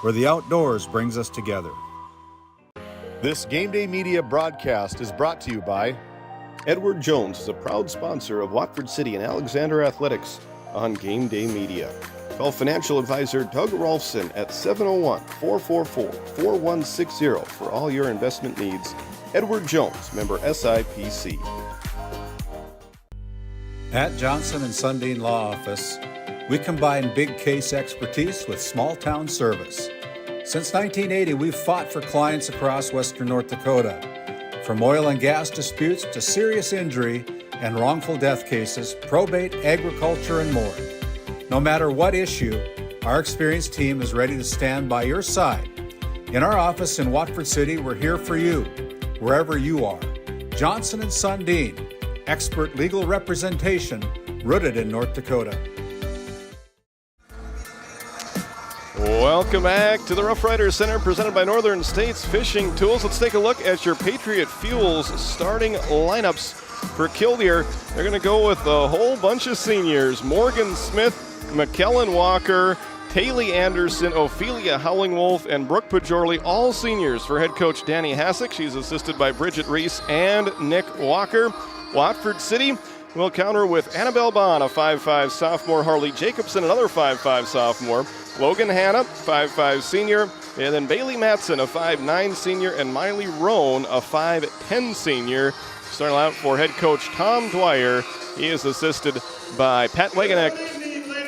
where the outdoors brings us together. This GameDay Media broadcast is brought to you by... Edward Jones is a proud sponsor of Watford City and Alexander Athletics on GameDay Media. Call financial advisor Doug Rolfson at 701-444-4160 for all your investment needs. Edward Jones, member SIPC. At Johnson & Sundin Law Office, we combine big case expertise with small town service. Since 1980, we've fought for clients across western North Dakota. From oil and gas disputes to serious injury and wrongful death cases, probate, agriculture, and more. No matter what issue, our experienced team is ready to stand by your side. In our office in Watford City, we're here for you, wherever you are. Johnson & Sundin, expert legal representation rooted in North Dakota. Welcome back to the Roughrider Center, presented by Northern States Fishing Tools. Let's take a look at your Patriot Fuels starting lineups for Killdeer. They're going to go with a whole bunch of seniors. Morgan Smith, McKellen Walker, Taylor Anderson, Ophelia Howling Wolf, and Brooke Pajorley, all seniors for head coach Danny Hassick. She's assisted by Bridget Reese and Nick Walker. Watford City will counter with Annabelle Bond, a 5'5 sophomore, Harley Jacobson, another 5'5 sophomore, Logan Hanna, 5'5 senior, and then Bailey Matson, a 5'9 senior, and Miley Roan, a 5'10 senior. Starting out for head coach Tom Dwyer. He is assisted by Pat Wegenek,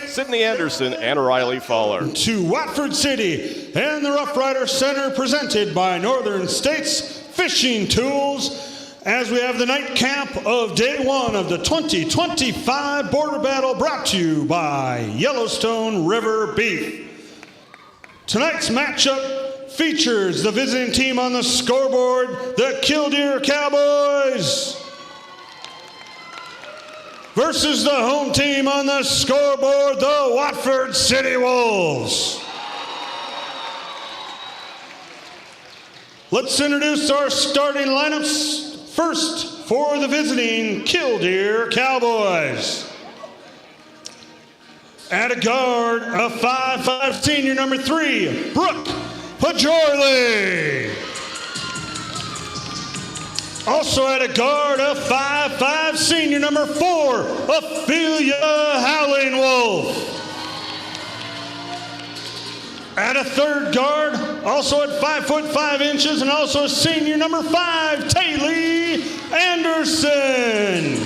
Sydney Anderson, and Riley Fowler. To Watford City and the Roughrider Center, presented by Northern States Fishing Tools, as we have the night camp of day one of the 2025 Border Battle, brought to you by Yellowstone River Beef. Tonight's matchup features the visiting team on the scoreboard, the Killdeer Cowboys, versus the home team on the scoreboard, the Watford City Wolves. Let's introduce our starting lineups. First, for the visiting Killdeer Cowboys. At a guard, a 5'5 senior, number 3, Brooke Pajorley. Also at a guard, a 5'5 senior, number 4, Ophelia Howling Wolf. At a third guard, also at 5'5" and also senior, number 5, Taylor Anderson.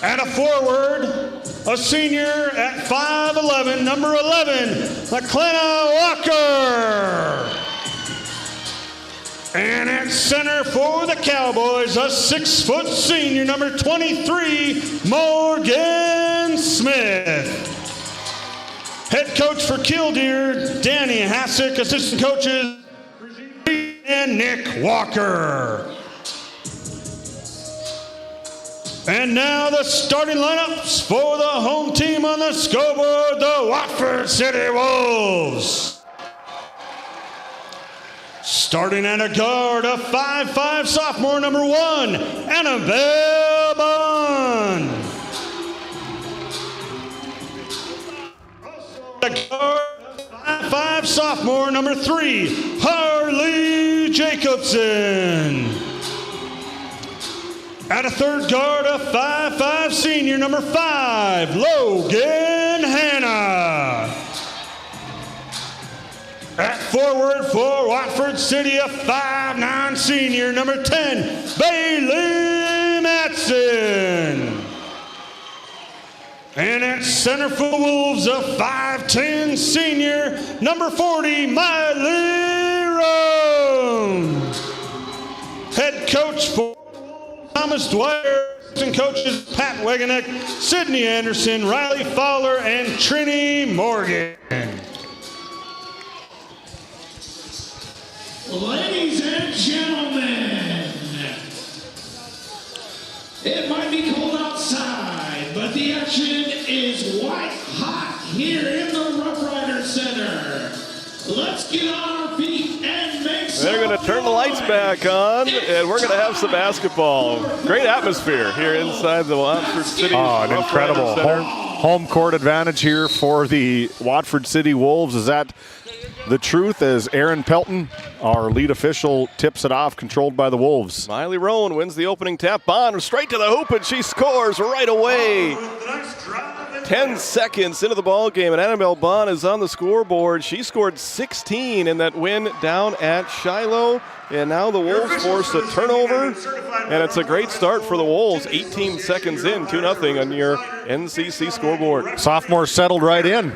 At a forward, a senior at 5'11", number 11, McKenna Walker. And at center for the Cowboys, a 6' senior, number 23, Morgan Smith. Head coach for Killdeer, Danny Hassick. Assistant coaches, and Nick Walker. And now the starting lineups for the home team on the scoreboard, the Watford City Wolves. Starting at a guard, a 5'5 sophomore, number 1, Annabelle Bond. A guard, 5'5 sophomore, number 3, Harley Jacobson. At a third guard, a 5'5 senior, number 5, Logan Hanna. At forward for Watford City, a 5'9 senior, number 10, Bailey Matson. And at center for the Wolves, a 5'10 senior, number 40, Miley Roan. Head coach for Thomas Dwyer, assistant coaches Pat Wegenek, Sydney Anderson, Riley Fowler, and Trini Morgan. Ladies and gentlemen, it might be cold outside, but the action is white hot here in the Roughrider Center. Let's get on our feet and make some They're going to turn the lights back on, and we're going to have some basketball. Great atmosphere here inside the Watford City an incredible Center. home court advantage here for the Watford City Wolves. Is that the truth as Aaron Pelton, our lead official, tips it off, controlled by the Wolves? Miley Rowan wins the opening tap. Bond straight to the hoop, and she scores right away. 10 seconds into the ball game, and Annabelle Bond is on the scoreboard. She scored 16 in that win down at Shiloh, and now the Wolves force a turnover, and it's a great start for the Wolves. 18 seconds in, 2-0 on your NCC scoreboard. Sophomore settled right in.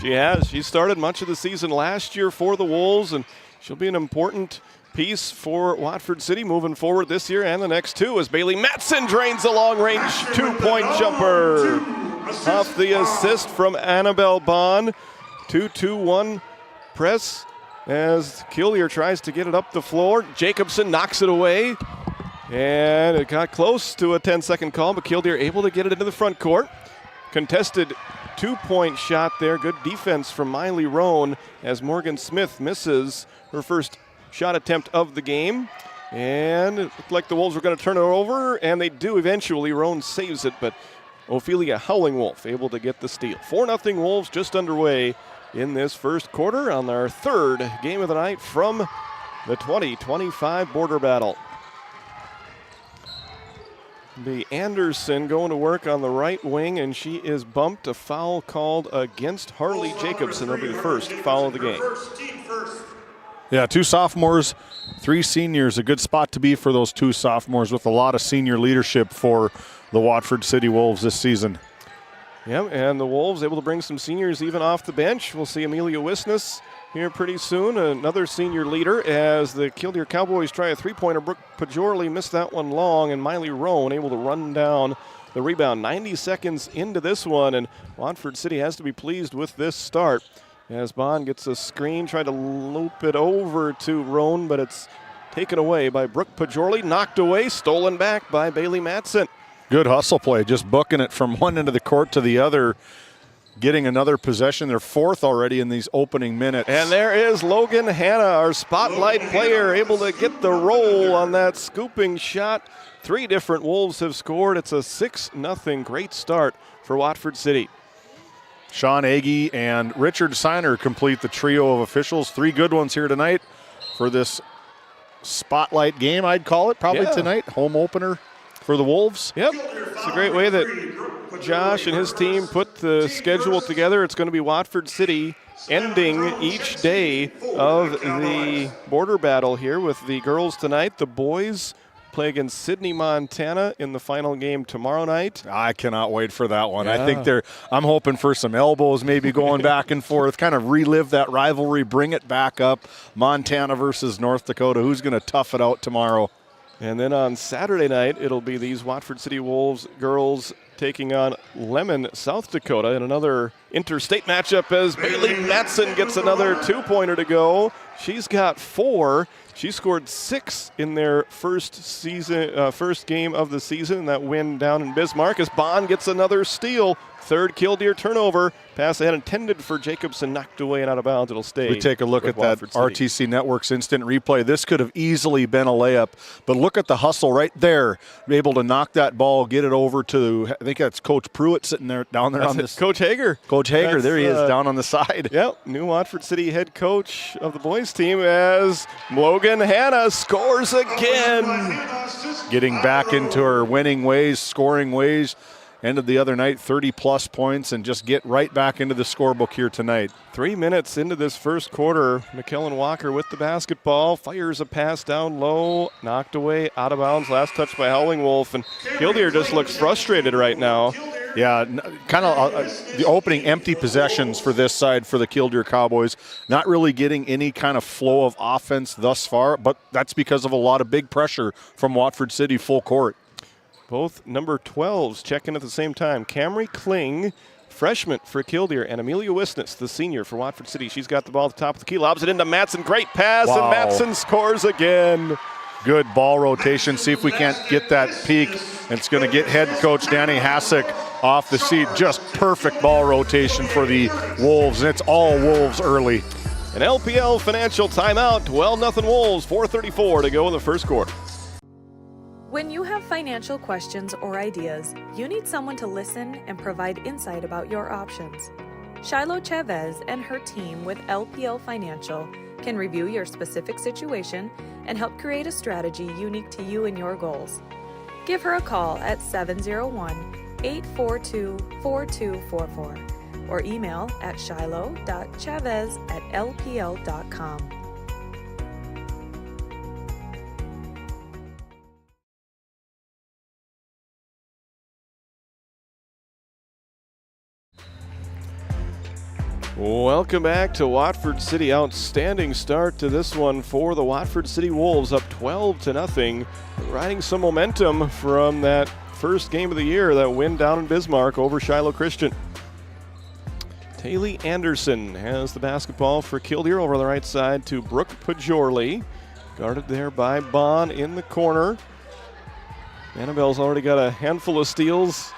She has. She started much of the season last year for the Wolves, and she'll be an important piece for Watford City moving forward this year and the next two as Bailey Matson drains a long-range two-point jumper. Off the assist from Annabelle Bond. 2-2-1 press as Killdeer tries to get it up the floor. Jacobson knocks it away, and it got close to a 10-second call, but Killdeer able to get it into the front court. Contested two-point shot there. Good defense from Miley Roan as Morgan Smith misses her first shot attempt of the game. And it looked like the Wolves were going to turn it over, and they do eventually. Roan saves it, but Ophelia Howling Wolf able to get the steal. 4-0 Wolves just underway in this first quarter on their third game of the night from the 2025 border battle. The Anderson going to work on the right wing, and she is bumped. A foul called against Harley Jacobson. That'll be the first foul of the game. Yeah, 2 sophomores, 3 seniors. A good spot to be for those 2 sophomores with a lot of senior leadership for the Watford City Wolves this season. Yep, and the Wolves able to bring some seniors even off the bench. We'll see Amelia Wisness here pretty soon, another senior leader, as the Killdeer Cowboys try a three-pointer. Brooke Pajorley missed that one long, and Miley Roan able to run down the rebound. 90 seconds into this one, and Watford City has to be pleased with this start. As Bond gets a screen, tried to loop it over to Roan, but it's taken away by Brooke Pajorley. Knocked away, stolen back by Bailey Matson. Good hustle play, just booking it from one end of the court to the other. Getting another possession, their 4th already in these opening minutes. And there is Logan Hanna, our spotlight player, able to get the roll on that scooping shot. 3 different Wolves have scored. It's a 6-0 great start for Watford City. Sean Agee and Richard Seiner complete the trio of officials. 3 good ones here tonight for this spotlight game, I'd call it, probably tonight. Home opener for the Wolves. Yep, it's a great way that Josh and his team put the schedule together. It's going to be Watford City ending each day of the border battle here with the girls tonight. The boys play against Sydney, Montana in the final game tomorrow night. I cannot wait for that one. Yeah. I think I'm hoping for some elbows maybe going back and forth, kind of relive that rivalry, bring it back up. Montana versus North Dakota. Who's going to tough it out tomorrow? And then on Saturday night, it'll be these Watford City Wolves girls taking on Lemon, South Dakota in another interstate matchup as Bailey Matson gets another 2-pointer to go. She's got 4. She scored 6 in their first game of the season, that win down in Bismarck, as Bond gets another steal. 3rd Killdeer turnover. Pass ahead intended for Jacobson, knocked away and out of bounds. It'll stay. We take a look at that RTC Network's instant replay. This could have easily been a layup, but look at the hustle right there. Be able to knock that ball, get it over to, I think that's Coach Pruitt sitting there down there on this. Coach Hager. Coach Hager, there he is down on the side. Yep, new Watford City head coach of the boys team as Logan Hanna scores again. Getting back into her winning ways, scoring ways. Ended the other night 30-plus points and just get right back into the scorebook here tonight. 3 minutes into this first quarter, McKellen Walker with the basketball, fires a pass down low, knocked away, out of bounds, last touch by Howling Wolf, and Killdeer just looks frustrated right now. Yeah, kind of the opening empty possessions for this side for the Killdeer Cowboys. Not really getting any kind of flow of offense thus far, but that's because of a lot of big pressure from Watford City full court. Both number 12s check in at the same time. Camry Kling, freshman for Killdeer, and Amelia Wisness, the senior for Watford City. She's got the ball at the top of the key, lobs it into Matson. Great pass, and Matson scores again. Good ball rotation. See if we can't get that peak. It's going to get head coach Danny Hasek off the seat. Just perfect ball rotation for the Wolves, and it's all Wolves early. An LPL financial timeout. 12-0 Wolves, 4:34 to go in the first quarter. When When you have financial questions or ideas, you need someone to listen and provide insight about your options. Shiloh Chavez and her team with LPL Financial can review your specific situation and help create a strategy unique to you and your goals. Give her a call at 701-842-4244 or email at shiloh.chavez@lpl.com. Welcome back to Watford City. Outstanding start to this one for the Watford City Wolves, up 12-0, riding some momentum from that first game of the year, that win down in Bismarck over Shiloh Christian. Taylor Anderson has the basketball for Killdeer over on the right side to Brooke Pajorley, guarded there by Bond in the corner. Annabelle's already got a handful of steals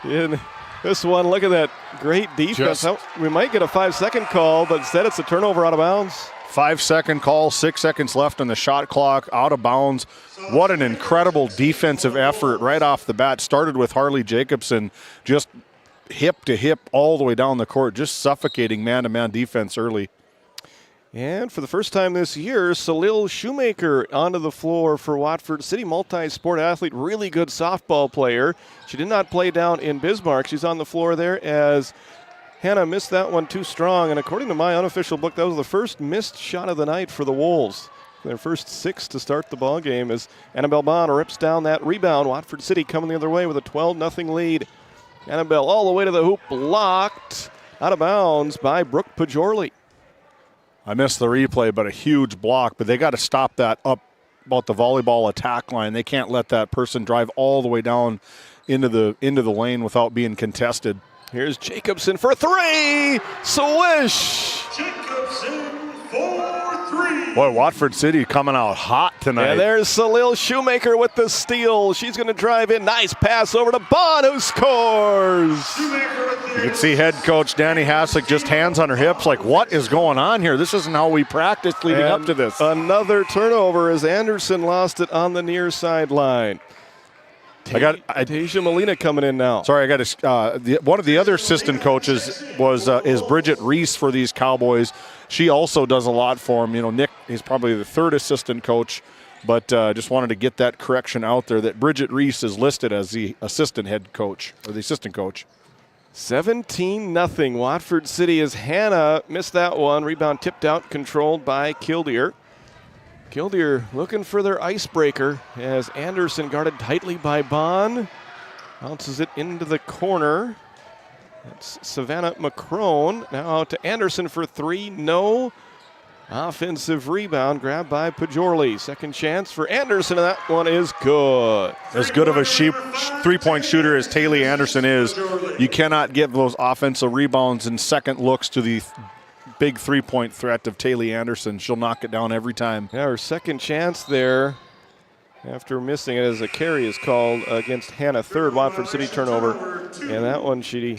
in this one. Look at that great defense. We might get a 5-second call, but instead it's a turnover out of bounds. 5-second call, 6 seconds left on the shot clock, out of bounds. What an incredible defensive effort right off the bat. Started with Harley Jacobson, just hip to hip all the way down the court, just suffocating man-to-man defense early. And for the first time this year, Salil Shoemaker onto the floor for Watford City, multi-sport athlete, really good softball player. She did not play down in Bismarck. She's on the floor there as Hannah missed that one too strong. And according to my unofficial book, that was the first missed shot of the night for the Wolves. Their first 6 to start the ball game as Annabelle Bond rips down that rebound. Watford City coming the other way with a 12-0 lead. Annabelle all the way to the hoop, blocked out of bounds by Brooke Pajorley. I missed the replay, but a huge block. But they got to stop that up about the volleyball attack line. They can't let that person drive all the way down into the lane without being contested. Here's Jacobson for 3. Swish! Jacobson for 3. Boy, Watford City coming out hot tonight. And there's Salil Shoemaker with the steal. She's going to drive in. Nice pass over to Bond, who scores. You can see head coach Danny Hassick just hands on her hips like, what is going on here? This isn't how we practiced leading up to this. Another turnover as Anderson lost it on the near sideline. Tasia Molina coming in now. Sorry, I got one of the other assistant coaches is Bridget Reese for these Cowboys. She also does a lot for them. You know, Nick is probably the third assistant coach, but just wanted to get that correction out there that Bridget Reese is listed as the assistant head coach or the assistant coach. 17-0. Watford City as Hannah missed that one. Rebound tipped out, controlled by Killdeer. Killdeer looking for their icebreaker as Anderson guarded tightly by Bond. Bounces it into the corner. That's Savannah McCrone. Now out to Anderson for 3. No. Offensive rebound grabbed by Pajorley. Second chance for Anderson, and that one is good. As good of a three-point shooter as Taylor Anderson is, you cannot give those offensive rebounds and second looks to the big three-point threat of Taylor Anderson. She'll knock it down every time. Yeah, her second chance there after missing it as a carry is called against Hannah. Third Watford City turnover. And that one she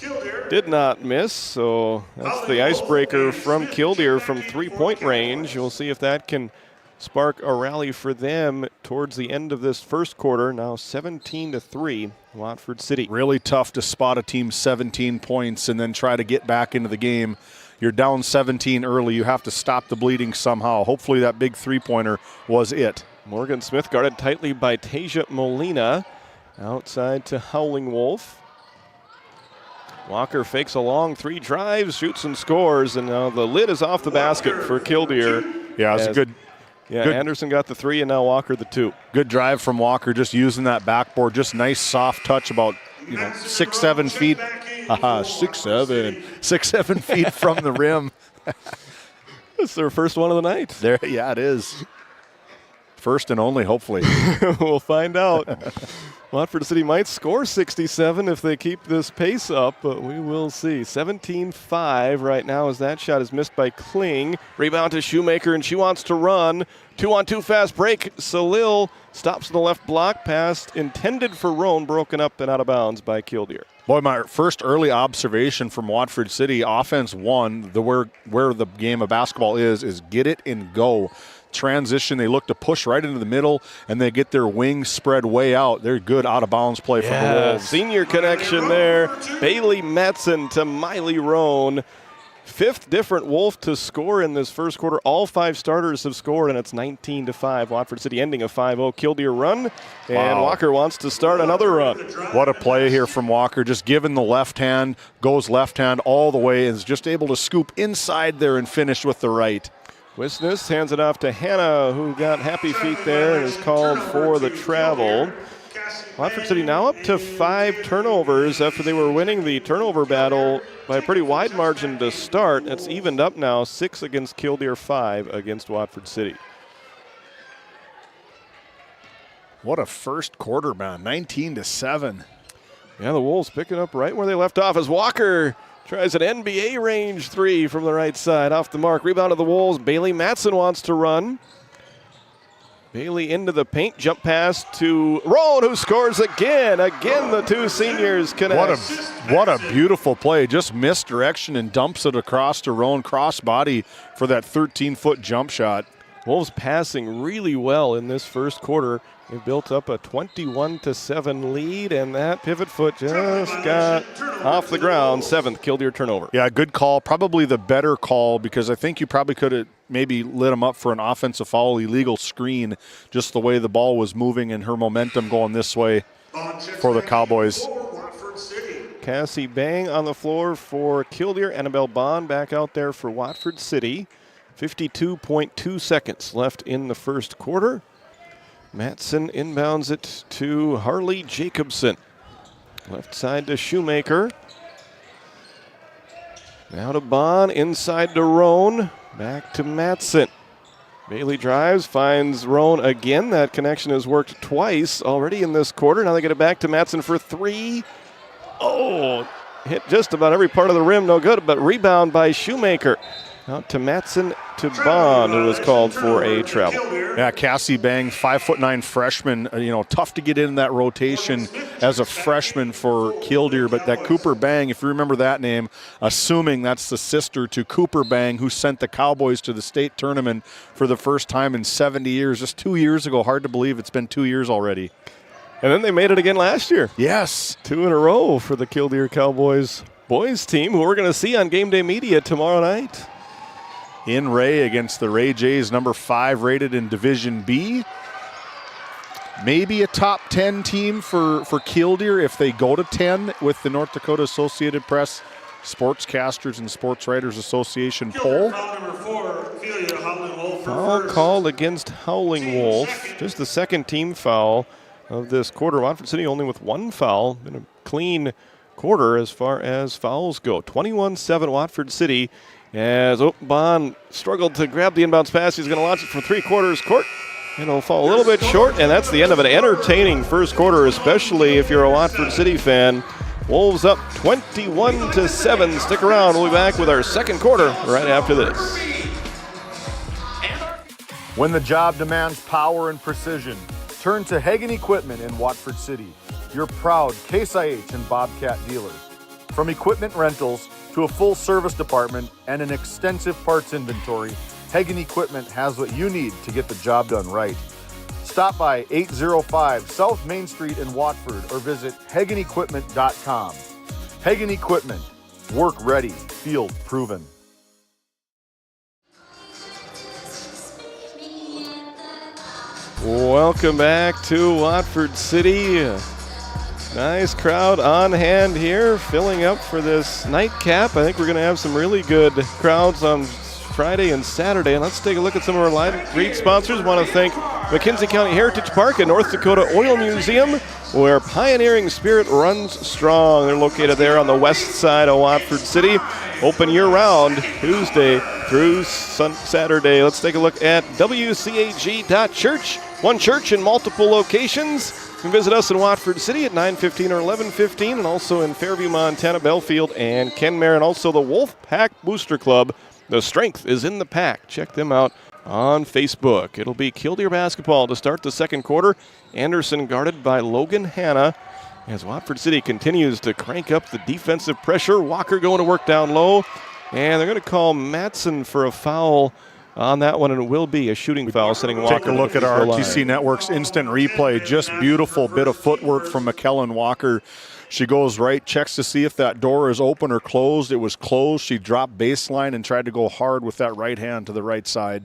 did not miss. So that's the icebreaker from Killdeer from three-point range. We'll see if that can spark a rally for them towards the end of this first quarter. Now 17-3, Watford City. Really tough to spot a team 17 points and then try to get back into the game. You're down 17 early. You have to stop the bleeding somehow. Hopefully that big three-pointer was it. Morgan Smith guarded tightly by Tasia Molina. Outside to Howling Wolf. Walker fakes a long 3, drives, shoots and scores, and now the lid is off the basket for Killdeer. Yeah, it's a good. Yeah, good. Anderson got the 3 and now Walker the 2. Good drive from Walker, just using that backboard. Just nice soft touch about 6-7 feet. 6-7 feet from the rim. It's their first one of the night. Yeah, it is. First and only, hopefully. We'll find out. Watford City might score 67 if they keep this pace up, but we will see. 17-5 right now as that shot is missed by Kling. Rebound to Shoemaker, and she wants to run. 2-on-2 fast break. Salil stops in the left block. Pass intended for Roan, broken up and out of bounds by Killdeer. Boy, my first early observation from Watford City, offense 1, where the game of basketball is get it and go. transition. They look to push right into the middle, and they get their wings spread way out. They're good out-of-bounds play from the Wolves. Senior connection there. Bailey Matson to Miley Roan. 5th different Wolf to score in this first quarter. All 5 starters have scored, and it's 19-5. Watford City ending a 5-0 Killdeer run, and Walker wants to start another run. What a play here from Walker. Just given the left hand, goes left hand all the way, and is just able to scoop inside there and finish with the right. Wisness hands it off to Hannah, who got happy feet there and is called for the travel. Watford City now up to 5 turnovers after they were winning the turnover battle by a pretty wide margin to start. It's evened up now, 6 against Killdeer, 5 against Watford City. What a first quarter, man, 19-7. Yeah, the Wolves picking up right where they left off as Walker tries an NBA range 3 from the right side. Off the mark, rebound of the Wolves. Bailey Matson wants to run. Bailey into the paint, jump pass to Roan, who scores again. Again, the 2 seniors connect. What a beautiful play. Just misdirection and dumps it across to Roan, crossbody for that 13-foot jump shot. Wolves passing really well in this first quarter. They built up a 21-7 lead, and that pivot foot just got off the ground. 7th Killdeer turnover. Yeah, good call. Probably the better call, because I think you probably could have maybe lit him up for an offensive foul, illegal screen, just the way the ball was moving and her momentum going this way for the Cowboys. Cassie Bang on the floor for Killdeer. Annabelle Bond back out there for Watford City. 52.2 seconds left in the first quarter. Matson inbounds it to Harley Jacobson. Left side to Shoemaker. Now to Bond, inside to Roan. Back to Matson. Bailey drives, finds Roan again. That connection has worked twice already in this quarter. Now they get it back to Matson for 3. Oh, hit just about every part of the rim, no good, but rebound by Shoemaker. Out to Matson to Bond, who was called for a travel. Yeah, Cassie Bang, 5'9" freshman. Tough to get in that rotation as a freshman for Killdeer. But that Cooper Bang, if you remember that name, assuming that's the sister to Cooper Bang, who sent the Cowboys to the state tournament for the first time in 70 years. Just 2 years ago. Hard to believe it's been 2 years already. And then they made it again last year. Yes. 2 in a row for the Killdeer Cowboys boys team, who we're going to see on GameDay Media tomorrow night. In Ray against the Ray Jays, number 5 rated in Division B. Maybe a top 10 team for Killdeer if they go to 10 with the North Dakota Associated Press Sportscasters and Sports Writers Association poll. Foul called against Howling Wolf. Just the second team foul of this quarter. Watford City only with 1 foul. Been a clean quarter as far as fouls go. 21-7 Watford City. As Bond struggled to grab the inbounds pass, he's going to launch it from 3/4 court. It'll fall a little bit short, and that's the end of an entertaining first quarter, especially if you're a Watford City fan. Wolves up 21-7. Stick around. We'll be back with our second quarter right after this. When the job demands power and precision, turn to Hagen Equipment in Watford City, your proud Case IH and Bobcat dealers. From equipment rentals to a full service department and an extensive parts inventory, Hagen Equipment has what you need to get the job done right. Stop by 805 South Main Street in Watford or visit HagenEquipment.com. Hagen Equipment, work ready, field proven. Welcome back to Watford City. Nice crowd on hand here, filling up for this nightcap. I think we're going to have some really good crowds on Friday and Saturday. And let's take a look at some of our live read sponsors. Want to thank McKenzie County Heritage Park and North Dakota Oil Museum, where pioneering spirit runs strong. They're located there on the west side of Watford City. Open year-round, Tuesday through Saturday. Let's take a look at WCAG.church. One church in multiple locations. You can visit us in Watford City at 9:15 or 11:15, and also in Fairview, Montana, Belfield, and Kenmare, and also the Wolf Pack Booster Club. The strength is in the pack. Check them out on Facebook. It'll be Killdeer basketball to start the second quarter. Anderson guarded by Logan Hanna. As Watford City continues to crank up the defensive pressure. Walker going to work down low. And they're going to call Matson for a foul on that one, and it will be a shooting foul sending Walker. Take a look at our RTC Network's instant replay. Just beautiful bit of footwork from McKellen Walker. She goes right, checks to see if that door is open or closed. It was closed. She dropped baseline and tried to go hard with that right hand to the right side.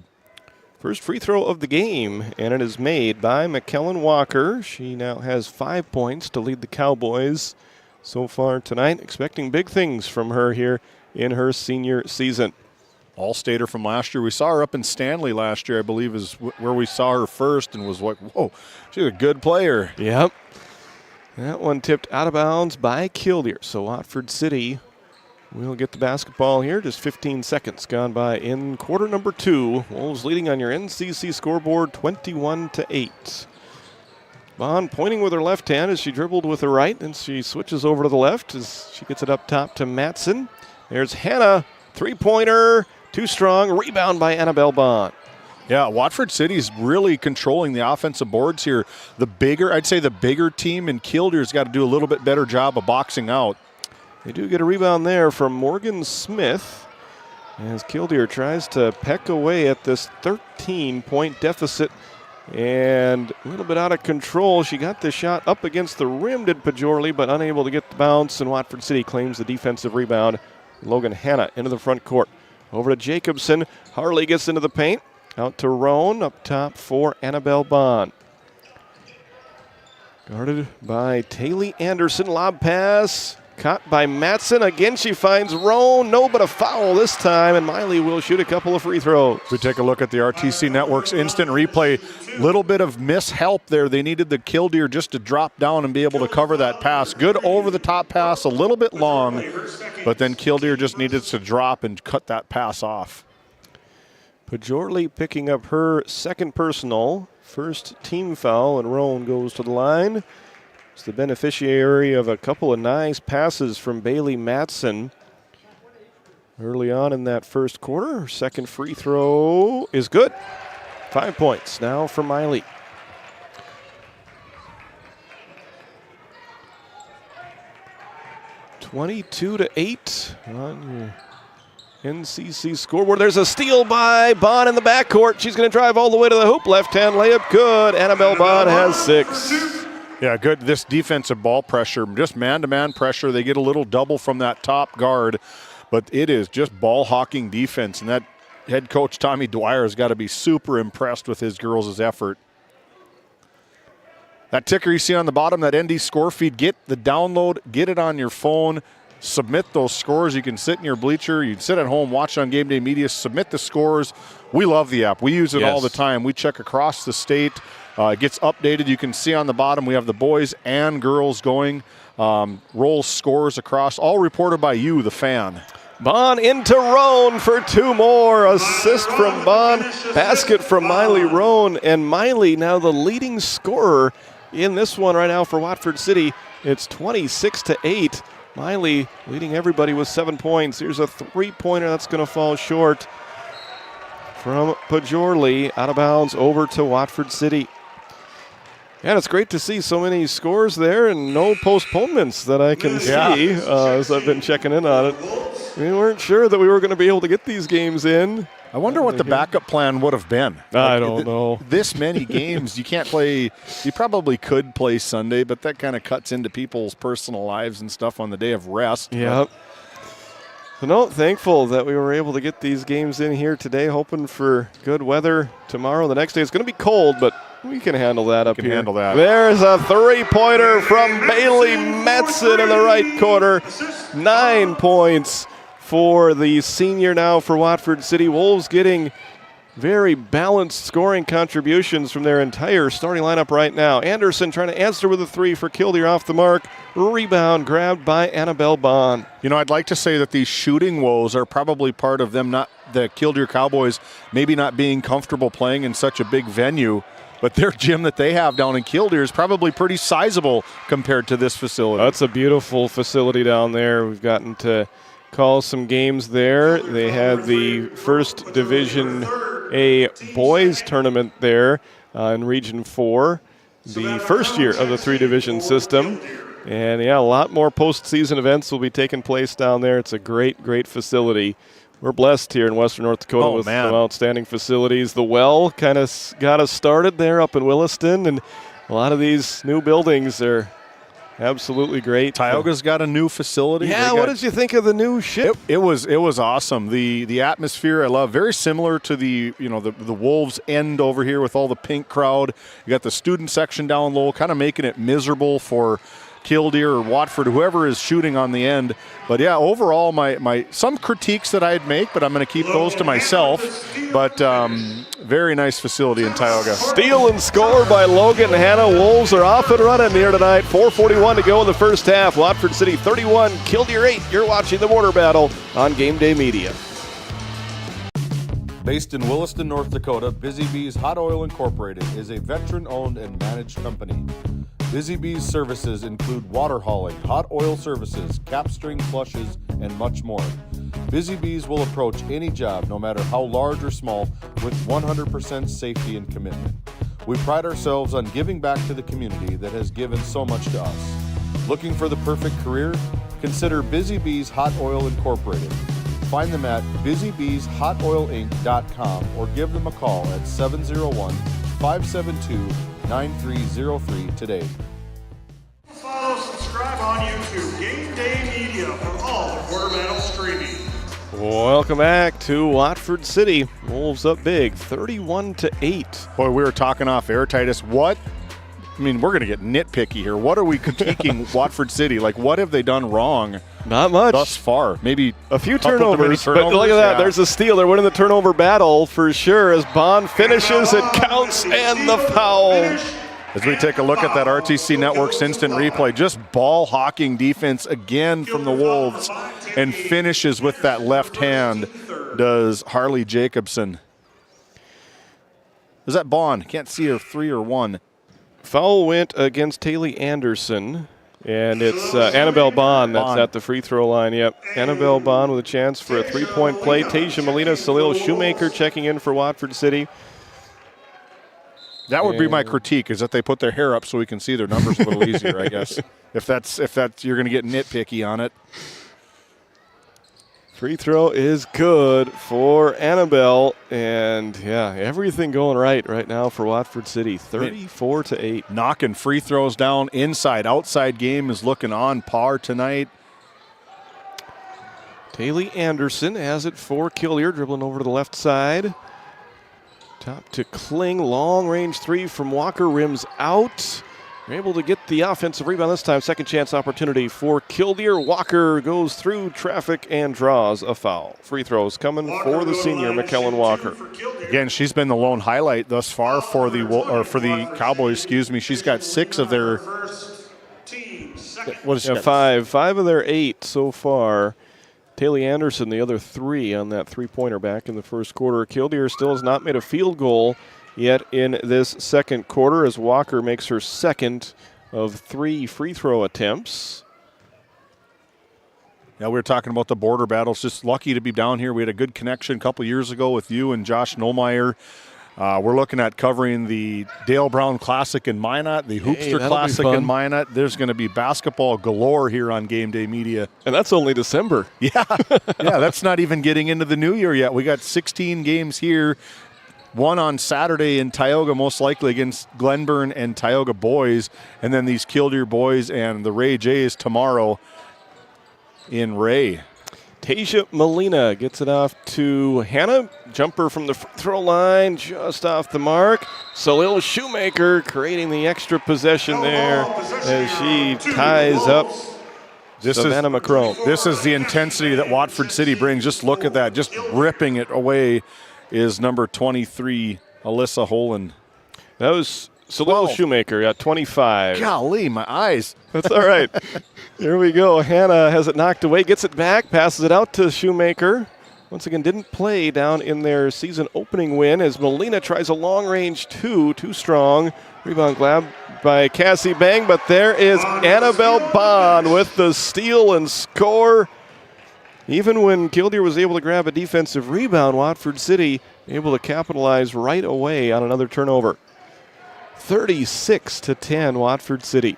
First free throw of the game, and it is made by McKellen Walker. She now has 5 points to lead the Cowboys so far tonight. Expecting big things from her here in her senior season. All-stater from last year. We saw her up in Stanley last year, I believe, is where we saw her first, and was like, whoa, she's a good player. Yep. That one tipped out of bounds by Killdeer. So Watford City will get the basketball here. Just 15 seconds gone by in quarter number 2. Wolves leading on your NCC scoreboard 21-8. Bond pointing with her left hand as she dribbled with her right, and she switches over to the left as she gets it up top to Matson. There's Hannah, three-pointer. Too strong. Rebound by Annabelle Bond. Yeah, Watford City's really controlling the offensive boards here. I'd say the bigger team in Killdeer's got to do a little bit better job of boxing out. They do get a rebound there from Morgan Smith as Killdeer tries to peck away at this 13-point deficit, and a little bit out of control. She got the shot up against the rim, did Pajorley, but unable to get the bounce, and Watford City claims the defensive rebound. Logan Hanna into the front court. Over to Jacobson. Harley gets into the paint. Out to Roan. Up top for Annabelle Bond. Guarded by Taylor Anderson. Lob pass. Caught by Matson. Again, she finds Roan. No, but a foul this time, and Miley will shoot a couple of free throws. We take a look at the RTC Network's instant replay. Little bit of mishelp there. They needed the Killdeer just to drop down and be able to cover that pass. Good over-the-top pass, a little bit long, but then Killdeer just needed to drop and cut that pass off. Pajorley picking up her second personal. First team foul, and Roan goes to the line. It's the beneficiary of a couple of nice passes from Bailey Matson early on in that first quarter. Her second free throw is good. 5 points now for Miley. (22-8) on your NCC scoreboard. There's a steal by Bond in the backcourt. She's going to drive all the way to the hoop. Left-hand layup, good. Annabelle Bond has 6. Yeah, good. This defensive ball pressure, just man-to-man pressure. They get a little double from that top guard, but it is just ball-hawking defense, and that head coach Tommy Dwyer has got to be super impressed with his girls' effort. That ticker you see on the bottom, that ND score feed, get the download, get it on your phone, submit those scores. You can sit in your bleacher, you can sit at home, watch on GameDay Media, submit the scores. We love the app. We use it all the time. We check across the state. It gets updated. You can see on the bottom we have the boys and girls going. Roll scores across, all reported by you, the fan. Bond into Roan for 2 more. Assist from Bond, basket from Miley Roan, and Miley now the leading scorer in this one right now for Watford City. It's 26-8. Miley leading everybody with 7 points. Here's a three-pointer that's going to fall short from Pajorley. Out of bounds over to Watford City. And it's great to see so many scores there and no postponements that I can see as I've been checking in on it. We weren't sure that we were going to be able to get these games in. I wonder what the backup plan would have been. I don't know. This many games, you can't play. You probably could play Sunday, but that kind of cuts into people's personal lives and stuff on the day of rest. Yep. So no, thankful that we were able to get these games in here today, hoping for good weather tomorrow. The next day it's going to be cold, but we can handle that up here. Handle that. There's a three-pointer from Bailey Matson in the right corner. 9 points for the senior now for Watford City. Wolves getting very balanced scoring contributions from their entire starting lineup right now. Anderson trying to answer with a 3 for Killdeer off the mark. Rebound grabbed by Annabelle Bond. You know, I'd like to say that these shooting woes are probably part of them, not the Killdeer Cowboys maybe not being comfortable playing in such a big venue. But their gym that they have down in Killdeer is probably pretty sizable compared to this facility. That's a beautiful facility down there. We've gotten to call some games there. They had the first Division A boys tournament there in Region 4, the first year of the 3-division system. And yeah, a lot more postseason events will be taking place down there. It's a great, great facility. We're blessed here in Western North Dakota with some outstanding facilities. The Well kind of got us started there up in Williston, and a lot of these new buildings are absolutely great. Tioga's got a new facility. Yeah, what did you think of the new ship? It was awesome. The atmosphere I love. Very similar to the Wolves end over here with all the pink crowd. You got the student section down low, kind of making it miserable for Killdeer or Watford, whoever is shooting on the end. But yeah, overall, my some critiques that I'd make, but I'm going to keep those to myself. But very nice facility in Tioga. Steal and score by Logan Hanna. Wolves are off and running here tonight. 4:41 to go in the first half. Watford City 31, Killdeer 8. You're watching the Border Battle on GameDay Media. Based in Williston, North Dakota, Busy Bees Hot Oil Incorporated is a veteran-owned and managed company. Busy Bees services include water hauling, hot oil services, cap string flushes, and much more. Busy Bees will approach any job, no matter how large or small, with 100% safety and commitment. We pride ourselves on giving back to the community that has given so much to us. Looking for the perfect career? Consider Busy Bees Hot Oil Incorporated. Find them at busybeeshotoilinc.com or give them a call at 701-572-9303 today. Follow, subscribe on YouTube. GameDay Media for all the Border Battle streaming. Welcome back to Watford City. Wolves up big, 31-8. Boy, we were talking off air, Titus. What? I mean, we're going to get nitpicky here. What are we critiquing Watford City? Like, what have they done wrong? Not much. Thus far. Maybe a few turnovers, but look at that. Yeah. There's a steal. They're winning the turnover battle for sure as Bond finishes. It counts and the foul. As we take a look at that RTC Network's instant replay, just ball hawking defense again from the Wolves and finishes with that left hand does Harley Jacobson. Is that Bond? Can't see a 3 or 1. Foul went against Taylor Anderson, and it's Annabelle Bond that's at the free throw line. Yep, Annabelle Bond with a chance for a three-point play. Tasia Molina, Salil Shoemaker checking in for Watford City. That would be my critique, is that they put their hair up so we can see their numbers a little easier, I guess. If that's you're going to get nitpicky on it. Free throw is good for Annabelle, and yeah, everything going right now for Watford City. 34-8. Knocking free throws down, inside, outside game is looking on par tonight. Taylor Anderson has it for Killdeer, dribbling over to the left side. Top to Kling, long range three from Walker, rims out. They're able to get the offensive rebound this time. Second chance opportunity for Killdeer. Walker goes through traffic and draws a foul. Free throws coming for the senior, McKellen Walker. Again, she's been the lone highlight thus far for the Cowboys. Excuse me. She's got 6 of their. What is she? 5 of their 8 so far. Taylor Anderson, the other 3 on that three-pointer back in the first quarter. Killdeer still has not made a field goal yet in this second quarter as Walker makes her second of 3 free throw attempts. Yeah, we were talking about the border battles. Just lucky to be down here. We had a good connection a couple years ago with you and Josh Nolmeyer. We're looking at covering the Dale Brown Classic in Minot, the Hoopster Classic in Minot. There's going to be basketball galore here on GameDay Media. And that's only December. Yeah, that's not even getting into the new year yet. We got 16 games here. One on Saturday in Tioga, most likely against Glenburn and Tioga boys. And then these Killdeer boys and the Ray Jays tomorrow in Ray. Tasia Molina gets it off to Hannah. Jumper from the throw line, just off the mark. Salil Shoemaker creating the extra possession there as she ties up Savannah McCrone. This is the intensity that Watford City brings. Just look at that, just ripping it away. Is number 23, Alyssa Holen. That was Salil Shoemaker at 25. Golly, my eyes. That's all right. Here we go. Hannah has it knocked away, gets it back, passes it out to Shoemaker. Once again, didn't play down in their season opening win as Molina tries a long range 2, too strong. Rebound grabbed by Cassie Bang, but there is Annabelle Bond with the steal and score. Even when Killdeer was able to grab a defensive rebound, Watford City able to capitalize right away on another turnover. 36-10, Watford City.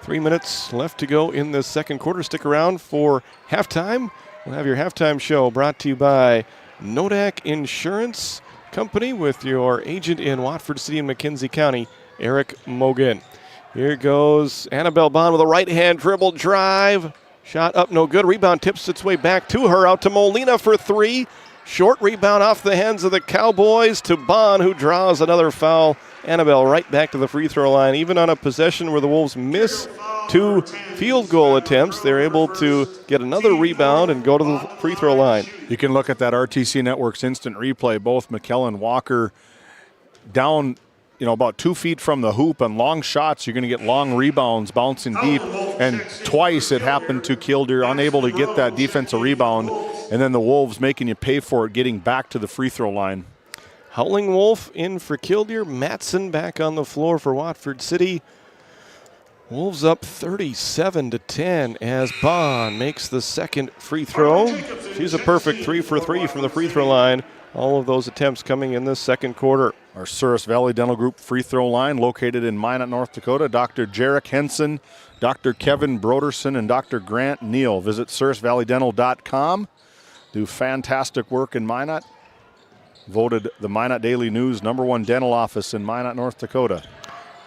3 minutes left to go in the second quarter. Stick around for halftime. We'll have your halftime show brought to you by Mandak Insurance Company with your agent in Watford City and McKenzie County, Eric Mogan. Here goes Annabelle Bond with a right-hand dribble drive. Shot up, no good. Rebound tips its way back to her. Out to Molina for three. Short rebound off the hands of the Cowboys to Bond, who draws another foul. Annabelle right back to the free throw line. Even on a possession where the Wolves miss 2 field goal attempts, they're able to get another rebound and go to the free throw line. You can look at that RTC Network's instant replay. Both McKell and Walker down, about 2 feet from the hoop. On long shots, you're going to get long rebounds bouncing deep. And twice it happened to Killdeer, unable to get that defensive rebound. And then the Wolves making you pay for it, getting back to the free throw line. Howling Wolf in for Killdeer. Matson back on the floor for Watford City. Wolves up 37-10 as Bond makes the second free throw. She's a perfect 3 for 3 from the free throw line. All of those attempts coming in this second quarter. Our Souris Valley Dental Group free throw line located in Minot, North Dakota. Dr. Jarek Henson, Dr. Kevin Broderson, and Dr. Grant Neal. Visit SourisValleyDental.com. Do fantastic work in Minot. Voted the Minot Daily News #1 dental office in Minot, North Dakota.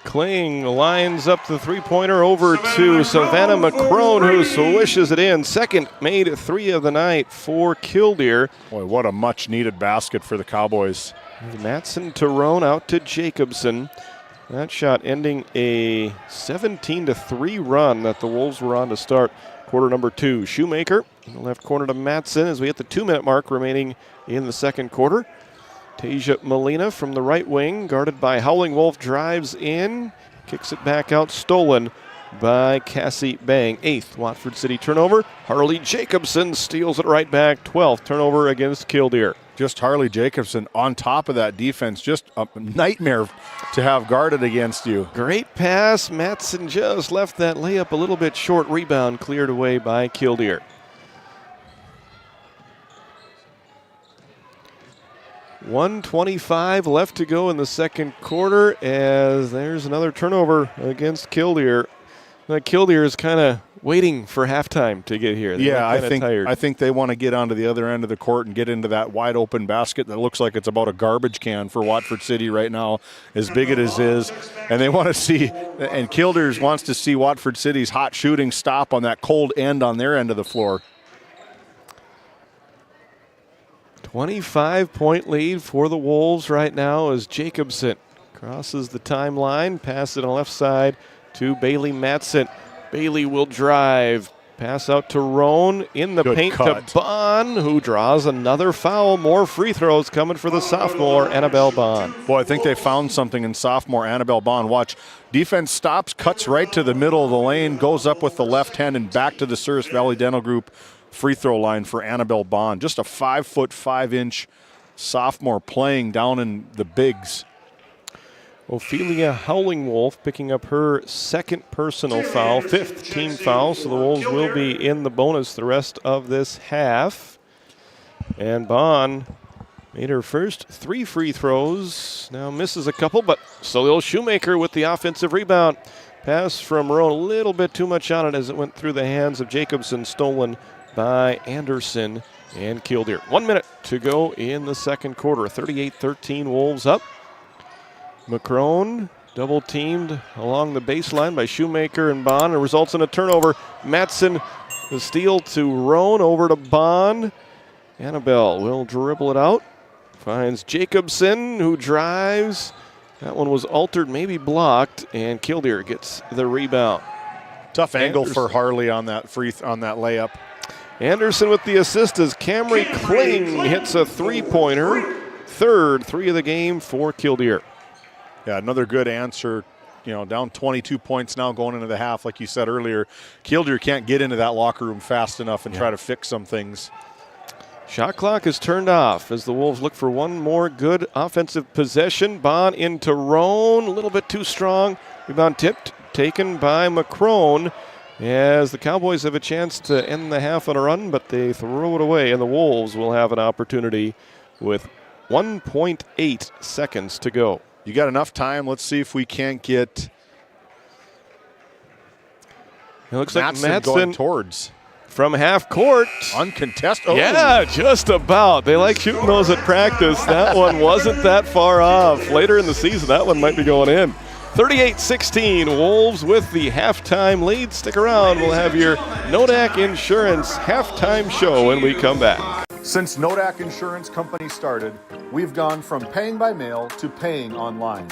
Kling lines up the three-pointer over to Savannah McCrone, who swishes it in. Second made 3 of the night for Killdeer. Boy, what a much-needed basket for the Cowboys. Matson to Roan, out to Jacobson. That shot ending a 17-3 run that the Wolves were on to start quarter number 2. Shoemaker in the left corner to Matson as we hit the 2-minute mark remaining in the second quarter. Tasia Molina from the right wing, guarded by Howling Wolf, drives in, kicks it back out, stolen by Cassie Bang. 8th Watford City turnover. Harley Jacobson steals it right back. 12th turnover against Killdeer. Just Harley Jacobson on top of that defense. Just a nightmare to have guarded against you. Great pass. Matson just left that layup a little bit short. Rebound cleared away by Killdeer. .125 left to go in the second quarter as there's another turnover against Killdeer. Killdeer is kind of waiting for halftime to get here. I think they want to get onto the other end of the court and get into that wide open basket that looks like it's about a garbage can for Watford City right now, as big it is. And they want to see, and Killdeer wants to see Watford City's hot shooting stop on that cold end on their end of the floor. 25-point lead for the Wolves right now as Jacobson crosses the timeline, pass it on the left side to Bailey Matson. Bailey will drive, pass out to Roan in the paint to Bond, who draws another foul. More free throws coming for the sophomore Annabelle Bond. Boy, I think they found something in sophomore Annabelle Bond. Watch, defense stops, cuts right to the middle of the lane, goes up with the left hand and back to the Souris Valley Dental Group free throw line for Annabelle Bond. Just a 5', 5" sophomore playing down in the bigs. Ophelia Howling Wolf picking up her second personal foul, 5th team foul, so the Wolves will be in the bonus the rest of this half. And Bond made her first 3 free throws, now misses a couple, but Salil Shoemaker with the offensive rebound. Pass from Roan, a little bit too much on it as it went through the hands of Jacobson, stolen by Anderson and Killdeer. 1 minute to go in the second quarter. 38-13 Wolves up. McCrone double teamed along the baseline by Shoemaker and Bond. It results in a turnover. Matson, the steal to Roan, over to Bond. Annabelle will dribble it out. Finds Jacobson, who drives. That one was altered, maybe blocked, and Killdeer gets the rebound. Tough angle for Harley on that layup. Anderson with the assist as Camry Kling hits a three-pointer. 3rd 3 of the game for Killdeer. Yeah, another good answer. Down 22 points now going into the half, like you said earlier. Killdeer can't get into that locker room fast enough and try to fix some things. Shot clock is turned off as the Wolves look for one more good offensive possession. Bond into Roan, a little bit too strong. Rebound tipped, taken by McCrone. As the Cowboys have a chance to end the half on a run, but they throw it away, and the Wolves will have an opportunity with 1.8 seconds to go. You got enough time. Let's see if we can't get It looks like Mattson going Mattson towards. From half court. Uncontested. Oh. Yeah, just about. They like shooting those at practice. That one wasn't that far off. Later in the season, that one might be going in. 38-16, Wolves with the halftime lead. Stick around. We'll have your Nodak Insurance halftime show when we come back. Since Nodak Insurance Company started, we've gone from paying by mail to paying online.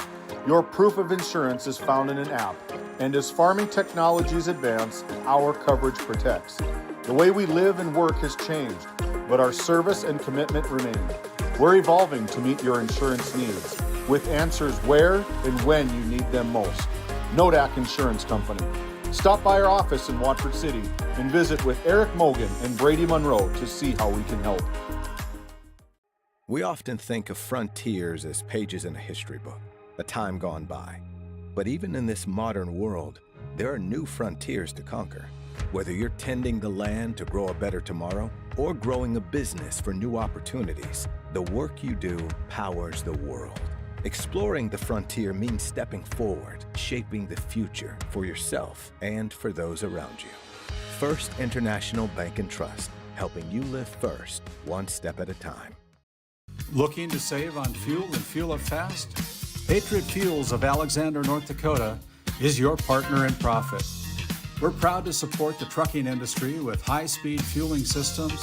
Your proof of insurance is found in an app, and as farming technologies advance, our coverage protects. The way we live and work has changed, but our service and commitment remain. We're evolving to meet your insurance needs, with answers where and when you need them most. Nodak Insurance Company. Stop by our office in Watford City and visit with Eric Mogan and Brady Monroe to see how we can help. We often think of frontiers as pages in a history book, a time gone by. But even in this modern world, there are new frontiers to conquer. Whether you're tending the land to grow a better tomorrow or growing a business for new opportunities, the work you do powers the world. Exploring the frontier means stepping forward, shaping the future for yourself and for those around you. First International Bank and Trust, helping you live first, one step at a time. Looking to save on fuel and fuel up fast? Patriot Fuels of Alexander, North Dakota is your partner in profit. We're proud to support the trucking industry with high-speed fueling systems,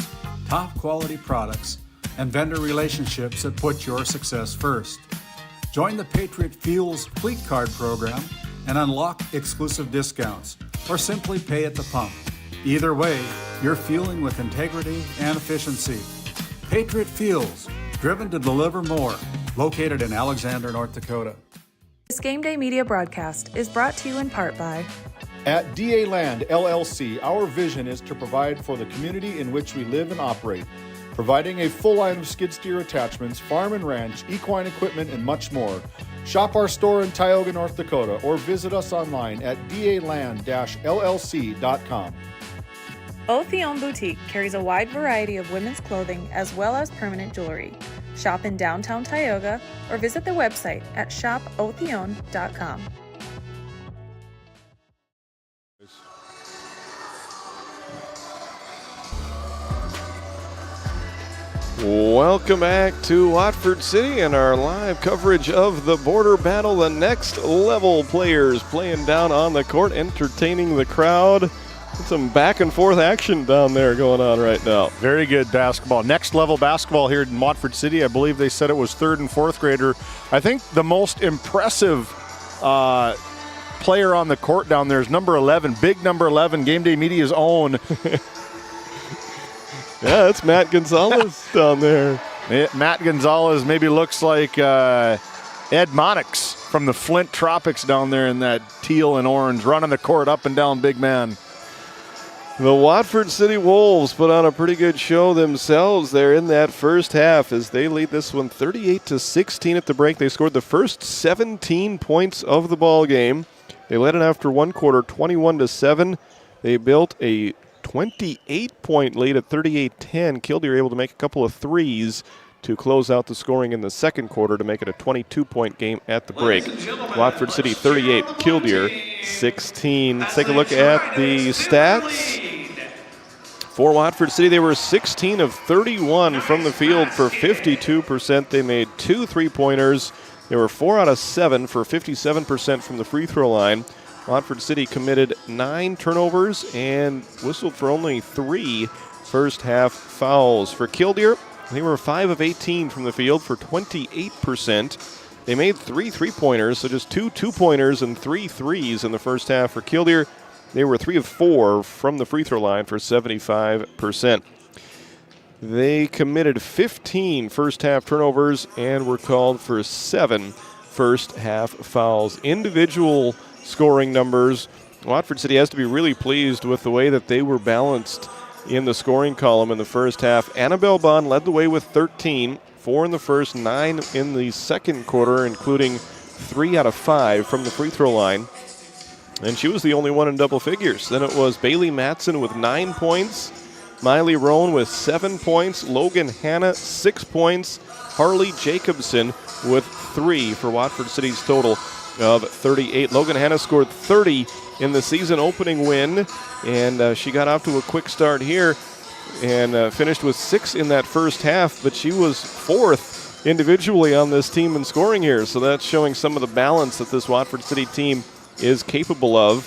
top-quality products, and vendor relationships that put your success first. Join the Patriot Fuels Fleet Card program and unlock exclusive discounts, or simply pay at the pump. Either way, you're fueling with integrity and efficiency. Patriot Fuels, driven to deliver more, located in Alexander, North Dakota. This GameDay Media broadcast is brought to you in part by At DA Land LLC, our vision is to provide for the community in which we live and operate, providing a full line of skid steer attachments, farm and ranch, equine equipment, and much more. Shop our store in Tioga, North Dakota, or visit us online at daland-llc.com. Otheon Boutique carries a wide variety of women's clothing as well as permanent jewelry. Shop in downtown Tioga or visit their website at shopotheon.com. Welcome back to Watford City and our live coverage of the border battle. The next level players playing down on the court, entertaining the crowd. Some back and forth action down there going on right now. Very good basketball. Next level basketball here in Watford City. I believe they said it was third and fourth grader. I think the most impressive player on the court down there is number 11, big number 11, GameDay Media's own. Yeah, that's Matt Gonzalez down there. Matt Gonzalez maybe looks like Ed Monix from the Flint Tropics down there in that teal and orange, running the court up and down, big man. The Watford City Wolves put on a pretty good show themselves there in that first half as they lead this one 38-16 at the break. They scored the first 17 points of the ball game. They led it after one quarter, 21-7. They built a 28-point lead at 38-10. Killdeer able to make a couple of threes to close out the scoring in the second quarter to make it a 22-point game at the break. Watford City 38, Killdeer 16. Let's take a look at the stats. For Watford City, they were 16 of 31 from the field for 52%. They made 2 3-pointers. They were 4 out of 7 for 57% from the free throw line. Watford City committed 9 turnovers and whistled for only 3 first half fouls. For Killdeer, they were 5 of 18 from the field for 28%. They made 3 3-pointers, so just 2 2-pointers and 3 threes in the first half. For Killdeer, they were 3 of 4 from the free throw line for 75%. They committed 15 first half turnovers and were called for 7 first half fouls. Individual scoring numbers, Watford City has to be really pleased with the way that they were balanced in the scoring column in the first half. Annabelle Bond led the way with 13, 4 in the first, 9 in the second quarter, including 3 out of 5 from the free throw line. And she was the only one in double figures. Then it was Bailey Matson with 9 points, Miley Roan with 7 points, Logan Hanna 6 points, Harley Jacobson with 3 for Watford City's total. of 38. Logan Hanna scored 30 in the season opening win, and she got off to a quick start here and finished with 6 in that first half, but she was 4th individually on this team in scoring here, so that's showing some of the balance that this Watford City team is capable of.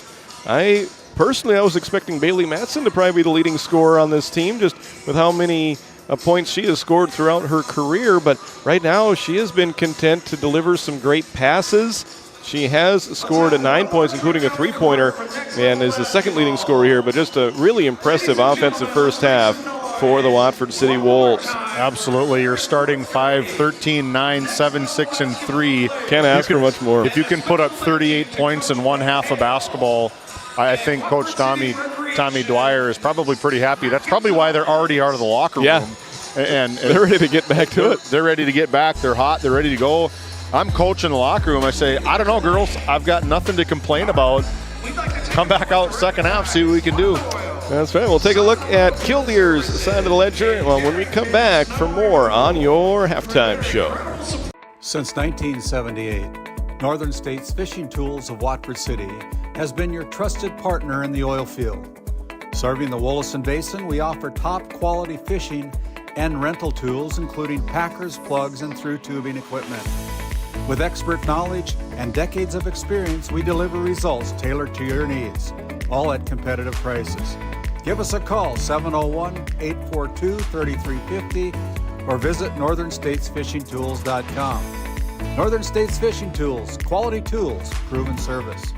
Personally, I was expecting Bailey Matson to probably be the leading scorer on this team, just with how many points she has scored throughout her career, but right now she has been content to deliver some great passes. She has scored 9 points, including a 3-pointer, and is the second leading scorer here, but just a really impressive offensive first half for the Watford City Wolves. Absolutely. You're starting 5, 13, 9, 7, 6, and 3. Can't ask for much more. If you can put up 38 points in one half of basketball, I think Coach Tommy Dwyer is probably pretty happy. That's probably why they're already out of the locker room. Yeah. And they're ready to get back to it. They're ready to get back. They're hot. They're ready to go. I'm coaching the locker room. I say, I don't know, girls. I've got nothing to complain about. Come back out second half, see what we can do. That's right. We'll take a look at Killdeer's side of the ledger when we come back for more on your halftime show. Since 1978, Northern States Fishing Tools of Watford City has been your trusted partner in the oil field. Serving the Wollaston Basin, we offer top quality fishing and rental tools, including packers, plugs, and through tubing equipment. With expert knowledge and decades of experience, we deliver results tailored to your needs, all at competitive prices. Give us a call, 701-842-3350, or visit northernstatesfishingtools.com. Northern States Fishing Tools, quality tools, proven service.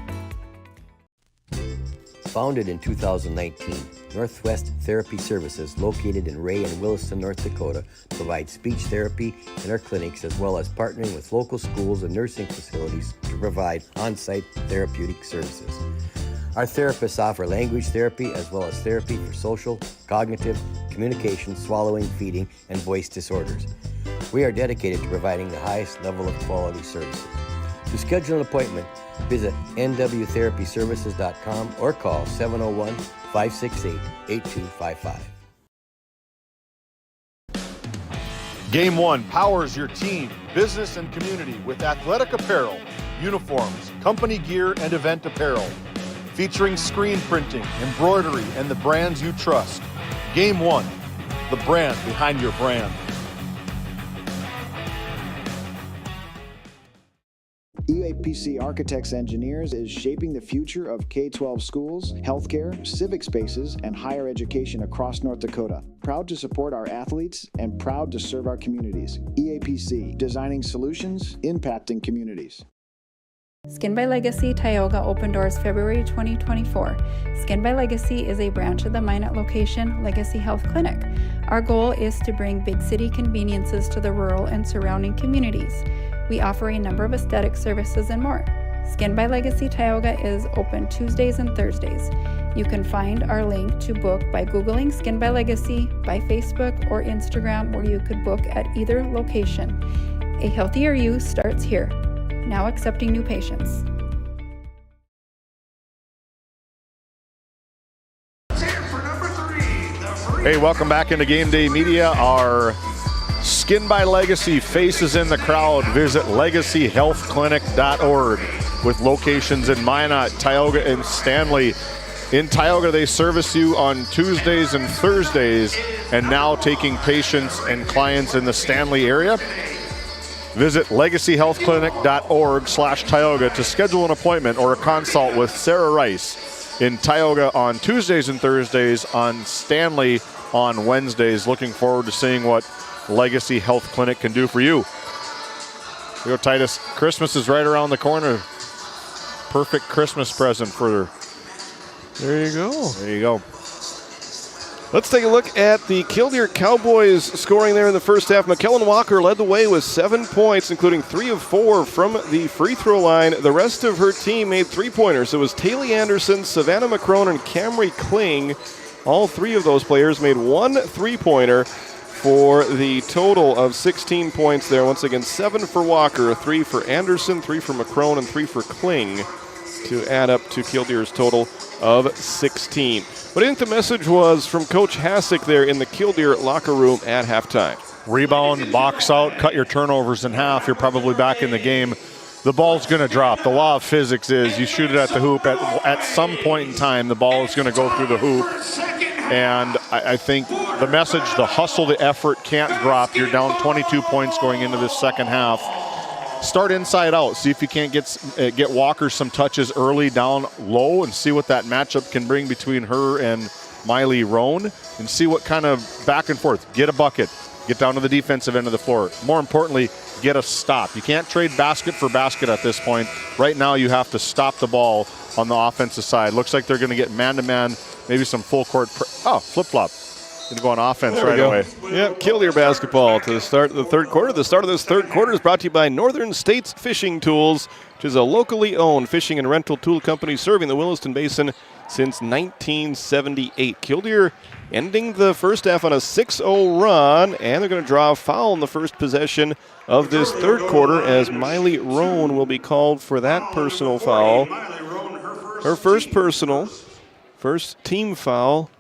Founded in 2019, Northwest Therapy Services, located in Ray and Williston, North Dakota, provides speech therapy in our clinics, as well as partnering with local schools and nursing facilities to provide on-site therapeutic services. Our therapists offer language therapy as well as therapy for social, cognitive, communication, swallowing, feeding, and voice disorders. We are dedicated to providing the highest level of quality services. To schedule an appointment, visit nwtherapyservices.com or call 701-568-8255. Game 1 powers your team, business, and community with athletic apparel, uniforms, company gear, and event apparel. Featuring screen printing, embroidery, and the brands you trust. Game 1, the brand behind your brand. EAPC Architects Engineers is shaping the future of K-12 schools, healthcare, civic spaces, and higher education across North Dakota. Proud to support our athletes and proud to serve our communities. EAPC, designing solutions, impacting communities. Skin by Legacy Tioga opened doors February 2024. Skin by Legacy is a branch of the Minot location Legacy Health Clinic. Our goal is to bring big city conveniences to the rural and surrounding communities. We offer a number of aesthetic services and more. Skin by Legacy Tioga is open Tuesdays and Thursdays. You can find our link to book by Googling Skin by Legacy, by Facebook or Instagram, where you could book at either location. A healthier you starts here. Now accepting new patients. Hey, welcome back into GameDay Media. Our Skin by Legacy faces in the crowd. Visit legacyhealthclinic.org with locations in Minot, Tioga, and Stanley. In Tioga, they service you on Tuesdays and Thursdays, and now taking patients and clients in the Stanley area. Visit legacyhealthclinic.org/Tioga to schedule an appointment or a consult with Sarah Rice in Tioga on Tuesdays and Thursdays, on Stanley on Wednesdays. Looking forward to seeing what Legacy Health Clinic can do for you. Here you go, Titus. Christmas is right around the corner. Perfect Christmas present for her. There you go. There you go. Let's take a look at the Killdeer Cowboys scoring there in the first half. McKellen Walker led the way with 7 points, including 3 of 4 from the free throw line. The rest of her team made 3-pointers. It was Taylor Anderson, Savannah McCrone, and Camry Kling. All 3 of those players made 1 3-pointer for the total of 16 points there. Once again, 7 for Walker, 3 for Anderson, 3 for McCrone, and 3 for Kling to add up to Killdeer's total of 16. But I think the message was from Coach Hassick there in the Killdeer locker room at halftime. Rebound, box out, cut your turnovers in half. You're probably back in the game. the ball's going to drop. The law of physics is you shoot it at the hoop. At some point in time, the ball is going to go through the hoop. And I think the message, the hustle, the effort can't drop. You're down 22 points going into this second half. Start inside out. See if you can't get Walker some touches early down low and see what that matchup can bring between her and Miley Roan, and see what kind of back and forth. Get a bucket. Get down to the defensive end of the floor. More importantly, get a stop. You can't trade basket for basket at this point. Right now you have to stop the ball on the offensive side. Looks like they're going to get man-to-man, maybe some full court. Flip-flop. Going to go on offense right away. Yep, Killdeer basketball to start the third quarter. The start of this third quarter is brought to you by Northern States Fishing Tools, which is a locally owned fishing and rental tool company serving the Williston Basin since 1978. Killdeer ending the first half on a 6-0 run, and they're going to draw a foul in the first possession of this third quarter as Miley Roan will be called for that personal foul. Her first personal, first team foul.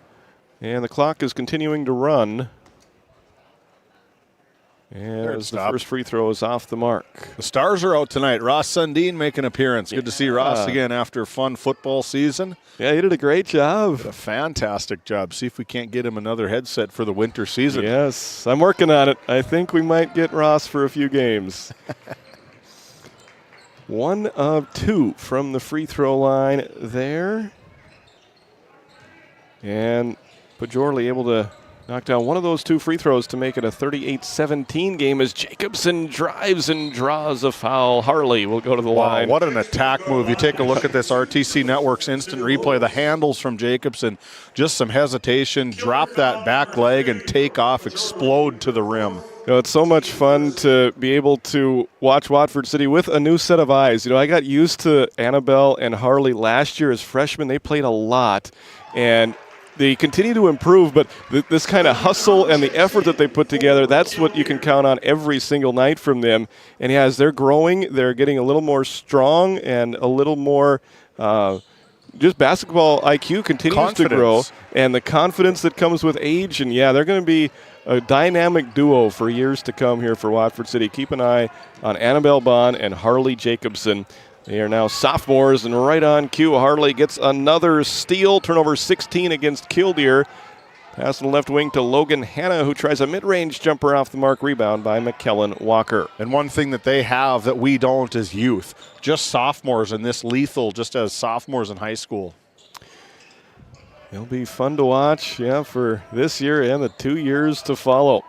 And the clock is continuing to run. And as the first free throw is off the mark. The Stars are out tonight. Ross Sundin making an appearance. Good to see Ross again after a fun football season. Yeah, he did a great job. Did a fantastic job. See if we can't get him another headset for the winter season. Yes, I'm working on it. I think we might get Ross for a few games. 1 of 2 from the free throw line there. And Pajorley able to knock down one of those 2 free throws to make it a 38-17 game as Jacobson drives and draws a foul. Harley will go to the line. What an attack move. You take a look at this RTC Network's instant replay. The handles from Jacobson, just some hesitation, drop that back leg and take off, explode to the rim. You know, it's so much fun to be able to watch Watford City with a new set of eyes. You know, I got used to Annabelle and Harley last year as freshmen. They played a lot, and they continue to improve, but this kind of hustle and the effort that they put together, that's what you can count on every single night from them. And yeah, as they're growing, they're getting a little more strong and a little more just basketball IQ continues to grow. And the confidence that comes with age. And yeah, they're going to be a dynamic duo for years to come here for Watford City. Keep an eye on Annabelle Bond and Harley Jacobson. They are now sophomores, and right on cue, Harley gets another steal. Turnover 16 against Killdeer. Pass on the left wing to Logan Hanna, who tries a mid-range jumper off the mark. Rebound by McKellen Walker. And one thing that they have that we don't is youth. Just sophomores, and this lethal just as sophomores in high school. It'll be fun to watch, yeah, for this year and the 2 years to follow.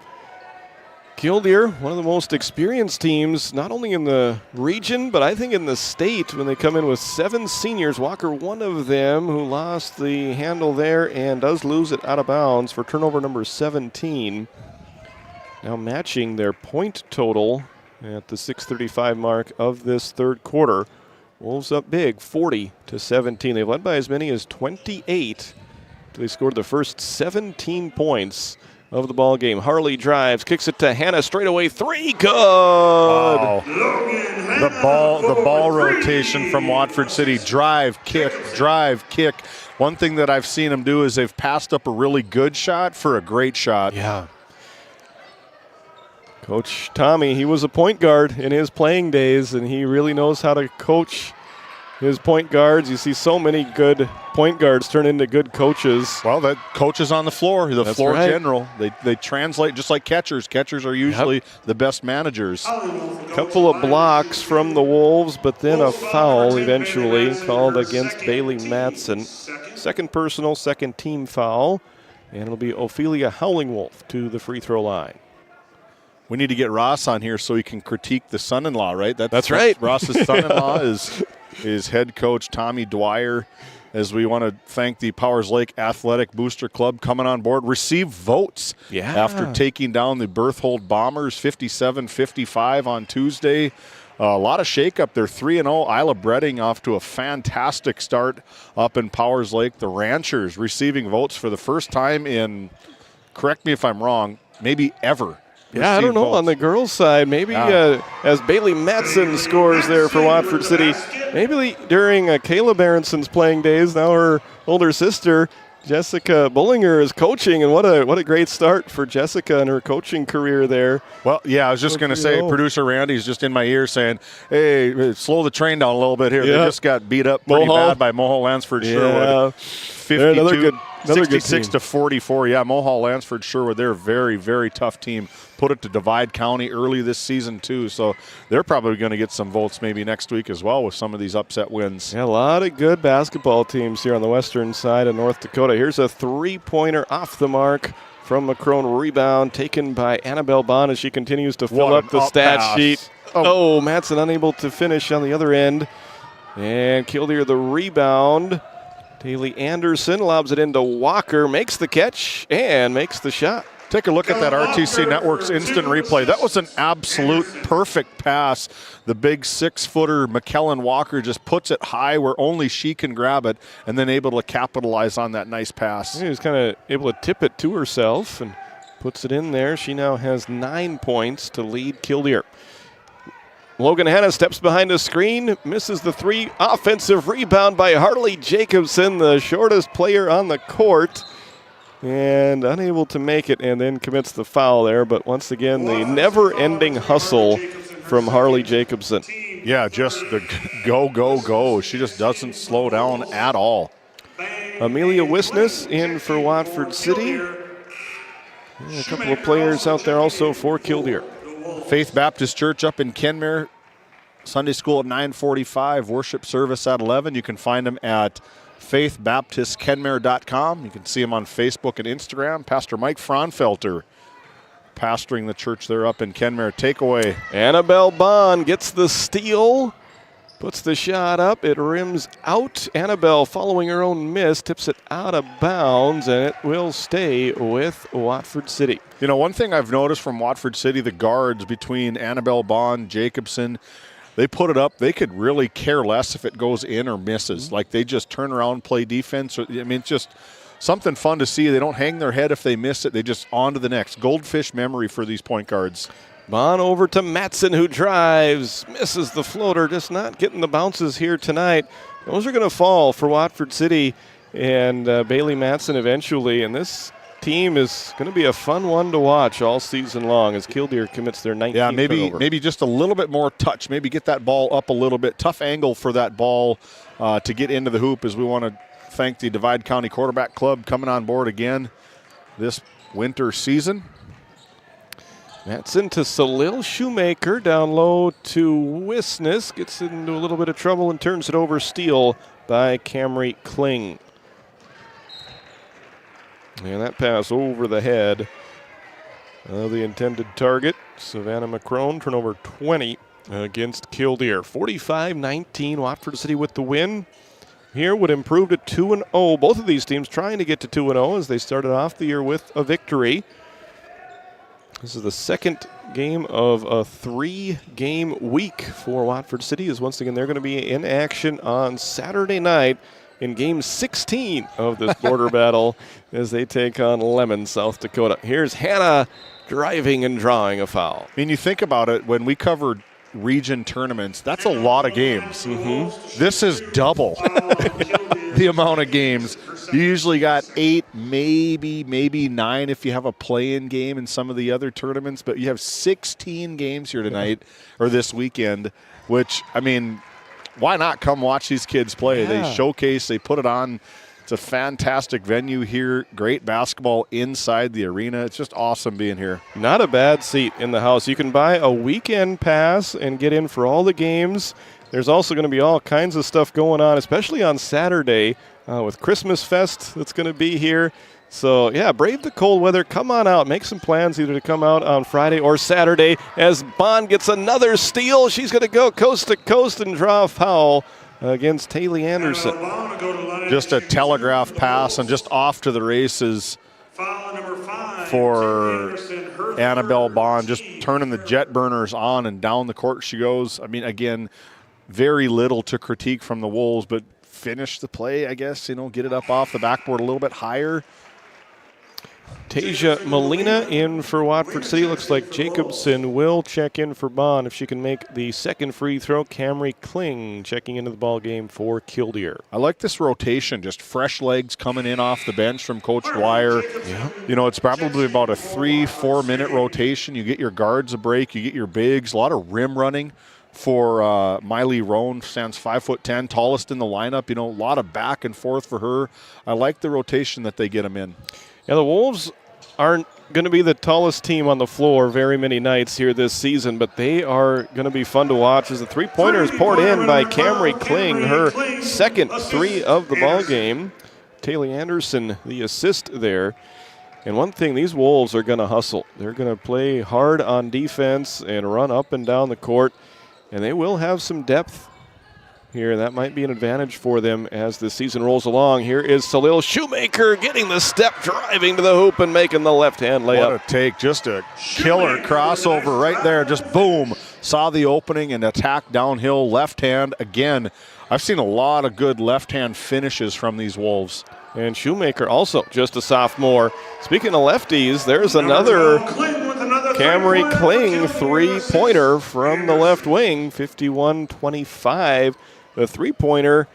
Killdeer, one of the most experienced teams, not only in the region, but I think in the state when they come in with 7 seniors. Walker, one of them, who lost the handle there and does lose it out of bounds for turnover number 17. Now matching their point total at the 6:35 mark of this third quarter. Wolves up big, 40-17. They've led by as many as 28. They scored the first 17 points of the ball game. Harley drives, kicks it to Hannah, straight away, 3, good. Wow. The ball rotation from Watford City, drive, kick. One thing that I've seen them do is they've passed up a really good shot for a great shot. Yeah. Coach Tommy, he was a point guard in his playing days, and he really knows how to coach his point guards. You see so many good point guards turn into good coaches. Well, that coaches on the floor, the That's floor right. general. They translate just like catchers. Catchers are usually the best managers. Couple of blocks from the Wolves, but then a foul eventually called against Bailey Matson. Second personal, second team foul, and it'll be Ophelia Howling-Wolf to the free throw line. We need to get Ross on here so he can critique the son-in-law, right? That's right. Ross's son-in-law is head coach Tommy Dwyer. As we want to thank the Powers Lake Athletic Booster Club coming on board. Received votes after taking down the Berthold Bombers 57-55 on Tuesday. A lot of shakeup. They're 3-0. Isla Bredding off to a fantastic start up in Powers Lake. The Ranchers receiving votes for the first time in, correct me if I'm wrong, maybe ever. Yeah, I don't know. Votes. On the girls' side, maybe as Bailey Matson scores there for Watford City, maybe during Kayla Berenson's playing days, now her older sister, Jessica Bullinger is coaching, and what a great start for Jessica in her coaching career there. Well, yeah, I was just going to say, producer Randy's just in my ear saying, hey, slow the train down a little bit here. They just got beat up pretty bad by Mohall-Lansford Sherwood. 66 to 44. Yeah, Mohall-Lansford Sherwood, they're a very, very tough team. Put it to Divide County early this season, too. So they're probably going to get some votes maybe next week as well with some of these upset wins. Yeah, a lot of good basketball teams here on the western side of North Dakota. Here's a three-pointer off the mark from McCrone. Rebound taken by Annabelle Bond as she continues to fill up the stat sheet. Oh, Matson unable to finish on the other end. And Killdeer the rebound. Daly Anderson lobs it into Walker, makes the catch, and makes the shot. Take a look at that RTC Network's instant replay. That was an absolute perfect pass. The big 6-footer McKellen Walker just puts it high where only she can grab it, and then able to capitalize on that nice pass. She was kind of able to tip it to herself and puts it in there. She now has 9 points to lead Killdeer. Logan Hanna steps behind the screen, misses the three. Offensive rebound by Harley Jacobson, the shortest player on the court, and unable to make it, and then commits the foul there. But once again, the never-ending hustle from Harley Jacobson. Yeah, just the go, go, go. She just doesn't slow down at all. Amelia Wisness in for Watford City. And a couple of players out there also for Killdeer. Faith Baptist Church up in Kenmare. Sunday school at 9:45, worship service at 11. You can find them at faithbaptistkenmare.com. You can see them on Facebook and Instagram. Pastor Mike Fraunfelter pastoring the church there up in Kenmare. Takeaway. Annabelle Bond gets the steal, puts the shot up. It rims out. Annabelle, following her own miss, tips it out of bounds, and it will stay with Watford City. You know, one thing I've noticed from Watford City, the guards between Annabelle Bond, Jacobson, they put it up. They could really care less if it goes in or misses. Like, they just turn around, play defense. I mean, it's just something fun to see. They don't hang their head if they miss it. They just on to the next. Goldfish memory for these point guards. Bond over to Matson, who drives, misses the floater, just not getting the bounces here tonight. Those are going to fall for Watford City and Bailey Matson eventually, and this team is going to be a fun one to watch all season long as Killdeer commits their 19th turnover. Maybe just a little bit more touch. Maybe get that ball up a little bit. Tough angle for that ball to get into the hoop, as we want to thank the Divide County Quarterback Club coming on board again this winter season. Matson to Salil Shoemaker, down low to Wisness, gets into a little bit of trouble and turns it over. Steal by Camry Kling. And that pass over the head of the intended target. Savannah McCrone, turnover 20 against Killdeer. 45-19, Watford City with the win. Here would improve to 2-0. Both of these teams trying to get to 2-0 as they started off the year with a victory. This is the second game of a 3-game week for Watford City, as once again they're going to be in action on Saturday night in Game 16 of this border battle as they take on Lemon, South Dakota. Here's Hannah driving and drawing a foul. I mean, you think about it, when we covered region tournaments, that's a lot of games. This is double the amount of games. You usually got 8, maybe 9 if you have a play-in game in some of the other tournaments, but you have 16 games here tonight or this weekend, which, I mean, why not come watch these kids play? Yeah. They showcase, they put it on. It's a fantastic venue here. Great basketball inside the arena. It's just awesome being here. Not a bad seat in the house. You can buy a weekend pass and get in for all the games. There's also going to be all kinds of stuff going on, especially on Saturday with Christmas Fest that's going to be here. So, yeah, brave the cold weather. Come on out. Make some plans either to come out on Friday or Saturday as Bond gets another steal. She's going to go coast to coast and draw a foul against Haley Anderson. Just a telegraph pass and just off to the races for Annabelle Bond. Just turning the jet burners on and down the court she goes. I mean, again, very little to critique from the Wolves, but finish the play, I guess, get it up off the backboard a little bit higher. Tasia Molina in for Watford City. Looks like Jacobson will check in for Bond if she can make the second free throw. Camry Kling checking into the ball game for Killdeer. I like this rotation, just fresh legs coming in off the bench from Coach Dwyer. Yeah. You know, it's probably about a 3-4 minute rotation. You get your guards a break, you get your bigs, a lot of rim running for Miley Roan, stands 5'10", tallest in the lineup. You know, a lot of back and forth for her. I like the rotation that they get them in. Yeah, the Wolves aren't going to be the tallest team on the floor very many nights here this season, but they are going to be fun to watch as the three-pointer is poured in by Camry Kling, her second three of the ball game. Taylor Anderson, the assist there. And one thing, these Wolves are going to hustle. They're going to play hard on defense and run up and down the court, and they will have some depth here. That might be an advantage for them as the season rolls along. Here is Salil Shoemaker getting the step, driving to the hoop and making the left-hand layup. What a take, just a killer crossover right there, just boom. Saw the opening and attacked downhill, left hand again. I've seen a lot of good left-hand finishes from these Wolves. And Shoemaker also just a sophomore. Speaking of lefties, there's another Camry Kling three-pointer from the left wing, 51-25. The three-pointer,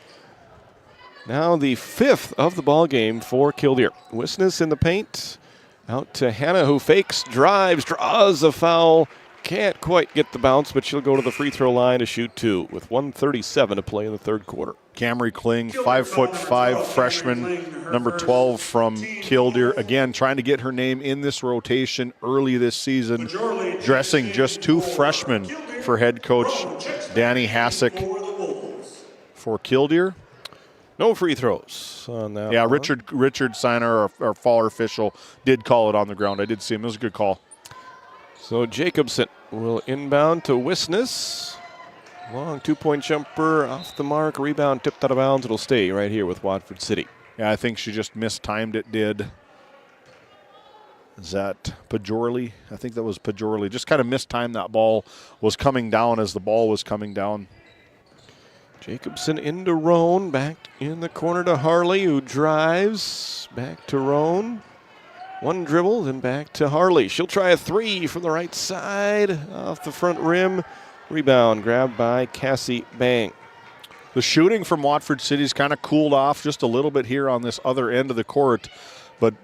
now the fifth of the ball game for Killdeer. Wisness in the paint, out to Hannah, who fakes, drives, draws a foul. Can't quite get the bounce, but she'll go to the free throw line to shoot two with 1:37 to play in the third quarter. Camry Kling, 5'5" freshman, number 12 from Killdeer. Again, trying to get her name in this rotation early this season. Dressing just two freshmen for head coach Danny Hassick for Killdeer. No free throws on that. Yeah, one. Richard Siner, our fall official, did call it on the ground. I did see him. It was a good call. So Jacobson will inbound to Wisness. Long two-point jumper off the mark. Rebound tipped out of bounds. It'll stay right here with Watford City. Yeah, I think she just mistimed it, did. Is that Pajorley? I think that was Pajorley. Just kind of mistimed that ball. Was coming down as the ball was coming down. Jacobson into Roan. Back in the corner to Harley, who drives. Back to Roan. One dribble, then back to Harley. She'll try a three from the right side. Off the front rim. Rebound grabbed by Cassie Bang. The shooting from Watford City's kind of cooled off just a little bit here on this other end of the court. But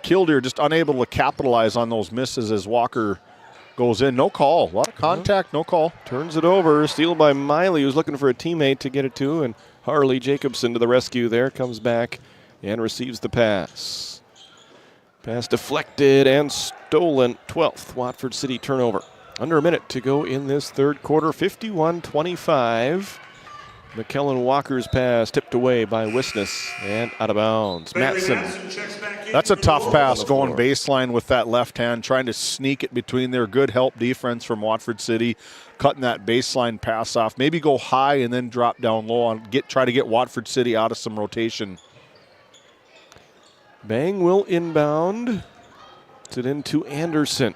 Killdeer just unable to capitalize on those misses as Walker goes in. No call. A lot of contact, no call. Turns it over. Steal by Miley, who's looking for a teammate to get it to. And Harley Jacobson to the rescue there. Comes back and receives the pass. Pass deflected and stolen. 12th Watford City turnover. Under a minute to go in this third quarter. 51-25. McKellen Walker's pass tipped away by Wisness and out of bounds. Matson. That's a tough pass going baseline with that left hand, trying to sneak it between their good help defense from Watford City, cutting that baseline pass off. Maybe go high and then drop down low and try to get Watford City out of some rotation. Bang will inbound. Puts it into Anderson.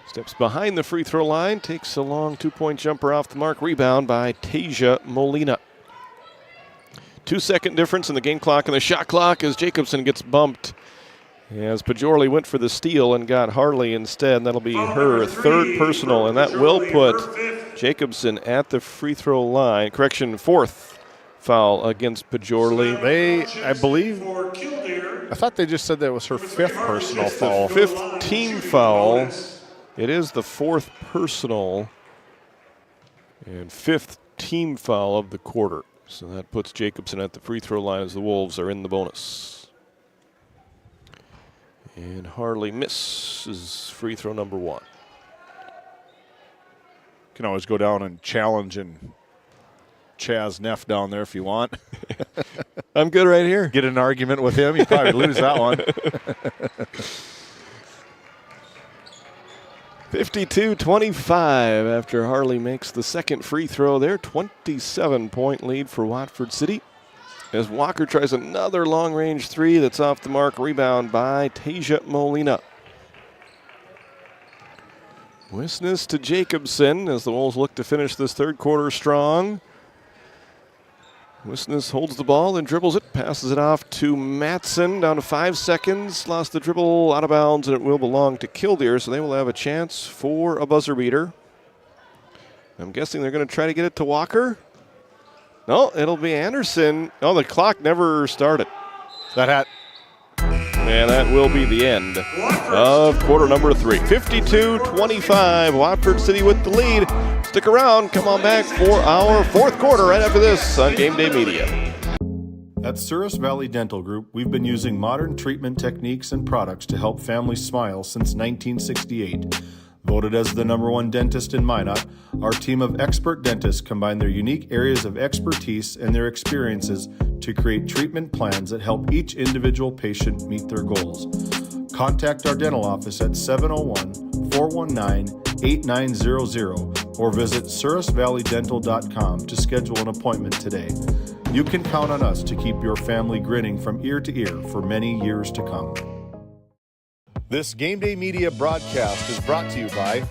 Steps behind the free throw line. Takes a long two-point jumper off the mark. Rebound by Tasia Molina. 2-second difference in the game clock and the shot clock as Jacobson gets bumped. As Pajorley went for the steal and got Harley instead. That'll be her third personal, and that will put Jacobson at the free throw line. Correction, fourth foul against Pajorley. I thought they just said that was her fifth personal foul. Fifth team foul. It is the fourth personal and fifth team foul of the quarter. So that puts Jacobson at the free throw line as the Wolves are in the bonus. And Harley misses free throw number one. Can always go down and challenge and Chaz Neff down there if you want. I'm good right here. Get an argument with him. You probably lose that one. 52-25 after Harley makes the second free throw there. 27-point lead for Watford City. As Walker tries another long-range three that's off the mark. Rebound by Tasia Molina. Wisness to Jacobson as the Wolves look to finish this third quarter strong. Wisnes holds the ball and dribbles it, passes it off to Matson, down to 5 seconds, lost the dribble, out of bounds, and it will belong to Killdeer, so they will have a chance for a buzzer beater. I'm guessing they're going to try to get it to Walker. No, it'll be Anderson. Oh, the clock never started. And that will be the end of quarter number 3. 52-25, Watford City with the lead. Stick around, come on back for our fourth quarter right after this on GameDay Media. At Souris Valley Dental Group, we've been using modern treatment techniques and products to help families smile since 1968. Voted as the #1 dentist in Minot, our team of expert dentists combine their unique areas of expertise and their experiences to create treatment plans that help each individual patient meet their goals. Contact our dental office at 701-419-8900 or visit sourisvalleydental.com to schedule an appointment today. You can count on us to keep your family grinning from ear to ear for many years to come. This GameDay Media broadcast is brought to you by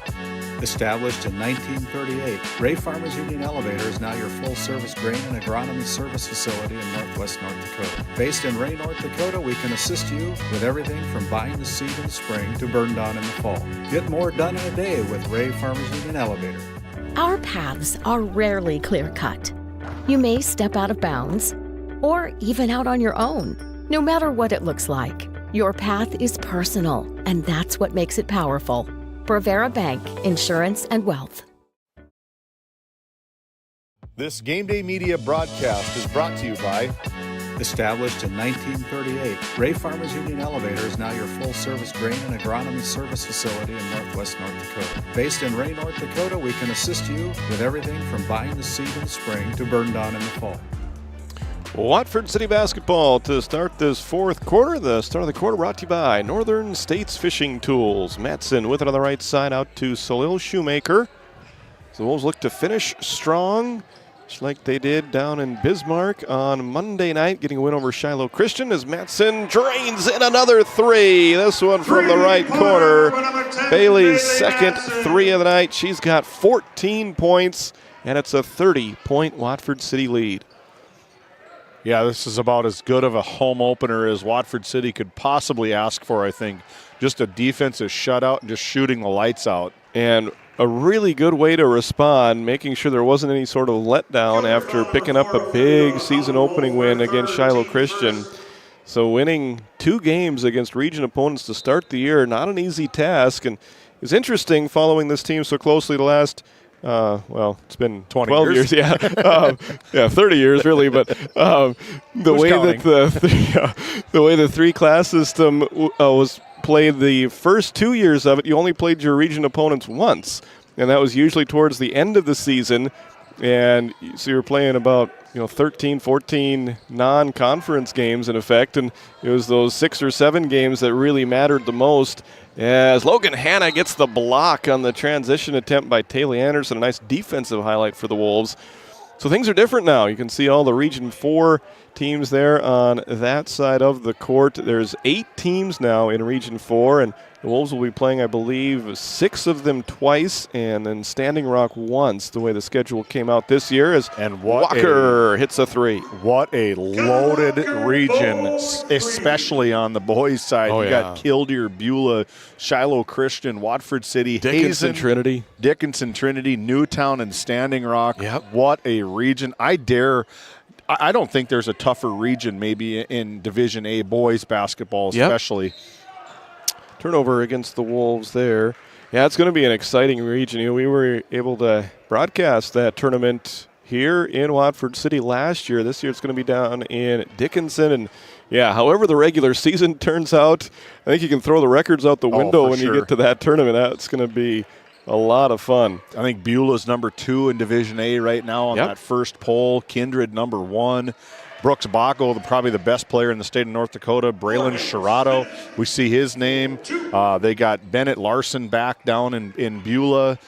Established in 1938, Ray Farmers Union Elevator is now your full-service grain and agronomy service facility in northwest North Dakota. Based in Ray, North Dakota, we can assist you with everything from buying the seed in the spring to burn down in the fall. Get more done in a day with Ray Farmers Union Elevator. Our paths are rarely clear-cut. You may step out of bounds, or even out on your own. No matter what it looks like, your path is personal, and that's what makes it powerful. Brevera Bank, Insurance and Wealth. This GameDay Media broadcast is brought to you by Established in 1938, Ray Farmers Union Elevator is now your full-service grain and agronomy service facility in northwest North Dakota. Based in Ray, North Dakota, we can assist you with everything from buying the seed in the spring to burn down in the fall. Watford City basketball to start this fourth quarter. The start of the quarter brought to you by Northern States Fishing Tools. Matson with it on the right side out to Salil Shoemaker. So the Wolves look to finish strong, just like they did down in Bismarck on Monday night, getting a win over Shiloh Christian as Matson drains in another three. This one from the right corner. Bailey's second three of the night. She's got 14 points, and it's a 30-point Watford City lead. Yeah, this is about as good of a home opener as Watford City could possibly ask for, I think. Just a defensive shutout and just shooting the lights out. And a really good way to respond, making sure there wasn't any sort of letdown after picking up a big season opening win against Shiloh Christian. So winning 2 games against region opponents to start the year, not an easy task. And it's interesting following this team so closely the last it's been 12 years. Yeah, 30 years really. But the way that the way the 3-class system was played the first 2 years of it, you only played your region opponents once, and that was usually towards the end of the season. And so you were playing about 13, 14 non-conference games in effect, and it was those 6 or 7 games that really mattered the most. As Logan Hanna gets the block on the transition attempt by Taylor Anderson, a nice defensive highlight for the Wolves. So things are different now. You can see all the Region 4 teams there on that side of the court. There's 8 teams now in Region 4, and the Wolves will be playing, I believe, 6 of them twice, and then Standing Rock once, the way the schedule came out this year, as Walker hits a 3. What a loaded region, especially on the boys' side. You got Killdeer, Beulah, Shiloh Christian, Watford City, Dickinson Trinity, Newtown, and Standing Rock. What a region. I don't think there's a tougher region maybe in Division A boys basketball especially. Turnover against the Wolves there. Yeah, it's going to be an exciting region. We were able to broadcast that tournament here in Watford City last year. This year it's going to be down in Dickinson. And, however the regular season turns out, I think you can throw the records out the window when you get to that tournament. That's going to be a lot of fun. I think Beulah's number 2 in Division A right now on that first poll. Kindred number 1. Brooks Baco, probably the best player in the state of North Dakota. Braylon Sherrato, we see his name. They got Bennett Larson back down in Beulah.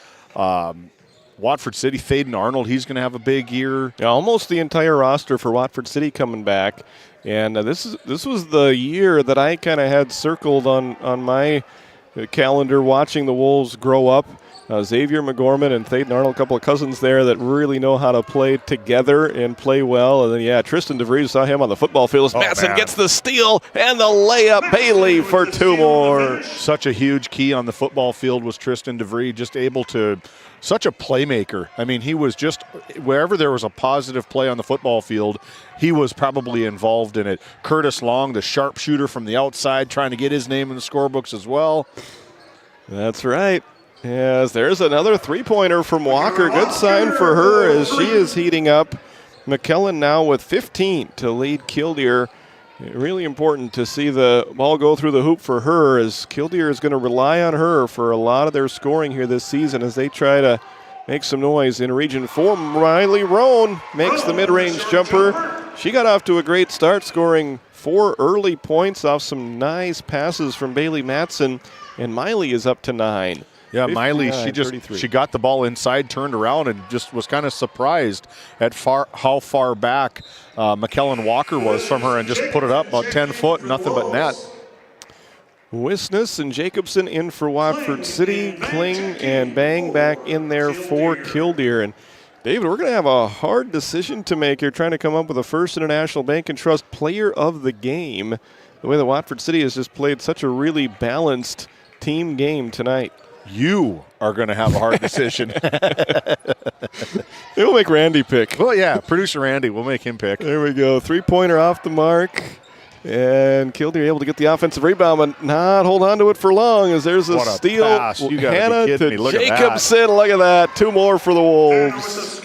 Watford City, Thaden Arnold, he's going to have a big year. Yeah, almost the entire roster for Watford City coming back. And this was the year that I kind of had circled on my calendar watching the Wolves grow up. Xavier McGorman and Thaden Arnold, a couple of cousins there that really know how to play together and play well. And then, Tristan DeVries, saw him on the football field. Matson gets the steal and the layup. Bailey for 2 more. Such a huge key on the football field was Tristan DeVries, just able to, such a playmaker. I mean, he was just, wherever there was a positive play on the football field, he was probably involved in it. Curtis Long, the sharpshooter from the outside, trying to get his name in the scorebooks as well. That's right. Yes, there's another three-pointer from Walker. Good sign for her as she is heating up. McKellen now with 15 to lead Killdeer. Really important to see the ball go through the hoop for her, as Killdeer is going to rely on her for a lot of their scoring here this season as they try to make some noise in Region 4. Riley Roan makes the mid-range jumper. She got off to a great start, scoring 4 early points off some nice passes from Bailey Matson, and Miley is up to 9. Yeah, Miley, she got the ball inside, turned around, and just was kind of surprised at how far back McKellen Walker was from her, and just put it up about 10 foot, nothing but net. Wisness and Jacobson in for Watford City. Kling and Bang back in there for Killdeer. And David, we're going to have a hard decision to make here, trying to come up with a First International Bank and Trust Player of the Game. The way that Watford City has just played such a really balanced team game tonight. You are going to have a hard decision. We'll make Randy pick. Well, yeah, producer Randy, we'll make him pick. There we go. 3-pointer off the mark. And Killdeer able to get the offensive rebound, but not hold on to it for long, as there's a steal. Pass. You Hannah be kidding to me. Look Jacobson. At that. Look at that. 2 more for the Wolves.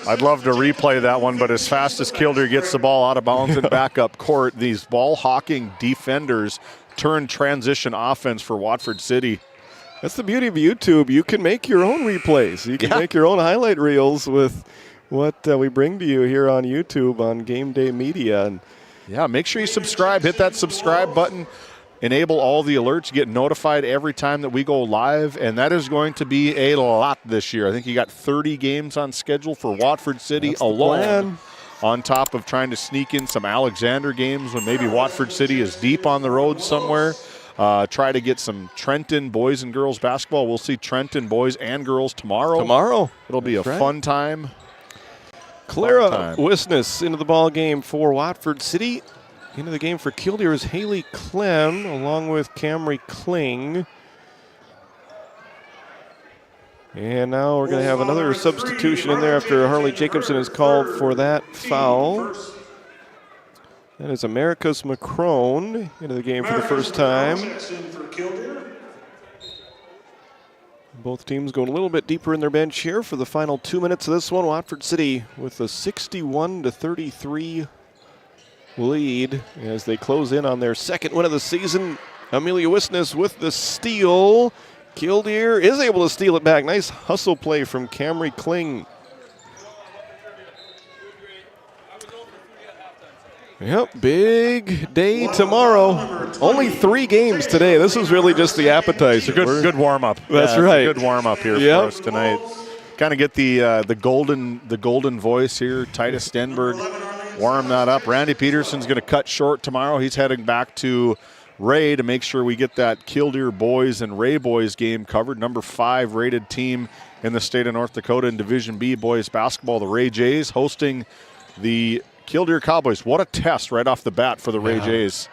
I'd love to replay that one, but as fast as Killdeer gets the ball out of bounds and back up court, these ball-hawking defenders turn transition offense for Watford City. That's the beauty of YouTube. You can make your own replays. You can make your own highlight reels with what we bring to you here on YouTube on GameDay Media. And yeah, make sure you subscribe. Hit that subscribe button. Enable all the alerts. Get notified every time that we go live. And that is going to be a lot this year. I think you got 30 games on schedule for Watford City alone. On top of trying to sneak in some Alexander games when maybe Watford City is deep on the road somewhere. Try to get some Trenton boys and girls basketball. We'll see Trenton boys and girls tomorrow. It'll be a fun time. Clara Wisness into the ball game for Watford City. Into the game for Killdeer is Haley Clem along with Camry Kling. And now we're going to have another substitution in there after Harley Jacobson is called for that foul. That is America's Macron into the game for the first time. Both teams going a little bit deeper in their bench here for the final 2 minutes of this one. Watford City with a 61-33 lead as they close in on their second win of the season. Amelia Wisness with the steal. Killdeer is able to steal it back. Nice hustle play from Camry Kling. Yep, big day tomorrow. Only 3 games today. This is really just the appetizer. Good warm-up. That's right. Good warm-up here for us tonight. Kind of get the golden voice here. Titus Stenberg, warm that up. Randy Peterson's going to cut short tomorrow. He's heading back to Ray to make sure we get that Killdeer boys and Ray boys game covered. Number 5 rated team in the state of North Dakota in Division B boys basketball. The Ray Jays hosting the Killdeer Cowboys. What a test right off the bat for the Ray Jays.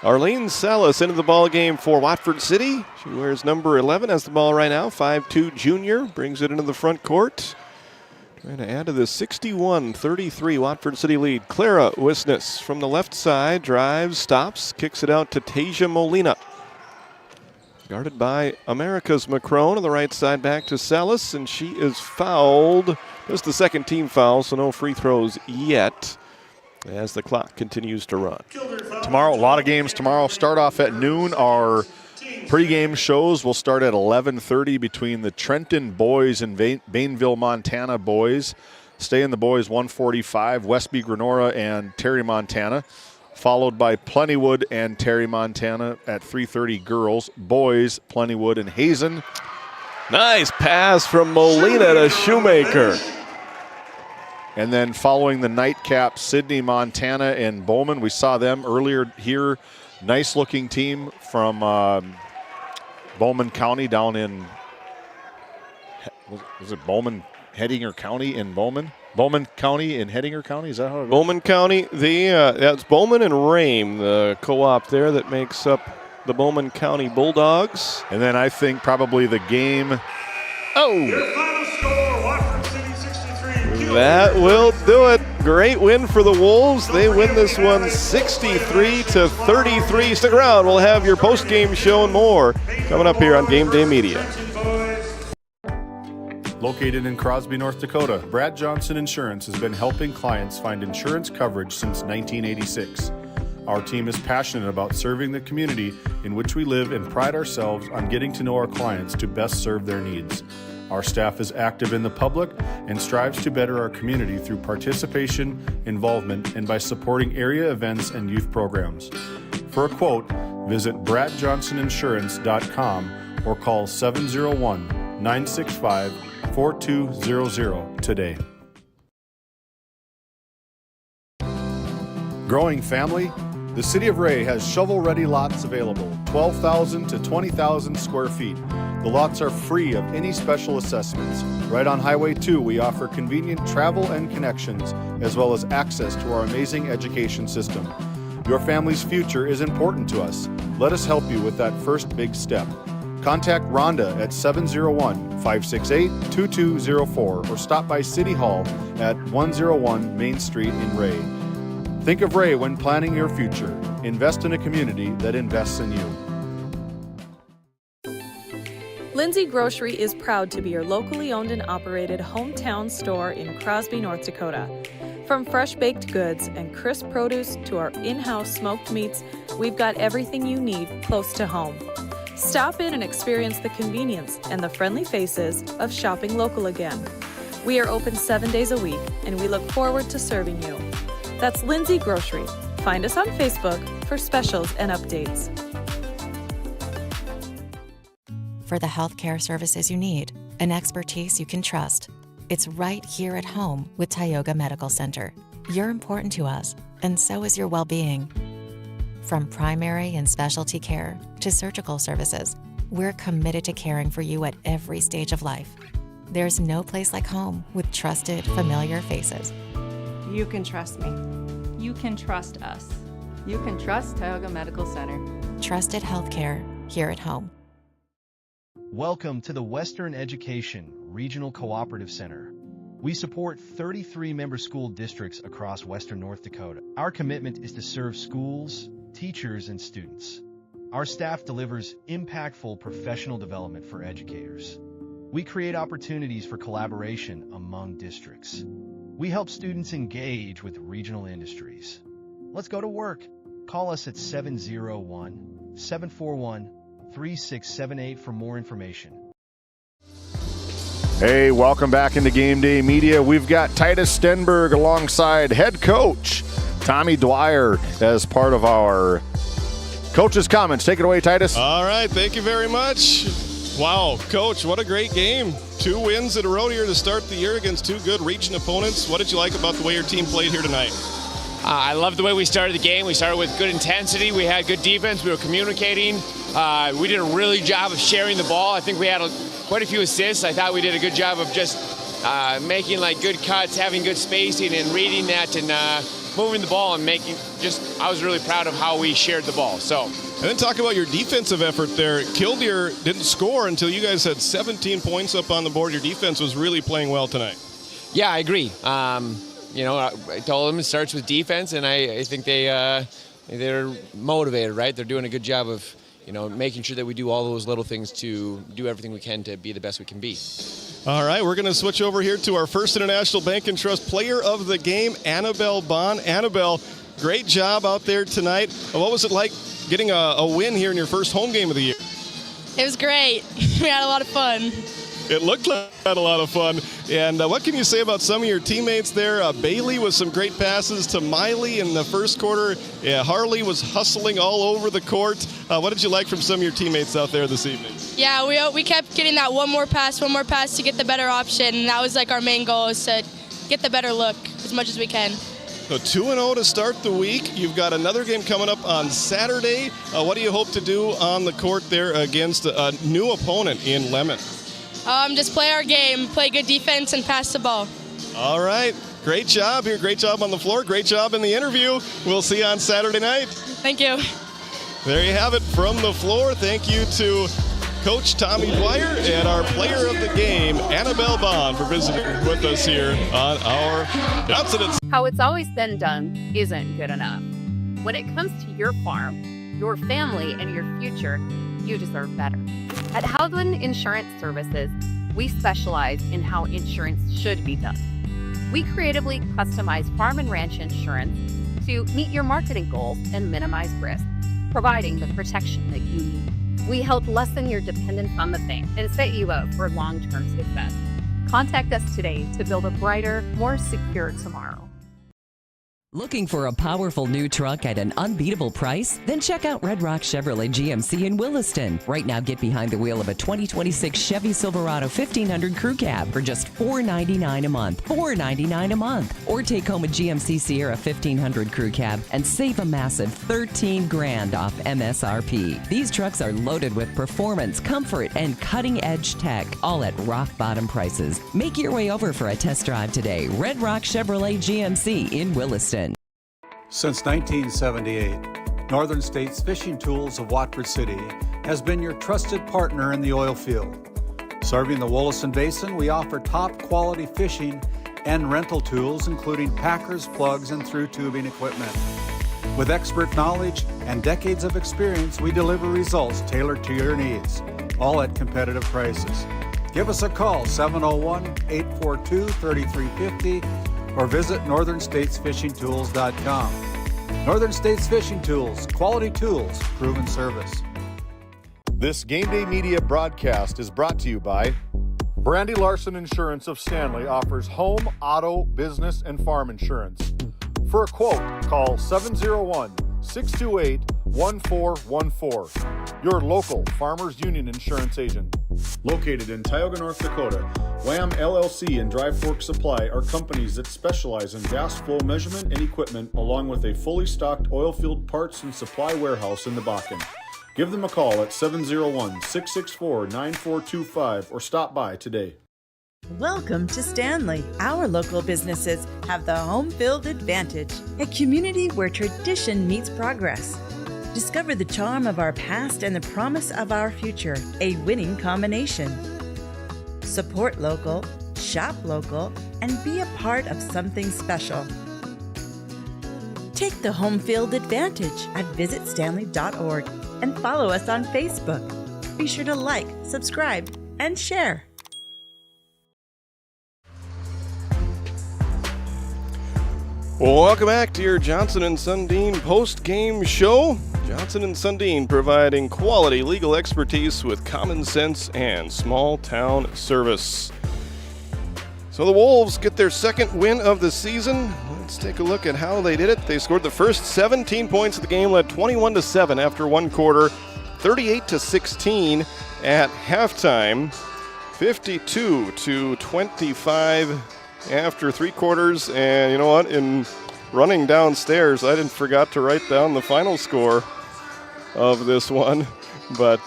Arlene Salas into the ball game for Watford City. She wears number 11, has the ball right now. 5'2" junior, brings it into the front court. Trying to add to the 61-33 Watford City lead. Clara Wisness from the left side, drives, stops, kicks it out to Tasia Molina. Guarded by America's Macron on the right side, back to Salas, and she is fouled. Just the second team foul, so no free throws yet as the clock continues to run. Tomorrow, a lot of games tomorrow. Start off at noon. Our pregame shows will start at 11:30 between the Trenton boys and Bainville, Montana boys. Stay in the boys 145, Westby Granora and Terry, Montana. Followed by Plentywood and Terry, Montana at 3:30 girls. Boys, Plentywood and Hazen. Nice pass from Molina to Shoemaker. And then following the nightcap, Sidney, Montana and Bowman. We saw them earlier here. Nice looking team from Bowman County down in was it Bowman, Hettinger County in Bowman? Bowman County in Hettinger County, is that how it goes? Bowman County, that's Bowman and Rame, the co-op there that makes up the Bowman County Bulldogs. And then I think probably the game. Your final score, Watford City 63. That will do it. Great win for the Wolves. They win this one 63-33. Stick around. We'll have your post-game show and more coming up here on GameDay Media. Located in Crosby, North Dakota, Brad Johnson Insurance has been helping clients find insurance coverage since 1986. Our team is passionate about serving the community in which we live and pride ourselves on getting to know our clients to best serve their needs. Our staff is active in the public and strives to better our community through participation, involvement, and by supporting area events and youth programs. For a quote, visit bradjohnsoninsurance.com or call 701-965-4200 today. Growing family? The City of Ray has shovel-ready lots available, 12,000 to 20,000 square feet. The lots are free of any special assessments. Right on Highway 2, we offer convenient travel and connections, as well as access to our amazing education system. Your family's future is important to us. Let us help you with that first big step. Contact Rhonda at 701-568-2204 or stop by City Hall at 101 Main Street in Ray. Think of Ray when planning your future. Invest in a community that invests in you. Lindsay Grocery is proud to be your locally owned and operated hometown store in Crosby, North Dakota. From fresh baked goods and crisp produce to our in-house smoked meats, we've got everything you need close to home. Stop in and experience the convenience and the friendly faces of shopping local again. We are open 7 days a week, and we look forward to serving you. That's Lindsay Grocery. Find us on Facebook for specials and updates. For the healthcare services you need, an expertise you can trust, it's right here at home with Tioga Medical Center. You're important to us, and so is your well-being. From primary and specialty care to surgical services, we're committed to caring for you at every stage of life. There's no place like home with trusted, familiar faces. You can trust me. You can trust us. You can trust Tioga Medical Center. Trusted healthcare here at home. Welcome to the Western Education Regional Cooperative Center. We support 33 member school districts across Western North Dakota. Our commitment is to serve schools, teachers, and students. Our staff delivers impactful professional development for educators. We create opportunities for collaboration among districts. We help students engage with regional industries. Let's go to work. Call us at 701-741-3678 for more information. Hey, welcome back into GameDay Media. We've got Titus Stenberg alongside head coach Tommy Dwyer as part of our coach's comments. Take it away, Titus. All right, thank you very much. Wow, Coach, what a great game. 2 wins in a row here to start the year against 2 good region opponents. What did you like about the way your team played here tonight? I love the way we started the game. We started with good intensity. We had good defense. We were communicating. We did a really job of sharing the ball. I think we had quite a few assists. I thought we did a good job of just making like good cuts, having good spacing, and reading that and moving the ball and making I was really proud of how we shared the ball. And then talk about your defensive effort there. Killdeer didn't score until you guys had 17 points up on the board. Your defense was really playing well tonight. Yeah, I agree. I told them it starts with defense, and I think they're motivated, right? They're doing a good job of, making sure that we do all those little things to do everything we can to be the best we can be. All right, we're going to switch over here to our First International Bank and Trust Player of the Game, Annabelle Bond. Annabelle, great job out there tonight. What was it like getting a win here in your first home game of the year? It was great. We had a lot of fun. It looked like you had a lot of fun. And what can you say about some of your teammates there? Bailey with some great passes to Miley in the first quarter. Yeah, Harley was hustling all over the court. What did you like from some of your teammates out there this evening? Yeah, we kept getting that one more pass to get the better option. And that was like our main goal, is to get the better look as much as we can. So 2-0 to start the week. You've got another game coming up on Saturday. What do you hope to do on the court there against a new opponent in Lemon? Just play our game, play good defense, and pass the ball. All right. Great job here. Great job on the floor. Great job in the interview. We'll see you on Saturday night. Thank you. There you have it from the floor. Thank you to Coach Tommy Dwyer and our player of the game, Annabelle Bond, for visiting with us here on our Johnson & How it's always been done isn't good enough. When it comes to your farm, your family, and your future, you deserve better. At Howland Insurance Services, we specialize in how insurance should be done. We creatively customize farm and ranch insurance to meet your marketing goals and minimize risk, providing the protection that you need. We help lessen your dependence on the bank and set you up for long-term success. Contact us today to build a brighter, more secure tomorrow. Looking for a powerful new truck at an unbeatable price? Then check out Red Rock Chevrolet GMC in Williston. Right now, get behind the wheel of a 2026 Chevy Silverado 1500 Crew Cab for just $499 a month. $499 a month. Or take home a GMC Sierra 1500 Crew Cab and save a massive $13,000 off MSRP. These trucks are loaded with performance, comfort, and cutting-edge tech, all at rock-bottom prices. Make your way over for a test drive today. Red Rock Chevrolet GMC in Williston. Since 1978, Northern States Fishing Tools of Watford City has been your trusted partner in the oil field. Serving the Williston Basin, we offer top quality fishing and rental tools, including packers, plugs, and through tubing equipment. With expert knowledge and decades of experience, we deliver results tailored to your needs, all at competitive prices. Give us a call, 701-842-3350, or visit northernstatesfishingtools.com. Northern States Fishing Tools, quality tools, proven service. This GameDay Media broadcast is brought to you by Brandy Larson Insurance of Stanley offers home, auto, business, and farm insurance. For a quote, call 701-628-1414. Your local Farmers Union Insurance agent. Located in Tioga, North Dakota, Wham LLC and Dry Fork Supply are companies that specialize in gas flow measurement and equipment, along with a fully stocked oil field parts and supply warehouse in the Bakken. Give them a call at 701-664-9425 or stop by today. Welcome to Stanley. Our local businesses have the home field advantage, a community where tradition meets progress. Discover the charm of our past and the promise of our future, a winning combination. Support local, shop local, and be a part of something special. Take the home field advantage at visitstanley.org and follow us on Facebook. Be sure to like, subscribe, and share. Welcome back to your Johnson & Sundin post-game show. Johnson & Sundin providing quality legal expertise with common sense and small-town service. So the Wolves get their second win of the season. Let's take a look at how they did it. They scored the first 17 points of the game, led 21-7 after one quarter, 38-16 at halftime, 52-25 after three quarters. And you know what? In running downstairs, I forgot to write down the final score of this one. But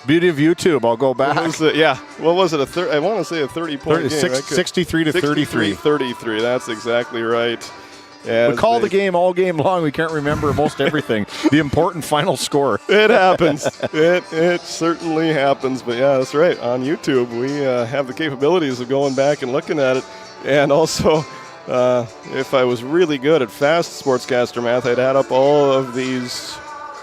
beauty of YouTube, I'll go back. What was it? I want to say a 30-point game. 63-33. 33, that's exactly right. We call the game all game long. We can't remember most everything. The important final score. It happens. It certainly happens. But yeah, that's right. On YouTube, we have the capabilities of going back and looking at it. And also, if I was really good at fast sportscaster math, I'd add up all of these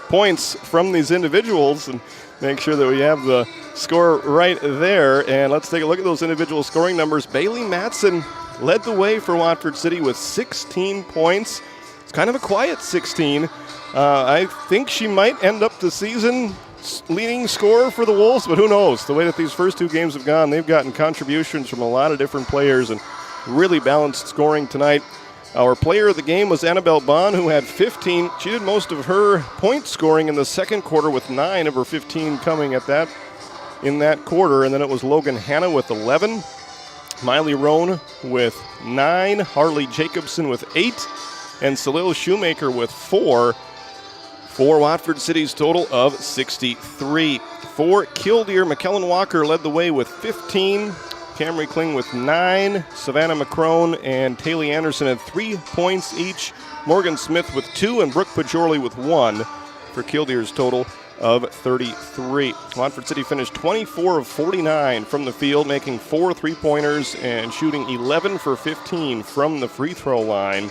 points from these individuals and make sure that we have the score right there. And let's take a look at those individual scoring numbers. Bailey Matson led the way for Watford City with 16 points. It's kind of a quiet 16. I think she might end up the season leading scorer for the Wolves, but who knows? The way that these first two games have gone, they've gotten contributions from a lot of different players and really balanced scoring tonight. Our player of the game was Annabelle Bond, who had 15. She did most of her point scoring in the second quarter, with 9 of her 15 coming in that quarter. And then it was Logan Hanna with 11, Miley Roan with 9, Harley Jacobson with 8, and Salil Shoemaker with 4 for Watford City's total of 63. For Killdeer, McKellen Walker led the way with 15. Camry Kling with 9. Savannah McCrone and Taylor Anderson had 3 points each. Morgan Smith with 2 and Brooke Pajorley with 1 for Killdeer's total of 33. Watford City finished 24 of 49 from the field, making 4 3-pointers and shooting 11 for 15 from the free throw line.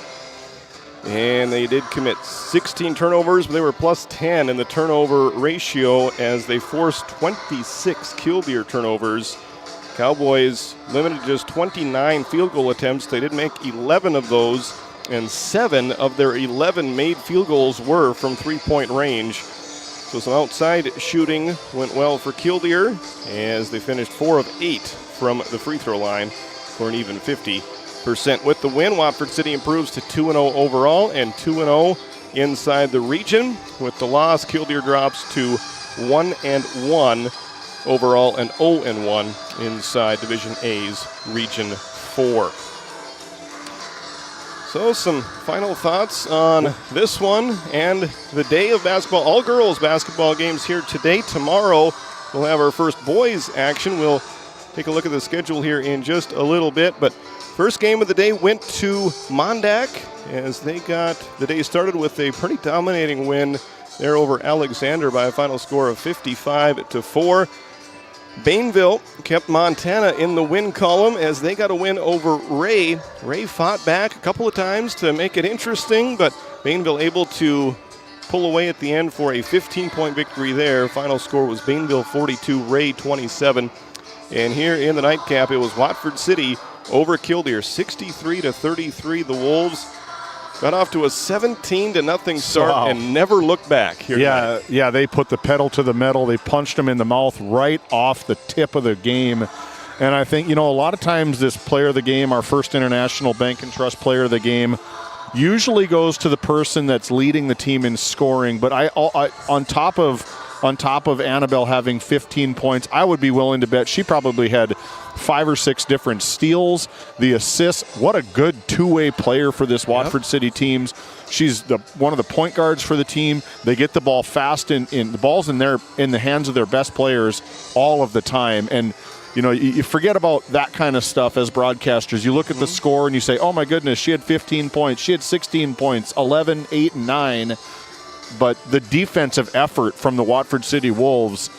And they did commit 16 turnovers, but they were plus 10 in the turnover ratio as they forced 26 Killdeer turnovers. Cowboys limited just 29 field goal attempts. They did make 11 of those, and 7 of their 11 made field goals were from three-point range. So some outside shooting went well for Killdeer as they finished 4 of 8 from the free throw line for an even 50%. With the win, Watford City improves to 2-0 overall and 2-0 inside the region. With the loss, Killdeer drops to 1-1 overall and 0-1 inside Division A's Region 4. So some final thoughts on this one and the day of basketball. All girls basketball games here today. Tomorrow we'll have our first boys action. We'll take a look at the schedule here in just a little bit. But first game of the day went to Mandak as they got the day started with a pretty dominating win there over Alexander by a final score of 55-4. Bainville kept Montana in the win column as they got a win over Ray. Ray fought back a couple of times to make it interesting, but Bainville able to pull away at the end for a 15-point victory there. Final score was Bainville 42, Ray 27. And here in the nightcap, it was Watford City over Killdeer, 63-33. The Wolves got off to a 17-0 start and never looked back here tonight. Yeah, they put the pedal to the metal. They punched him in the mouth right off the tip of the game. And I think, a lot of times this player of the game, our first international bank and trust player of the game, usually goes to the person that's leading the team in scoring. But I on top of Annabelle having 15 points, I would be willing to bet she probably had 5 or 6 different steals, the assists. What a good two-way player for this Watford City team. She's one of the point guards for the team. They get the ball fast, in the ball's in the hands of their best players all of the time. And you forget about that kind of stuff as broadcasters. You look at the score and you say, oh my goodness, she had 15 points, she had 16 points, 11, 8, and 9. But the defensive effort from the Watford City Wolves,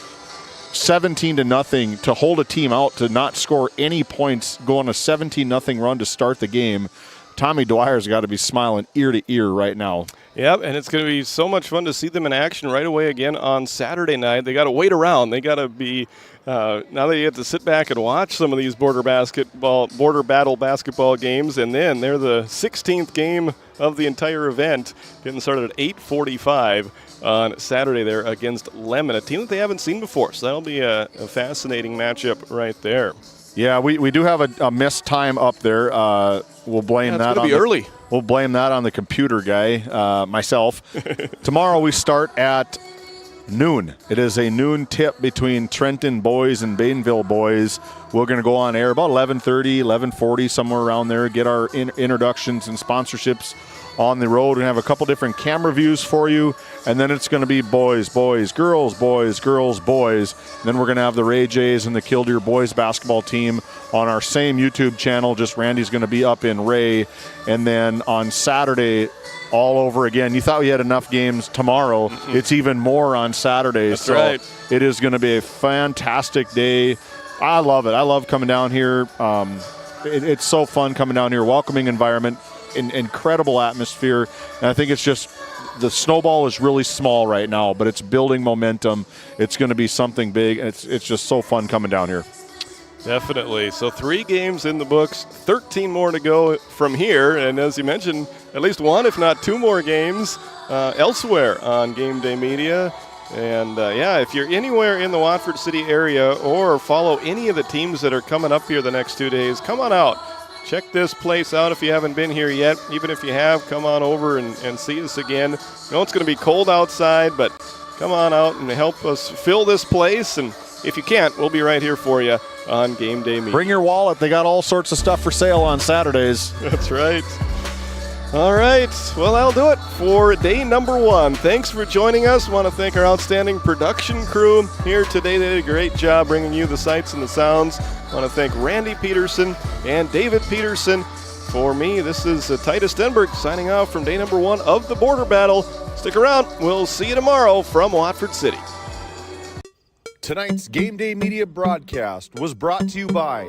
17-0 to hold a team out, to not score any points, go on a 17-0 run to start the game. Tommy Dwyer's got to be smiling ear to ear right now. Yep, and it's going to be so much fun to see them in action right away again on Saturday night. They got to wait around. They got to be now they have to sit back and watch some of these border battle basketball games, and then they're the 16th game of the entire event, getting started at 8:45 on Saturday there against Lemon, a team that they haven't seen before. So that'll be a fascinating matchup right there. Yeah, we do have a missed time up there. We'll blame that on early. We'll blame that on the computer guy, myself. Tomorrow we start at noon. It is a noon tip between Trenton boys and Bainville boys. We're going to go on air about 11:30, 11:40, somewhere around there, get our introductions and sponsorships on the road, and have a couple different camera views for you. And then it's going to be boys, boys, girls, boys, girls, boys. And then we're going to have the Ray Jays and the Killdeer boys basketball team on our same YouTube channel. Just Randy's going to be up in Ray. And then on Saturday, all over again. You thought we had enough games tomorrow. It's even more on Saturday. That's right. It is going to be a fantastic day. I love it. I love coming down here. It's so fun coming down here. Welcoming environment, incredible atmosphere. And I think it's just the snowball is really small right now, but it's building momentum. It's going to be something big, and it's just so fun coming down here. Definitely. So 3 games in the books, 13 more to go from here. And as you mentioned, at least 1, if not 2 more games elsewhere on GameDay Media. And, if you're anywhere in the Watford City area or follow any of the teams that are coming up here the next 2 days, come on out. Check this place out if you haven't been here yet. Even if you have, come on over and see us again. I know it's going to be cold outside, but come on out and help us fill this place. And if you can't, we'll be right here for you on GameDay Media. Bring your wallet. They got all sorts of stuff for sale on Saturdays. That's right. All right, well, that'll do it for day number 1. Thanks for joining us. I want to thank our outstanding production crew here today. They did a great job bringing you the sights and the sounds. I want to thank Randy Peterson and David Peterson. For me, this is Titus Denberg signing off from day number 1 of the Border Battle. Stick around. We'll see you tomorrow from Watford City. Tonight's Game Day Media broadcast was brought to you by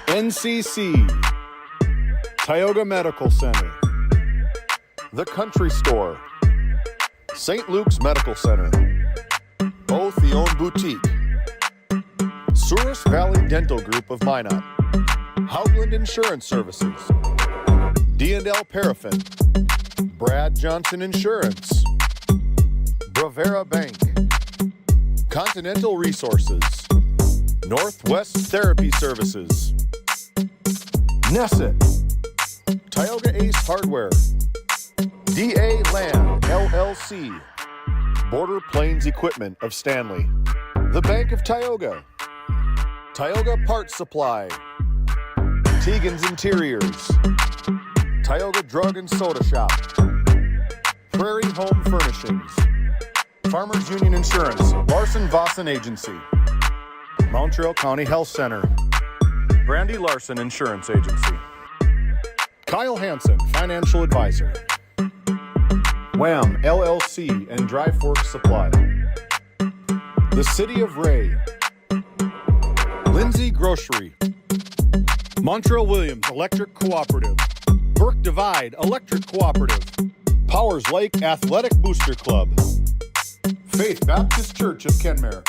NCC, Tioga Medical Center, The Country Store, St. Luke's Medical Center, O Theone Boutique, Souris Valley Dental Group of Minot, Hoagland Insurance Services, D&L Paraffin, Brad Johnson Insurance, Bravera Bank, Continental Resources, Northwest Therapy Services, Nesset, Tioga Ace Hardware, DA Land LLC, Border Plains Equipment of Stanley, The Bank of Tioga, Tioga Parts Supply, Tegan's Interiors, Tioga Drug and Soda Shop, Prairie Home Furnishings, Farmers Union Insurance, Larson Vossen Agency, Montreal County Health Center, Brandy Larson Insurance Agency, Kyle Hansen, Financial Advisor, Wham! LLC and Dry Fork Supply, The City of Ray, Lindsay Grocery, Montreal Williams Electric Cooperative, Burke Divide Electric Cooperative, Powers Lake Athletic Booster Club, Faith Baptist Church of Kenmare,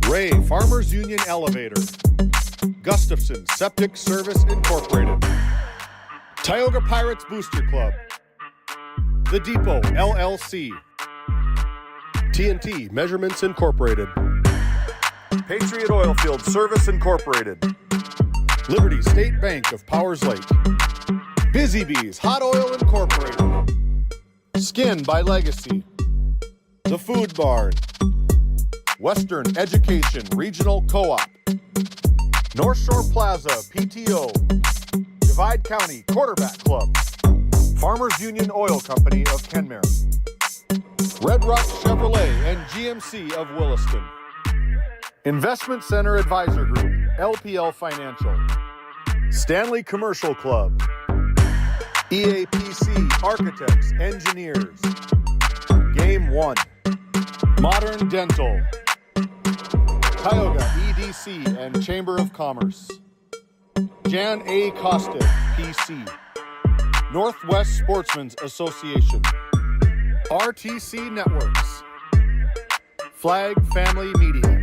Ray Farmers Union Elevator, Gustafson Septic Service Incorporated, Tioga Pirates Booster Club, The Depot LLC, TNT Measurements Incorporated, Patriot Oilfield Service Incorporated, Liberty State Bank of Powers Lake, Busy Bees Hot Oil Incorporated, Skin by Legacy, The Food Barn, Western Education Regional Co-op, North Shore Plaza PTO, Divide County Quarterback Club, Farmers Union Oil Company of Kenmare, Red Rock Chevrolet and GMC of Williston, Investment Center Advisor Group, LPL Financial, Stanley Commercial Club, EAPC Architects, Engineers, Game 1, Modern Dental, Tioga EDC and Chamber of Commerce, Jan A. Costa, PC, Northwest Sportsmen's Association, RTC Networks, Flag Family Media.